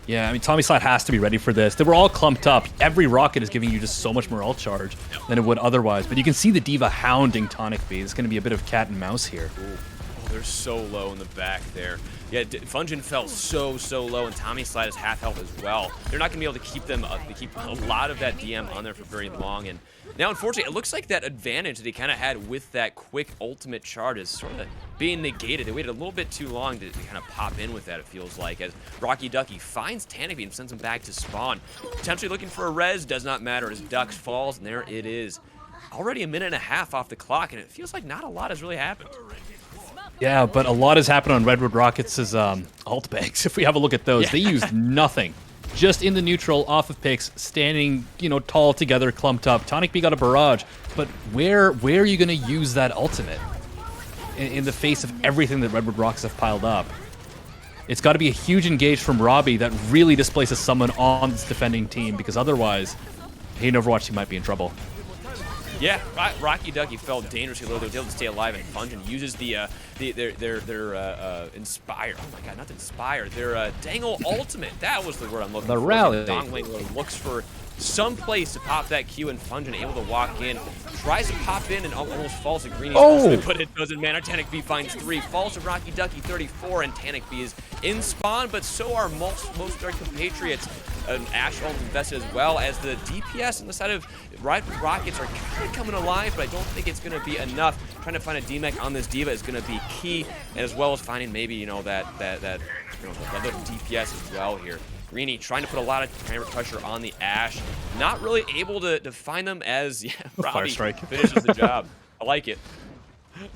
Yeah, I mean, Tommy Slide has to be ready for this. They were all clumped up. Every rocket is giving you just so much more ult charge than it would otherwise. But you can see the D.Va hounding Tonic B. It's going to be a bit of cat and mouse here. Ooh. Oh, they're so low in the back there. Yeah, Fungin fell so low, and Tommy Slide is half health as well. They're not going to be able to keep them keep a lot of that DM on there for very long. And now, unfortunately, it looks like that advantage that he kind of had with that quick ultimate charge is sort of being negated. They waited a little bit too long to kind of pop in with that, it feels like, as Rocky Ducky finds Tanabe and sends him back to spawn. Potentially looking for a res, does not matter as Ducks falls, and there it is. Already a minute and a half off the clock, and it feels like not a lot has really happened. Yeah, but a lot has happened on Redwood Rockets' ult banks. If we have a look at those, they used nothing. Just in the neutral, off of picks, standing, tall together, clumped up. Tonic B got a barrage, but where are you going to use that ultimate? In the face of everything that Redwood Rockets have piled up. It's got to be a huge engage from Robbie that really displaces someone on this defending team, because otherwise, Hayden Overwatch team might be in trouble. Yeah, Rocky Ducky fell dangerously low. They were able to stay alive, and Fungin uses their Inspire. Oh my god, not the Inspire. Their Dangle Ultimate. That was the word I'm looking for. The rally. Dongwangler looks for some place to pop that Q, and Fungin able to walk in. Tries to pop in and almost falls to Greenie's ultimate, but it doesn't matter. Tanic B finds 3. Falls to Rocky Ducky 34, and Tanic B is in spawn, but so are most of our compatriots. Ash ult invested as well, as the DPS on the side of Redwood Rockets are kind of coming alive, but I don't think it's going to be enough. Trying to find a DMAC on this D.Va is going to be key, and as well as finding maybe that little DPS as well here. Greenie trying to put a lot of pressure on the Ash, not really able to find them as Robbie finishes the job. I like it.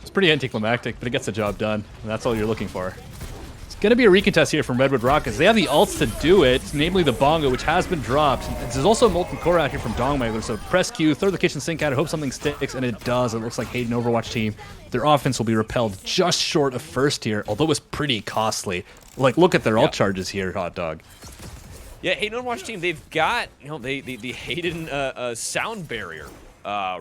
It's pretty anticlimactic, but it gets the job done, and that's all you're looking for. It's going to be a recontest here from Redwood Rockets. They have the ults to do it, namely the Bongo, which has been dropped. There's also a Molten Core out here from Dongwangler, so press Q, throw the kitchen sink at it, hope something sticks, and it does. It looks like Hayden Overwatch team, their offense will be repelled just short of first here, although it's pretty costly. Like, look at their ult charges here, Hot Dog. Yeah, Hayden Overwatch team, they've got the Hayden sound barrier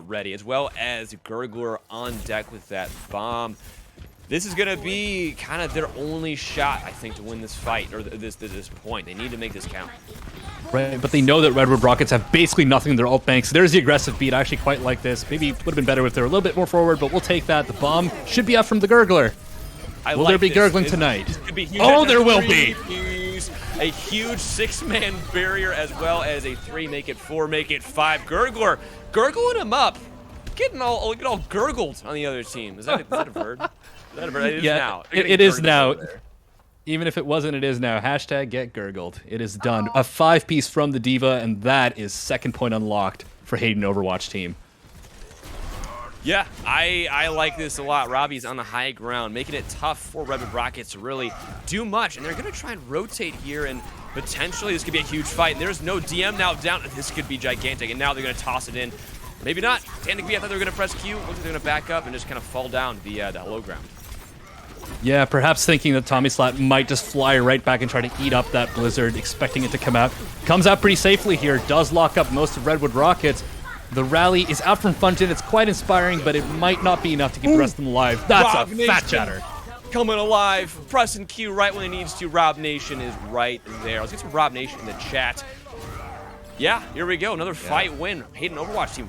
ready, as well as Gurgler on deck with that bomb. This is going to be kind of their only shot, I think, to win this fight, or this point. They need to make this count. Right, but they know that Redwood Rockets have basically nothing in their ult bank, so there's the aggressive beat. I actually quite like this. Maybe it would have been better if they were a little bit more forward, but we'll take that. The bomb should be up from the Gurgler. Will there be gurgling tonight? Oh, there will be! A huge 6-man barrier as well as a 3, make it 4, make it 5. Gurgler gurgling him up. Getting all gurgled on the other team. Is that a bird? Is that a bird? It is now. It is now. Even if it wasn't, it is now. Hashtag get gurgled. It is done. A 5-piece from the D.Va, and that is second point unlocked for Hayden Overwatch team. Yeah, I like this a lot. Robbie's on the high ground, making it tough for Redwood Rockets to really do much. And they're going to try and rotate here, and potentially this could be a huge fight. And there's no DM now down. This could be gigantic, and now they're going to toss it in. Maybe not. Standing B, I thought they were going to press Q. Looks like they're going to back up and just kind of fall down the low ground. Yeah, perhaps thinking that Tommy Slat might just fly right back and try to eat up that Blizzard, expecting it to come out. Comes out pretty safely here, does lock up most of Redwood Rockets. The rally is out from Funtin. It's quite inspiring, but it might not be enough to keep the rest of them alive. That's Rob a Nation fat chatter. Coming alive, pressing Q right when it needs to. Rob Nation is right there. Let's get some Rob Nation in the chat. Yeah, here we go. Another fight win. Hayden Overwatch team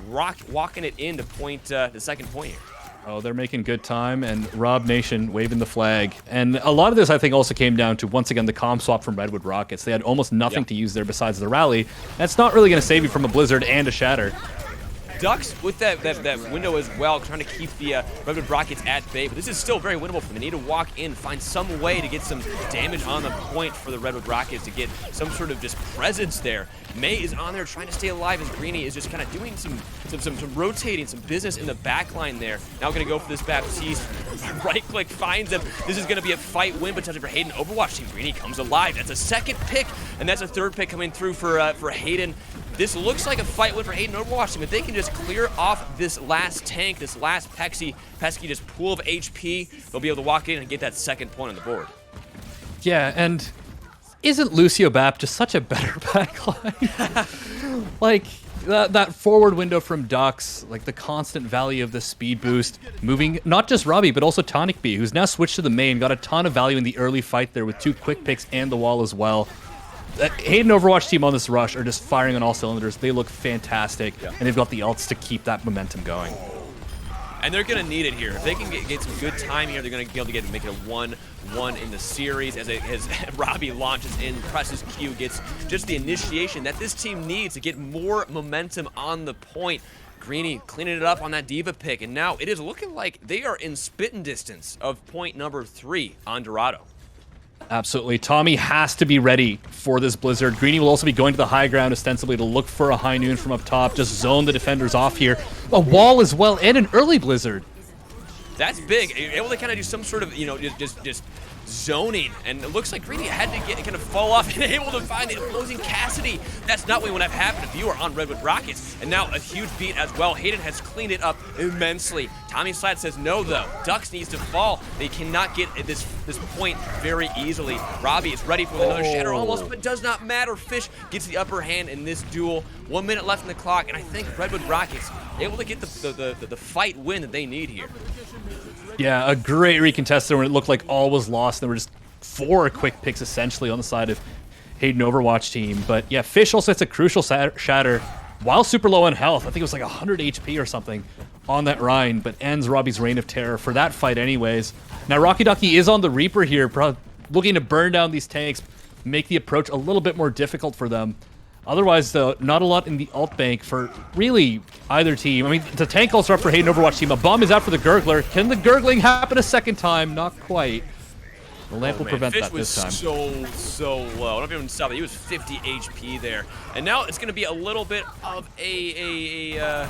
walking it in to point the second point here. Oh, they're making good time, and Rob Nation waving the flag. And a lot of this, I think, also came down to, once again, the comm swap from Redwood Rockets. They had almost nothing to use there besides the rally. That's not really going to save you from a Blizzard and a Shatter. Ducks with that window as well, trying to keep the Redwood Rockets at bay, but this is still very winnable for them. They need to walk in, find some way to get some damage on the point for the Redwood Rockets to get some sort of just presence there. May is on there trying to stay alive as Greeny is just kind of doing some rotating, some business in the back line there. Now going to go for this Baptiste. Right click finds him. This is going to be a fight win potentially for Hayden Overwatch team. Greeny comes alive. That's a second pick, and that's a third pick coming through for Hayden. This looks like a fight win for Hayden Overwatch team. If they can just clear off this last tank, this last pesky just pool of HP, they'll be able to walk in and get that second point on the board. Yeah, and isn't Lucio Bap just such a better backline? Like, that forward window from Ducks, like the constant value of the speed boost, moving not just Robbie, but also Tonic B, who's now switched to the main, got a ton of value in the early fight there with 2 quick picks and the wall as well. Hayden Overwatch team on this rush are just firing on all cylinders. They look fantastic, and they've got the ults to keep that momentum going. And they're going to need it here. If they can get some good time here, they're going to be able to make it a 1-1 in the series as Robbie launches in, presses Q, gets just the initiation that this team needs to get more momentum on the point. Greeny cleaning it up on that D.Va pick, and now it is looking like they are in spitting distance of point number 3 on Dorado. Absolutely. Tommy has to be ready for this Blizzard. Greeny will also be going to the high ground ostensibly to look for a high noon from up top, just zone the defenders off here. A wall as well, and an early Blizzard. That's big. You're able to kind of do some sort of, just zoning, and it looks like Greeny had to kind of fall off and able to find the opposing Cassidy. That's not what would have happened if you were on Redwood Rockets. And now a huge beat as well. Hayden has cleaned it up immensely. Tommy Slat says no, though. Ducks needs to fall. They cannot get this point very easily. Robbie is ready for another shatter almost, but does not matter. Fish gets the upper hand in this duel. 1 minute left in the clock, and I think Redwood Rockets able to get the fight win that they need here. Yeah, a great recontest there when it looked like all was lost. There were just 4 quick picks essentially on the side of Hayden Overwatch team. But yeah, Fish also hits a crucial shatter while super low on health. I think it was like 100 HP or something on that Rhine, but ends Robbie's reign of terror for that fight anyways. Now Rocky Ducky is on the Reaper here, looking to burn down these tanks, make the approach a little bit more difficult for them. Otherwise, though, not a lot in the ult bank for really either team. I mean, the tank ults are up for Hayden Overwatch team. A bomb is out for the Gurgler. Can the Gurgling happen a second time? Not quite. The lamp will prevent that this time. Fish was so low. I don't know if anyone saw that. He was 50 HP there. And now it's going to be a little bit of a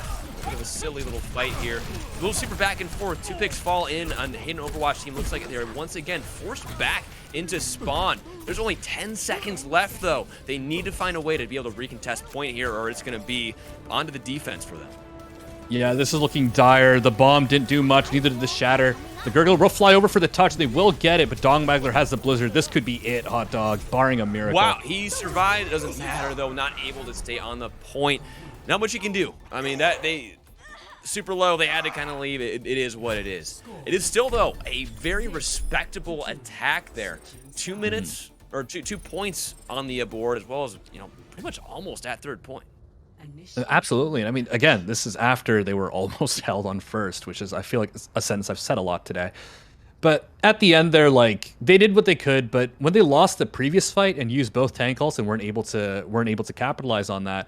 silly little fight here. A little super back and forth. 2 picks fall in on the Hayden Overwatch team. Looks like they're once again forced back into spawn. There's only 10 seconds left, though. They need to find a way to be able to recontest point here, or it's going to be onto the defense for them. Yeah, this is looking dire. The bomb didn't do much, neither did the shatter. The Gurgler will fly over for the touch. They will get it, but Dongmagler has the Blizzard. This could be it, Hot Dog, barring a miracle. Wow, he survived. It doesn't matter, though. Not able to stay on the point. Not much you can do. I mean, they super low. They had to kind of leave it. It is what it is. It is still, though, a very respectable attack there. 2 minutes or two points on the board, as well as pretty much almost at third point. Absolutely. And I mean, again, this is after they were almost held on first, which is, I feel like, a sentence I've said a lot today. But at the end, they're like, they did what they could, but when they lost the previous fight and used both tank ults and weren't able to capitalize on that,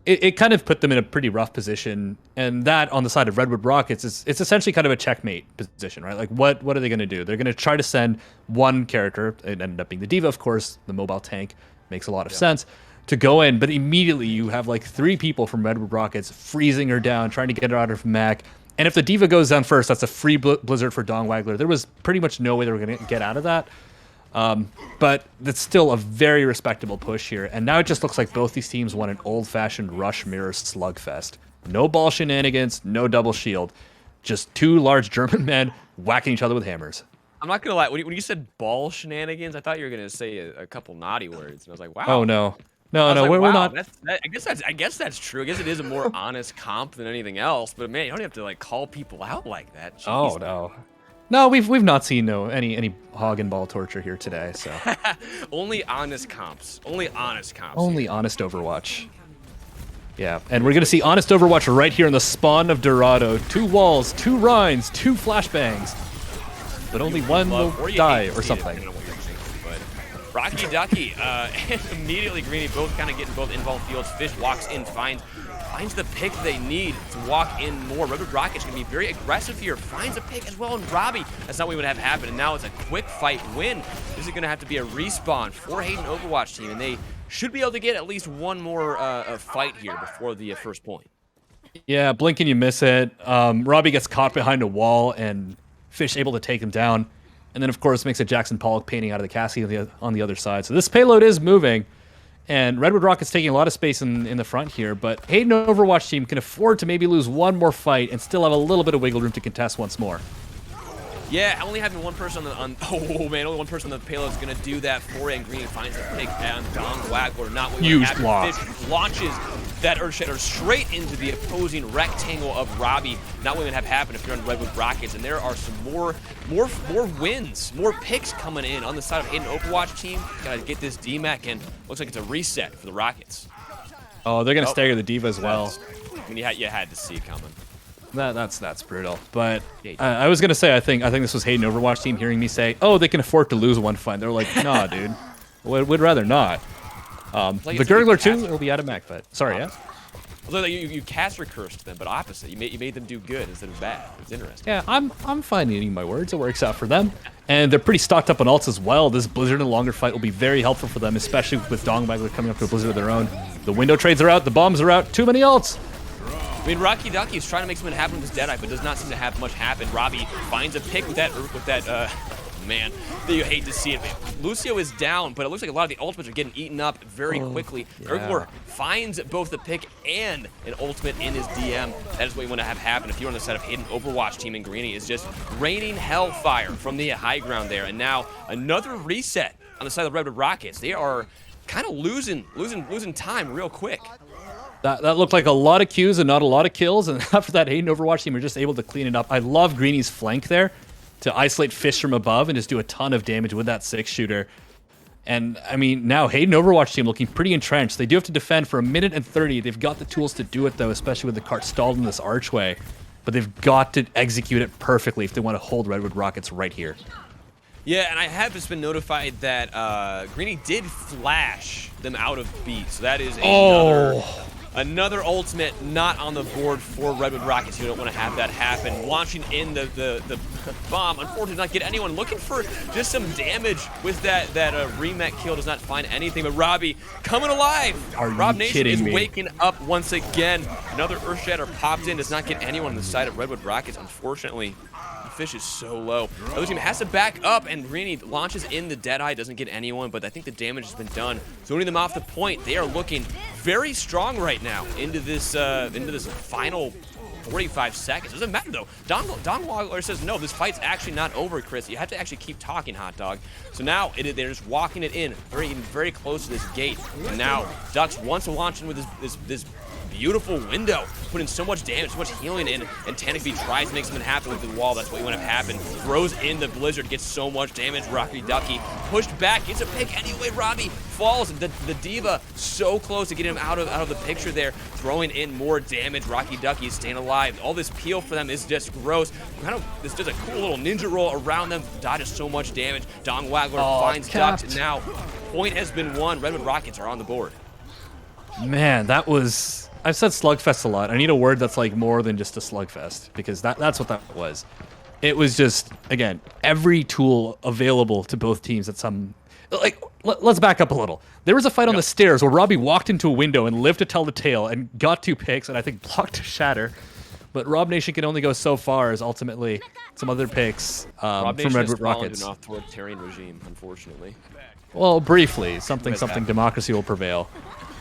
it kind of put them in a pretty rough position. And that, on the side of Redwood Rockets, it's essentially kind of a checkmate position, right? Like, what are they going to do? They're going to try to send one character, it ended up being the D.Va, of course, the mobile tank, makes a lot of sense, to go in, but immediately you have like 3 people from Redwood Rockets freezing her down, trying to get her out of mech. And if the D.Va goes down first, that's a free blizzard for Dong Waggler. There was pretty much no way they were going to get out of that. But that's still a very respectable push here. And now it just looks like both these teams want an old-fashioned Rush Mirror slugfest. No ball shenanigans, no double shield. Just 2 large German men whacking each other with hammers. I'm not going to lie. When you said ball shenanigans, I thought you were going to say a couple naughty words. And I was like, wow. Oh, no. No, like, we're wow, not. I guess that's true. I guess it is a more honest comp than anything else. But man, you don't have to like call people out like that. Jeez. Oh no, we've not seen any hog and ball torture here today. So only honest comps. Only honest comps. Only honest Overwatch. Yeah, and we're gonna see honest Overwatch right here in the spawn of Dorado. 2 walls, 2 Rhines, 2 flashbangs, but only one will die or something. Rocky Ducky and immediately Greeny both kind of getting both involved fields. Fish walks in, finds the pick they need to walk in more. Redwood Rockets going to be very aggressive here. Finds a pick as well, and Robbie, that's not what we would have happen. And now it's a quick fight win. This is going to have to be a respawn for Hayden Overwatch team, and they should be able to get at least one more fight here before the first point. Yeah, blink and you miss it. Robbie gets caught behind a wall, and Fish able to take him down. And then, of course, makes a Jackson Pollock painting out of the Cassie on the other side. So this payload is moving, and Redwood Rockets taking a lot of space in the front here. But Hayden Overwatch team can afford to maybe lose one more fight and still have a little bit of wiggle room to contest once more. Yeah, only having one person only one person on the payload is going to do that for you. And Green finds a pick on Dong Waggler. Not what huge block. Fish launches that Earthshatter straight into the opposing rectangle of Robbie. Not what would have happened if you're on Redwood Rockets. And there are some more wins, more picks coming in on the side of Hayden Overwatch team. Got to get this DMAC, and looks like it's a reset for the Rockets. Oh, they're going to stagger the D.Va as well. I mean, you had to see it coming. That's brutal. But I was gonna say I think this was Hayden Overwatch team hearing me say, oh, they can afford to lose one fight. They're like, nah, dude, we'd rather not. The Gurgler too will be out of mech, but sorry, yeah. Although you caster cursed them, but opposite. You made them do good instead of bad. It's interesting. Yeah, I'm fine eating my words. It works out for them, and they're pretty stocked up on ults as well. This Blizzard and longer fight will be very helpful for them, especially with Dong Waggler coming up to a Blizzard of their own. The window trades are out, the bombs are out. Too many ults. I mean, Rocky Ducky is trying to make something happen with his Deadeye, but does not seem to have much happen. Robbie finds a pick with that man, that you hate to see it. Lucio is down, but it looks like a lot of the ultimates are getting eaten up very quickly. Yeah. Gurgler finds both the pick and an ultimate in his DM. That is what you want to have happen if you're on the side of Hayden Overwatch team, and Greeny is just raining hellfire from the high ground there. And now another reset on the side of the Redwood Rockets. They are kind of losing time real quick. That looked like a lot of Qs and not a lot of kills, and after that, Hayden Overwatch team were just able to clean it up. I love Greeny's flank there to isolate Fish from above and just do a ton of damage with that 6-shooter. And, I mean, now Hayden Overwatch team looking pretty entrenched. They do have to defend for 1 minute and 30. They've got the tools to do it, though, especially with the cart stalled in this archway. But they've got to execute it perfectly if they want to hold Redwood Rockets right here. Yeah, and I have just been notified that Greeny did flash them out of beat, so that is another ultimate not on the board for Redwood Rockets. You don't want to have that happen. Launching in the bomb, unfortunately not get anyone. Looking for just some damage with that remake kill, does not find anything, but Robbie coming alive. Rob Nation is waking up once again. Another Earthshatter popped in, does not get anyone on the side of Redwood Rockets, unfortunately. Fish is so low. The other team has to back up, and Greeny launches in the Deadeye, doesn't get anyone, but I think the damage has been done. Zoning them off the point. They are looking very strong right now into this final 45 seconds. Doesn't matter though. Don Waggler says no, this fight's actually not over, Chris. You have to actually keep talking, Hot Dog. So now they're just walking it in, very close to this gate. And now Ducks wants to launch in with this beautiful window, putting so much damage, so much healing in, and Tanakby tries to make something happen with the wall. That's what you want to have happen. Throws in the Blizzard, gets so much damage. Rocky Ducky pushed back, gets a pick anyway. Robbie falls. The D.Va so close to getting him out of the picture there, throwing in more damage. Rocky Ducky is staying alive. All this peel for them is just gross. This does a cool little ninja roll around them, dodges so much damage. Dong Waggler finds Ducks, and now point has been won. Redwood Rockets are on the board. Man, that was... I've said slugfest a lot. I need a word that's like more than just a slugfest, because that's what that was. It was just, again, every tool available to both teams at some... Like, let's back up a little. There was a fight on the stairs where Robbie walked into a window and lived to tell the tale and got 2 picks and I think blocked a shatter. But Rob Nation can only go so far as ultimately some other picks from Redwood Rockets. An authoritarian regime, unfortunately. Well, briefly, something democracy will prevail.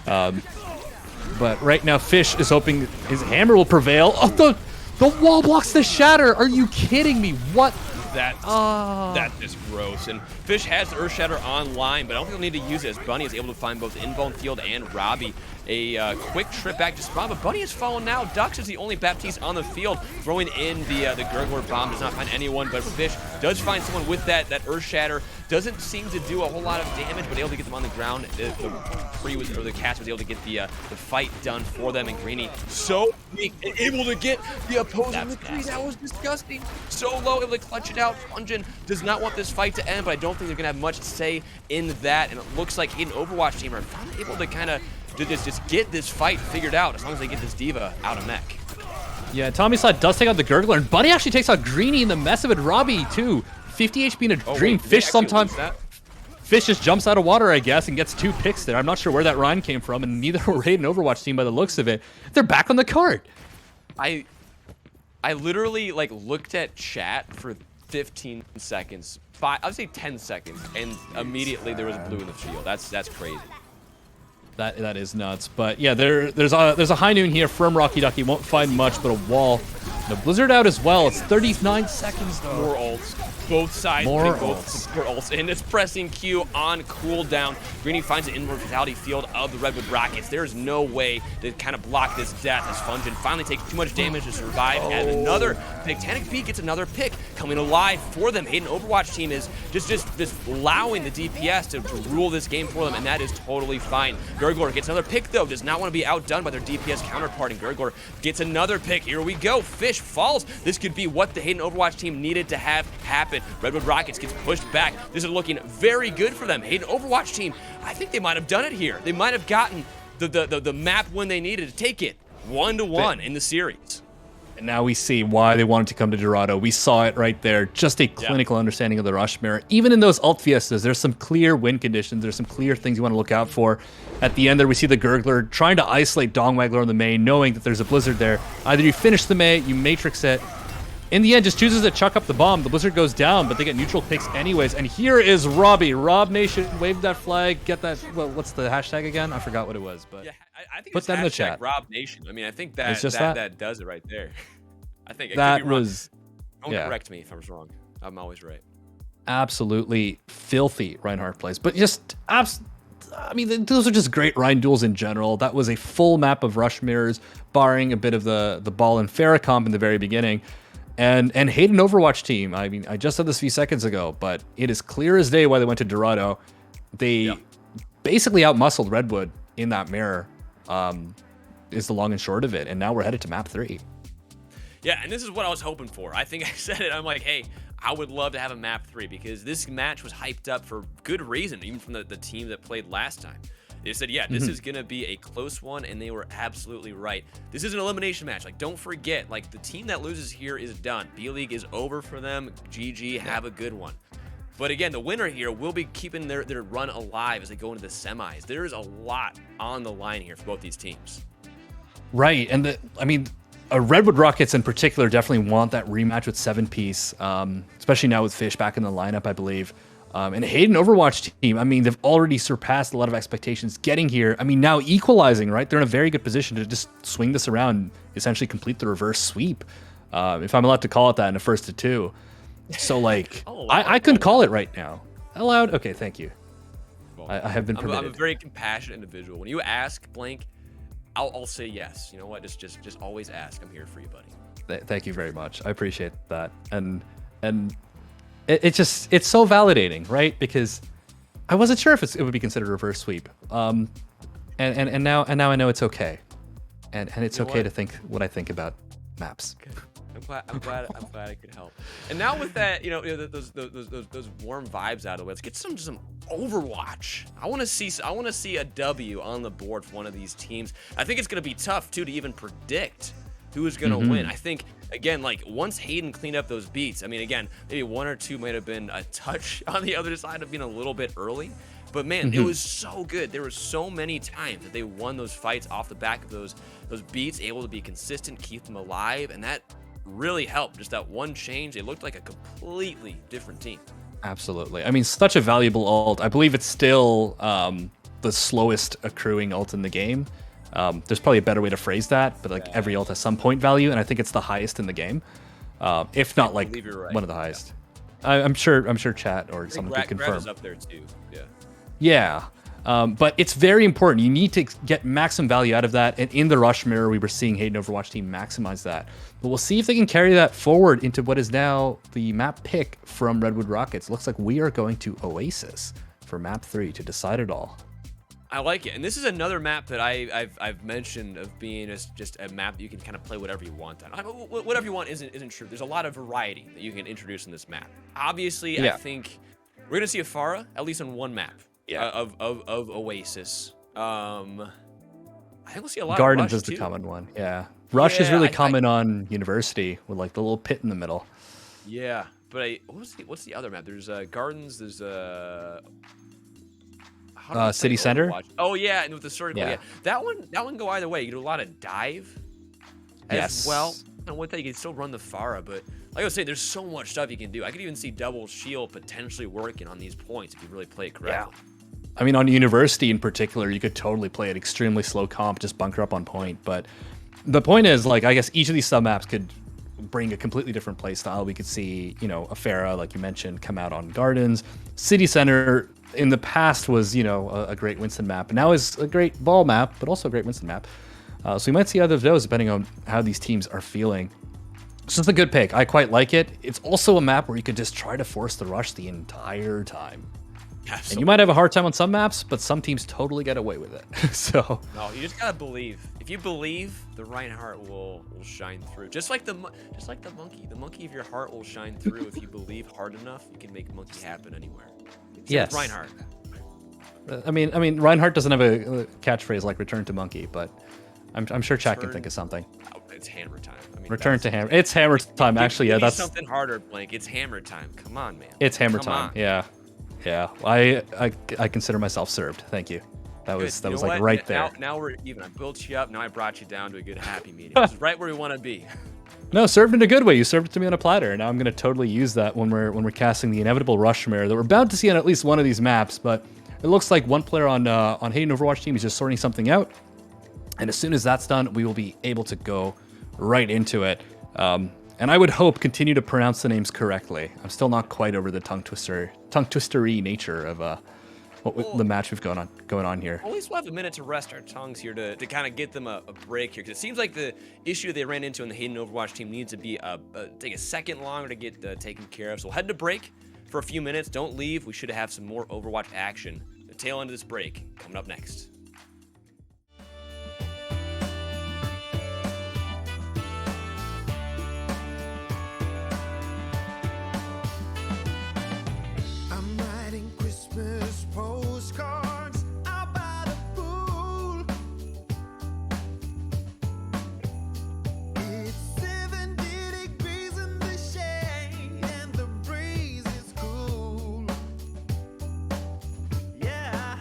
But right now, Fish is hoping his hammer will prevail. Oh, the wall blocks the shatter. Are you kidding me? What? That's just gross. And Fish has the Earth Shatter online, but I don't think he'll need to use it as Bunny is able to find both Inbone Field and Robbie. A quick trip back to spawn, but Bunny is fallen now. Dux is the only Baptiste on the field, throwing in the Gurgler bomb. Does not find anyone, but Fish does find someone with that Earth Shatter. Doesn't seem to do a whole lot of damage, but able to get them on the ground. The cast was able to get the fight done for them, and Greeny so weak and able to get the opposing McCree. That was disgusting. So low, able to clutch it out. Fungin does not want this fight to end, but I don't think they're gonna have much say in that. And it looks like Hayden Overwatch team are finally able to kind of just get this fight figured out as long as they get this D.Va out of mech. Yeah, Tommy Slot does take out the Gurgler, and Bunny actually takes out Greeny in the mess of it. Robbie, too. 50 HP in a dream. Fish sometimes... Fish just jumps out of water, I guess, and gets 2 picks there. I'm not sure where that Ryan came from, and neither were Hayden Overwatch team by the looks of it. They're back on the card. I literally, like, looked at chat for 15 seconds. I would say 10 seconds, and immediately there was blue in the field. That's crazy. That is nuts. But yeah, there's a high noon here from Rocky Ducky. Won't find much, but a wall. The Blizzard out as well. It's 39 seconds though. More ults. Both sides putting both support ults in. It's pressing Q on cooldown. Greeny finds the inward fatality field of the Redwood Rockets. There's no way to kind of block this death as Fungin finally takes too much damage to survive. And another Titanic Peak gets another pick coming alive for them. Hayden Overwatch team is just allowing the DPS to rule this game for them, and that is totally fine. Gurgler gets another pick though. Does not want to be outdone by their DPS counterpart, and Gurgler gets another pick. Here we go. Fish falls. This could be what the Hayden Overwatch team needed to have happen. Redwood Rockets gets pushed back. This is looking very good for them. Hayden Overwatch team, I think they might have done it here. They might have gotten the map when they needed to take it 1-1 in the series. And now we see why they wanted to come to Dorado. We saw it right there. Just a clinical understanding of the Rush Mirror. Even in those ult fiestas, there's some clear win conditions. There's some clear things you want to look out for. At the end there, we see the Gurgler trying to isolate Dong Waggler on the main, knowing that there's a Blizzard there. Either you finish the May, you Matrix it. In the end, just chooses to chuck up the bomb. The Blizzard goes down, but they get neutral picks anyways. And here is Robbie. Rob Nation, wave that flag, get that, well, what's the hashtag again? I forgot what it was, but yeah, I think put it's that in the chat. Rob Nation. I mean, I think that It's just that does it right there. I think it that could be wrong. was, Don't correct me if I was wrong. I'm always right. Absolutely filthy Reinhardt plays, but just I mean, those are just great Rhine duels in general. That was a full map of Rush Mirrors, barring a bit of the ball and Farah comp in the very beginning. And Hayden Overwatch team, I mean, I just said this a few seconds ago, but it is clear as day why they went to Dorado. They basically outmuscled Redwood in that mirror, is the long and short of it. And now we're headed to map 3. Yeah, and this is what I was hoping for. I think I said it. I'm like, hey, I would love to have a map 3 because this match was hyped up for good reason, even from the team that played last time. They said, yeah, this is going to be a close one, and they were absolutely right. This is an elimination match. Like, don't forget, like, the team that loses here is done. B-League is over for them. GG, have a good one. But again, the winner here will be keeping their run alive as they go into the semis. There is a lot on the line here for both these teams. Right, and I mean, Redwood Rockets in particular definitely want that rematch with 7-piece, especially now with Fish back in the lineup, I believe. And Hayden Overwatch team, I mean, they've already surpassed a lot of expectations getting here. I mean, now equalizing, right? They're in a very good position to just swing this around and essentially complete the reverse sweep. If I'm allowed to call it that in a 1st to 2. So, like, I couldn't call it right now. Allowed? Okay, thank you. I have been permitted. I'm a very compassionate individual. When you ask, blank, I'll say yes. You know what? Just always ask. I'm here for you, buddy. Thank you very much. I appreciate that. And it's so validating, right? Because I wasn't sure if it would be considered a reverse sweep. And now I know it's okay, and it's okay to think what I think about maps. I'm glad I could help. And now with that, those warm vibes out of the way, let's get some Overwatch. I want to see a W on the board for one of these teams. I think it's going to be tough too to even predict who is going to win. I think again, like once Hayden cleaned up those beats, I mean, again, maybe one or two might have been a touch on the other side of being a little bit early. But man, it was so good. There were so many times that they won those fights off the back of those beats, able to be consistent, keep them alive, and that really helped. Just that one change, they looked like a completely different team. Absolutely. I mean, such a valuable ult. I believe it's still the slowest accruing ult in the game. There's probably a better way to phrase that, but like every ult has some point value, and I think it's the highest in the game, if not like one of the highest. I'm sure chat or someone could confirm. Is up there too. Yeah. Yeah, but it's very important. You need to get maximum value out of that, and in the Rush Mirror, we were seeing Hayden Overwatch team maximize that. But we'll see if they can carry that forward into what is now the map pick from Redwood Rockets. Looks like we are going to Oasis for map 3 to decide it all. I like it, and this is another map that I've mentioned of being just a map that you can kind of play whatever you want on. Whatever you want isn't true. There's a lot of variety that you can introduce in this map. Obviously, I think we're gonna see a Pharah at least on one map. Of Oasis. I think we'll see a lot Gardens of Rush is the too. common one. Yeah, Rush is really common on University with like the little pit in the middle. Yeah, but what's the other map? There's Gardens. There's City Center. Oh yeah, and with the circle. Yeah. Yeah, that one can go either way. You can do a lot of dive as well. And with that, you can still run the Pharah, but like I was saying, there's so much stuff you can do. I could even see double shield potentially working on these points if you really play it correctly. I mean, on University in particular, you could totally play it extremely slow comp, just bunker up on point. But the point is, like, I guess each of these sub maps could bring a completely different play style. We could see, a Pharah, like you mentioned, come out on Gardens. City Center in the past was, a great Winston map. Now is a great ball map, but also a great Winston map. So we might see other of those depending on how these teams are feeling. So it's a good pick. I quite like it. It's also a map where you could just try to force the rush the entire time. Absolutely. And you might have a hard time on some maps, but some teams totally get away with it. So No, you just gotta believe. If you believe, the Reinhardt will shine through. Just like the monkey. The monkey of your heart will shine through. If you believe hard enough, you can make monkey happen anywhere. Yes. Reinhardt. I mean, Reinhardt doesn't have a catchphrase like "Return to Monkey," but I'm sure chat can think of something. Oh, it's hammer time. I mean, Return to hammer. It's hammer time. Actually, yeah, give me that's something harder, Blank. It's hammer time. Come on, man. it's hammer Come time. on. Yeah. I consider myself served. Thank you. That was You know like what? right there. Now we're even. I built you up. Now I brought you down to a good happy medium. This is right where we want to be. No, served in a good way. You served it to me on a platter, and now I'm going to totally use that when we're casting the inevitable rush mirror that we're bound to see on at least one of these maps. But it looks like one player on Hayden Overwatch team is just sorting something out, and as soon as that's done, we will be able to go right into it. And I would hope continue to pronounce the names correctly. I'm still not quite over the tongue twistery nature of the match we've going on here. At least we'll have a minute to rest our tongues here to kind of get them a break here. Because it seems like the issue they ran into in the Hayden Overwatch team needs to be take a second longer to get taken care of. So we'll head to break for a few minutes. Don't leave. We should have some more Overwatch action. The tail end of this break coming up next. I'm writing Christmas postcards out by the pool. It's 70 degrees in the shade and the breeze is cool. Yeah.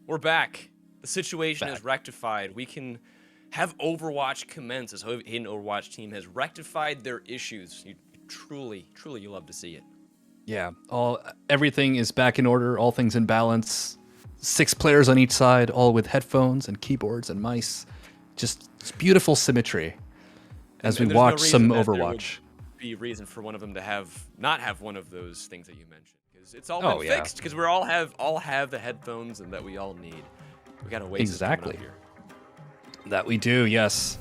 We're back. The situation is rectified. We can have Overwatch commence as Hayden Overwatch team has rectified their issues. You truly you love to see it. Yeah, everything is back in order. All things in balance. 6 players on each side, all with headphones and keyboards and mice. Just beautiful symmetry as we watch some Overwatch. Be reason for one of them to not have one of those things that you mentioned, because it's all been yeah. fixed, because we all have the headphones and that we all need. We got Oasis Exactly. coming up here. That we do, yes.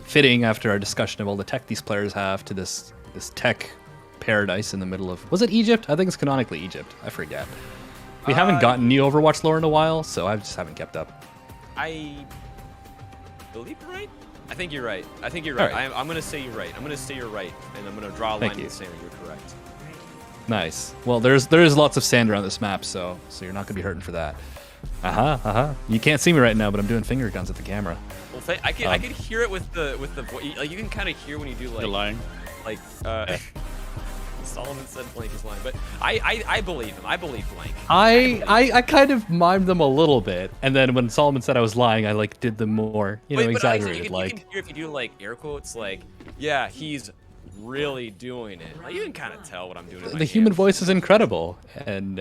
Fitting after our discussion of all the tech these players have to this tech paradise in the middle of, was it Egypt? I think it's canonically Egypt. I forget. We haven't gotten new Overwatch lore in a while, so I just haven't kept up. I believe you're right. I think you're right. All right. I'm gonna say you're right. I'm gonna say you're right, and I'm gonna draw a line Thank in you. the sand. You're correct. Nice. Well, there is lots of sand around this map, so you're not gonna be hurting for that. You can't see me right now, but I'm doing finger guns at the camera. Well, I could hear it with the like, you can kind of hear when you do like. You're lying. Like Solomon said Blank is lying, but I believe him. I believe Blank. I kind of mimed them a little bit, and then when Solomon said I was lying, I like did them more, exaggerated. You can hear if you do like air quotes, like, yeah, he's really doing it. Like, you can kind of tell what I'm doing. The human voice is incredible, and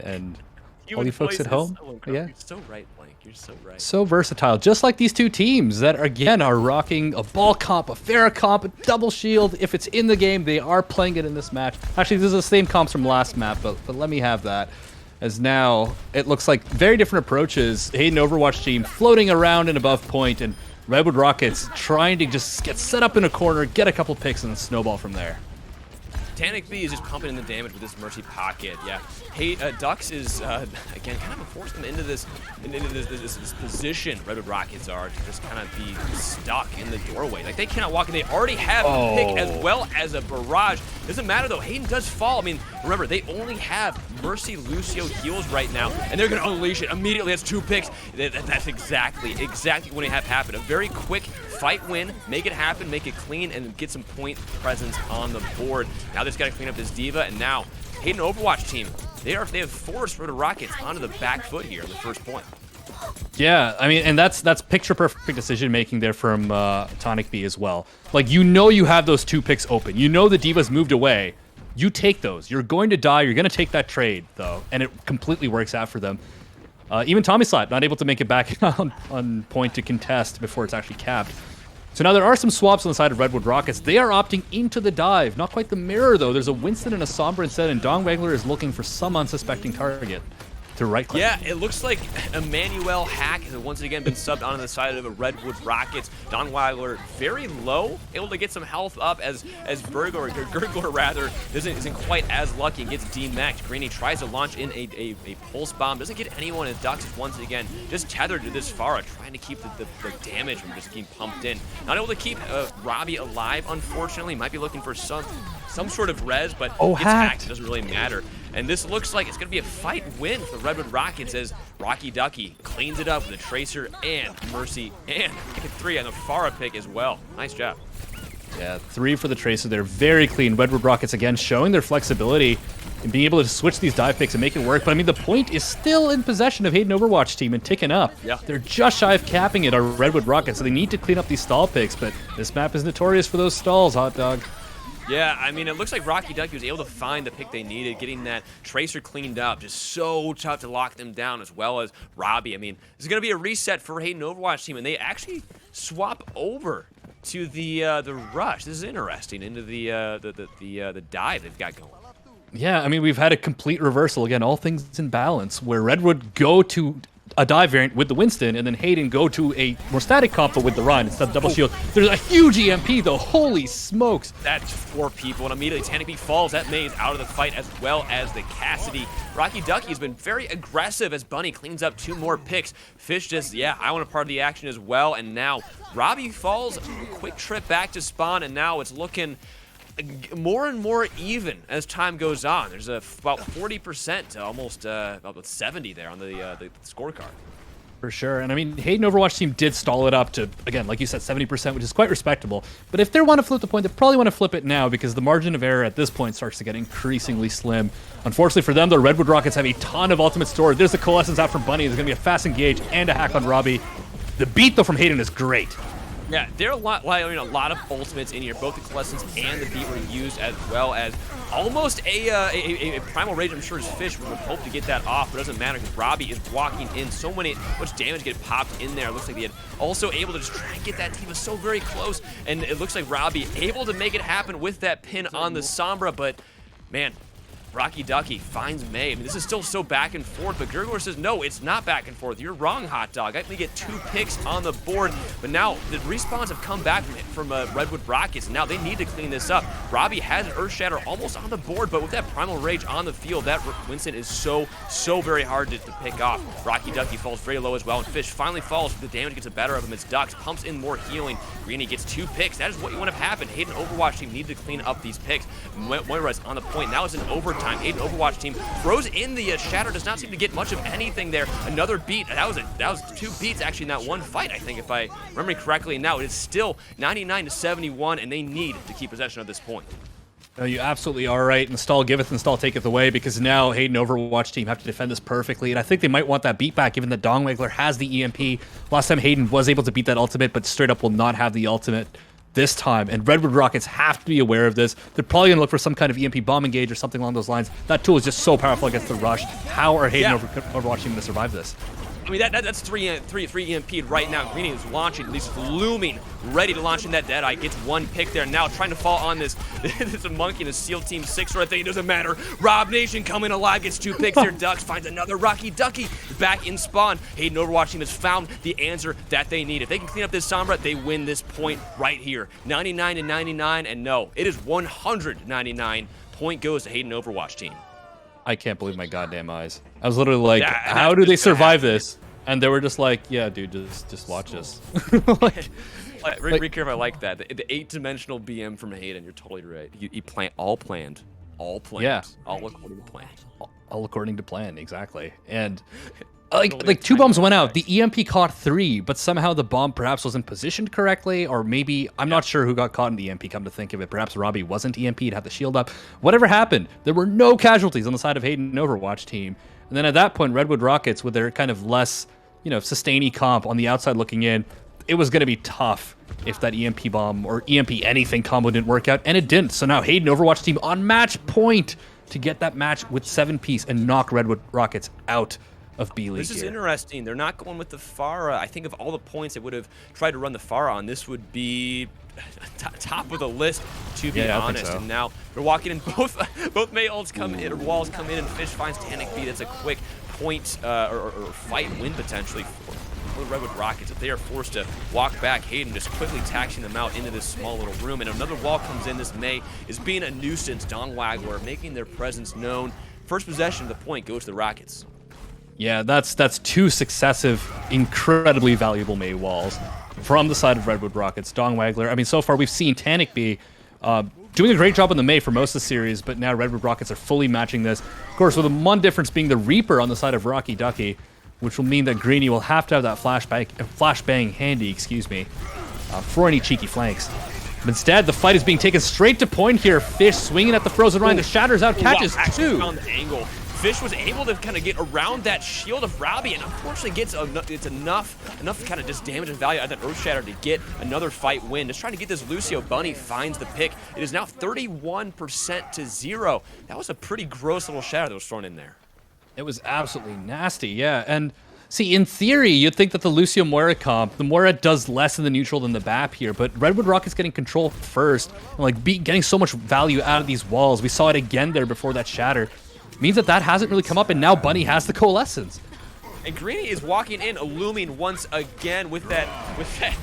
all you folks at home, You're so right, Blank. You're so right. so versatile, just like these two teams that again are rocking a ball comp, a Pharah comp, a double shield. If it's in the game, they are playing it in this match. Actually, this is the same comps from last map, but let me have that. As now it looks like very different approaches. Hayden Overwatch team floating around and above point, and Redwood Rockets trying to just get set up in a corner, get a couple picks, and then snowball from there. Titanic B is just pumping in the damage with this Mercy pocket. Yeah, hey, Dux is again kind of forcing them into this position. Redwood Rockets are to just kind of be stuck in the doorway. Like, they cannot walk in. They already have a pick as well as a barrage. Doesn't matter though. Hayden does fall. I mean, remember, they only have Mercy Lucio heals right now, and they're gonna unleash it immediately. That's 2 picks. That's exactly what they have happen. A very quick fight win, make it happen, make it clean, and get some point presence on the board. Now they just gotta clean up this diva, and now Hayden Overwatch team, they have forced Redwood Rockets onto the back foot here on the first point. Yeah, I mean, and that's picture perfect decision making there from Tonic B as well. Like, you have those 2 picks open. You know the diva's moved away. You take those. You're going to die. You're going to take that trade though, and it completely works out for them. Even Tommy Slot not able to make it back on point to contest before it's actually capped. So now there are some swaps on the side of Redwood Rockets. They are opting into the dive. Not quite the mirror, though. There's a Winston and a Sombra instead, and Dong Wagler is looking for some unsuspecting target to right-click. Yeah, it looks like Emmanuel Hack has once again been subbed onto the side of the Redwood Rockets. Dong Wagler very low, able to get some health up as Gurgler rather isn't quite as lucky and gets DMAxed. Greeny tries to launch in a pulse bomb, doesn't get anyone, and Dux is once again just tethered to this Pharah, trying to keep the damage from just getting pumped in. Not able to keep Robbie alive, unfortunately. Might be looking for some sort of res, but gets hacked. It doesn't really matter. And this looks like it's going to be a fight win for the Redwood Rockets as Rocky Ducky cleans it up with a Tracer and Mercy and pick 3 on the Pharah pick as well. Nice job. Yeah, 3 for the Tracer. They're very clean. Redwood Rockets, again, showing their flexibility in being able to switch these dive picks and make it work. But, I mean, the point is still in possession of Hayden Overwatch team and ticking up. Yeah. They're just shy of capping it, our Redwood Rockets, so they need to clean up these stall picks. But this map is notorious for those stalls, Hot Dog. Yeah, I mean, it looks like Rocky Ducky was able to find the pick they needed, getting that Tracer cleaned up. Just so tough to lock them down, as well as Robbie. I mean, this is going to be a reset for Hayden Overwatch team, and they actually swap over to the rush. This is interesting, into the dive they've got going. Yeah, I mean, we've had a complete reversal. Again, all things in balance, where Redwood go to a dive variant with the Winston, and then Hayden go to a more static comp with the run instead of double shield. There's a huge EMP though. Holy smokes! That's 4 people, and immediately Tanabe falls. That Maze out of the fight, as well as the Cassidy. Rocky Ducky has been very aggressive as Bunny cleans up 2 more picks. Fish just, yeah, I want a part of the action as well. And now Robbie falls. A quick trip back to spawn, and now it's looking more and more even as time goes on. There's about 40% to almost about 70 there on the scorecard. For sure. And I mean, Hayden Overwatch team did stall it up to, again, like you said, 70%, which is quite respectable. But if they want to flip the point, they probably want to flip it now because the margin of error at this point starts to get increasingly slim. Unfortunately for them, the Redwood Rockets have a ton of ultimate stored. There's the Coalescence out from Bunny. There's going to be a fast engage and a hack on Robbie. The beat, though, from Hayden is great. Yeah, there are a lot of ultimates in here. Both the Coalescence and the Beat were used, as well as almost a Primal Rage. I'm sure his Fish would hope to get that off, but it doesn't matter because Robbie is walking in. So much damage get popped in there. It looks like they had also able to just try and get that Diva so very close, and it looks like Robbie able to make it happen with that pin on the Sombra, but man, Rocky Ducky finds May. I mean, this is still so back and forth, but Gurgler says, no, it's not back and forth. You're wrong, Hot Dog. I only get 2 picks on the board, but now the respawns have come back from Redwood Rockets, and now they need to clean this up. Robbie has an Earth Shatter almost on the board, but with that Primal Rage on the field, that Winston is so very hard to pick off. Rocky Ducky falls very low as well, and Fish finally falls. The damage gets the better of him as Ducks pumps in more healing. Greeny gets 2 picks. That is what you want to happen. Hayden Overwatch team needed to clean up these picks. Moira's on the point. Now it's an overtime. Hayden Overwatch team throws in the Shatter. Does not seem to get much of anything there. Another beat. That was 2 beats actually in that one fight, I think, if I remember correctly. And now it is still 99-71, and they need to keep possession of this point. No, you absolutely are right. Install giveth, install taketh away, because now Hayden Overwatch team have to defend this perfectly, and I think they might want that beat back, given that Dongwaggler has the EMP. Last time Hayden was able to beat that ultimate, but straight up will not have the ultimate this time, and Redwood Rockets have to be aware of this. They're probably going to look for some kind of EMP bomb engage or something along those lines. That tool is just so powerful against the rush. How are Hayden Overwatch team going to survive this? I mean, that's 3 EMP'd right now. Greeny is launching, at least looming, ready to launch in that Deadeye. Gets 1 pick there. Now trying to fall on this. It's a monkey and a SEAL Team 6 right there. It doesn't matter. Rob Nation coming alive. Gets 2 picks there. Ducks finds another Rocky Ducky back in spawn. Hayden Overwatch team has found the answer that they need. If they can clean up this Sombra, they win this point right here. 99-99, and no, it is 199. Point goes to Hayden Overwatch team. I can't believe my goddamn eyes. I was literally like, how do they survive this? And they were just like, yeah, dude, just watch this. Rick, I like that. The 8-dimensional BM from Hayden, you're totally right. He all planned. Yeah. All according to plan. All according to plan, exactly. And like 2 bombs went out. The EMP caught 3, but somehow the bomb perhaps wasn't positioned correctly, or maybe, I'm not sure who got caught in the EMP, come to think of it. Perhaps Robbie wasn't EMP'd, had the shield up. Whatever happened, there were no casualties on the side of Hayden Overwatch team. And then at that point, Redwood Rockets, with their kind of less, sustainy comp on the outside looking in, it was going to be tough if that EMP bomb or EMP anything combo didn't work out, and it didn't. So now Hayden Overwatch team on match point to get that match with 7-piece and knock Redwood Rockets out of B League. This is interesting. They're not going with the Pharah. I think of all the points they would have tried to run the Pharah on, this would be top of the list, to be honest. So. And now they're walking in. Both May ults come in, or walls come in, and Fish finds Tanic B. That's a quick point or fight win potentially for the Redwood Rockets. If they are forced to walk back, Hayden just quickly taxing them out into this small little room, and another wall comes in. This May is being a nuisance. Dongwaggler making their presence known. First possession of the point goes to the Rockets. Yeah, that's 2 successive, incredibly valuable May walls from the side of Redwood Rockets. Dongwaggler, I mean, so far we've seen Tanic B doing a great job on the May for most of the series, but now Redwood Rockets are fully matching this. Of course, with the one difference being the Reaper on the side of Rocky Ducky, which will mean that Greeny will have to have that flashbang handy, for any cheeky flanks. But instead, the fight is being taken straight to point here. Fish swinging at the Frozen Rhine. The Shatters out, catches 2. Found the angle. Fish was able to kind of get around that shield of Robbie, and unfortunately gets enough kind of just damage and value out of that Earth Shatter to get another fight win. Just trying to get this Lucio. Bunny finds the pick. It is now 31% to 0. That was a pretty gross little shatter that was thrown in there. It was absolutely nasty, yeah. And see, in theory, you'd think that the Lucio Moira comp, the Moira does less in the neutral than the BAP here, but Redwood Rockets getting control first, and getting so much value out of these walls. We saw it again there before that shatter. Means that hasn't really come up, and now Bunny has the Coalescence. And Greeny is walking in, looming once again with that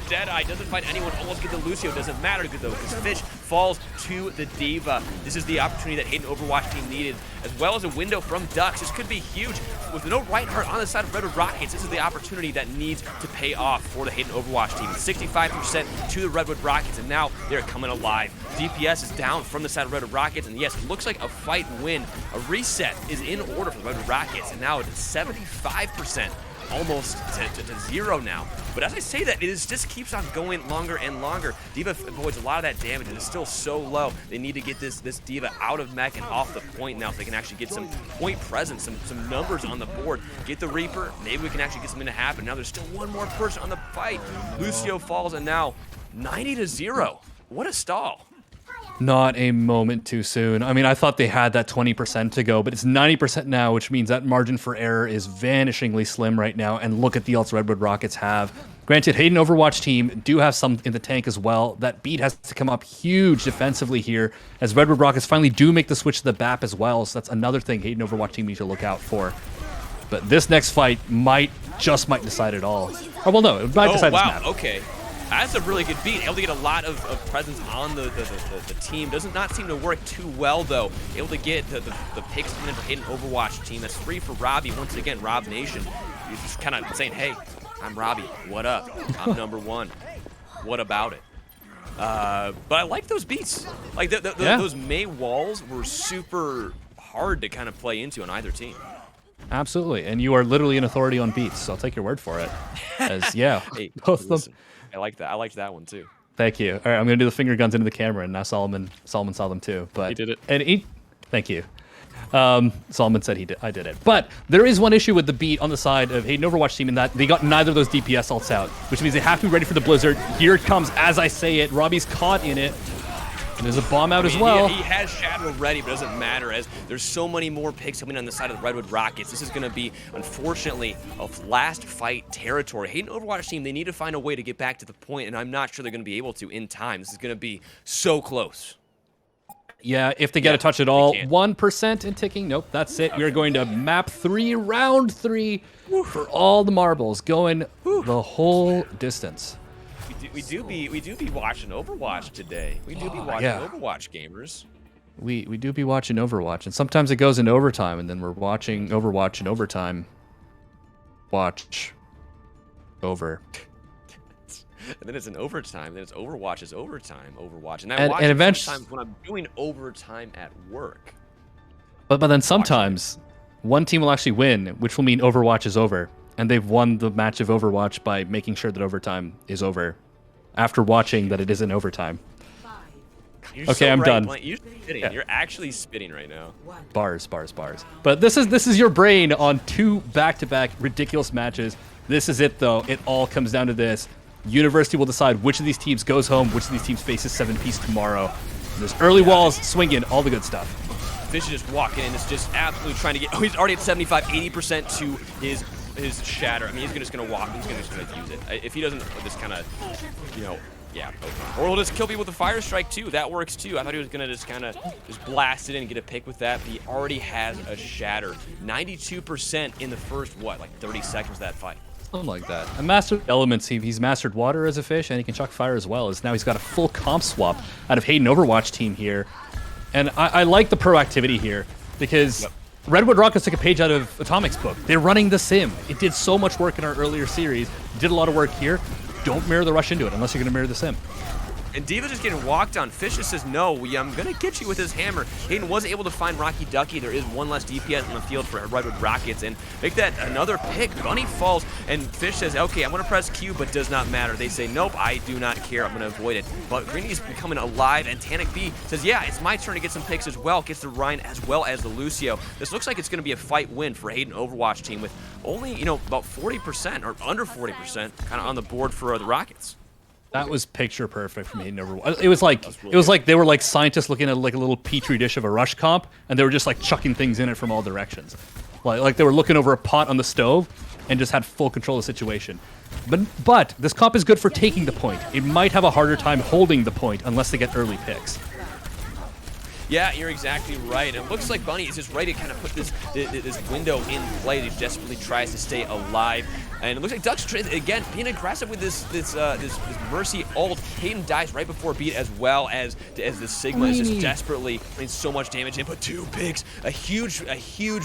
Deadeye. Doesn't find anyone, almost get the Lucio. Doesn't matter though, because Fish falls to the Diva. This is the opportunity that Hayden Overwatch team needed, as well as a window from Ducks. This could be huge. With no Reinhardt on the side of Redwood Rockets, this is the opportunity that needs to pay off for the Hayden Overwatch team. 65% to the Redwood Rockets, and now they're coming alive. DPS is down from the side of Redwood Rockets, and yes, it looks like a fight win. A reset is in order for Redwood Rockets, and now it's 75% almost to 0 now. But as I say that, just keeps on going longer and longer. D.Va avoids a lot of that damage, and it's still so low. They need to get this D.Va out of mech and off the point now if they can actually get some point presence, some numbers on the board. Get the Reaper, maybe we can actually get something to happen. Now there's still one more person on the fight. Lucio falls, and now 90-0. What a stall. Not a moment too soon. I mean, I thought they had that 20% to go, but it's 90% now, which means that margin for error is vanishingly slim right now. And look at the ults Redwood Rockets have. Granted, Hayden Overwatch team do have some in the tank as well. That beat has to come up huge defensively here, as Redwood Rockets finally do make the switch to the BAP as well. So that's another thing Hayden Overwatch team needs to look out for. But this next fight might decide it all. Oh, well, no, it might decide this map. Okay. That's a really good beat. Able to get a lot of presence on the team. Does not seem to work too well, though. Able to get the picks in for Hayden Overwatch team. That's free for Robbie. Once again, Rob Nation. You're just kind of saying, hey, I'm Robbie. What up? I'm #1. What about it? But I like those beats. Like, those May walls were super hard to kind of play into on either team. Absolutely. And you are literally an authority on beats, so I'll take your word for it. As, yeah, hey, both of them. I like that. I liked that one too. Thank you. All right, I'm gonna do the finger guns into the camera, and now Solomon saw them too. But he did it. And thank you. Solomon said I did it. But there is one issue with the beat on the side of Hayden Overwatch team in that they got neither of those DPS ults out, which means they have to be ready for the Blizzard. Here it comes as I say it. Robbie's caught in it. And there's a bomb out as well. He has Shadow ready, but it doesn't matter as there's so many more picks coming on the side of the Redwood Rockets. This is going to be, unfortunately, a last fight territory. Hayden Overwatch team, they need to find a way to get back to the point, and I'm not sure they're going to be able to in time. This is going to be so close. Yeah, if they get a touch at all. 1% and ticking. Nope, that's it. We're going to map 3, round 3 for all the marbles, going the whole distance. We do be watching Overwatch today. We do be watching Overwatch, gamers. We do be watching Overwatch, and sometimes it goes into overtime, and then we're watching Overwatch in overtime. Watch over. And then it's in overtime. Then it's Overwatch is overtime. Overwatch, and and watch it eventually, sometimes when I'm doing overtime at work. But then sometimes one team will actually win, which will mean Overwatch is over, and they've won the match of Overwatch by making sure that overtime is over. After watching that it isn't overtime. You're okay, so I'm right, done. Blake. You're spitting. Yeah. You're actually spitting right now. Bars. But this is your brain on 2 back-to-back ridiculous matches. This is it, though. It all comes down to this. University will decide which of these teams goes home, which of these teams faces 7-piece tomorrow. And there's early walls, swinging, all the good stuff. Fish is just walking in. It's just absolutely trying to get. Oh, he's already at 75, 80% to his shatter. I mean, he's just gonna walk. He's just gonna use it. If he doesn't, just kind of, yeah. Okay. Or he'll just kill people with a fire strike too. That works too. I thought he was gonna just kind of blast it in and get a pick with that. But he already has a shatter. 92% in the first 30 seconds of that fight. Something like that. And mastered elements. He's mastered water as a fish, and he can chuck fire as well. As now he's got a full comp swap out of Hayden Overwatch team here, and I like the proactivity here because. Yep. Redwood Rockets took a page out of Atomic's book. They're running the sim. It did so much work in our earlier series. Did a lot of work here. Don't mirror the rush into it unless you're going to mirror the sim. And D.Va just getting walked on. Fish just says, no, I'm going to get you with his hammer. Hayden was able to find Rocky Ducky. There is one less DPS on the field for Redwood Rockets. And make that another pick. Bunny falls, and Fish says, okay, I'm going to press Q, but does not matter. They say, nope, I do not care. I'm going to avoid it. But Greeny's becoming alive, and Tanic B says, yeah, it's my turn to get some picks as well. Gets the Ryan as well as the Lucio. This looks like it's going to be a fight win for Hayden Overwatch team with only, about 40% or under 40% kind of on the board for the Rockets. That was picture perfect from Hayden Overwatch. It was like they were like scientists looking at like a little petri dish of a rush comp, and they were just like chucking things in it from all directions. Like they were looking over a pot on the stove and just had full control of the situation. But this comp is good for taking the point. It might have a harder time holding the point unless they get early picks. Yeah, you're exactly right. It looks like Bunny is just ready to kind of put this window in play. He desperately tries to stay alive. And it looks like Duck's, again, being aggressive with this Mercy ult. Hayden dies right before beat as well as the Sigma is just desperately putting so much damage in. But 2 picks, a huge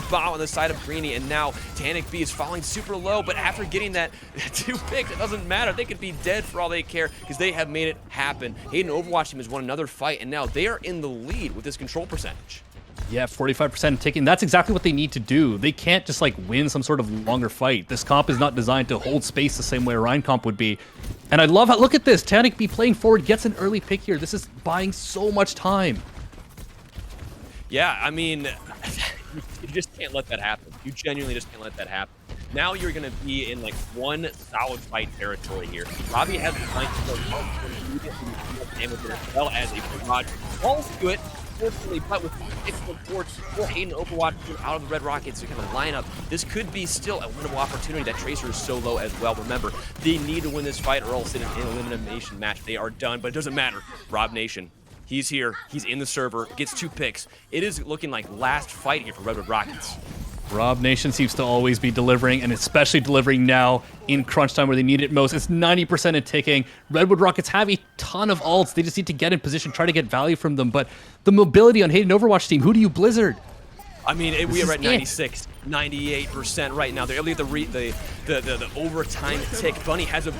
bomb on the side of Greeny, and now Tanic B is falling super low. But after getting that 2 picks, it doesn't matter. They could be dead for all they care because they have made it happen. Hayden Overwatch team has won another fight, and now they are in the lead with this control percentage. Yeah, 45% taking. That's exactly what they need to do. They can't just like win some sort of longer fight. This comp is not designed to hold space the same way a Ryan comp would be. And I love how, look at this, Tanic B playing forward, gets an early pick here. This is buying so much time. Yeah, I mean, you just can't let that happen. You genuinely just can't let that happen. Now you're going to be in like one solid fight territory here. Robbie has the flank damage as well as a barrage. Falls to it, fortunately, but with 6 reports for Hayden Overwatch out of the Red Rockets kind of lineup, this could be still a winnable opportunity. That Tracer is so low as well. Remember, they need to win this fight or else in an elimination match they are done, but it doesn't matter. Rob Nation, he's here, he's in the server, gets 2 picks. It is looking like last fight here for Redwood Rockets. Rob Nation seems to always be delivering, and especially delivering now in crunch time where they need it most. It's 90% in ticking. Redwood Rockets have a ton of ults. They just need to get in position, try to get value from them. But the mobility on Hayden Overwatch team, who do you Blizzard? I mean, we are at 96, 98% right now. They're able to get the overtime tick. Bunny has a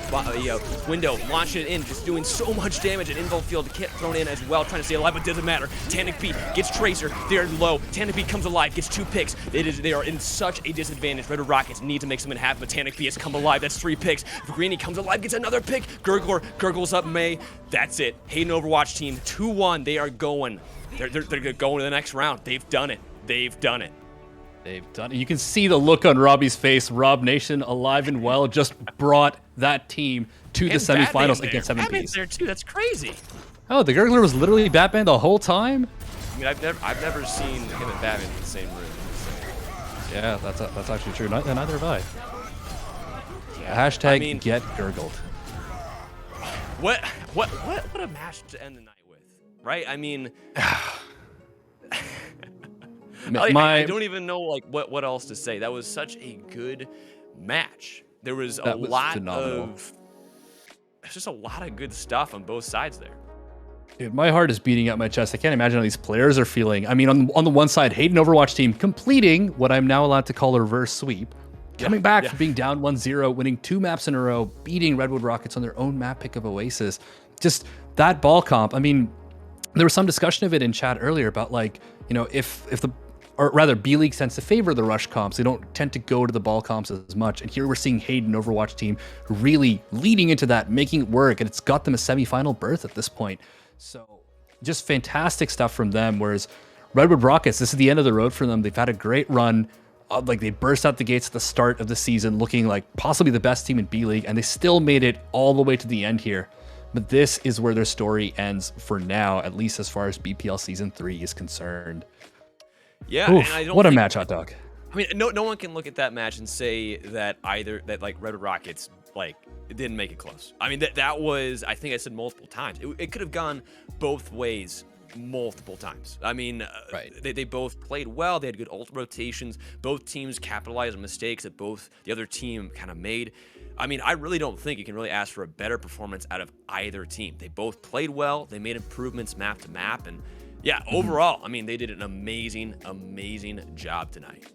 window, launch it in, just doing so much damage. An invo field get thrown in as well, trying to stay alive, but doesn't matter. Tanic B gets Tracer. They're low. Tanic B comes alive, gets 2 picks. They are in such a disadvantage. Red Rockets need to make something happen, but Tanic B has come alive. That's 3 picks. Greeny comes alive, gets another pick. Gurgles up May. That's it. Hayden Overwatch team 2-1. They are going. They're going to the next round. They've done it. They've done it. They've done it. You can see the look on Robbie's face. Rob Nation, alive and well, just brought that team to the semifinals against 7 Batman's there too. That's crazy. Oh, the Gurgler was literally Batman the whole time? I mean, I've never seen him and Batman in the same room. Yeah, that's actually true. Neither have I. Yeah, Hashtag I mean, get gurgled. What a match to end the night with, right? I mean, I don't even know like what else to say. That was such a good match. There was a lot of just a lot of good stuff on both sides there. Dude, my heart is beating out my chest. I can't imagine how these players are feeling. I mean, on the one side, Hayden Overwatch team completing what I'm now allowed to call a reverse sweep. Coming back from being down 1-0, winning 2 maps in a row, beating Redwood Rockets on their own map pick of Oasis. Just that ball comp. I mean, there was some discussion of it in chat earlier about like, you know, if the, or rather B-League tends to favor the rush comps. They don't tend to go to the ball comps as much. And here we're seeing Hayden Overwatch team really leading into that, making it work. And it's got them a semifinal berth at this point. So just fantastic stuff from them. Whereas Redwood Rockets, this is the end of the road for them. They've had a great run. Like they burst out the gates at the start of the season, looking like possibly the best team in B-League. And they still made it all the way to the end here. But this is where their story ends for now, at least as far as BPL Season 3 is concerned. Yeah, Oof, and I don't what a think, match, Hot Dog. I mean, no one can look at that match and say that like Red Rockets like it didn't make it close. I mean that was, I think I said multiple times. It could have gone both ways multiple times. I mean, they both played well. They had good ult rotations. Both teams capitalized on mistakes that both the other team kind of made. I mean, I really don't think you can really ask for a better performance out of either team. They both played well. They made improvements map to map. And yeah, overall, I mean, they did an amazing, amazing job tonight.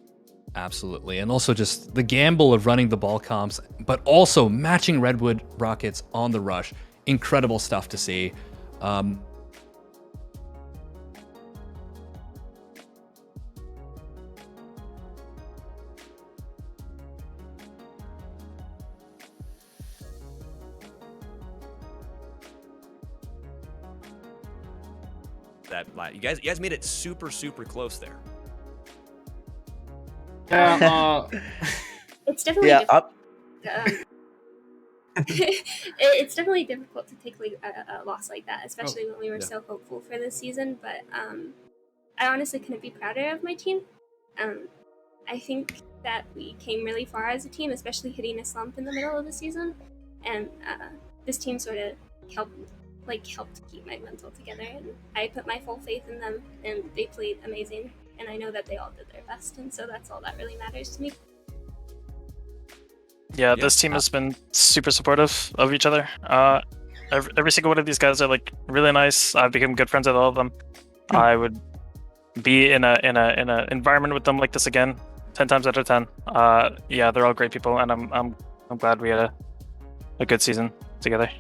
Absolutely. And also just the gamble of running the ball comps, but also matching Redwood Rockets on the rush. Incredible stuff to see. You guys made it super close there. It's definitely it's definitely difficult to take a loss like that, especially when we were so hopeful for this season. But I honestly couldn't be prouder of my team. I think that we came really far as a team, especially hitting a slump in the middle of the season, and this team sort of helped keep my mental together, and I put my full faith in them, and they played amazing, and I know that they all did their best, and so that's all that really matters to me. Yeah, this team has been super supportive of each other. Every single one of these guys are like really nice. I've become good friends with all of them. I would be in a environment with them like this again 10 times out of 10. Yeah, they're all great people, and I'm glad we had a good season together.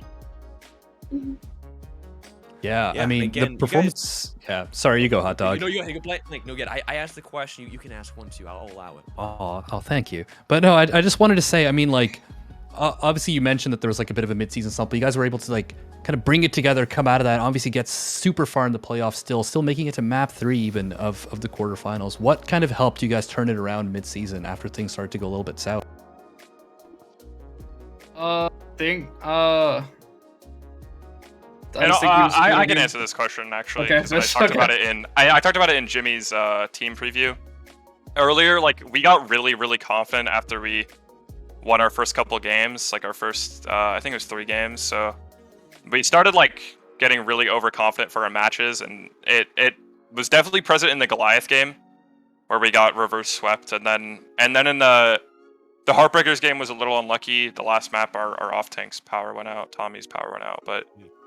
Yeah, I mean, again, the performance. Yeah, sorry, you go, Hot Dog. You go play. Like, no, get. I asked the question. You can ask one too. I'll allow it. Oh, thank you. But no, I just wanted to say, I mean, like, obviously you mentioned that there was like a bit of a midseason slump, but you guys were able to like kind of bring it together, come out of that, obviously get super far in the playoffs still making it to map 3 even of the quarterfinals. What kind of helped you guys turn it around midseason after things started to go a little bit south? I can answer this question actually. Okay, 'Cause I talked about it in I talked about it in Jimmy's team preview earlier. Like we got really confident after we won our first couple games, like our first I think it was 3 games. So we started like getting really overconfident for our matches, and it was definitely present in the Goliath game where we got reverse swept, and then in the Heartbreakers game was a little unlucky. The last map, our off tank's power went out, Tommy's power went out, but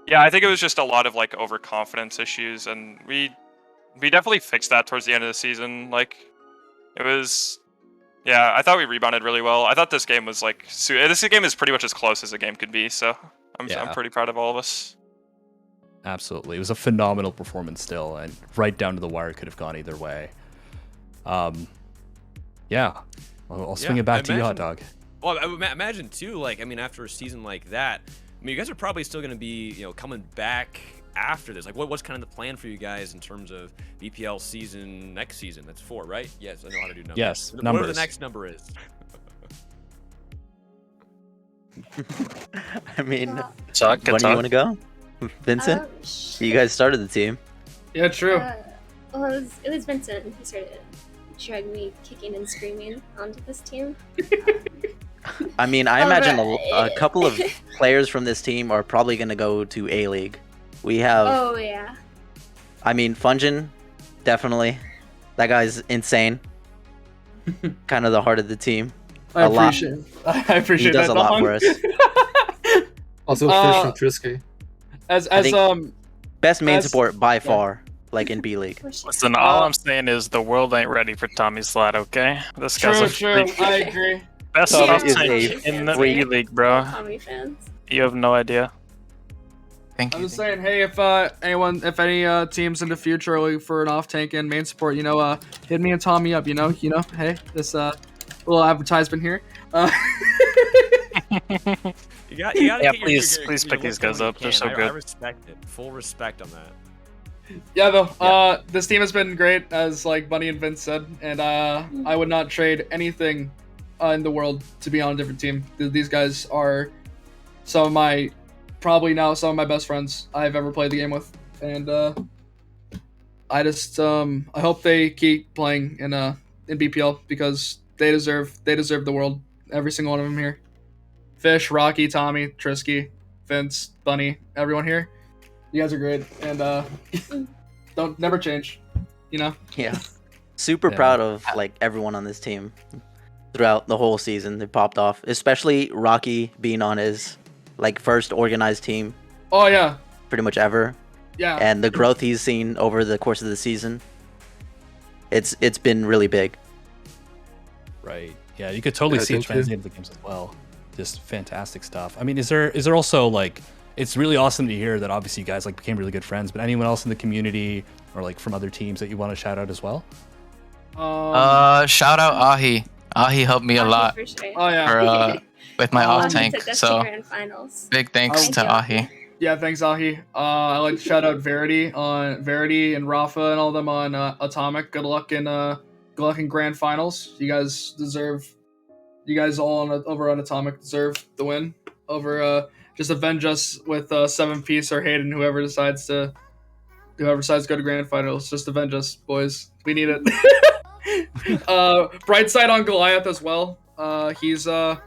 yeah, I think it was just a lot of like overconfidence issues, and we definitely fixed that towards the end of the season. Like it was, yeah, I thought we rebounded really well. I thought this game was like this game is pretty much as close as a game could be, so I'm pretty proud of all of us. Absolutely, it was a phenomenal performance still, and right down to the wire, could have gone either way. Yeah, I'll swing it back to you, Hot Dog. Well, I would imagine too. Like, I mean, after a season like that, I mean, you guys are probably still going to be, coming back after this. Like, what's kind of the plan for you guys in terms of BPL season next season? That's 4, right? Yes, I know how to do numbers. Yes, Whatever numbers. the next number is. I mean, Chuck, when do you want to go? Vincent? You guys started the team. Yeah, true. Well, it was Vincent who started dragging me kicking and screaming onto this team. I mean, I imagine a couple of players from this team are probably going to go to A-League. We have... Oh, yeah. I mean, Fungin, definitely. That guy's insane. Kind of the heart of the team. I appreciate He does that, a lot Don. for us. Also, Fish and Trisky. I think best main as- support by far, like in B-League. Listen, all I'm saying is the world ain't ready for Tommy Slad, okay? This guy's a freak. I agree. Best Tommy off is tank a in the freak. B-League, bro. Tommy fans. You have no idea. I'm just saying, hey, if any teams in the future are looking for an off tank and main support, hit me and Tommy up. Hey, this little advertisement here. You got to Yeah, get please pick these guys up. They're so I good. respect it. Full respect on that. Yeah, though. This team has been great, as like Bunny and Vince said, and I would not trade anything in the world to be on a different team. These guys are probably now some of my best friends I've ever played the game with, and I hope they keep playing in BPL because they deserve the world. Every single one of them here. Fish, Rocky, Tommy, Trisky, Vince, Bunny, everyone here. You guys are great, and don't never change. Yeah. Super proud of like everyone on this team throughout the whole season. They popped off, especially Rocky being on his like first organized team. Oh yeah. Pretty much ever. Yeah. And the growth he's seen over the course of the season, it's been really big. Right. Yeah, you could totally Yeah, see it thank you. translate into the games as well. Just fantastic stuff. I mean, is there also like, it's really awesome to hear that obviously you guys like became really good friends, but anyone else in the community or like from other teams that you want to shout out as well? Shout out Ahi. Ahi helped me a lot For sure. Oh, yeah. with my Ahi off tank. took us to So grand finals. big thanks Thank to you. Ahi. Yeah, thanks, Ahi. I like to shout out Verity and Rafa and all of them on Atomic. Good luck in grand finals. You guys all over on Atomic deserve the win. Over just avenge us with 7-piece or Hayden, whoever decides to go to grand finals. Just avenge us, boys. We need it. Bright side on Goliath as well. He's I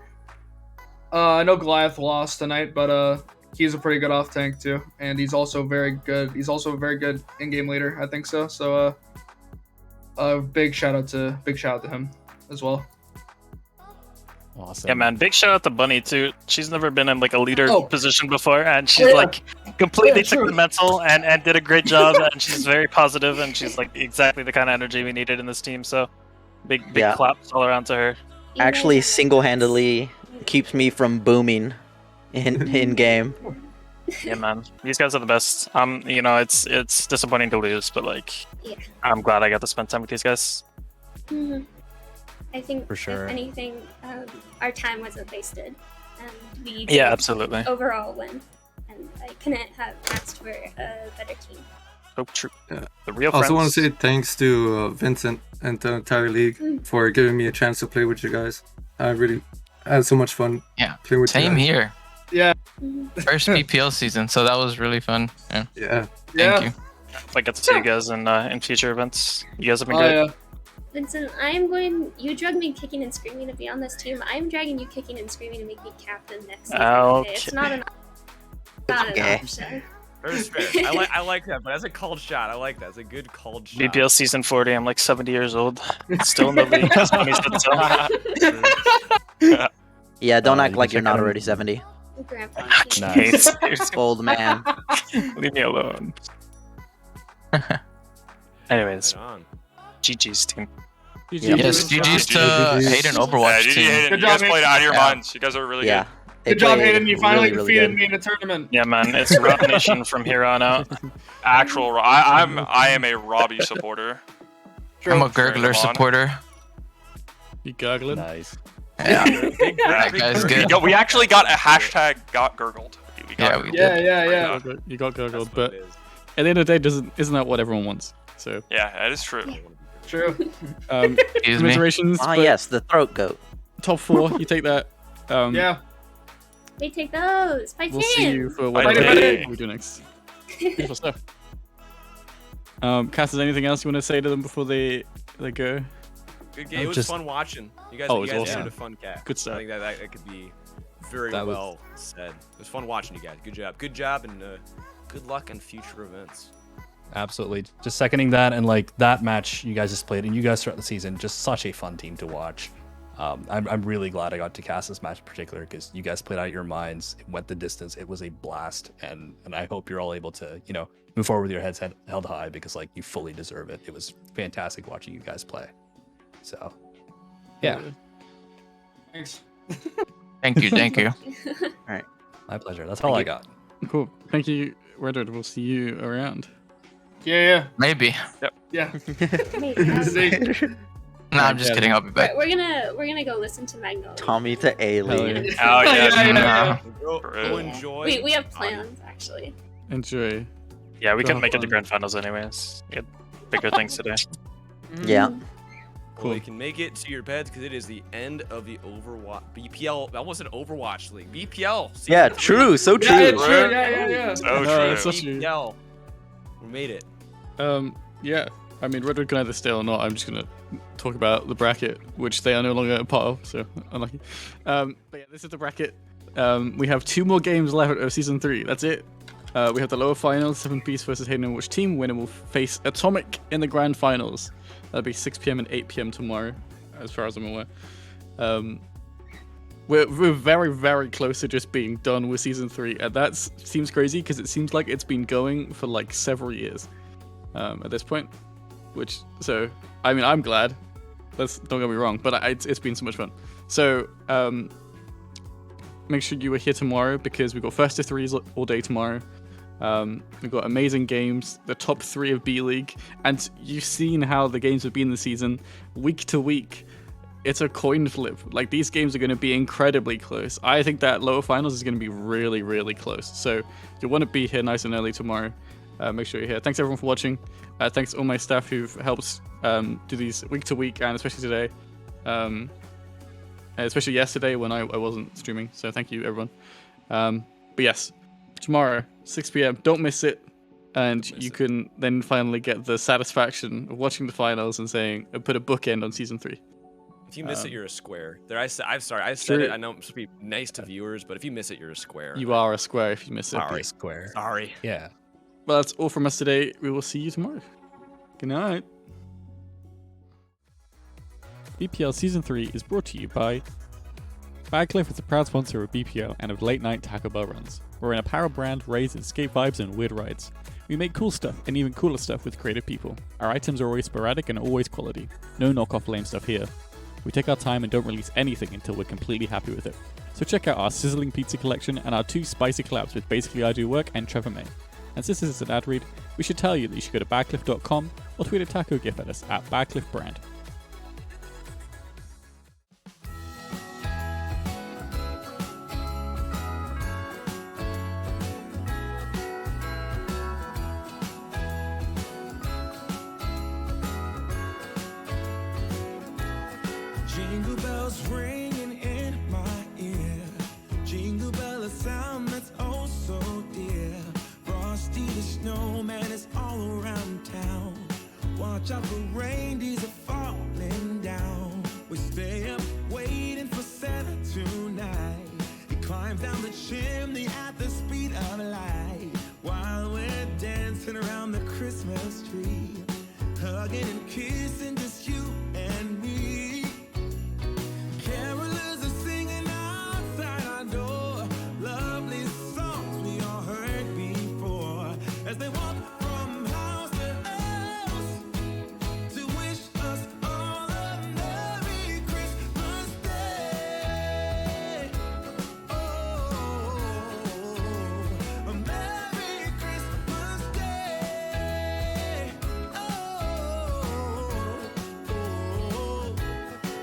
know Goliath lost tonight, but he's a pretty good off tank too, and he's also very good. He's also a very good in-game leader, I think so. So big shout out to him as well. Awesome. Yeah, man. Big shout out to Bunny too. She's never been in like a leader Oh. position before, and she's Yeah. like completely Yeah, took true. the mental and did a great job. And she's very positive, and she's like exactly the kind of energy we needed in this team. So big Yeah. claps all around to her. Actually, single-handedly keeps me from booming in game. Yeah, man. These guys are the best. You know, it's disappointing to lose, but like, Yeah. I'm glad I got to spend time with these guys. Hmm. I think, For sure. if anything, our time wasn't wasted. And we Yeah, did absolutely. overall win. And I couldn't have asked for a better team. So true. Yeah. The real I also want friends. to say thanks to Vincent and the entire league for giving me a chance to play with you guys. I really had so much fun Yeah. playing with you Same guys. here. Yeah. First BPL season, so that was really fun. Yeah. Yeah. Thank you. I get to see you guys in future events. You guys have been Oh, great. yeah. Vincent, you drug me kicking and screaming to be on this team. I'm dragging you kicking and screaming to make me captain next season. Okay? It's not an option. That's fair. I like that, but that's a called shot. I like that. It's a good called shot. BPL season 40. I'm like 70 years old. Still in the league. Yeah, don't you act can like you're check not out- already 70. Grandpa. Nice. Old man. Leave me alone. Anyways, Right on. GG's team. Yes, GG's to Hayden Overwatch Yeah, GG team. Hayden. Good You guys job, played out of your Yeah. minds. You guys are really Yeah. good. Good job, Hayden. You finally defeated good. me in a tournament. Yeah, man. It's Rob Nation from here on out. Actual. I am a Robbie supporter. I'm a Gurgler supporter. You gurgling? Nice. Yeah. That guy's good. Yo, we actually got a hashtag got gurgled. We got Yeah, gurgled. we Yeah. Yeah. You got gurgled, That's but what it is. at the end of the day, isn't that what everyone wants? So Yeah, that is true. true. Excuse me. Commiserations. Ah, but yes, the throat goat. Top 4, you take that. Yeah. They take those. Fight We'll see you for Fight whatever it. we do next. Beautiful stuff. Cass, is there anything else you want to say to them before they go? Good game. It was just- fun watching. You guys, Oh, it you was guys awesome. did a fun cat. Good stuff. I think that could be very That was- well said. It was fun watching you guys. Good job. Good job, and good luck in future events. Absolutely. Just seconding that, and like that match you guys just played, and you guys throughout the season, just such a fun team to watch. I'm really glad I got to cast this match in particular because you guys played out your minds, it went the distance, it was a blast, and I hope you're all able to, you know, move forward with your heads held high because like you fully deserve it. It was fantastic watching you guys play. So, yeah, Thanks. Thank you. Thank you. my pleasure. That's all I got. Cool. Thank you, Redwood. We'll see you around. Yeah. Maybe. Yeah. No, I'm just kidding. I'll be back. We're gonna go listen to Magnolia. Tommy to A League. Oh yeah. Go enjoy. We have plans actually. Enjoy. Yeah, we Go couldn't make it to fun. grand finals anyways. We had bigger things today. Yeah. Well, you can make it to your beds because it is the end of the Overwatch BPL. I almost said Overwatch League. BPL. Yeah, season true. 3. So true. Yeah, true. Yeah. So No, true. it's so true. BPL. We made it. Yeah. I mean, Redwood can either stay or not. I'm just gonna talk about the bracket, which they are no longer a part of. So unlucky. But yeah, this is the bracket. We have 2 more games left of season 3. That's it. We have the lower finals, 7-piece versus Hayden Overwatch team. Winner will face Atomic in the grand finals. That'll be 6 p.m. and 8 p.m. tomorrow, as far as I'm aware. We're very, very close to just being done with season 3, and that seems crazy because it seems like it's been going for like several years at this point. So I mean, I'm glad. Don't get me wrong, but it's been so much fun. So make sure you are here tomorrow because we've got first to 3s all day tomorrow. We've got amazing games, the top 3 of B League, and you've seen how the games have been this season, week to week. It's a coin flip. Like, these games are going to be incredibly close. I think that lower finals is going to be really, really close. So you'll want to be here nice and early tomorrow. Make sure you're here. Thanks everyone for watching. Thanks to all my staff who've helped do these week to week, and especially today. Especially yesterday when I wasn't streaming. So thank you everyone. But yes, tomorrow, 6 p.m. Don't miss it. And you can then finally get the satisfaction of watching the finals and saying, put a bookend on season 3. If you miss it, you're a square. I'm sorry. I said True. it. I know I'm supposed to be nice to viewers, but if you miss it, you're a square. You are a square if you miss it. Sorry. Square. Sorry. Yeah. Well, that's all from us today. We will see you tomorrow. Good night. BPL Season 3 is brought to you by Bagcliff is a proud sponsor of BPL and of late night Taco Bell runs. We're an apparel brand raised in skate vibes and weird rides. We make cool stuff and even cooler stuff with creative people. Our items are always sporadic and always quality. No knockoff lame stuff here. We take our time and don't release anything until we're completely happy with it. So check out our sizzling pizza collection and our 2 spicy collabs with Basically I Do Work and Trevor May. And since this is an ad read, we should tell you that you should go to badcliff.com or tweet a taco gif at us at badcliffbrand. Jingle bells ringing in my ear. Jingle bell, a sound that's oh so dear. Frosty the snowman is all around town. Watch out for reindeers are falling down. We stay up waiting for Santa tonight. He climbs down the chimney at the speed of light. While we're dancing around the Christmas tree. Hugging and kissing just you and me. Carolers are singing outside our door. Lovely songs we all heard before. As they walk from house to house to wish us all a Merry Christmas Day. Oh, a Merry Christmas Day.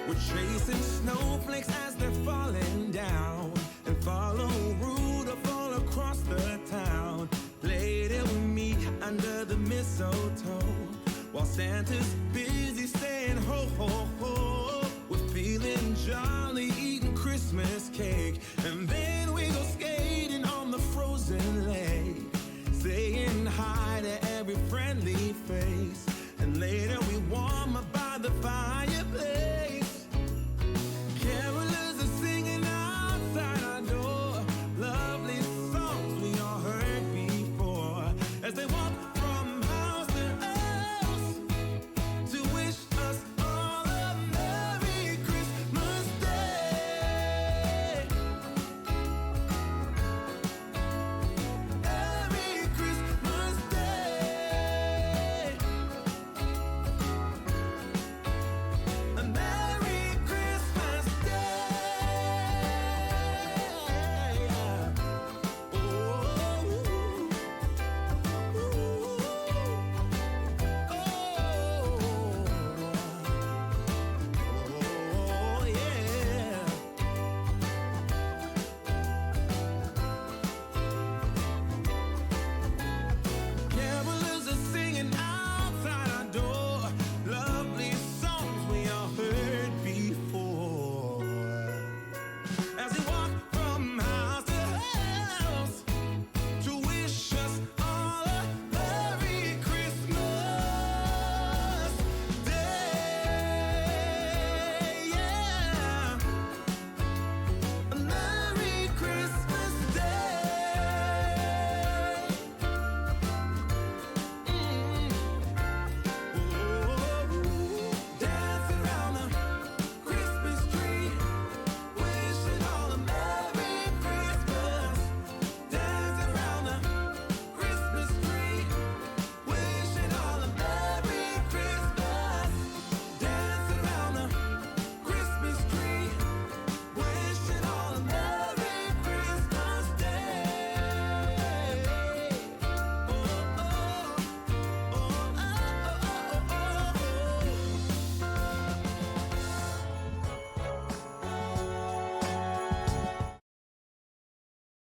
We're chasing snowflakes as they're falling down, and follow Rudolph all across the town. Later we meet under the mistletoe, while Santa's